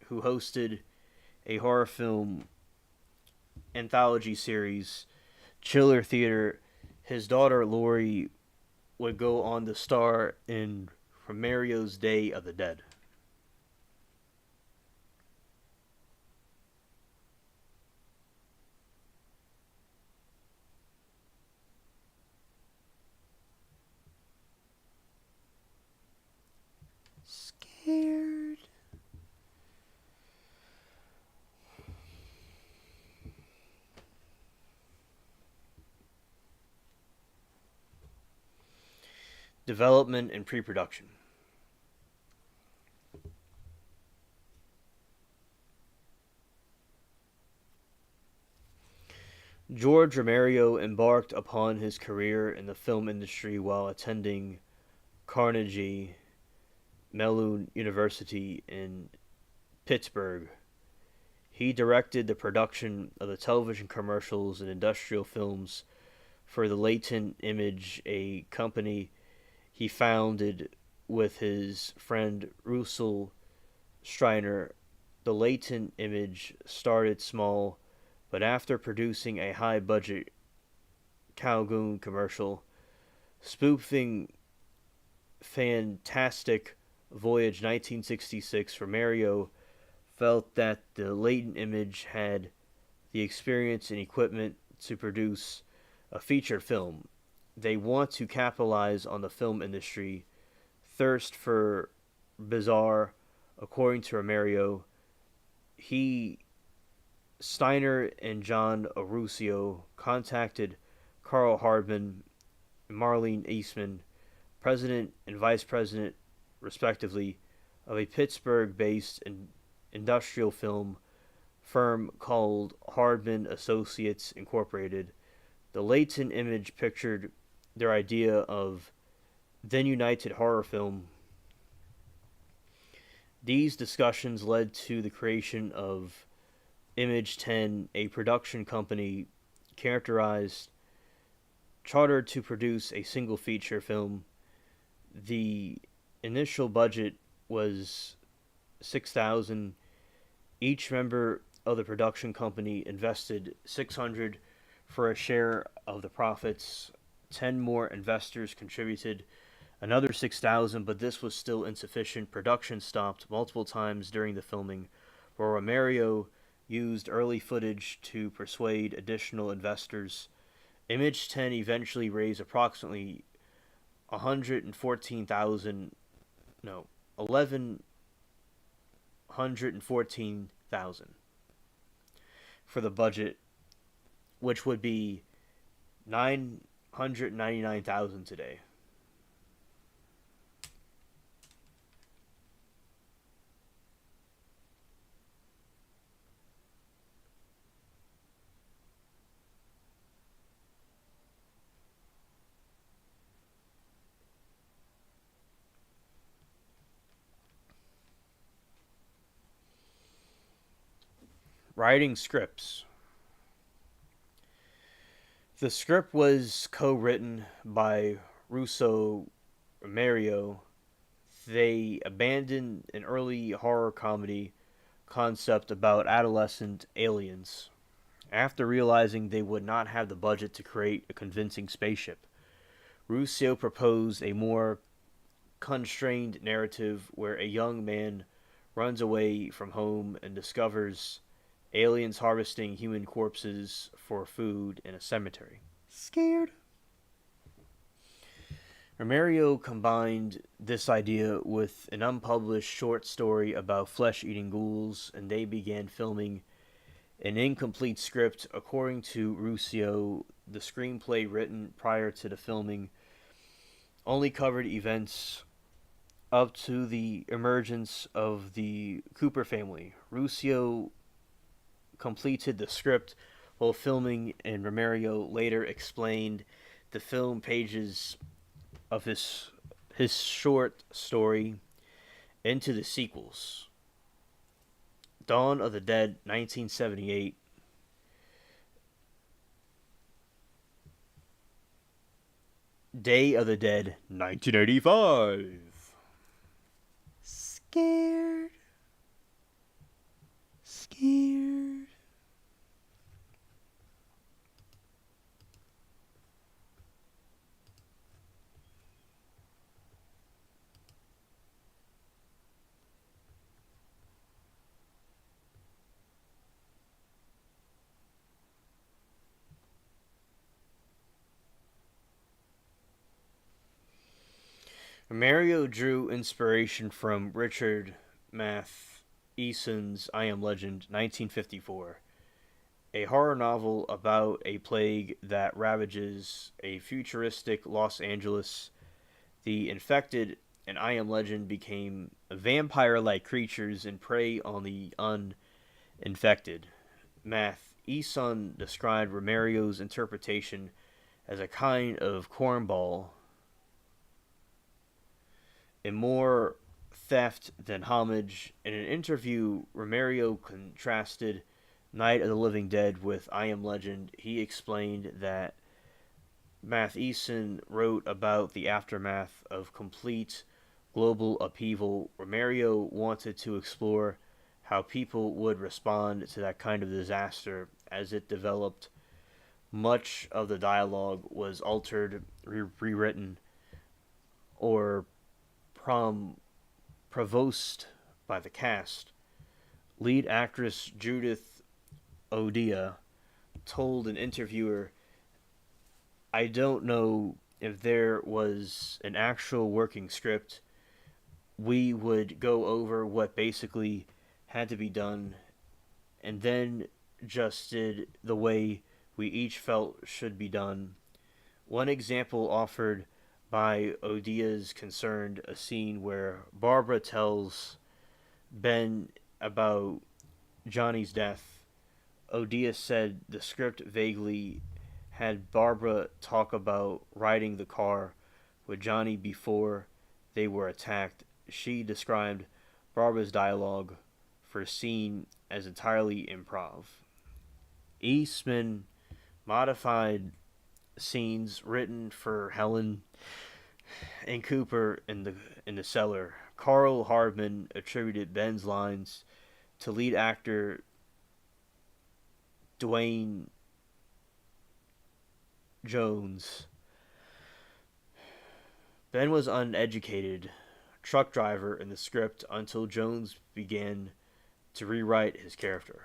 who hosted a horror film anthology series, Chiller Theater. His daughter Lori would go on to star in Romero's Day of the Dead. Scared. Development and pre-production. George Romero embarked upon his career in the film industry while attending Carnegie Mellon University in Pittsburgh. He directed the production of the television commercials and industrial films for the Latent Image, a company he founded with his friend Russell Streiner. The Latent Image started small, but after producing a high-budget Calgoon commercial spoofing Fantastic Voyage 1966, Romero felt that the Latent Image had the experience and equipment to produce a feature film. They want to capitalize on the film industry thirst for bizarre, according to Romero. He, Steiner, and John Arusio contacted Carl Hardman and Marlene Eastman, president and vice president, respectively, of a Pittsburgh-based industrial film firm called Hardman Associates Incorporated. The Latent Image pictured their idea of then United horror film. These discussions led to the creation of Image 10, a production company chartered to produce a single feature film. The initial budget was $6,000. Each member of the production company invested $600 for a share of the profits. 10 more investors contributed another $6,000, but this was still insufficient. Production stopped multiple times during the filming, where Romero used early footage to persuade additional investors. Image 10 eventually raised approximately 114,000, no, 1114,000 for the budget, which would be 999,000 today. Writing scripts. The script was co-written by Russo Romero. They abandoned an early horror comedy concept about adolescent aliens after realizing they would not have the budget to create a convincing spaceship. Russo proposed a more unconstrained narrative where a young man runs away from home and discovers aliens harvesting human corpses for food in a cemetery. Scared? Romero combined this idea with an unpublished short story about flesh eating ghouls, and they began filming an incomplete script. According to Ruscio, the screenplay written prior to the filming only covered events up to the emergence of the Cooper family. Ruscio completed the script while filming, and Romero later explained the film pages of his short story into the sequels. Dawn of the Dead, 1978. Day of the Dead, 1985. Scared. Scared. Mario drew inspiration from Richard Matheson's I Am Legend, 1954, a horror novel about a plague that ravages a futuristic Los Angeles. The infected and I Am Legend became vampire-like creatures and prey on the uninfected. Matheson described Romero's interpretation as a kind of cornball, and more theft than homage. In an interview, Romero contrasted Night of the Living Dead with I Am Legend. He explained that Matheson wrote about the aftermath of complete global upheaval. Romero wanted to explore how people would respond to that kind of disaster as it developed. Much of the dialogue was altered, rewritten, or provoked by the cast. Lead actress Judith Odia told an interviewer, "I don't know if there was an actual working script. We would go over what basically had to be done and then just did the way we each felt should be done." One example offered by Odia's concerned a scene where Barbara tells Ben about Johnny's death. Odia said the script vaguely had Barbara talk about riding the car with Johnny before they were attacked. She described Barbara's dialogue for a scene as entirely improv. Eastman modified scenes written for Helen and Cooper in the cellar. Carl Hardman attributed Ben's lines to lead actor Dwayne Jones. Ben was uneducated truck driver in the script until Jones began to rewrite his character.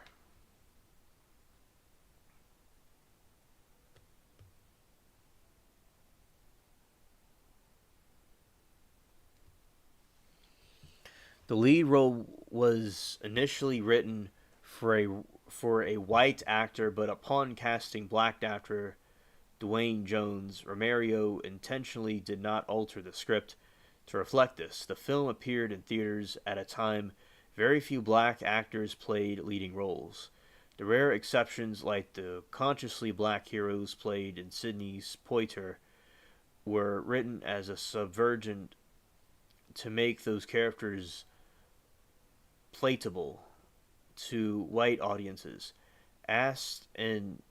The lead role was initially written for a white actor, but upon casting black actor Dwayne Jones, Romero intentionally did not alter the script to reflect this. The film appeared in theaters at a time very few black actors played leading roles. The rare exceptions, like the consciously black heroes played in Sidney Poitier, were written as a subvergent to make those characters palatable to white audiences. Asked in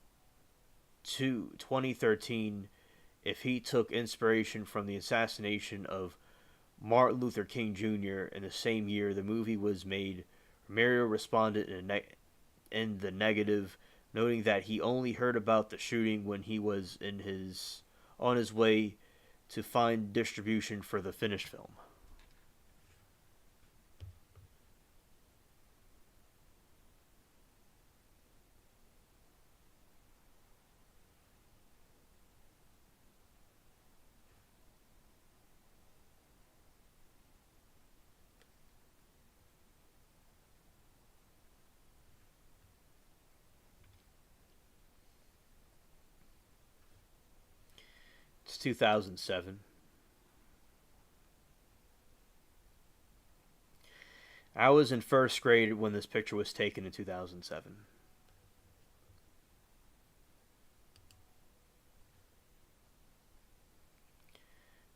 2013 if he took inspiration from the assassination of Martin Luther King Jr. in the same year the movie was made, Romero responded in the negative, noting that he only heard about the shooting when he was on his way to find distribution for the finished film. It's 2007. I was in first grade when this picture was taken in 2007.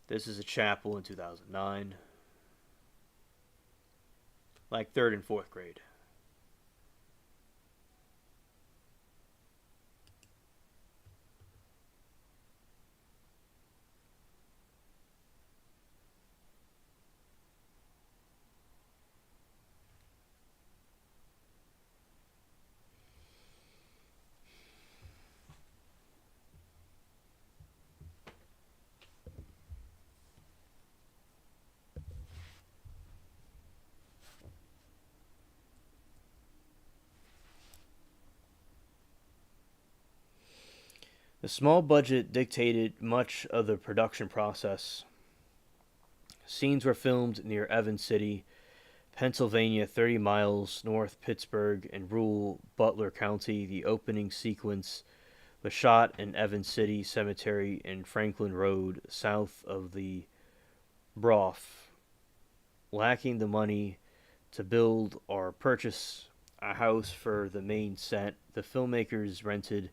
This is a chapel in 2009, like third and fourth grade. The small budget dictated much of the production process. Scenes were filmed near Evans City, Pennsylvania, 30 miles north Pittsburgh, in rural Butler County. The opening sequence was shot in Evans City Cemetery in Franklin Road, south of the Brough. Lacking the money to build or purchase a house for the main set, the filmmakers rented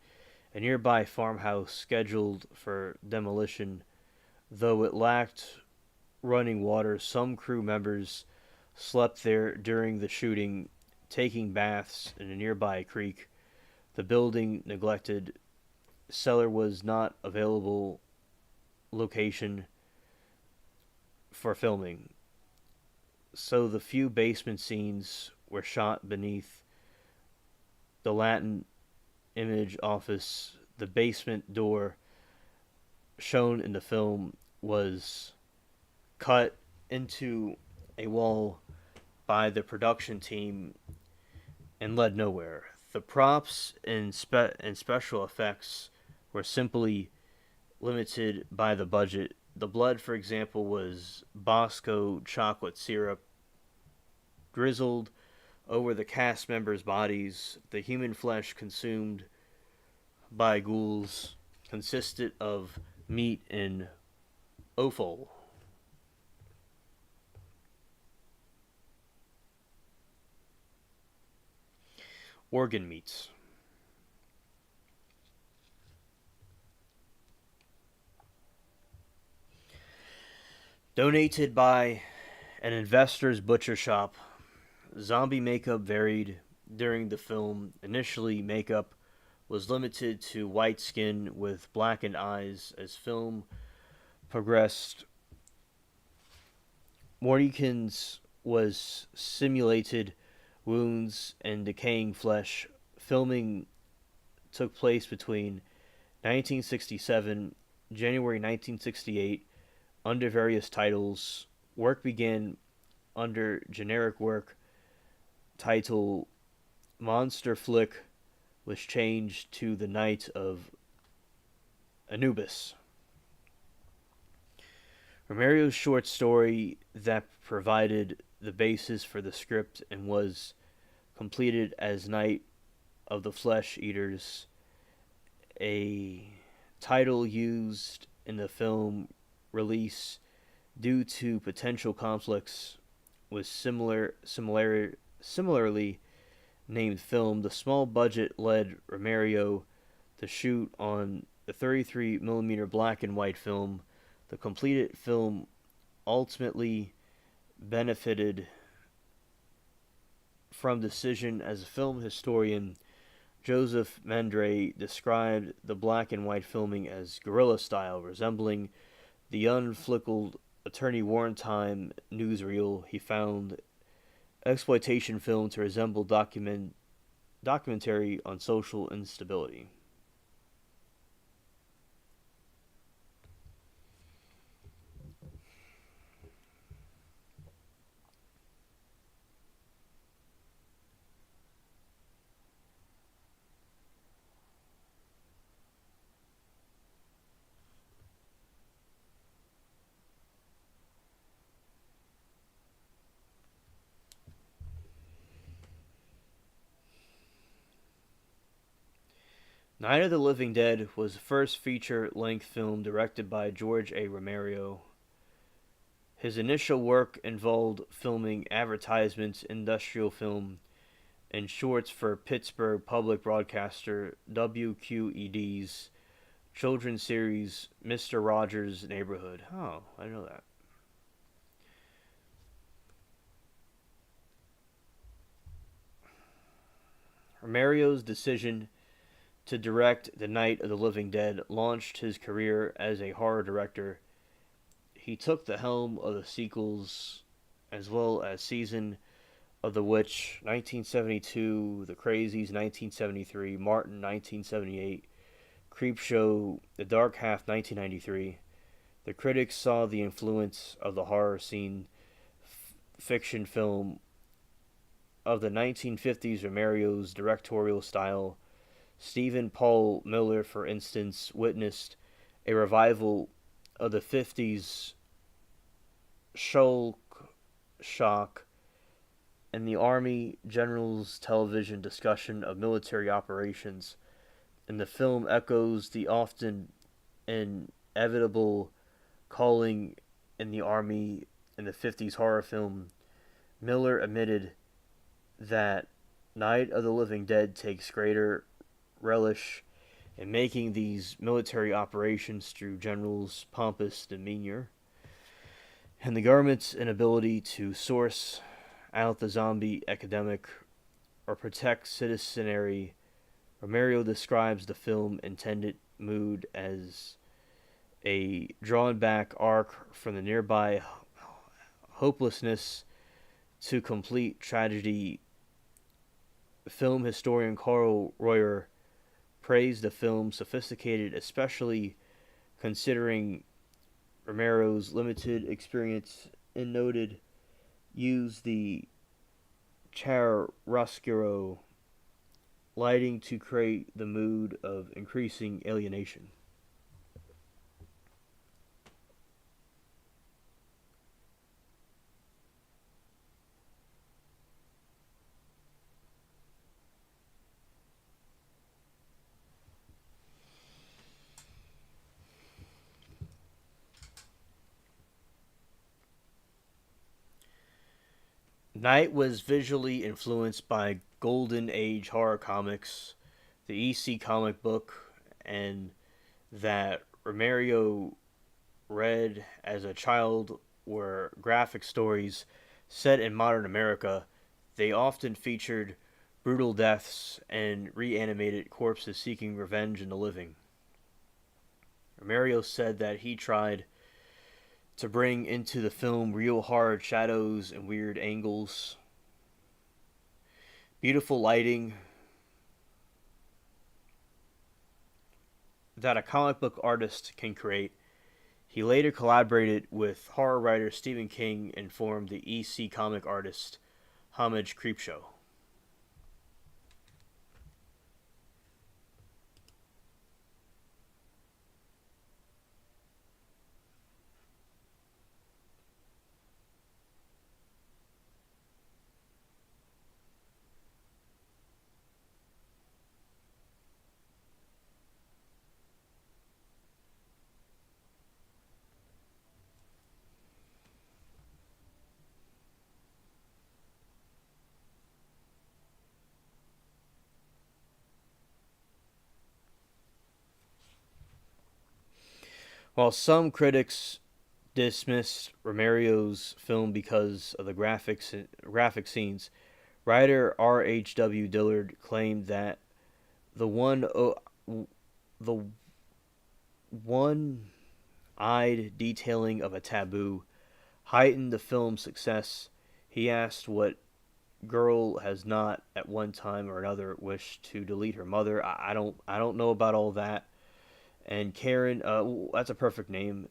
a nearby farmhouse scheduled for demolition. Though it lacked running water, some crew members slept there during the shooting, taking baths in a nearby creek. The building neglected cellar was not available location for filming, so the few basement scenes were shot beneath the Latin Image office. The basement door shown in the film was cut into a wall by the production team and led nowhere. The props and special effects were simply limited by the budget. The blood, for example, was Bosco chocolate syrup drizzled over the cast members' bodies. The human flesh consumed by ghouls consisted of meat and offal. Organ meats. Donated by an investor's butcher shop. Zombie makeup varied during the film. Initially, makeup was limited to white skin with blackened eyes. As film progressed, Mordecans was simulated wounds and decaying flesh. Filming took place between 1967 January 1968 under various titles. Work began under generic work title Monster Flick was changed to The Night of Anubis. Romero's short story that provided the basis for the script and was completed as Night of the Flesh Eaters, a title used in the film release due to potential conflicts with similarly named film. The small budget led Romero to shoot on the 33mm black and white film. The completed film ultimately benefited from decision. As a film historian, Joseph Mendray described the black and white filming as guerrilla style, resembling the unflickled attorney warrant time newsreel. He found exploitation film to resemble documentary on social instability. Night of the Living Dead was the first feature-length film directed by George A. Romero. His initial work involved filming advertisements, industrial film, and shorts for Pittsburgh public broadcaster WQED's children's series Mr. Rogers' Neighborhood. Oh, I know that. Romero's decision to direct The Night of the Living Dead launched his career as a horror director. He took the helm of the sequels as well as Season of the Witch 1972, The Crazies 1973, Martin 1978, Creepshow The Dark Half 1993. The critics saw the influence of the horror scene fiction film of the 1950s Romero's directorial style. Stephen Paul Miller, for instance, witnessed a revival of the 50s Shulk shock and the Army General's television discussion of military operations. And the film echoes the often inevitable calling in the Army in the 50s horror film. Miller admitted that Night of the Living Dead takes greater relish in making these military operations through generals' pompous demeanor and the government's inability to source out the zombie epidemic or protect citizenry. Romero describes the film intended mood as a drawn back arc from the nearby hopelessness to complete tragedy. Film historian Carl Royer praised the film's sophisticated, especially considering Romero's limited experience, and noted use the chiaroscuro lighting to create the mood of increasing alienation. Knight was visually influenced by Golden Age horror comics, the EC comic book, and that Romero read as a child were graphic stories set in modern America. They often featured brutal deaths and reanimated corpses seeking revenge in the living. Romero said that he tried to bring into the film real hard shadows and weird angles, beautiful lighting that a comic book artist can create. He later collaborated with horror writer Stephen King and formed the EC comic artist Homage Creepshow. While some critics dismissed Romero's film because of the graphic scenes, writer R.H.W. Dillard claimed that the one the one-eyed detailing of a taboo heightened the film's success. He asked what girl has not at one time or another wished to delete her mother. I don't know about all that. And Karen, that's a perfect name,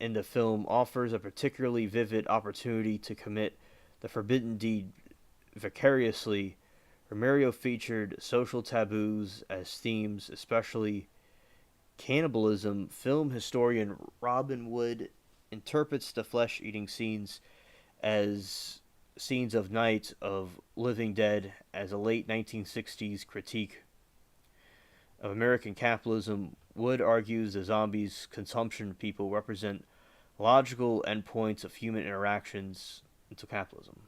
in the film offers a particularly vivid opportunity to commit the forbidden deed vicariously. Romero featured social taboos as themes, especially cannibalism. Film historian Robin Wood interprets the flesh-eating scenes as scenes of Night of Living Dead as a late 1960s critique of American capitalism, Wood argues the zombies consumption people represent logical endpoints of human interactions into capitalism.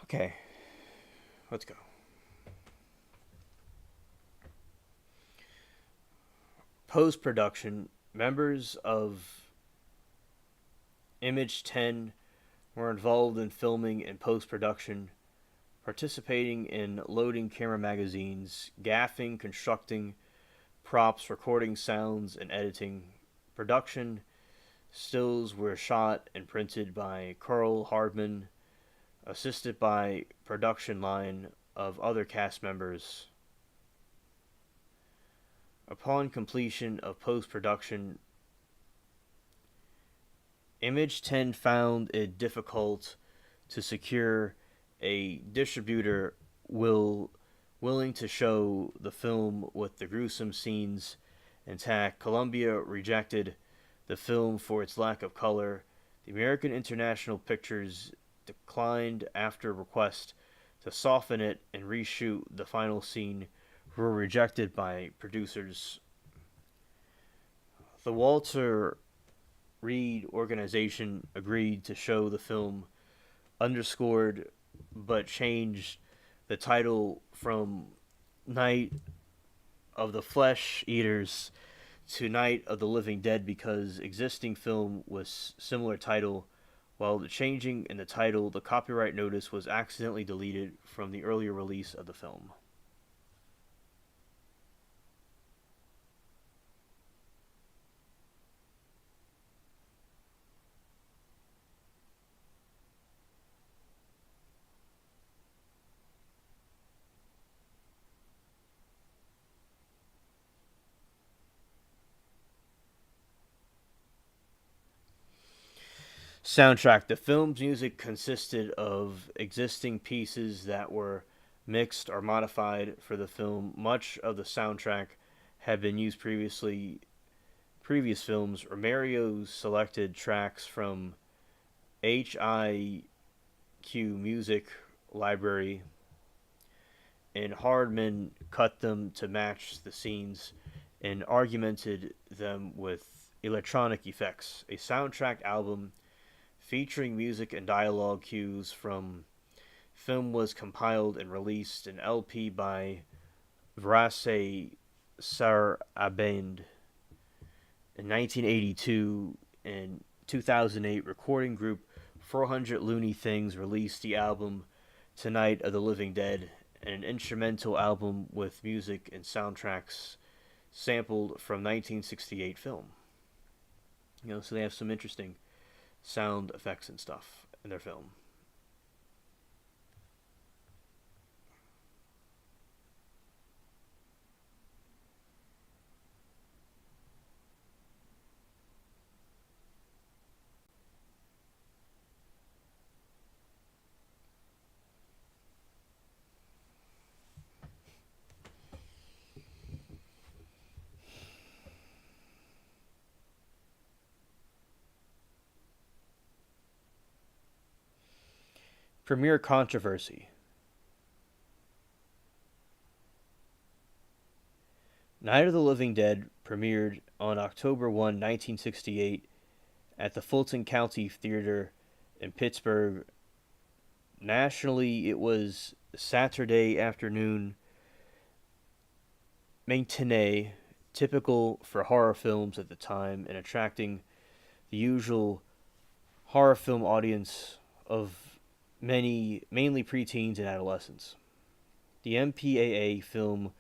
Okay, let's go. Post production, members of Image 10 were involved in filming and post production, participating in loading camera magazines, gaffing, constructing props, recording sounds, and editing. Production stills were shot and printed by Carl Hardman, assisted by production line of other cast members. Upon completion of post production, Image 10 found it difficult to secure a distributor willing to show the film with the gruesome scenes intact. Columbia rejected the film for its lack of color. The American International Pictures declined after request to soften it and reshoot the final scene were rejected by producers. The Walter Reed organization agreed to show the film underscored but changed the title from Night of the Flesh Eaters to Night of the Living Dead because existing film was similar title. While the changing in the title, the copyright notice was accidentally deleted from the earlier release of the film. Soundtrack. The film's music consisted of existing pieces that were mixed or modified for the film. Much of the soundtrack had been used previous films. Romero selected tracks from HIQ Music Library, and Hardman cut them to match the scenes and augmented them with electronic effects. A soundtrack album featuring music and dialogue cues from film was compiled and released an LP by Vrace Sarabande in 1982 and 2008. Recording group 400 Loony Things released the album Tonight of the Living Dead, an instrumental album with music and soundtracks sampled from 1968 film. So they have some interesting sound effects and stuff in their film. Premiere controversy. Night of the Living Dead premiered on October 1, 1968 at the Fulton County Theater in Pittsburgh. Nationally, it was Saturday afternoon matinee, typical for horror films at the time and attracting the usual horror film audience of mainly preteens and adolescents. The MPAA film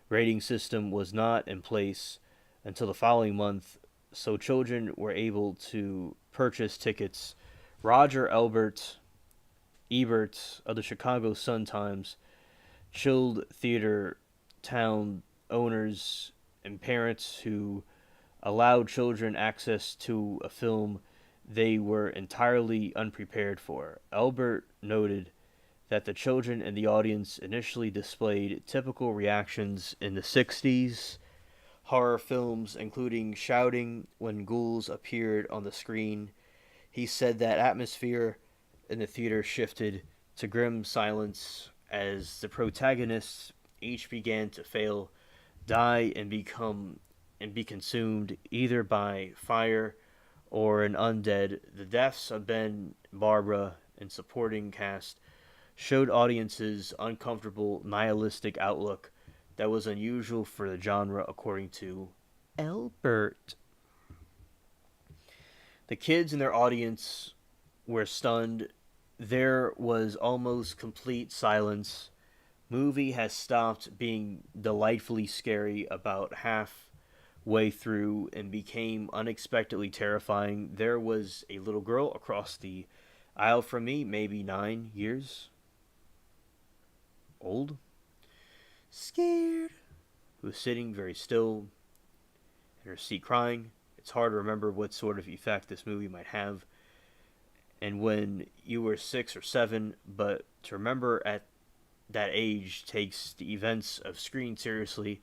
rating system was not in place until the following month, so children were able to purchase tickets. Roger Ebert of the Chicago Sun-Times chilled theater town owners and parents who allowed children access to a film they were entirely unprepared for. Albert noted that the children in the audience initially displayed typical reactions in the 60s horror films, including shouting when ghouls appeared on the screen. He said that atmosphere in the theater shifted to grim silence as the protagonists each began to fail, die, and be consumed either by fire or an undead. The deaths of Ben, Barbara, and supporting cast showed audiences uncomfortable nihilistic outlook that was unusual for the genre, according to Albert. The kids in their audience were stunned. There was almost complete silence. Movie has stopped being delightfully scary about halfway through and became unexpectedly terrifying. There was a little girl across the aisle from me, maybe 9 years old, scared, who was sitting very still in her seat crying. It's hard to remember what sort of effect this movie might have and when you were 6 or 7, but to remember at that age takes the events of screen seriously.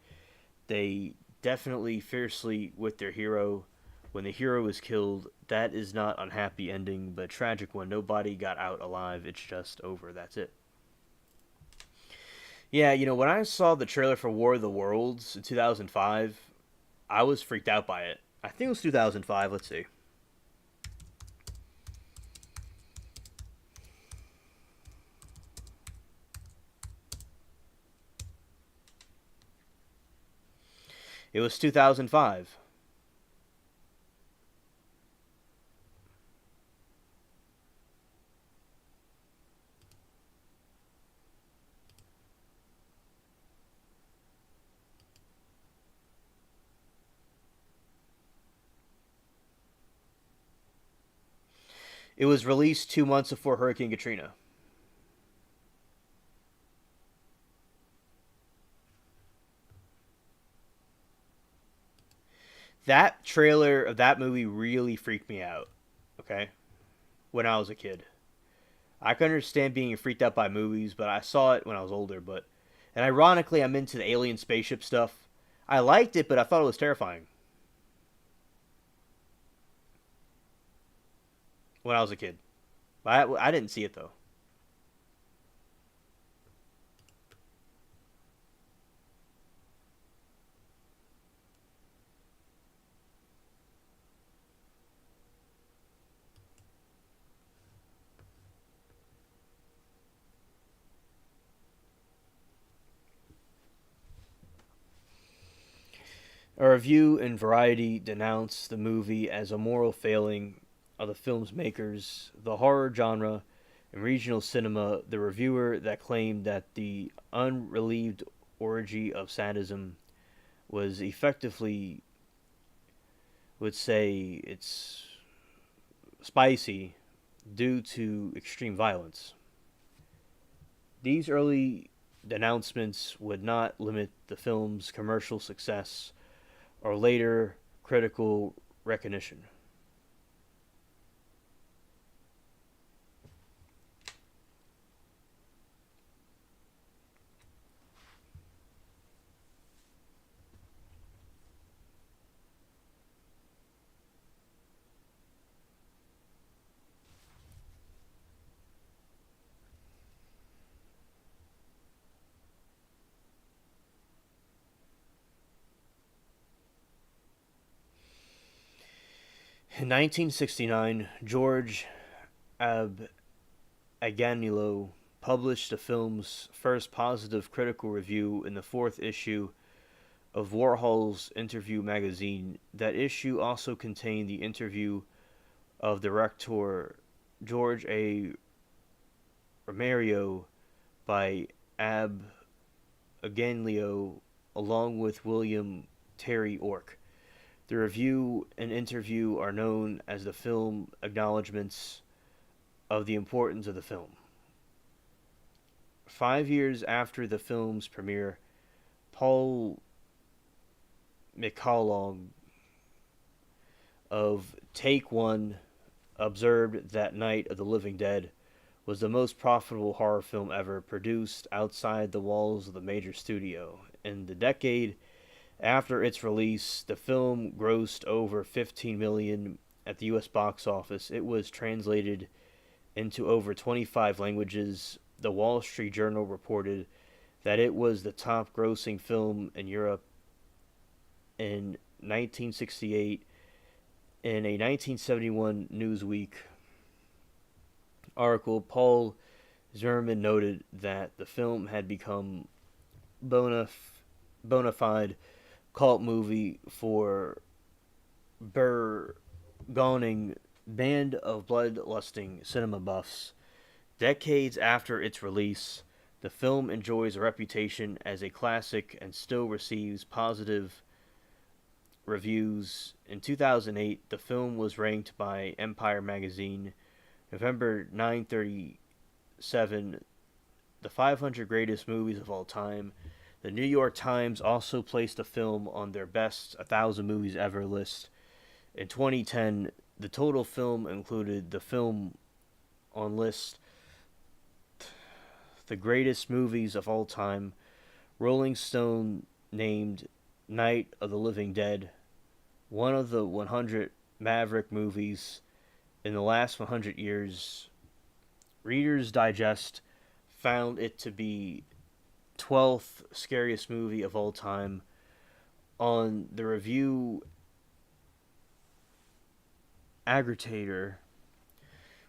They definitely fiercely with their hero. When the hero is killed, that is not unhappy ending, but tragic one. Nobody got out alive. It's just over. That's it. Yeah, when I saw the trailer for War of the Worlds in 2005, I was freaked out by it. I think it was 2005. Let's see. It was 2005. It was released 2 months before Hurricane Katrina. That trailer of that movie really freaked me out. Okay, when I was a kid, I can understand being freaked out by movies, but I saw it when I was older. But and ironically, I'm into the alien spaceship stuff. I liked it, but I thought it was terrifying when I was a kid. I didn't see it though. A review in Variety denounced the movie as a moral failing of the film's makers, the horror genre, and regional cinema. The reviewer that claimed that the unrelieved orgy of sadism was effectively would say it's spicy due to extreme violence. These early denouncements would not limit the film's commercial success or later critical recognition. In 1969, George Ab Aganilo published the film's first positive critical review in the fourth issue of Warhol's Interview magazine. That issue also contained the interview of director George A. Romerio by Ab Aganlio along with William Terry Ork. The review and interview are known as the film acknowledgments of the importance of the film. 5 years after the film's premiere, Paul McCallum of Take One observed that Night of the Living Dead was the most profitable horror film ever produced outside the walls of the major studio. In the decade after its release, the film grossed over 15 million at the US box office. It was translated into over 25 languages. The Wall Street Journal reported that it was the top grossing film in Europe in 1968. In a 1971 Newsweek article, Paul Zimmerman noted that the film had become bona fide cult movie for burgeoning band of bloodlusting cinema buffs. Decades after its release, the film enjoys a reputation as a classic and still receives positive reviews. In 2008, the film was ranked by Empire magazine, November 937, the 500 greatest movies of all time. The New York Times also placed the film on their best 1,000 movies ever list. In 2010, the total film included the film on list the greatest movies of all time. Rolling Stone named Night of the Living Dead one of the 100 Maverick movies in the last 100 years. Reader's Digest found it to be 12th scariest movie of all time. On the review aggregator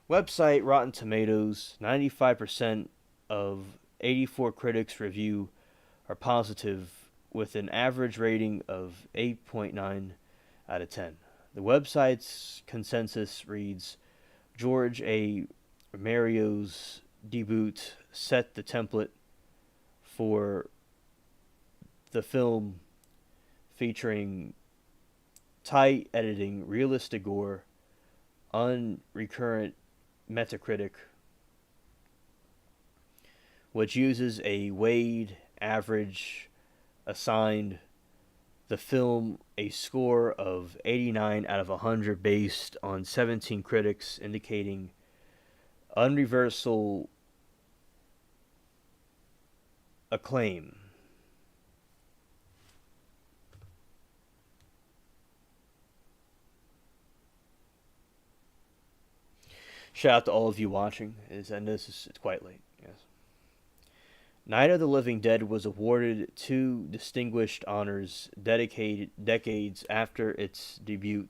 website Rotten Tomatoes, 95% of 84 critics review are positive, with an average rating of 8.9 out of 10. The website's consensus reads, George A. Romero's debut set the template for the film, featuring tight editing, realistic gore, unrecurrent Metacritic, which uses a weighted average, assigned the film a score of 89 out of 100 based on 17 critics, indicating universal acclaim. Shout out to all of you watching. It's quite late. Yes. Night of the Living Dead was awarded two distinguished honors dedicated decades after its debut.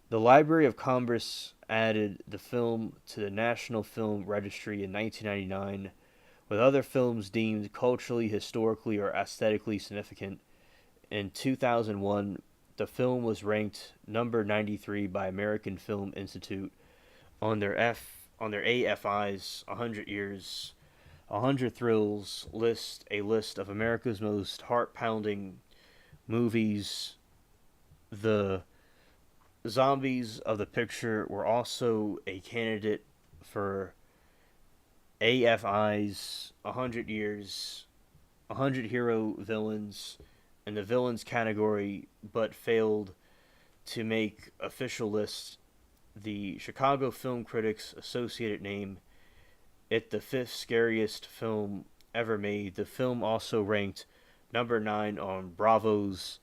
The Library of Congress added the film to the National Film Registry in 1999, with other films deemed culturally, historically, or aesthetically significant. In 2001, the film was ranked number 93 by American Film Institute on their AFI's 100 Years, 100 Thrills list, a list of America's most heart-pounding movies. The zombies of the picture were also a candidate for AFI's 100 Years, 100 Hero Villains in the villains category, but failed to make official lists. The Chicago Film Critics Associated named it the fifth scariest film ever made. The film also ranked number 9 on Bravo's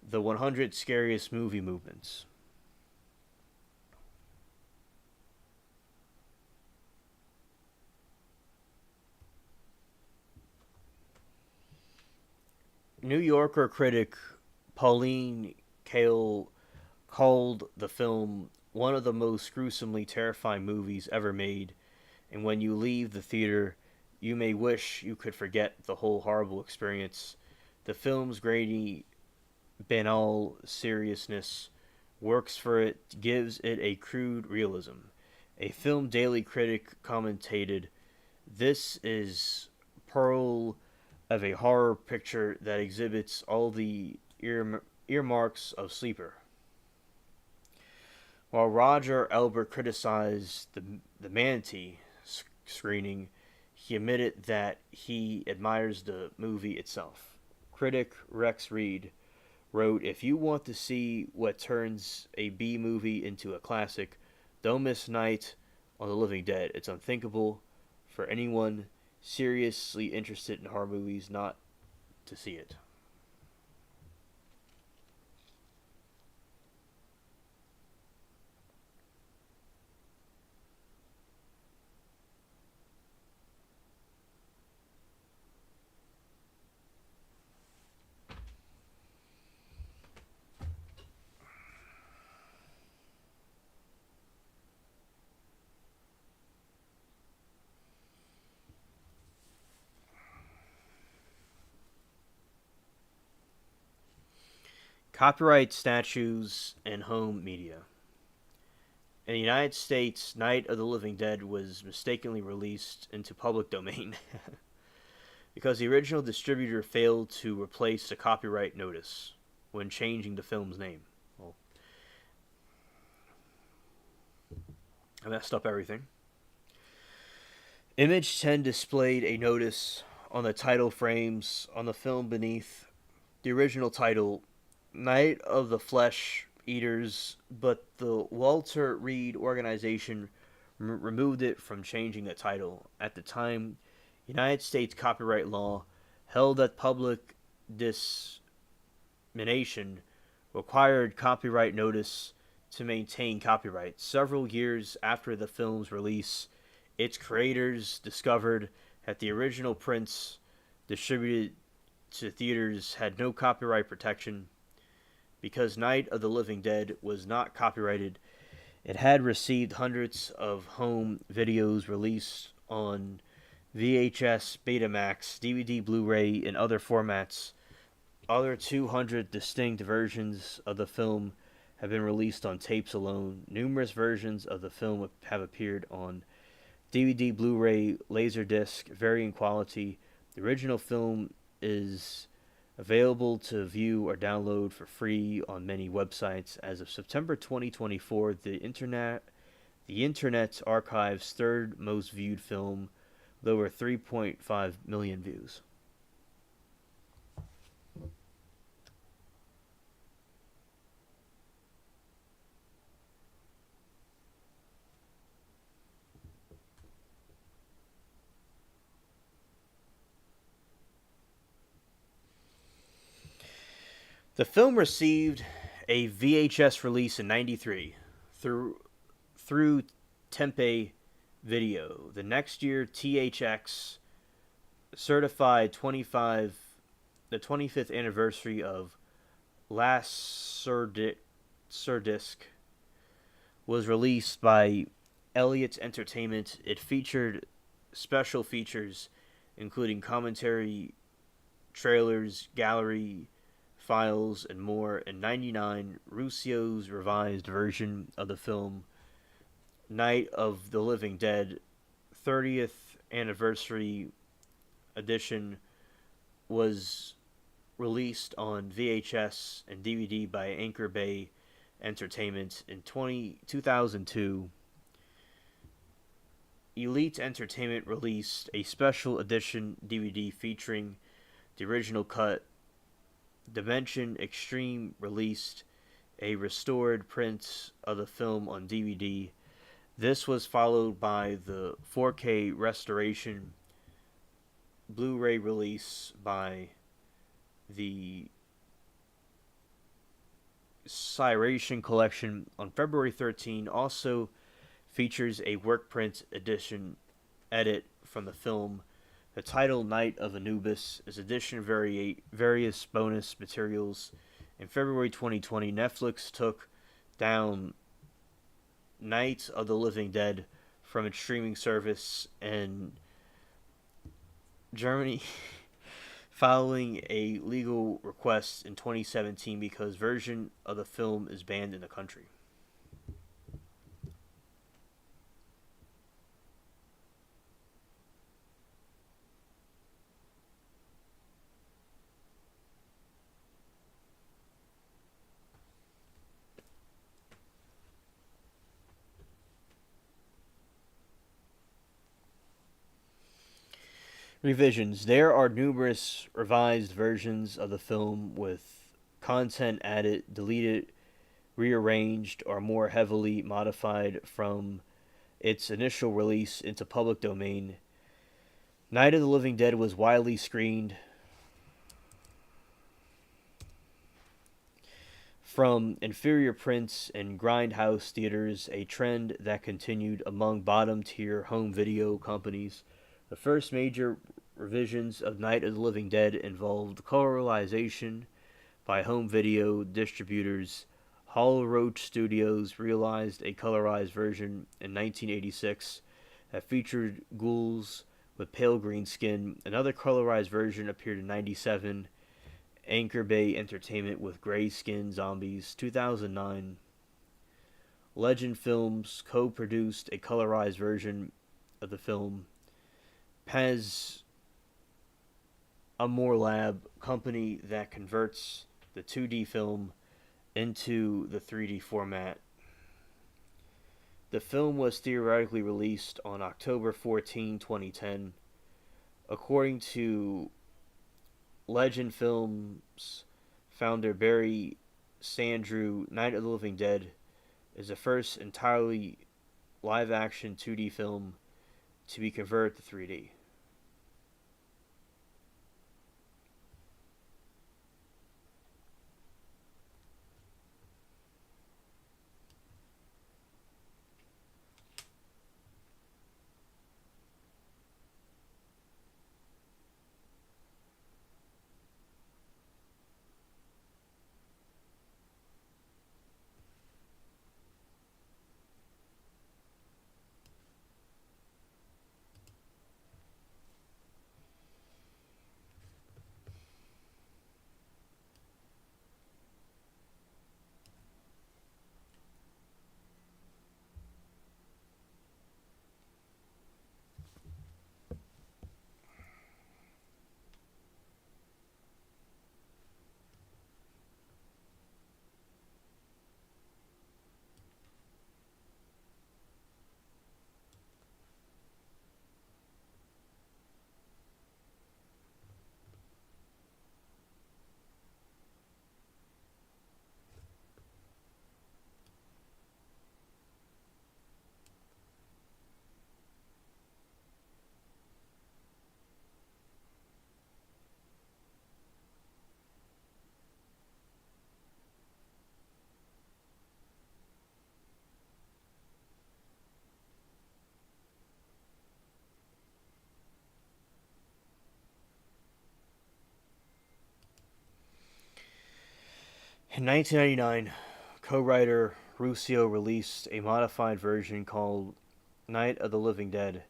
The 100 Scariest Movie Movements. New Yorker critic Pauline Kael called the film one of the most gruesomely terrifying movies ever made, and when you leave the theater, you may wish you could forget the whole horrible experience. The film's grainy, banal seriousness works for it, gives it a crude realism. A Film Daily critic commented, "This is pearl of a horror picture that exhibits all the earmarks of Sleeper. While Roger Ebert criticized the Manatee screening, he admitted that he admires the movie itself. Critic Rex Reed wrote, "If you want to see what turns a B movie into a classic, don't miss Night of the Living Dead. It's unthinkable for anyone seriously interested in horror movies not to see it." Copyright statutes and home media. In the United States, Night of the Living Dead was mistakenly released into public domain because the original distributor failed to replace the copyright notice when changing the film's name. Well, I messed up everything. Image 10 displayed a notice on the title frames on the film beneath the original title, Night of the Flesh Eaters, but the Walter Reed organization removed it from changing the title. At the time, United States copyright law held that public dissemination required copyright notice to maintain copyright. Several years after the film's release, its creators discovered that the original prints distributed to theaters had no copyright protection. Because Night of the Living Dead was not copyrighted, it had received hundreds of home videos released on VHS, Betamax, DVD, Blu-ray, and other formats. Other 200 distinct versions of the film have been released on tapes alone. Numerous versions of the film have appeared on DVD, Blu-ray, Laserdisc, varying quality. The original film is available to view or download for free on many websites. As of September 2024, the Internet Archive's third most viewed film with over 3.5 million views. The film received a VHS release in '93 through Tempe Video. The next year, THX certified the 25th anniversary of Laserdisc was released by Elliott Entertainment. It featured special features including commentary, trailers, gallery files, and more. In '99, Russo's revised version of the film Night of the Living Dead 30th Anniversary Edition was released on VHS and DVD by Anchor Bay Entertainment. In 2002, Elite Entertainment released a special edition DVD featuring the original cut. Dimension Extreme released a restored print of the film on DVD. This was followed by the 4K restoration Blu-ray release by the Cyration Collection on February 13. Also features a work print edition edit from the film. The title Night of Anubis is addition of various bonus materials. In February 2020, Netflix took down Night of the Living Dead from its streaming service in Germany following a legal request in 2017 because version of the film is banned in the country. Revisions. There are numerous revised versions of the film with content added, deleted, rearranged, or more heavily modified from its initial release into public domain. Night of the Living Dead was widely screened from inferior prints and grindhouse theaters, a trend that continued among bottom-tier home video companies. The first major revisions of Night of the Living Dead involved colorization by home video distributors. Hollow Roach Studios realized a colorized version in 1986 that featured ghouls with pale green skin. Another colorized version appeared in 97. Anchor Bay Entertainment with gray skin zombies. 2009. Legend Films co-produced a colorized version of the film. Pez Amor Lab, company that converts the 2D film into the 3D format. The film was theoretically released on October 14, 2010. According to Legend Films founder Barry Sandrew, Night of the Living Dead is the first entirely live-action 2D film to be converted to 3D. In 1999, co-writer Ruscio released a modified version called Night of the Living Dead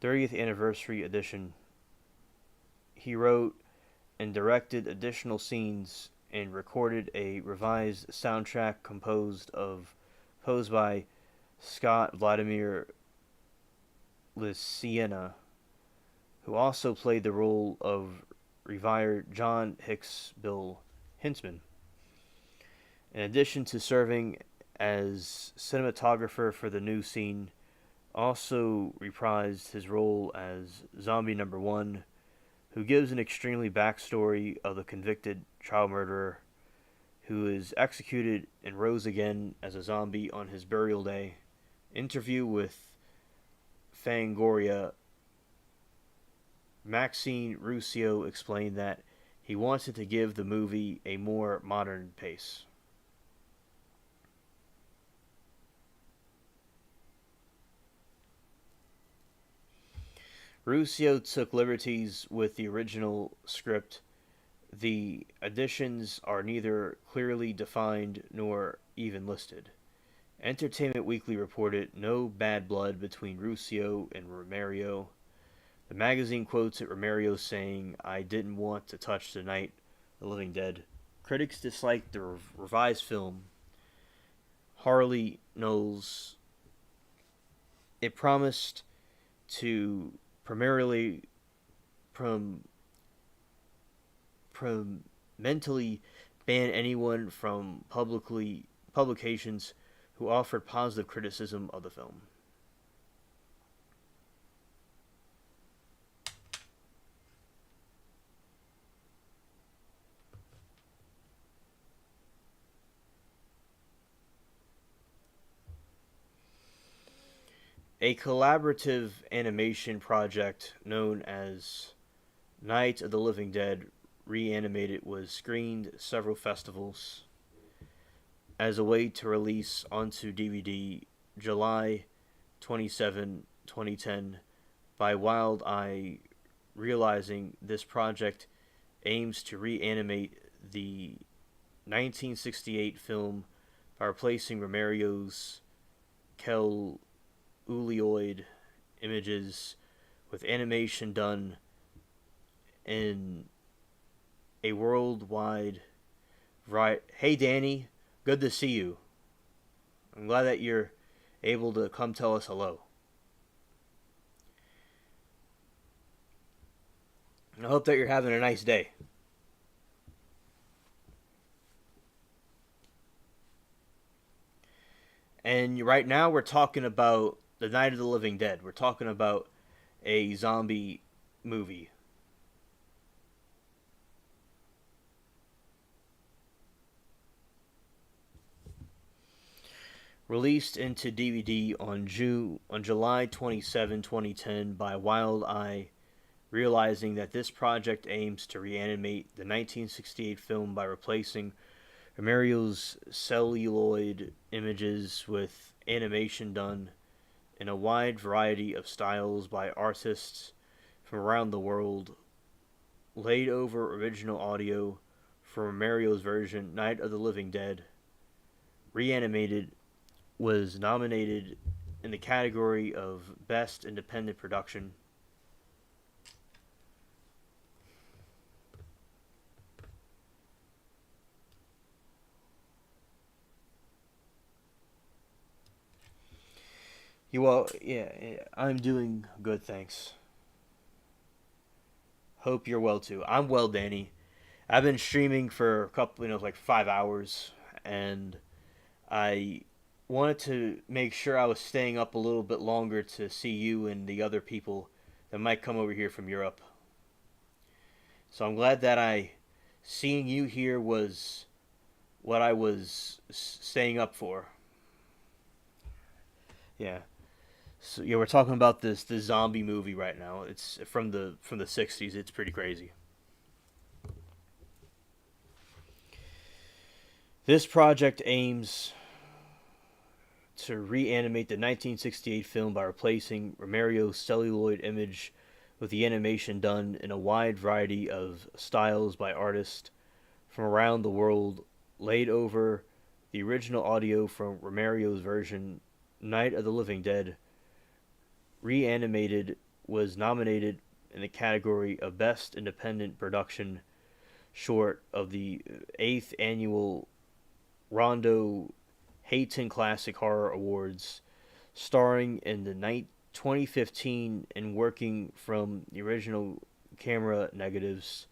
30th Anniversary Edition. He wrote and directed additional scenes and recorded a revised soundtrack composed by Scott Vladimir Lysiena, who also played the role of revered John Hicks Bill Hintzman. In addition to serving as cinematographer for the new scene, also reprised his role as Zombie Number 1, who gives an extremely backstory of the convicted child murderer who is executed and rose again as a zombie on his burial day. Interview with Fangoria, Maxine Ruscio explained that he wanted to give the movie a more modern pace. Ruscio took liberties with the original script. The additions are neither clearly defined nor even listed. Entertainment Weekly reported no bad blood between Ruscio and Romero. The magazine quotes at Romero saying, "I didn't want to touch the Night of the Living Dead." Critics disliked the revised film. Harley Knowles. It promised to primarily mentally ban anyone from publications who offered positive criticism of the film. A collaborative animation project known as Night of the Living Dead Reanimated was screened at several festivals as a way to release onto DVD July 27, 2010 by Wild Eye, realizing this project aims to reanimate the 1968 film by replacing Romero's celluloid images with animation done in a worldwide variety. Hey, Danny, good to see you. I'm glad that you're able to come tell us hello. I hope that you're having a nice day. And right now we're talking about The Night of the Living Dead. We're talking about a zombie movie. Released into DVD on July 27, 2010 by Wild Eye, realizing that this project aims to reanimate the 1968 film by replacing Romero's celluloid images with animation done in a wide variety of styles by artists from around the world, laid over original audio from Romero's version Night of the Living Dead. Reanimated was nominated in the category of Best Independent Production. I'm doing good, thanks. Hope you're well too. I'm well, Danny. I've been streaming for a couple, like 5 hours, and I wanted to make sure I was staying up a little bit longer to see you and the other people that might come over here from Europe. So I'm glad that seeing you here was what I was staying up for. Yeah. So yeah, we're talking about this zombie movie right now. It's from the '60s. It's pretty crazy. This project aims to reanimate the 1968 film by replacing Romero's celluloid image with the animation done in a wide variety of styles by artists from around the world, laid over the original audio from Romero's version Night of the Living Dead. Reanimated was nominated in the category of Best Independent Production Short of the 8th Annual Rondo Hayton Classic Horror Awards, starring in the 2015 and working from the original camera negatives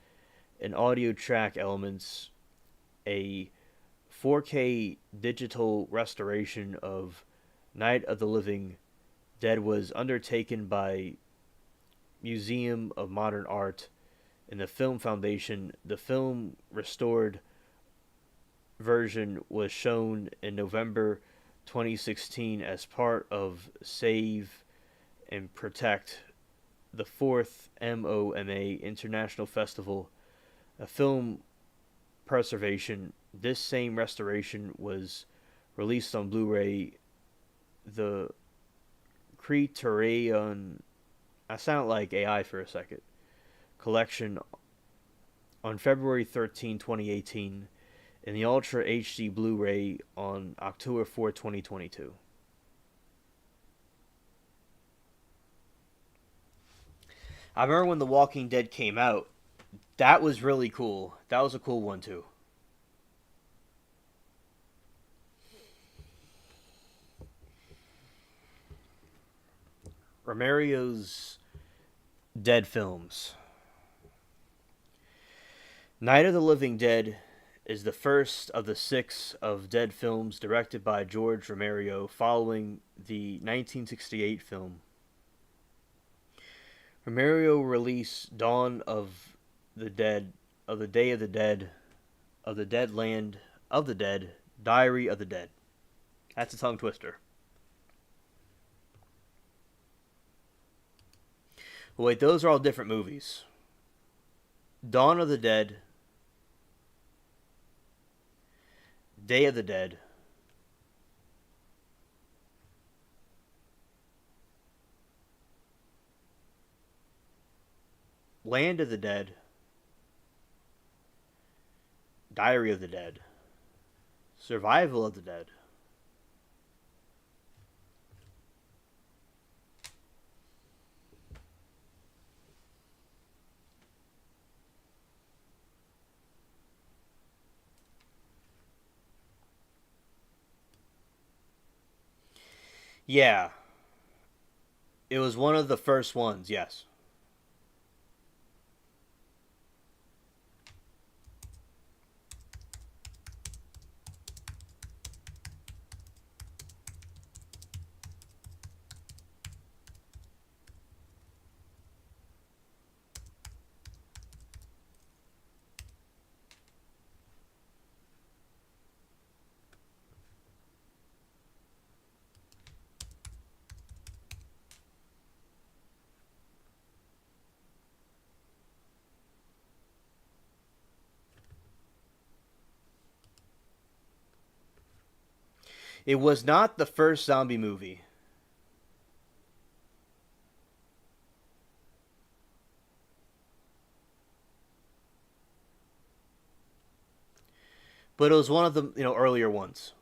and audio track elements. A 4K digital restoration of Night of the Living Dead was undertaken by Museum of Modern Art and the Film Foundation. The film restored version was shown in November 2016 as part of Save and Protect, the 4th MOMA International Festival of Film Preservation. This same restoration was released on Blu-ray. The Criterion, I sound like AI for a second, collection on February 13, 2018, and the Ultra HD Blu-ray on October 4, 2022. I remember when The Walking Dead came out. That was really cool. That was a cool one too. Romero's Dead films. Night of the Living Dead is the first of the 6 of Dead films directed by George Romero following the 1968 film. Romero released Dawn of the Dead, of the Day of the Dead, of the Dead Land of the Dead, Diary of the Dead. That's a tongue twister. Wait, those are all different movies. Dawn of the Dead, Day of the Dead, Land of the Dead, Diary of the Dead, Survival of the Dead. Yeah, it was one of the first ones, yes. It was not the first zombie movie, but it was one of the earlier ones.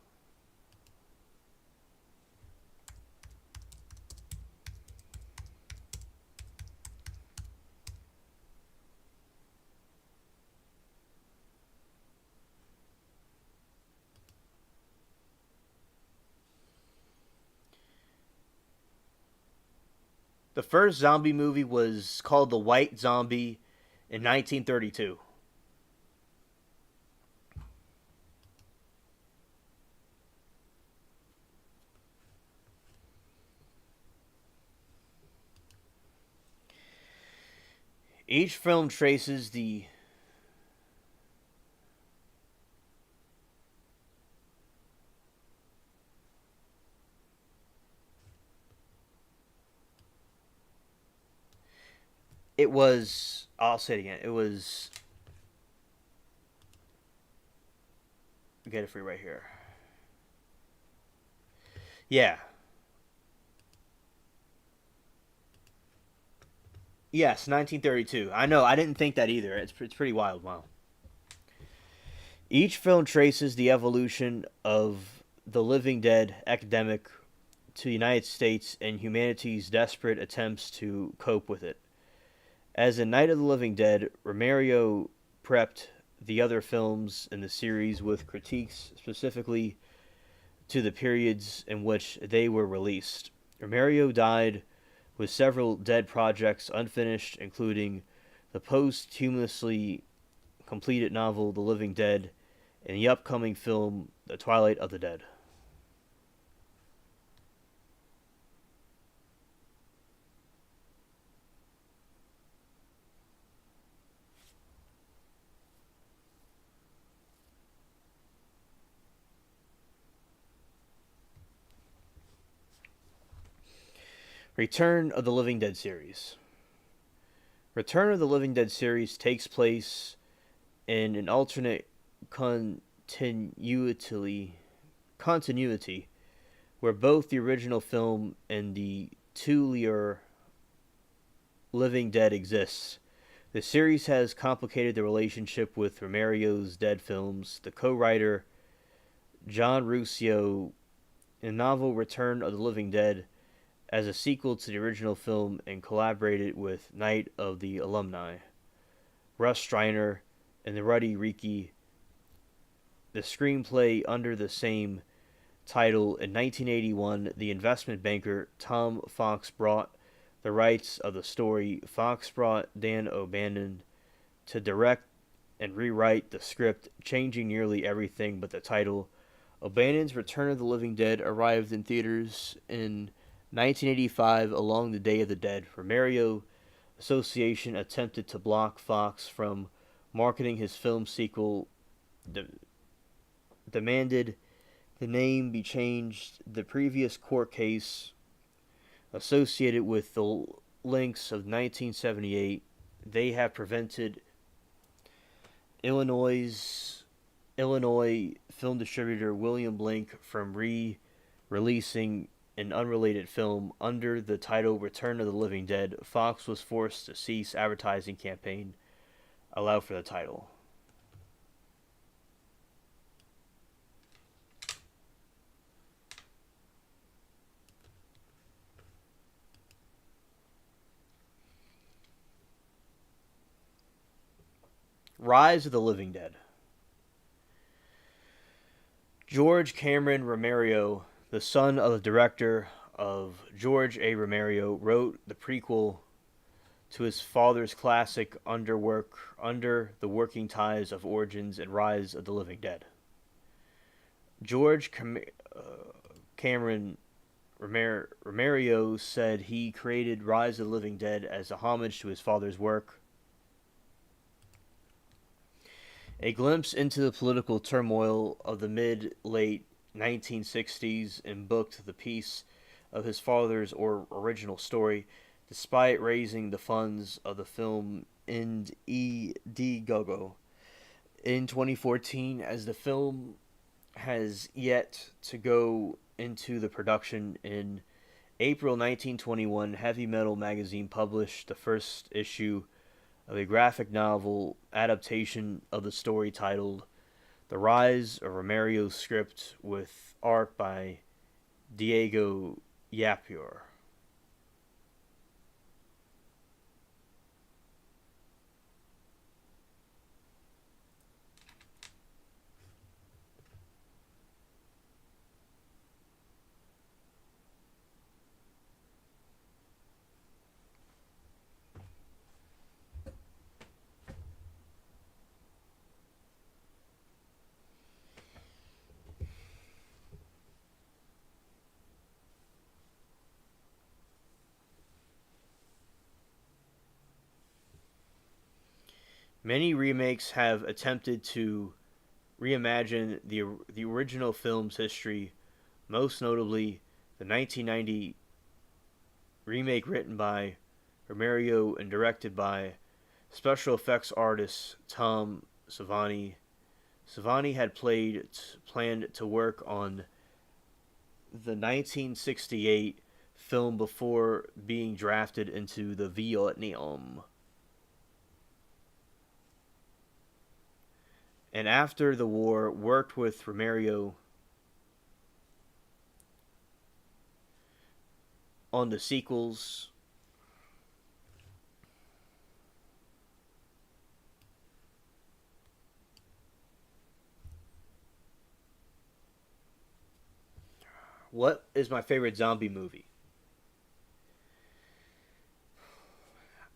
The first zombie movie was called The White Zombie in 1932. Each film traces the it was I'll say it again. It was get it for you right here. Yeah. Yes, 1932. I know. I didn't think that either. It's pretty wild. Wow. Each film traces the evolution of the living dead epidemic to the United States and humanity's desperate attempts to cope with it. As in Night of the Living Dead, Romero prepped the other films in the series with critiques specifically to the periods in which they were released. Romero died with several dead projects unfinished, including the posthumously completed novel The Living Dead and the upcoming film The Twilight of the Dead. Return of the Living Dead series. Return of the Living Dead series takes place in an alternate continuity where both the original film and the two Living Dead exists. The series has complicated the relationship with Romero's Dead films. The co-writer John Russo in the novel Return of the Living Dead as a sequel to the original film and collaborated with Night of the alumni Russ Streiner and the Ruddy Riki. The screenplay under the same title in 1981, the investment banker Tom Fox brought the rights of the story. Fox brought Dan O'Bannon to direct and rewrite the script, changing nearly everything but the title. O'Bannon's Return of the Living Dead arrived in theaters in 1985 along the Day of the Dead. Romero Association attempted to block Fox from marketing his film sequel, demanded the name be changed. The previous court case associated with the links of 1978, they have prevented Illinois Illinois film distributor William Blink from releasing an unrelated film under the title Return of the Living Dead. Fox was forced to cease advertising campaign allowed for the title. Rise of the Living Dead. George Cameron Romero, the son of the director of George A. Romero, wrote the prequel to his father's classic Under the Working Ties of Origins and Rise of the Living Dead. George Cameron Romero said he created Rise of the Living Dead as a homage to his father's work. A glimpse into the political turmoil of the mid-late 1960s and booked the piece of his father's original story, despite raising the funds of the film Indiegogo. In 2014, as the film has yet to go into the production, in April 1921, Heavy Metal magazine published the first issue of a graphic novel adaptation of the story titled The Rise of Romero's Script, with art by Diego Yapur. Many remakes have attempted to reimagine the original film's history, most notably the 1990 remake written by Romero and directed by special effects artist Tom Savini. Savini had planned to work on the 1968 film before being drafted into the Vietnam. And after the war, worked with Romero on the sequels. What is my favorite zombie movie?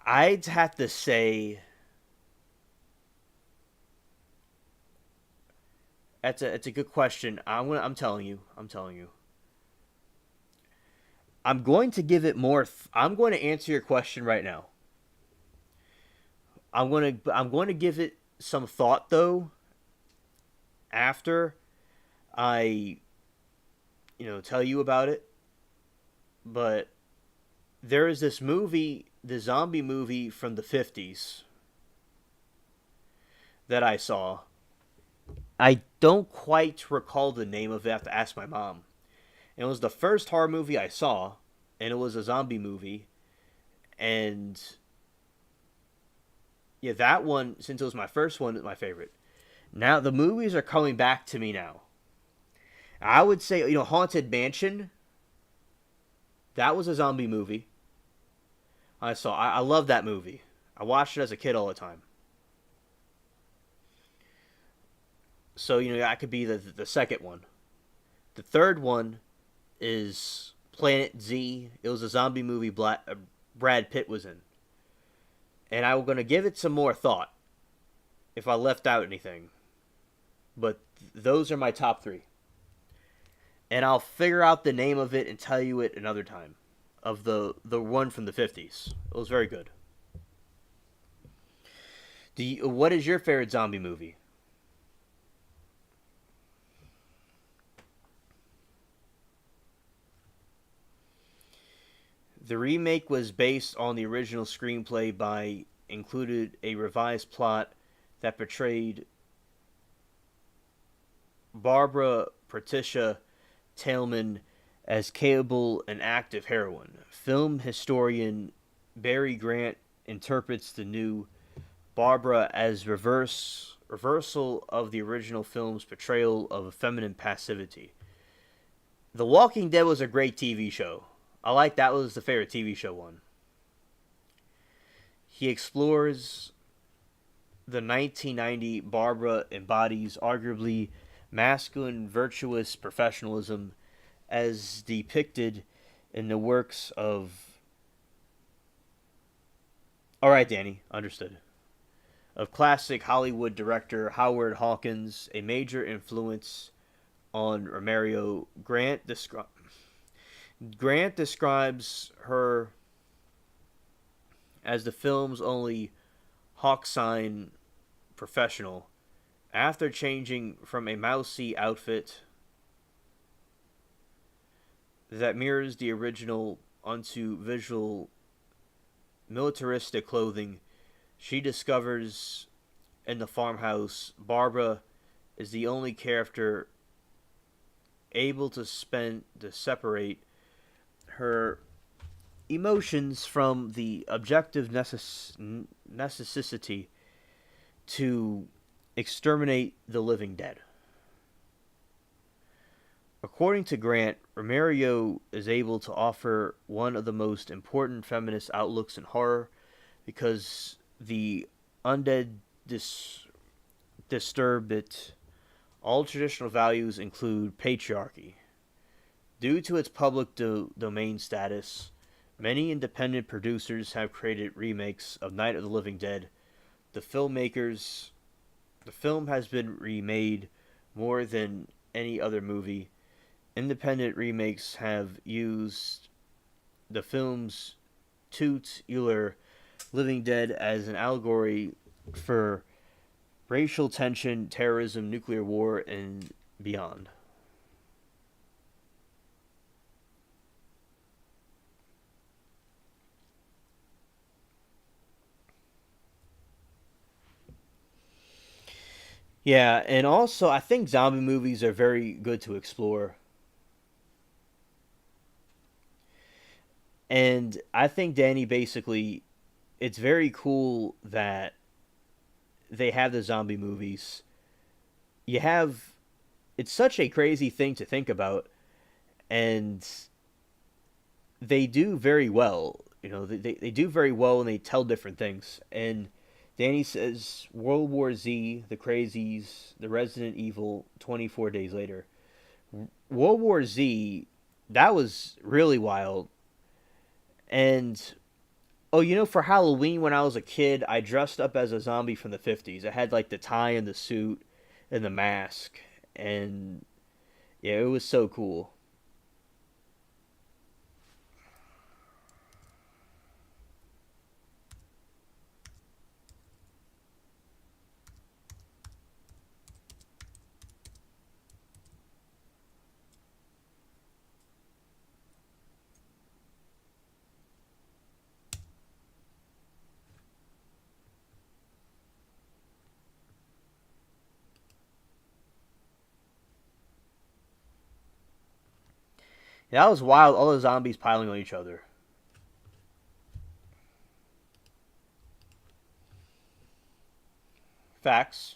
I'd have to say it's a good question. I'm telling you. I'm going to give it more. I'm going to answer your question right now. I'm going to give it some thought though. After I, tell you about it. But there is this movie, the zombie movie from the 50s that I saw. I don't quite recall the name of it. I have to ask my mom. It was the first horror movie I saw, and it was a zombie movie. And yeah, that one, since it was my first one, is my favorite. Now the movies are coming back to me now. I would say, Haunted Mansion. That was a zombie movie. I saw. I love that movie. I watched it as a kid all the time. So that could be the second one. The third one is Planet Z. It was a zombie movie Brad Pitt was in. And I'm going to give it some more thought if I left out anything. But those are my top three. And I'll figure out the name of it and tell you it another time. Of the one from the 50s. It was very good. What is your favorite zombie movie? The remake was based on the original screenplay by included a revised plot that portrayed Barbara Patricia Tallman as capable and active heroine. Film historian Barry Grant interprets the new Barbara as reversal of the original film's portrayal of feminine passivity. The Walking Dead was a great TV show. I like that was the favorite TV show one. He explores the 1990 Barbara embodies arguably masculine virtuous professionalism as depicted in the works of all right, Danny, understood. Of classic Hollywood director Howard Hawkins, a major influence on Romero. Grant describes her as the film's only hawk sign professional. After changing from a mousy outfit that mirrors the original onto visual militaristic clothing, she discovers in the farmhouse Barbara is the only character able to separate her emotions from the objective necessity to exterminate the living dead. According to Grant, Romero is able to offer one of the most important feminist outlooks in horror because the undead disturb it. All traditional values include patriarchy. Due to its public domain status, many independent producers have created remakes of Night of the Living Dead. The film has been remade more than any other movie. Independent remakes have used the film's titular Living Dead as an allegory for racial tension, terrorism, nuclear war, and beyond. Yeah, and also I think zombie movies are very good to explore. And I think Danny basically it's very cool that they have the zombie movies. You have it's such a crazy thing to think about and they do very well. You know, they do very well and they tell different things. And Danny says World War Z, The Crazies, The Resident Evil, 24 Days Later. World War Z, that was really wild. And, oh, you know, for Halloween when I was a kid, I dressed up as a zombie from the 50s. I had, like, the tie and the suit and the mask. And, yeah, it was so cool. Yeah, that was wild, all the zombies piling on each other. Facts.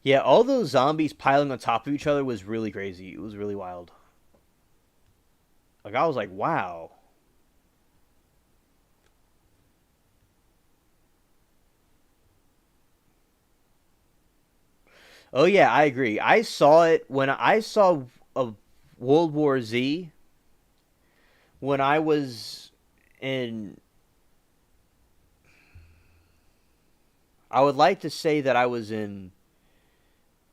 Yeah, all those zombies piling on top of each other was really crazy. It was really wild. Like, I was like, wow. Oh, yeah, I agree. I saw it when I saw a World War Z when I was in. I would like to say that I was in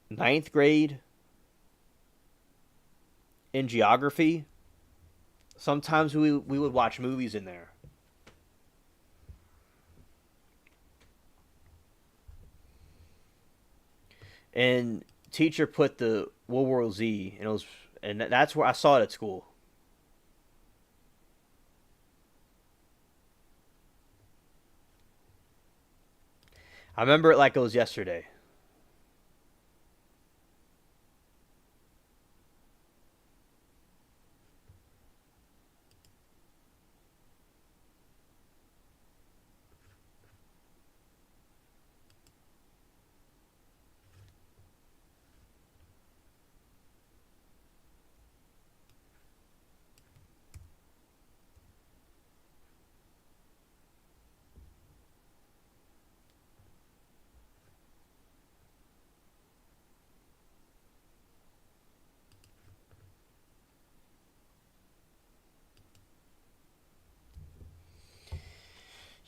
ninth grade in geography. Sometimes we would watch movies in there. And teacher put the World War Z, and it was, and that's where I saw it at school. I remember it like it was yesterday.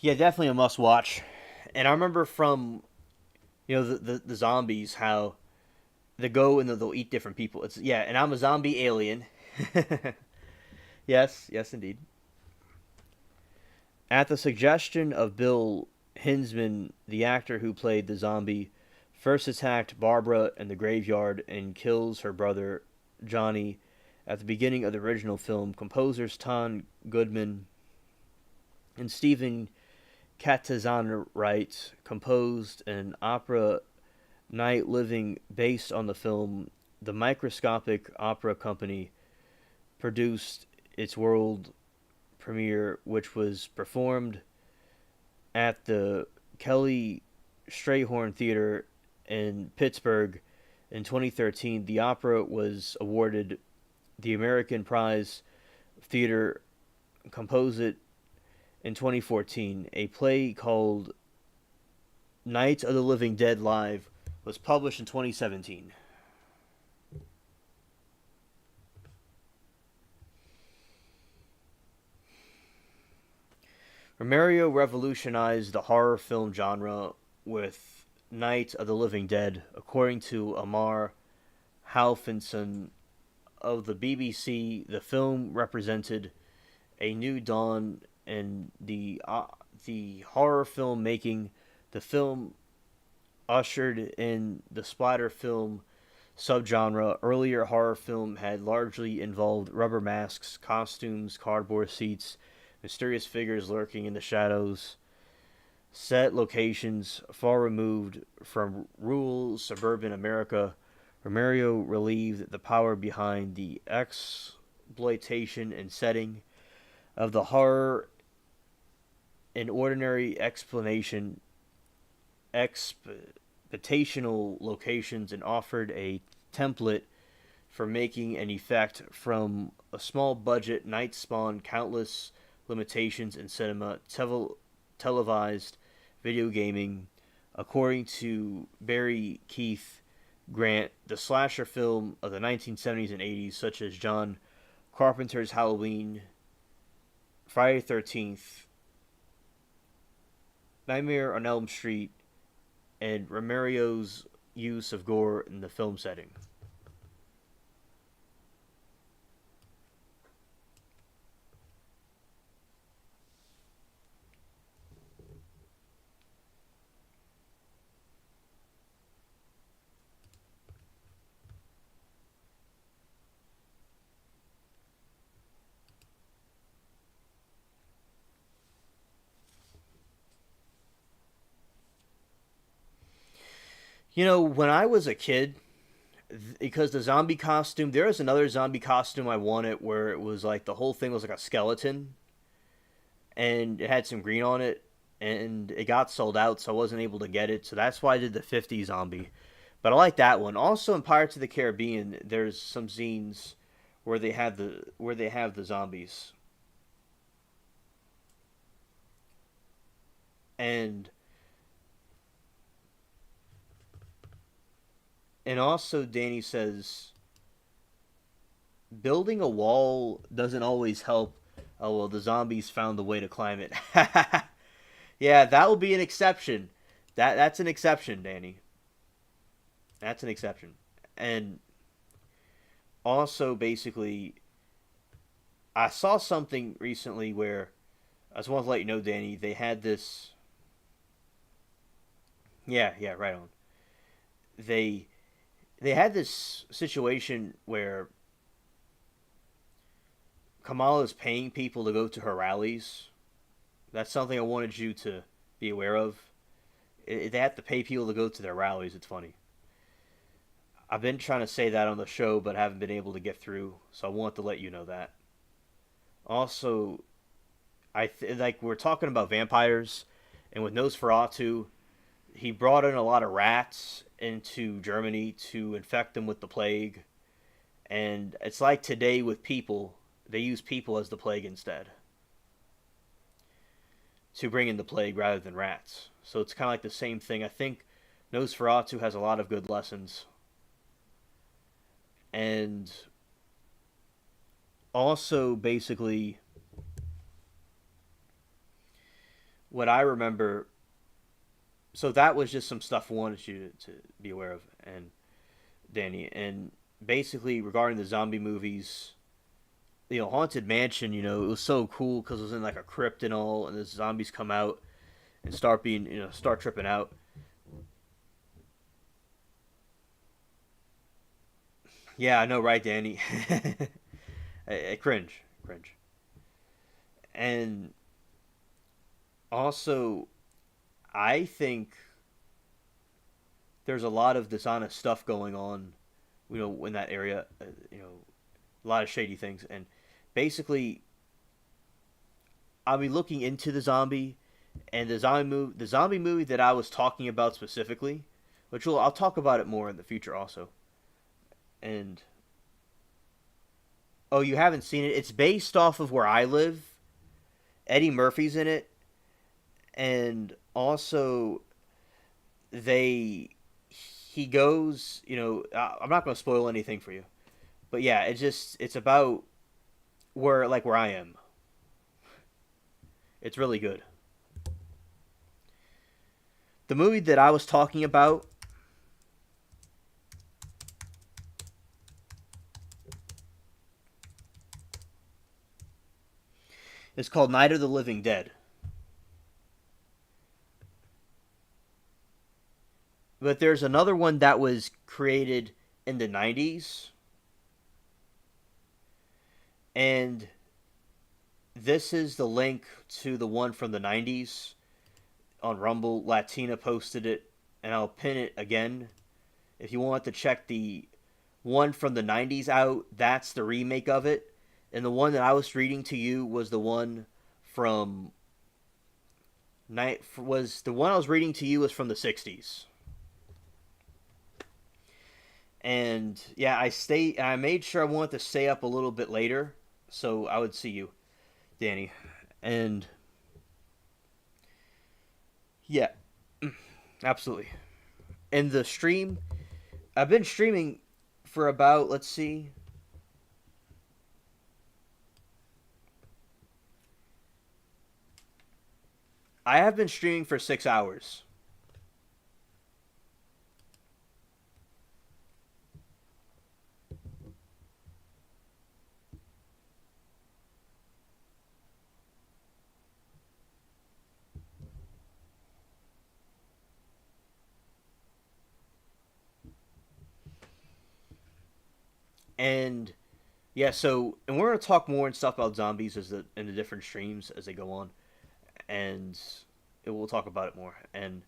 Yeah, definitely a must watch. And I remember from the zombies how they go and they'll eat different people. It's yeah, and I'm a zombie alien. Yes, yes, indeed. At the suggestion of Bill Hinsman, the actor who played the zombie, first attacked Barbara in the graveyard and kills her brother Johnny at the beginning of the original film. Composers Ton Goodman and Stephen Katazan writes composed an opera Night Living based on the film. The Microscopic Opera Company produced its world premiere, which was performed at the Kelly Strayhorn Theater in Pittsburgh in 2013. The opera was awarded the American Prize Theater Composite in 2014. A play called Night of the Living Dead Live was published in 2017. Romero revolutionized the horror film genre with Night of the Living Dead, according to Amar Halfinson of the BBC. The film represented a new dawn in the horror film making. The film ushered in the splatter film subgenre. Earlier horror film had largely involved rubber masks, costumes, cardboard seats, mysterious figures lurking in the shadows, set locations far removed from rural suburban America. Romero relieved the power behind the exploitation and setting of the horror in ordinary expectational locations and offered a template for making an effect from a small budget. Night spawned countless limitations in cinema, televised video gaming. According to Barry Keith Grant, the slasher film of the 1970s and 80s, such as John Carpenter's Halloween, Friday the 13th, Nightmare on Elm Street, and Romero's use of gore in the film setting. When I was a kid, because the zombie costume, there was another zombie costume I wanted where it was like the whole thing was like a skeleton and it had some green on it, and it got sold out, so I wasn't able to get it. So that's why I did the 50 zombie. But I like that one. Also, in Pirates of the Caribbean, there's some scenes where they have the zombies, and also Danny says building a wall doesn't always help. Oh well, the zombies found the way to climb it. Yeah, that will be an exception. That's an exception, Danny. That's an exception. And also, basically, I saw something recently where I just want to let you know, Danny, they had this. Yeah, yeah, right on. They they had this situation where Kamala is paying people to go to her rallies. That's something I wanted you to be aware of. They have to pay people to go to their rallies. It's funny. I've been trying to say that on the show, but haven't been able to get through. So I want to let you know that. Also, like we're talking about vampires, and with Nosferatu, he brought in a lot of rats into Germany to infect them with the plague. And it's like today with people, they use people as the plague instead to bring in the plague rather than rats. So it's kind of like the same thing. I think Nosferatu has a lot of good lessons. And also, basically, what I remember. So that was just some stuff I wanted you to be aware of, and Danny. And basically, regarding the zombie movies, Haunted Mansion, it was so cool because it was in like a crypt and all, and the zombies come out and start tripping out. Yeah, I know, right, Danny? I cringe, cringe. And also, I think there's a lot of dishonest stuff going on, in that area. A lot of shady things, and basically, I'll be looking into the zombie movie that I was talking about specifically, I'll talk about it more in the future also. And oh, you haven't seen it? It's based off of where I live. Eddie Murphy's in it, and also they he goes. I'm not going to spoil anything for you, but yeah, it's about where I am. It's really good. The movie that I was talking about is called Night of the Living Dead. But there's another one that was created in the 90s, and this is the link to the one from the 90s on Rumble. Latina posted it, and I'll pin it again. If you want to check the one from the 90s out, that's the remake of it. And the one that I was reading to you was the one from the one I was reading to you was from the 60s. And yeah, I made sure I wanted to stay up a little bit later so I would see you, Danny. And yeah, absolutely. And the stream, I've been streaming for about, let's see, I have been streaming for 6 hours. And yeah, and we're gonna talk more and stuff about zombies in the different streams as they go on, and we'll talk about it more. And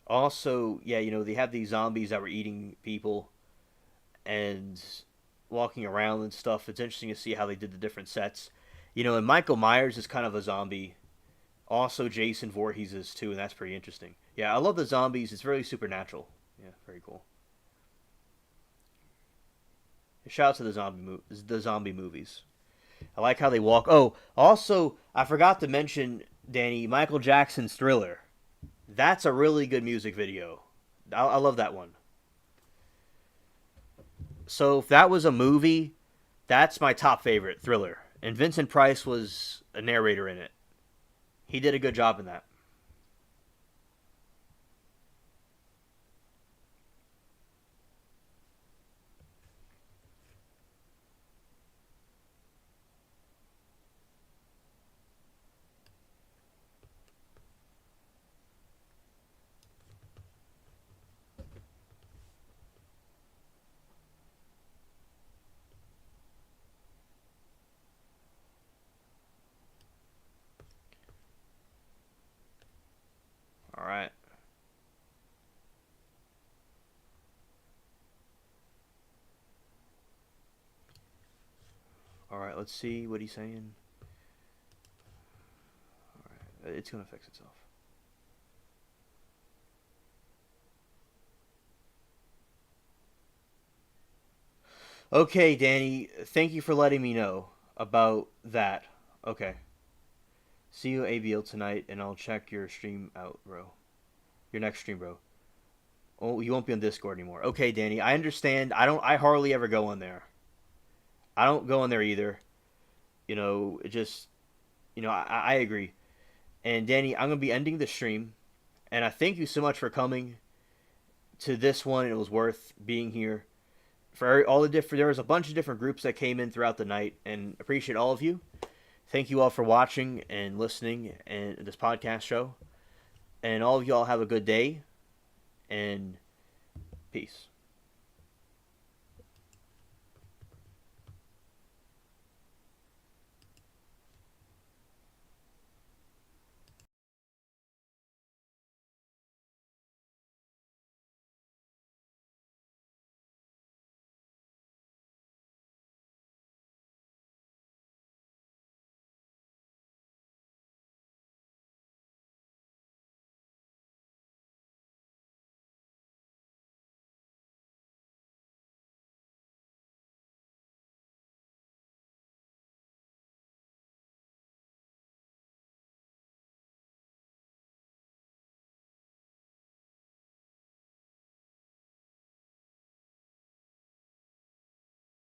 also, yeah, they have these zombies that were eating people and walking around and stuff. It's interesting to see how they did the different sets. And Michael Myers is kind of a zombie. Also, Jason Voorhees is too, and that's pretty interesting. Yeah, I love the zombies. It's very supernatural. Yeah, very cool. Shout out to the zombie movies. I like how they walk. Oh, also, I forgot to mention, Danny, Michael Jackson's Thriller. That's a really good music video. I love that one. So if that was a movie, that's my top favorite, Thriller. And Vincent Price was a narrator in it. He did a good job in that. right, let's see what he's saying. All right, it's gonna fix itself. Okay, Danny, thank you for letting me know about that. Okay. See you ABL tonight, and I'll check your stream out, bro. Your next stream, bro. Oh, you won't be on Discord anymore. Okay, Danny, I understand. I hardly ever go on there. I don't go on there either. It just, I agree. And Danny, I'm gonna be ending the stream, and I thank you so much for coming to this one. It was worth being here. For all the different, there was a bunch of different groups that came in throughout the night, and appreciate all of you. Thank you all for watching and listening and this podcast show. And all of y'all have a good day and peace.